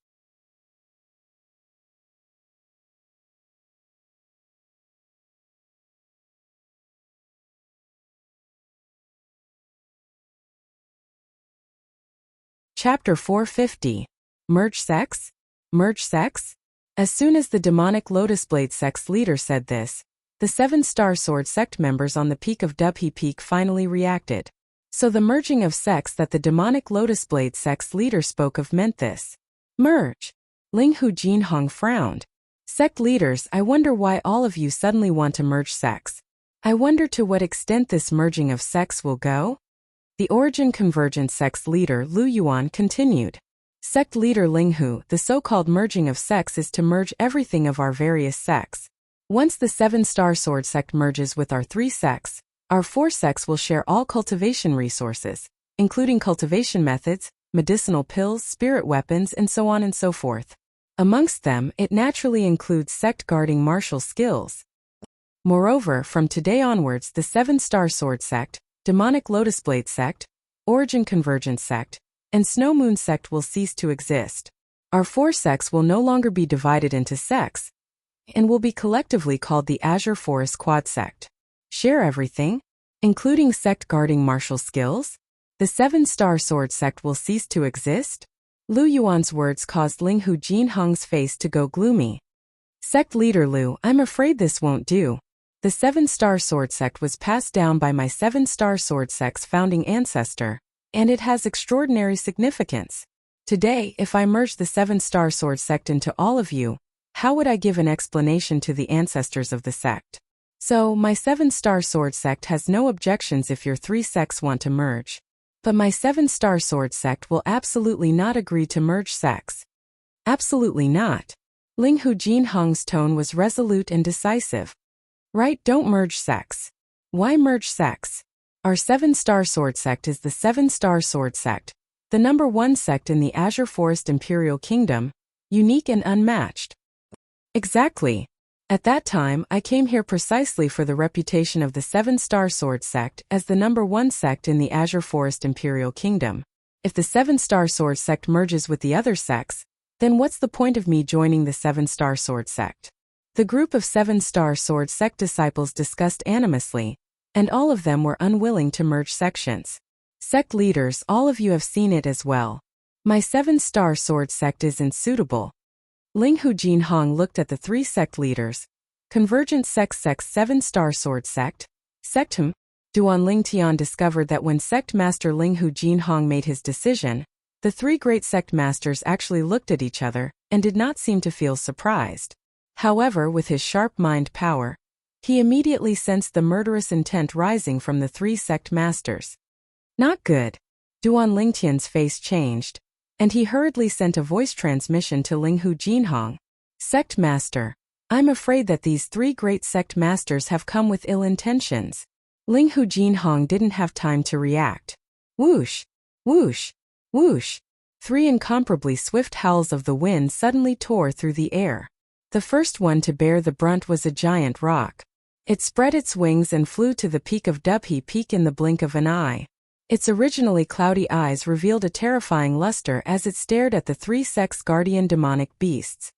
Chapter 450. Merge Sects? Merge Sects? As soon as the demonic Lotus Blade Sect's leader said this, the 7-star sword sect members on the peak of Dubhe Peak finally reacted. So the merging of sects that the demonic Lotus Blade sect's leader spoke of meant this. Merge. Ling Hu Jinhong frowned. Sect leaders, I wonder why all of you suddenly want to merge sects. I wonder to what extent this merging of sects will go? The Origin Convergence sect's leader Lu Yuan continued. Sect leader Ling Hu, the so-called merging of sects is to merge everything of our various sects. Once the 7-star sword sect merges with our 3 sects, our 4 sects will share all cultivation resources, including cultivation methods, medicinal pills, spirit weapons, and so on and so forth. Amongst them, it naturally includes sect-guarding martial skills. Moreover, from today onwards the 7-star sword sect, demonic Lotus Blade sect, Origin Convergence sect, and Snow Moon sect will cease to exist. Our 4 sects will no longer be divided into sects, and will be collectively called the Azure Forest Quad sect. Share everything, including sect-guarding martial skills? The 7-star sword sect will cease to exist? Lu Yuan's words caused Ling Hu Jinhong's face to go gloomy. Sect leader Lu, I'm afraid this won't do. The 7-star sword sect was passed down by my 7-star sword sect's founding ancestor, and it has extraordinary significance. Today, if I merge the 7-star sword sect into all of you, how would I give an explanation to the ancestors of the sect? So, my 7-star sword sect has no objections if your 3 sects want to merge. But my 7-star sword sect will absolutely not agree to merge sects. Absolutely not. Ling Hu Jinhong's tone was resolute and decisive. Right, don't merge sects. Why merge sects? Our 7-star sword sect is the 7-star sword sect, the number 1 sect in the Azure Forest Imperial Kingdom, unique and unmatched. Exactly. At that time, I came here precisely for the reputation of the 7-star sword sect as the number 1 sect in the Azure Forest Imperial Kingdom. If the 7-star sword sect merges with the other sects, then what's the point of me joining the 7-star sword sect? The group of 7-star sword sect disciples discussed animously, and all of them were unwilling to merge sections. Sect leaders, all of you have seen it as well. My 7-star sword sect isn't suitable. Ling Hu Jinhong looked at the 3 sect leaders. Convergent Sect 7-star sword sect. Sectum. Duan Lingtian discovered that when sect master Ling Hu Jinhong made his decision, the 3 great sect masters actually looked at each other and did not seem to feel surprised. However, with his sharp mind power, he immediately sensed the murderous intent rising from the 3 sect masters. Not good. Duan Lingtian's face changed, and he hurriedly sent a voice transmission to Ling Hu Jinhong. Sect Master, I'm afraid that these 3 great sect masters have come with ill intentions. Ling Hu Jinhong didn't have time to react. Whoosh! Whoosh! Whoosh! 3 incomparably swift howls of the wind suddenly tore through the air. The first one to bear the brunt was a giant rock. It spread its wings and flew to the peak of Dubhe Peak in the blink of an eye. Its originally cloudy eyes revealed a terrifying luster as it stared at the 3 sects' guardian demonic beasts.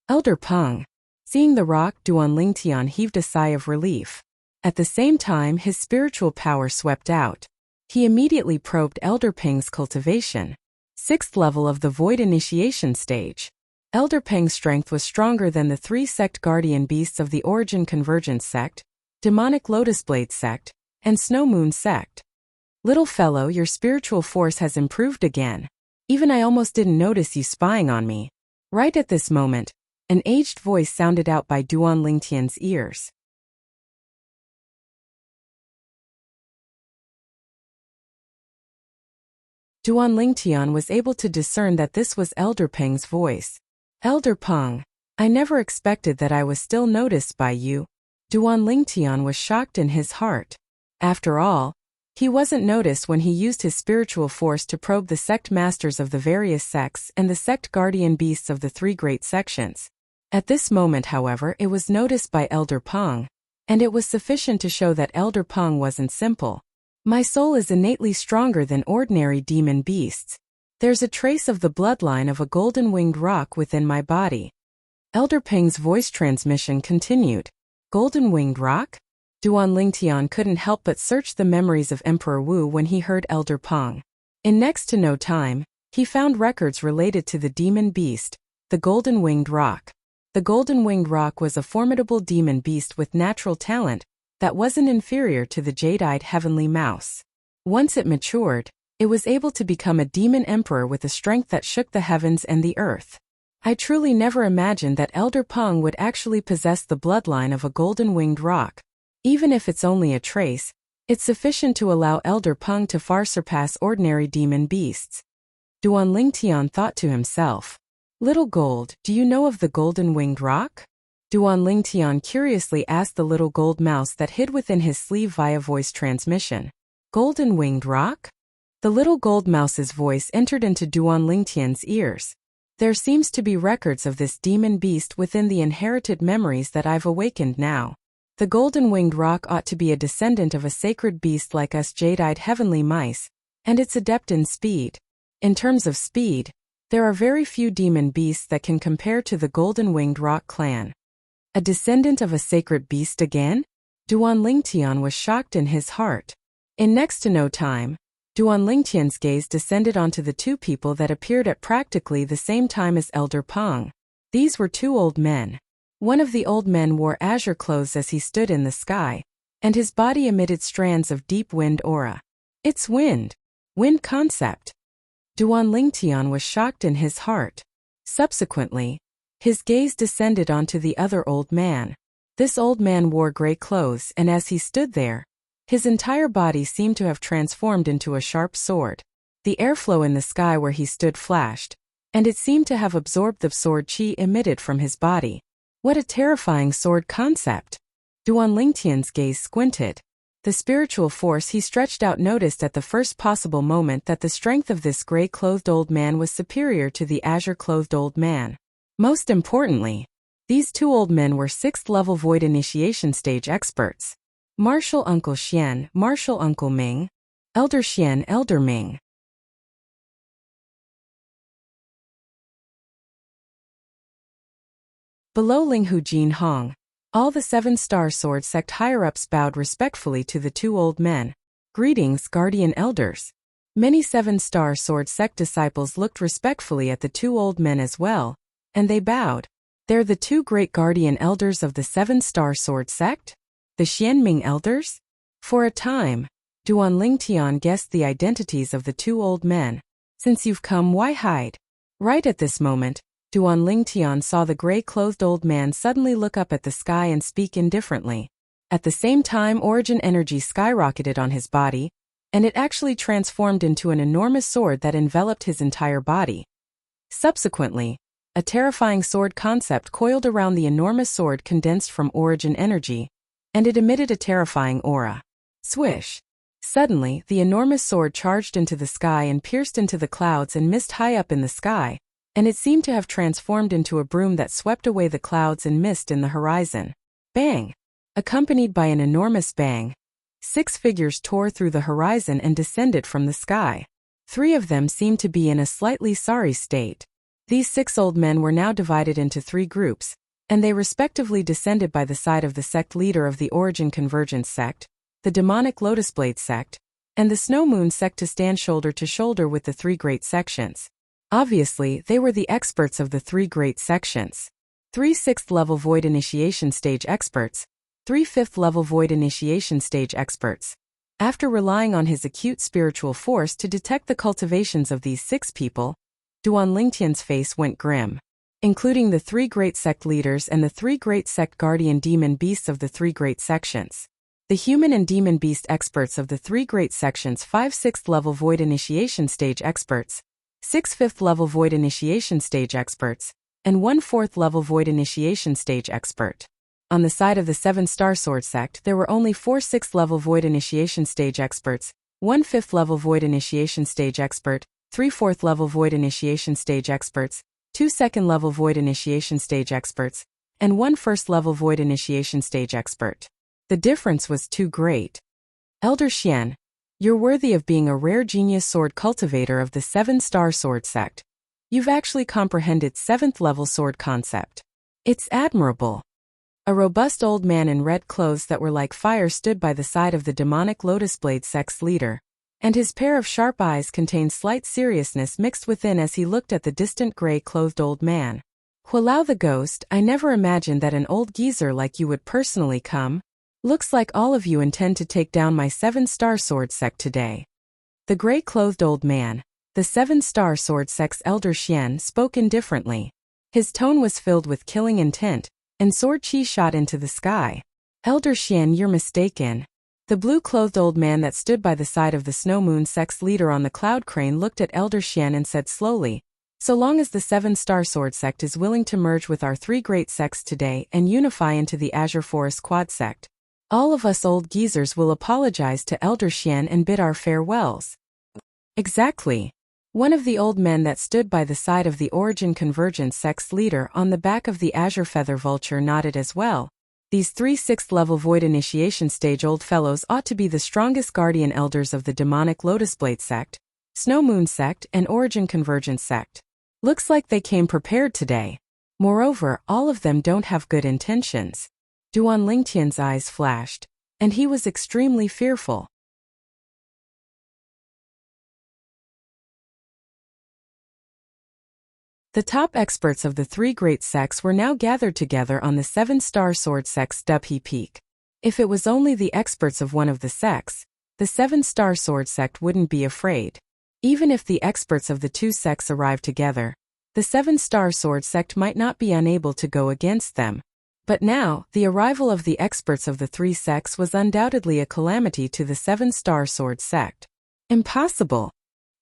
Elder Peng. Seeing the rock, Duan Lingtian heaved a sigh of relief. At the same time, his spiritual power swept out. He immediately probed Elder Peng's cultivation. 6th level of the Void Initiation stage. Elder Peng's strength was stronger than the 3 sect guardian beasts of the Origin Convergence sect, Demonic Lotus Blade sect, and Snow Moon sect. Little fellow, your spiritual force has improved again. Even I almost didn't notice you spying on me. Right at this moment, an aged voice sounded out by Duan Lingtian's ears. Duan Lingtian was able to discern that this was Elder Peng's voice. Elder Peng, I never expected that I was still noticed by you. Duan Lingtian was shocked in his heart. After all, he wasn't noticed when he used his spiritual force to probe the sect masters of the various sects and the sect guardian beasts of the 3 great sections. At this moment, however, it was noticed by Elder Peng, and it was sufficient to show that Elder Peng wasn't simple. My soul is innately stronger than ordinary demon beasts. There's a trace of the bloodline of a golden-winged rock within my body. Elder Peng's voice transmission continued. Golden-winged rock? Duan Lingtian couldn't help but search the memories of Emperor Wu when he heard Elder Peng. In next to no time, he found records related to the demon beast, the golden-winged rock. The golden-winged rock was a formidable demon beast with natural talent that wasn't inferior to the jade-eyed heavenly mouse. Once it matured, it was able to become a demon emperor with a strength that shook the heavens and the earth. I truly never imagined that Elder Peng would actually possess the bloodline of a golden-winged rock. Even if it's only a trace, it's sufficient to allow Elder Peng to far surpass ordinary demon beasts. Duan Lingtian thought to himself. Little Gold, do you know of the golden-winged rock? Duan Lingtian curiously asked the little gold mouse that hid within his sleeve via voice transmission. Golden-winged rock? The little gold mouse's voice entered into Duan Lingtian's ears. There seems to be records of this demon beast within the inherited memories that I've awakened now. The golden-winged rock ought to be a descendant of a sacred beast like us jade-eyed heavenly mice, and it's adept in speed. In terms of speed, there are very few demon beasts that can compare to the golden-winged rock clan. A descendant of a sacred beast again? Duan Lingtian was shocked in his heart. In next to no time, Duan Lingtian's gaze descended onto the two people that appeared at practically the same time as Elder Peng. These were two old men. One of the old men wore azure clothes as he stood in the sky, and his body emitted strands of deep wind aura. It's wind. Wind concept. Duan Lingtian was shocked in his heart. Subsequently, his gaze descended onto the other old man. This old man wore gray clothes, and as he stood there, his entire body seemed to have transformed into a sharp sword. The airflow in the sky where he stood flashed, and it seemed to have absorbed the sword chi emitted from his body. What a terrifying sword concept! Duan Lingtian's gaze squinted. The spiritual force he stretched out noticed at the first possible moment that the strength of this gray-clothed old man was superior to the azure-clothed old man. Most importantly, these two old men were 6th-level Void Initiation Stage experts. Martial Uncle Xian, Martial Uncle Ming. Elder Xian, Elder Ming. Below Linghu Jin Hong, all the 7-star sword sect higher-ups bowed respectfully to the two old men. Greetings, guardian elders. Many 7-star sword sect disciples looked respectfully at the two old men as well, and they bowed. They're the two great guardian elders of the 7-star sword sect? The Xianming elders? For a time, Duan Lingtian guessed the identities of the two old men. Since you've come, why hide? Right at this moment, Duan Lingtian saw the gray-clothed old man suddenly look up at the sky and speak indifferently. At the same time, origin energy skyrocketed on his body, and it actually transformed into an enormous sword that enveloped his entire body. Subsequently, a terrifying sword concept coiled around the enormous sword condensed from origin energy, and it emitted a terrifying aura. Swish! Suddenly, the enormous sword charged into the sky and pierced into the clouds and mist high up in the sky, and it seemed to have transformed into a broom that swept away the clouds and mist in the horizon. Bang! Accompanied by an enormous bang, 6 figures tore through the horizon and descended from the sky. 3 of them seemed to be in a slightly sorry state. These 6 old men were now divided into 3 groups, and they respectively descended by the side of the sect leader of the Origin Convergence sect, the Demonic Lotus Blade sect, and the Snow Moon sect to stand shoulder to shoulder with the 3 great sections. Obviously, they were the experts of the 3 great sections. 3 6th-level Void Initiation Stage experts, 3 5th-level Void Initiation Stage experts. After relying on his acute spiritual force to detect the cultivations of these 6 people, Duan Lingtian's face went grim. Including the 3 great sect leaders and the 3 great sect guardian demon beasts of the 3 great sections. The human and demon beast experts of the 3 great sections, 5 6th-level Void Initiation Stage experts, 6 5th-level Void Initiation Stage experts, and 1 4th-level Void Initiation Stage expert. On the side of the 7-star sword sect, there were only 4 6th-level Void Initiation Stage experts, 1 5th-level Void Initiation Stage expert, 3 4th-level Void Initiation Stage experts, 2 2nd-level Void Initiation Stage experts, and 1 1st-level Void Initiation Stage expert. The difference was too great. Elder Xian, you're worthy of being a rare genius sword cultivator of the 7-star sword sect. You've actually comprehended 7th-level sword concept. It's admirable. A robust old man in red clothes that were like fire stood by the side of the Demonic Lotus Blade sect's leader, and his pair of sharp eyes contained slight seriousness mixed within as he looked at the distant gray-clothed old man. Hualao the Ghost, I never imagined that an old geezer like you would personally come. Looks like all of you intend to take down my 7-star sword sect today. The gray-clothed old man, the seven-star sword sect's elder Xian, spoke indifferently. His tone was filled with killing intent, and sword chi shot into the sky. Elder Xian, you're mistaken. The blue-clothed old man that stood by the side of the Snow Moon sect's leader on the cloud crane looked at Elder Xian and said slowly, so long as the seven-star sword sect is willing to merge with our three great sects today and unify into the Azure Forest Quad sect, all of us old geezers will apologize to Elder Xian and bid our farewells. Exactly. One of the old men that stood by the side of the Origin Convergence sect's leader on the back of the Azure Feather Vulture nodded as well. These three sixth-level Void Initiation stage old fellows ought to be the strongest guardian elders of the demonic Lotus Blade sect, Snow Moon sect, and Origin Convergence sect. Looks like they came prepared today. Moreover, all of them don't have good intentions. Duan Lingtian's eyes flashed, and he was extremely fearful. The top experts of the three great sects were now gathered together on the seven-star sword sect's Dubhe Peak. If it was only the experts of one of the sects, the seven-star sword sect wouldn't be afraid. Even if the experts of the two sects arrived together, the seven-star sword sect might not be unable to go against them. But now, the arrival of the experts of the three sects was undoubtedly a calamity to the seven-star sword sect. Impossible.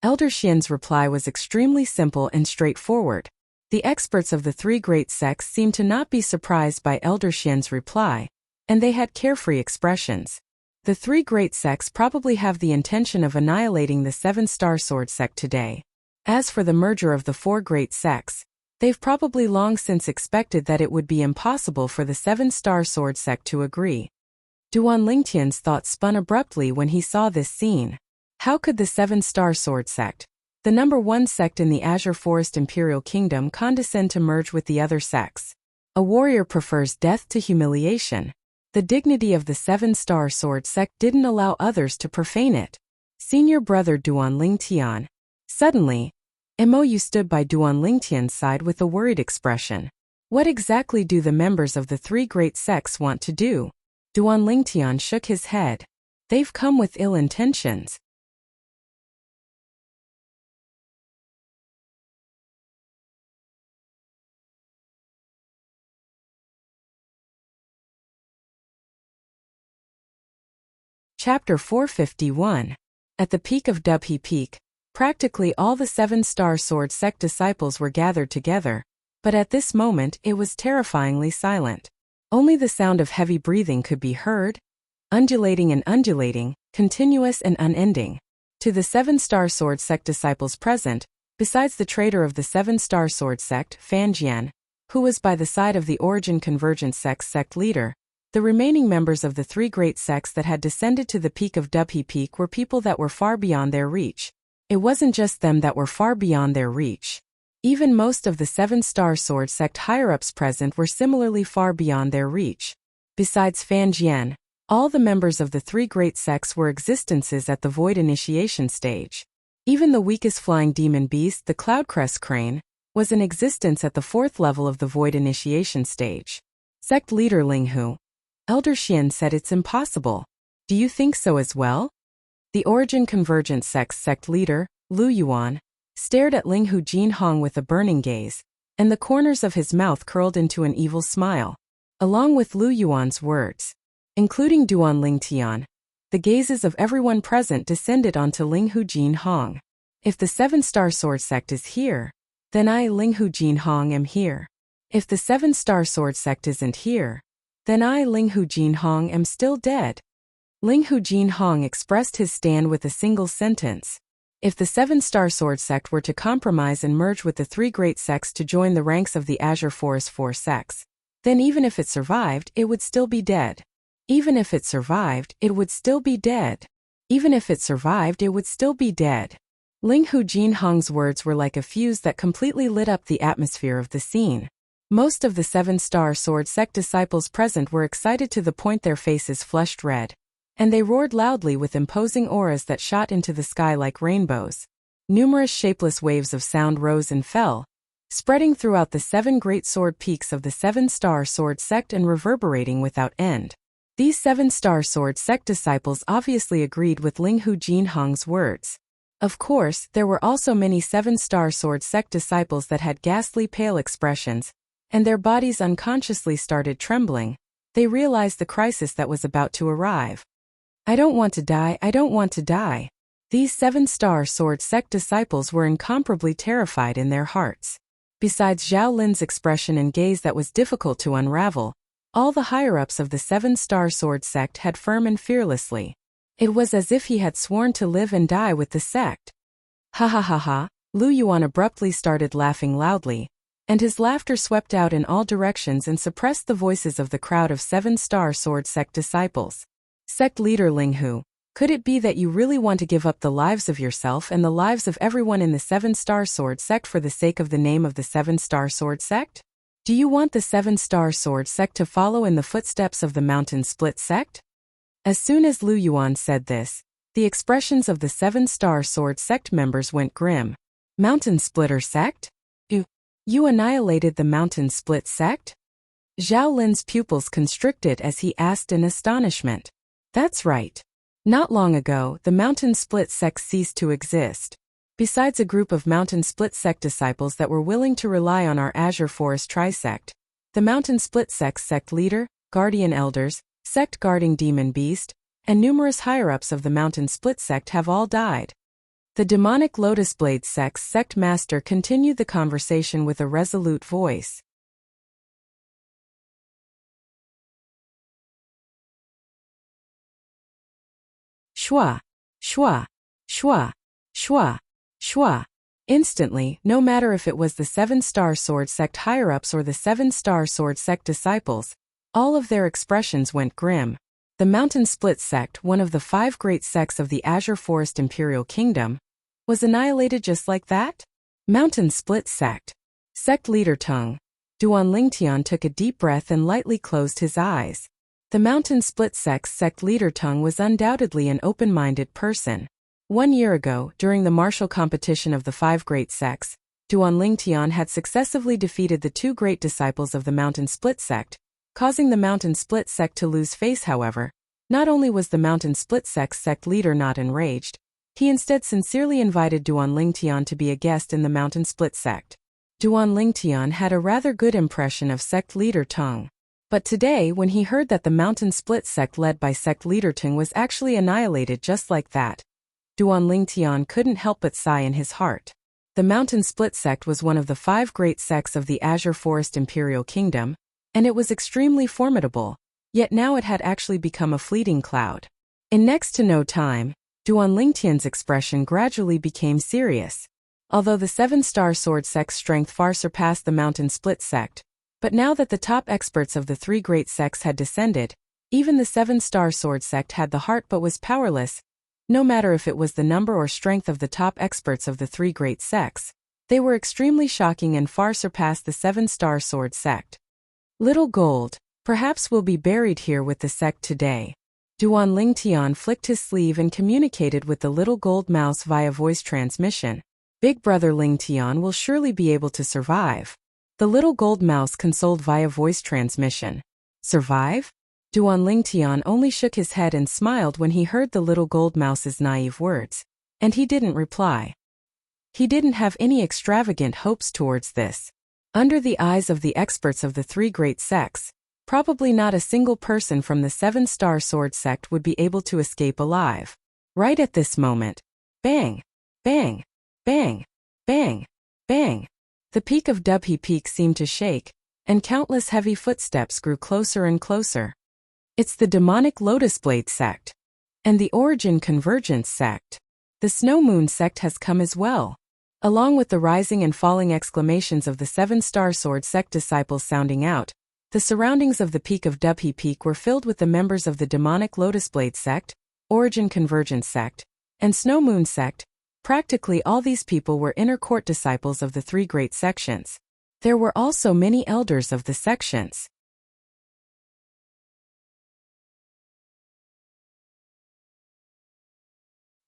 Elder Xian's reply was extremely simple and straightforward. The experts of the three great sects seemed to not be surprised by Elder Xian's reply, and they had carefree expressions. The three great sects probably have the intention of annihilating the seven-star sword sect today. As for the merger of the four great sects, they've probably long since expected that it would be impossible for the seven-star sword sect to agree. Duan Lingtian's thoughts spun abruptly when he saw this scene. How could the seven-star sword sect, the number one sect in the Azure Forest Imperial Kingdom, condescend to merge with the other sects? A warrior prefers death to humiliation. The dignity of the seven-star sword sect didn't allow others to profane it. Senior brother Duan Lingtian. Suddenly, Mou stood by Duan Lingtian's side with a worried expression. What exactly do the members of the three great sects want to do? Duan Lingtian shook his head. They've come with ill intentions. Chapter 451. At the peak of Dubhe Peak, practically all the seven-star sword sect disciples were gathered together, but at this moment it was terrifyingly silent. Only the sound of heavy breathing could be heard, undulating and undulating, continuous and unending. To the seven-star sword sect disciples present, besides the traitor of the seven-star sword sect, Fan Jian, who was by the side of the Origin Convergence sect's sect leader, the remaining members of the three great sects that had descended to the peak of Dubhe Peak were people that were far beyond their reach. It wasn't just them that were far beyond their reach. Even most of the seven-star sword sect higher-ups present were similarly far beyond their reach. Besides Fan Jian, all the members of the three great sects were existences at the Void Initiation stage. Even the weakest flying demon beast, the Cloudcrest Crane, was in existence at the fourth level of the Void Initiation stage. Sect leader Linghu. Elder Xian said it's impossible. Do you think so as well? The Origin Convergence sect's sect leader, Lu Yuan, stared at Linghu Jinhong with a burning gaze, and the corners of his mouth curled into an evil smile. Along with Lu Yuan's words, including Duan Lingtian, the gazes of everyone present descended onto Linghu Jinhong. If the seven-star sword sect is here, then I, Linghu Jinhong, am here. If the seven-star sword sect isn't here, then I, Linghu Jinhong, am still dead. Linghu Jinhong expressed his stand with a single sentence. If the seven-star sword sect were to compromise and merge with the three great sects to join the ranks of the Azure Forest four sects, then even if it survived, it would still be dead. Even if it survived, it would still be dead. Even if it survived, it would still be dead. Linghu Jinhong's words were like a fuse that completely lit up the atmosphere of the scene. Most of the seven-star sword sect disciples present were excited to the point their faces flushed red, and they roared loudly with imposing auras that shot into the sky like rainbows. Numerous shapeless waves of sound rose and fell, spreading throughout the seven great sword peaks of the seven-star sword sect and reverberating without end. These seven-star sword sect disciples obviously agreed with Linghu Jinhong's words. Of course, there were also many seven-star sword sect disciples that had ghastly pale expressions, and their bodies unconsciously started trembling. They realized the crisis that was about to arrive. I don't want to die, I don't want to die. These seven-star sword sect disciples were incomparably terrified in their hearts. Besides Zhao Lin's expression and gaze that was difficult to unravel, all the higher-ups of the seven-star sword sect had firm and fearlessly. It was as if he had sworn to live and die with the sect. Ha ha ha ha, Lu Yuan abruptly started laughing loudly, and his laughter swept out in all directions and suppressed the voices of the crowd of seven-star sword sect disciples. Sect leader Linghu, could it be that you really want to give up the lives of yourself and the lives of everyone in the seven-star sword sect for the sake of the name of the seven-star sword sect? Do you want the seven-star sword sect to follow in the footsteps of the mountain split sect? As soon as Lu Yuan said this, the expressions of the seven-star sword sect members went grim. Mountain splitter sect? You annihilated the mountain split sect? Zhao Lin's pupils constricted as he asked in astonishment. That's right. Not long ago, the mountain split sect ceased to exist. Besides a group of mountain split sect disciples that were willing to rely on our Azure Forest Trisect, the mountain split sect leader, guardian elders, sect guarding demon beast, and numerous higher-ups of the mountain split sect have all died. The demonic Lotus Blade sect's sect master continued the conversation with a resolute voice. Shua, shua, shua, shua, shua. Instantly, no matter if it was the seven-star sword sect higher-ups or the seven-star sword sect disciples, all of their expressions went grim. The Mountain Split sect, one of the 5 great sects of the Azure Forest Imperial Kingdom, was annihilated just like that? Mountain Split sect. Sect leader Tung. Duan Lingtian took a deep breath and lightly closed his eyes. The Mountain Split sect's sect leader Tung was undoubtedly an open-minded person. 1 year ago, during the martial competition of the 5 great sects, Duan Lingtian had successively defeated the 2 great disciples of the Mountain Split sect, causing the Mountain Split sect to lose face. However, not only was the Mountain Split sect's sect leader not enraged, he instead sincerely invited Duan Lingtian to be a guest in the Mountain Split sect. Duan Lingtian had a rather good impression of sect leader Tung. But today, when he heard that the Mountain Split sect led by sect leader Tung was actually annihilated just like that, Duan Lingtian couldn't help but sigh in his heart. The Mountain Split sect was one of the 5 great sects of the Azure Forest Imperial Kingdom, and it was extremely formidable, yet now it had actually become a fleeting cloud. In next to no time, Duan Lingtian's expression gradually became serious. Although the 7-star sword sect's strength far surpassed the Mountain Split sect, but now that the top experts of the 3 great sects had descended, even the 7-star sword sect had the heart but was powerless. No matter if it was the number or strength of the top experts of the 3 great sects, they were extremely shocking and far surpassed the 7-star sword sect. Little gold, perhaps will be buried here with the sect today. Duan Lingtian flicked his sleeve and communicated with the little gold mouse via voice transmission. Big brother Lingtian will surely be able to survive. The little gold mouse consoled via voice transmission. Survive? Duan Lingtian only shook his head and smiled when he heard the little gold mouse's naive words, and he didn't reply. He didn't have any extravagant hopes towards this. Under the eyes of the experts of the 3 great sects, probably not a single person from the 7-star sword sect would be able to escape alive. Right at this moment, bang, bang, bang, bang, bang. The peak of Dubhe Peak seemed to shake, and countless heavy footsteps grew closer and closer. It's the demonic Lotus Blade sect. And the Origin Convergence sect. The Snow Moon sect has come as well. Along with the rising and falling exclamations of the 7-star sword sect disciples sounding out, the surroundings of the peak of Dubhe Peak were filled with the members of the demonic Lotus Blade sect, Origin Convergence sect, and Snow Moon sect. Practically all these people were inner court disciples of the 3 great sections. There were also many elders of the sections.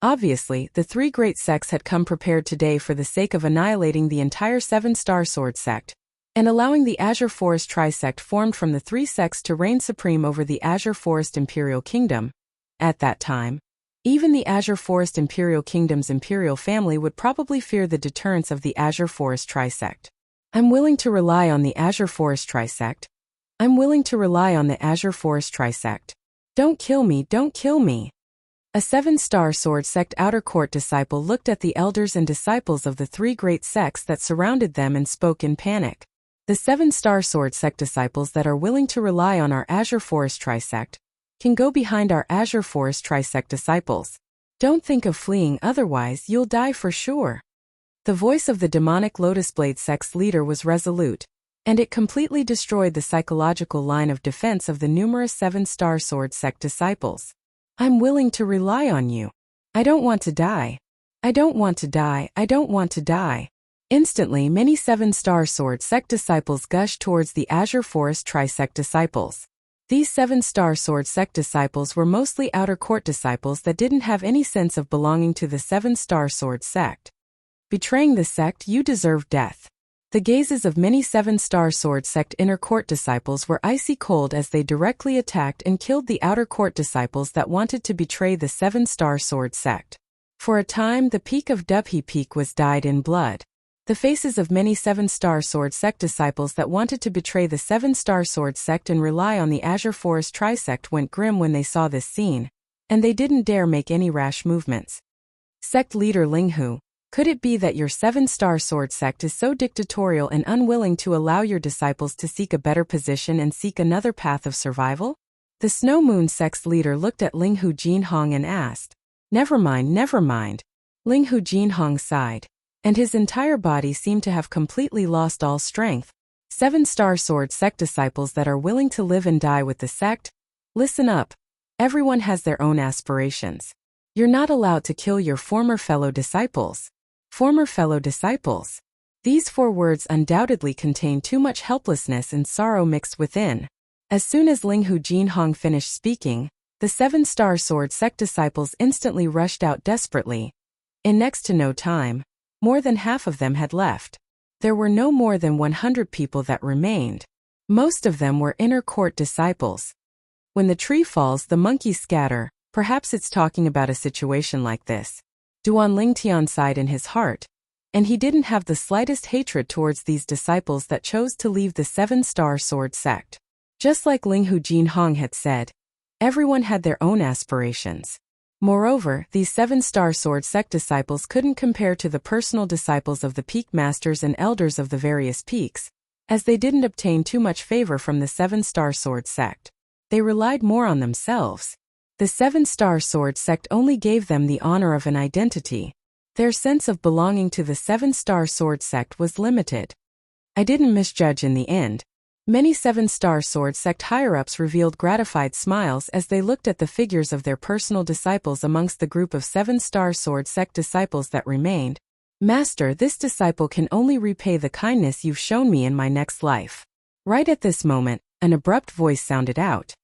Obviously, the 3 great sects had come prepared today for the sake of annihilating the entire 7-star sword sect, and allowing the Azure Forest Trisect formed from the 3 sects to reign supreme over the Azure Forest Imperial Kingdom. At that time, Even the Azure Forest Imperial Kingdom's imperial family would probably fear the deterrence of the Azure Forest Trisect. I'm willing to rely on the Azure Forest Trisect. I'm willing to rely on the Azure Forest Trisect. Don't kill me, don't kill me. A 7-star sword sect outer court disciple looked at the elders and disciples of the 3 great sects that surrounded them and spoke in panic. The 7-star sword sect disciples that are willing to rely on our Azure Forest Trisect can go behind our Azure Forest Trisect disciples. Don't think of fleeing, otherwise you'll die for sure. The voice of the demonic Lotus Blade sect's leader was resolute, and it completely destroyed the psychological line of defense of the numerous 7-star sword sect disciples. I'm willing to rely on you. I don't want to die. I don't want to die. I don't want to die. Instantly, many 7-star sword sect disciples gushed towards the Azure Forest Trisect disciples. These 7-star sword sect disciples were mostly outer court disciples that didn't have any sense of belonging to the 7-star sword sect. Betraying the sect, you deserve death. The gazes of many 7-star sword sect inner court disciples were icy cold as they directly attacked and killed the outer court disciples that wanted to betray the 7-star sword sect. For a time, the peak of Dubhe Peak was dyed in blood. The faces of many 7-star sword sect disciples that wanted to betray the 7-star sword sect and rely on the Azure Forest Trisect went grim when they saw this scene, and they didn't dare make any rash movements. Sect leader Linghu, could it be that your 7-star sword sect is so dictatorial and unwilling to allow your disciples to seek a better position and seek another path of survival? The Snow Moon sect's leader looked at Linghu Jinhong and asked. Never mind, never mind. Linghu Jinhong sighed, and his entire body seemed to have completely lost all strength. 7-star sword sect disciples that are willing to live and die with the sect? Listen up. Everyone has their own aspirations. You're not allowed to kill your former fellow disciples. Former fellow disciples. These 4 words undoubtedly contain too much helplessness and sorrow mixed within. As soon as Linghu Jinhong finished speaking, the 7-star sword sect disciples instantly rushed out desperately. In next to no time, more than half of them had left. There were no more than 100 people that remained. Most of them were inner court disciples. When the tree falls, the monkeys scatter. Perhaps it's talking about a situation like this. Duan Lingtian sighed in his heart, and he didn't have the slightest hatred towards these disciples that chose to leave the 7-star sword sect. Just like Linghu Jinhong had said, everyone had their own aspirations. Moreover, these 7-star sword sect disciples couldn't compare to the personal disciples of the peak masters and elders of the various peaks, as they didn't obtain too much favor from the 7-star sword sect. They relied more on themselves. The 7-star sword sect only gave them the honor of an identity. Their sense of belonging to the 7-star sword sect was limited. I didn't misjudge in the end. Many 7-star sword sect higher-ups revealed gratified smiles as they looked at the figures of their personal disciples amongst the group of 7-star sword sect disciples that remained. Master, this disciple can only repay the kindness you've shown me in my next life. Right at this moment, an abrupt voice sounded out.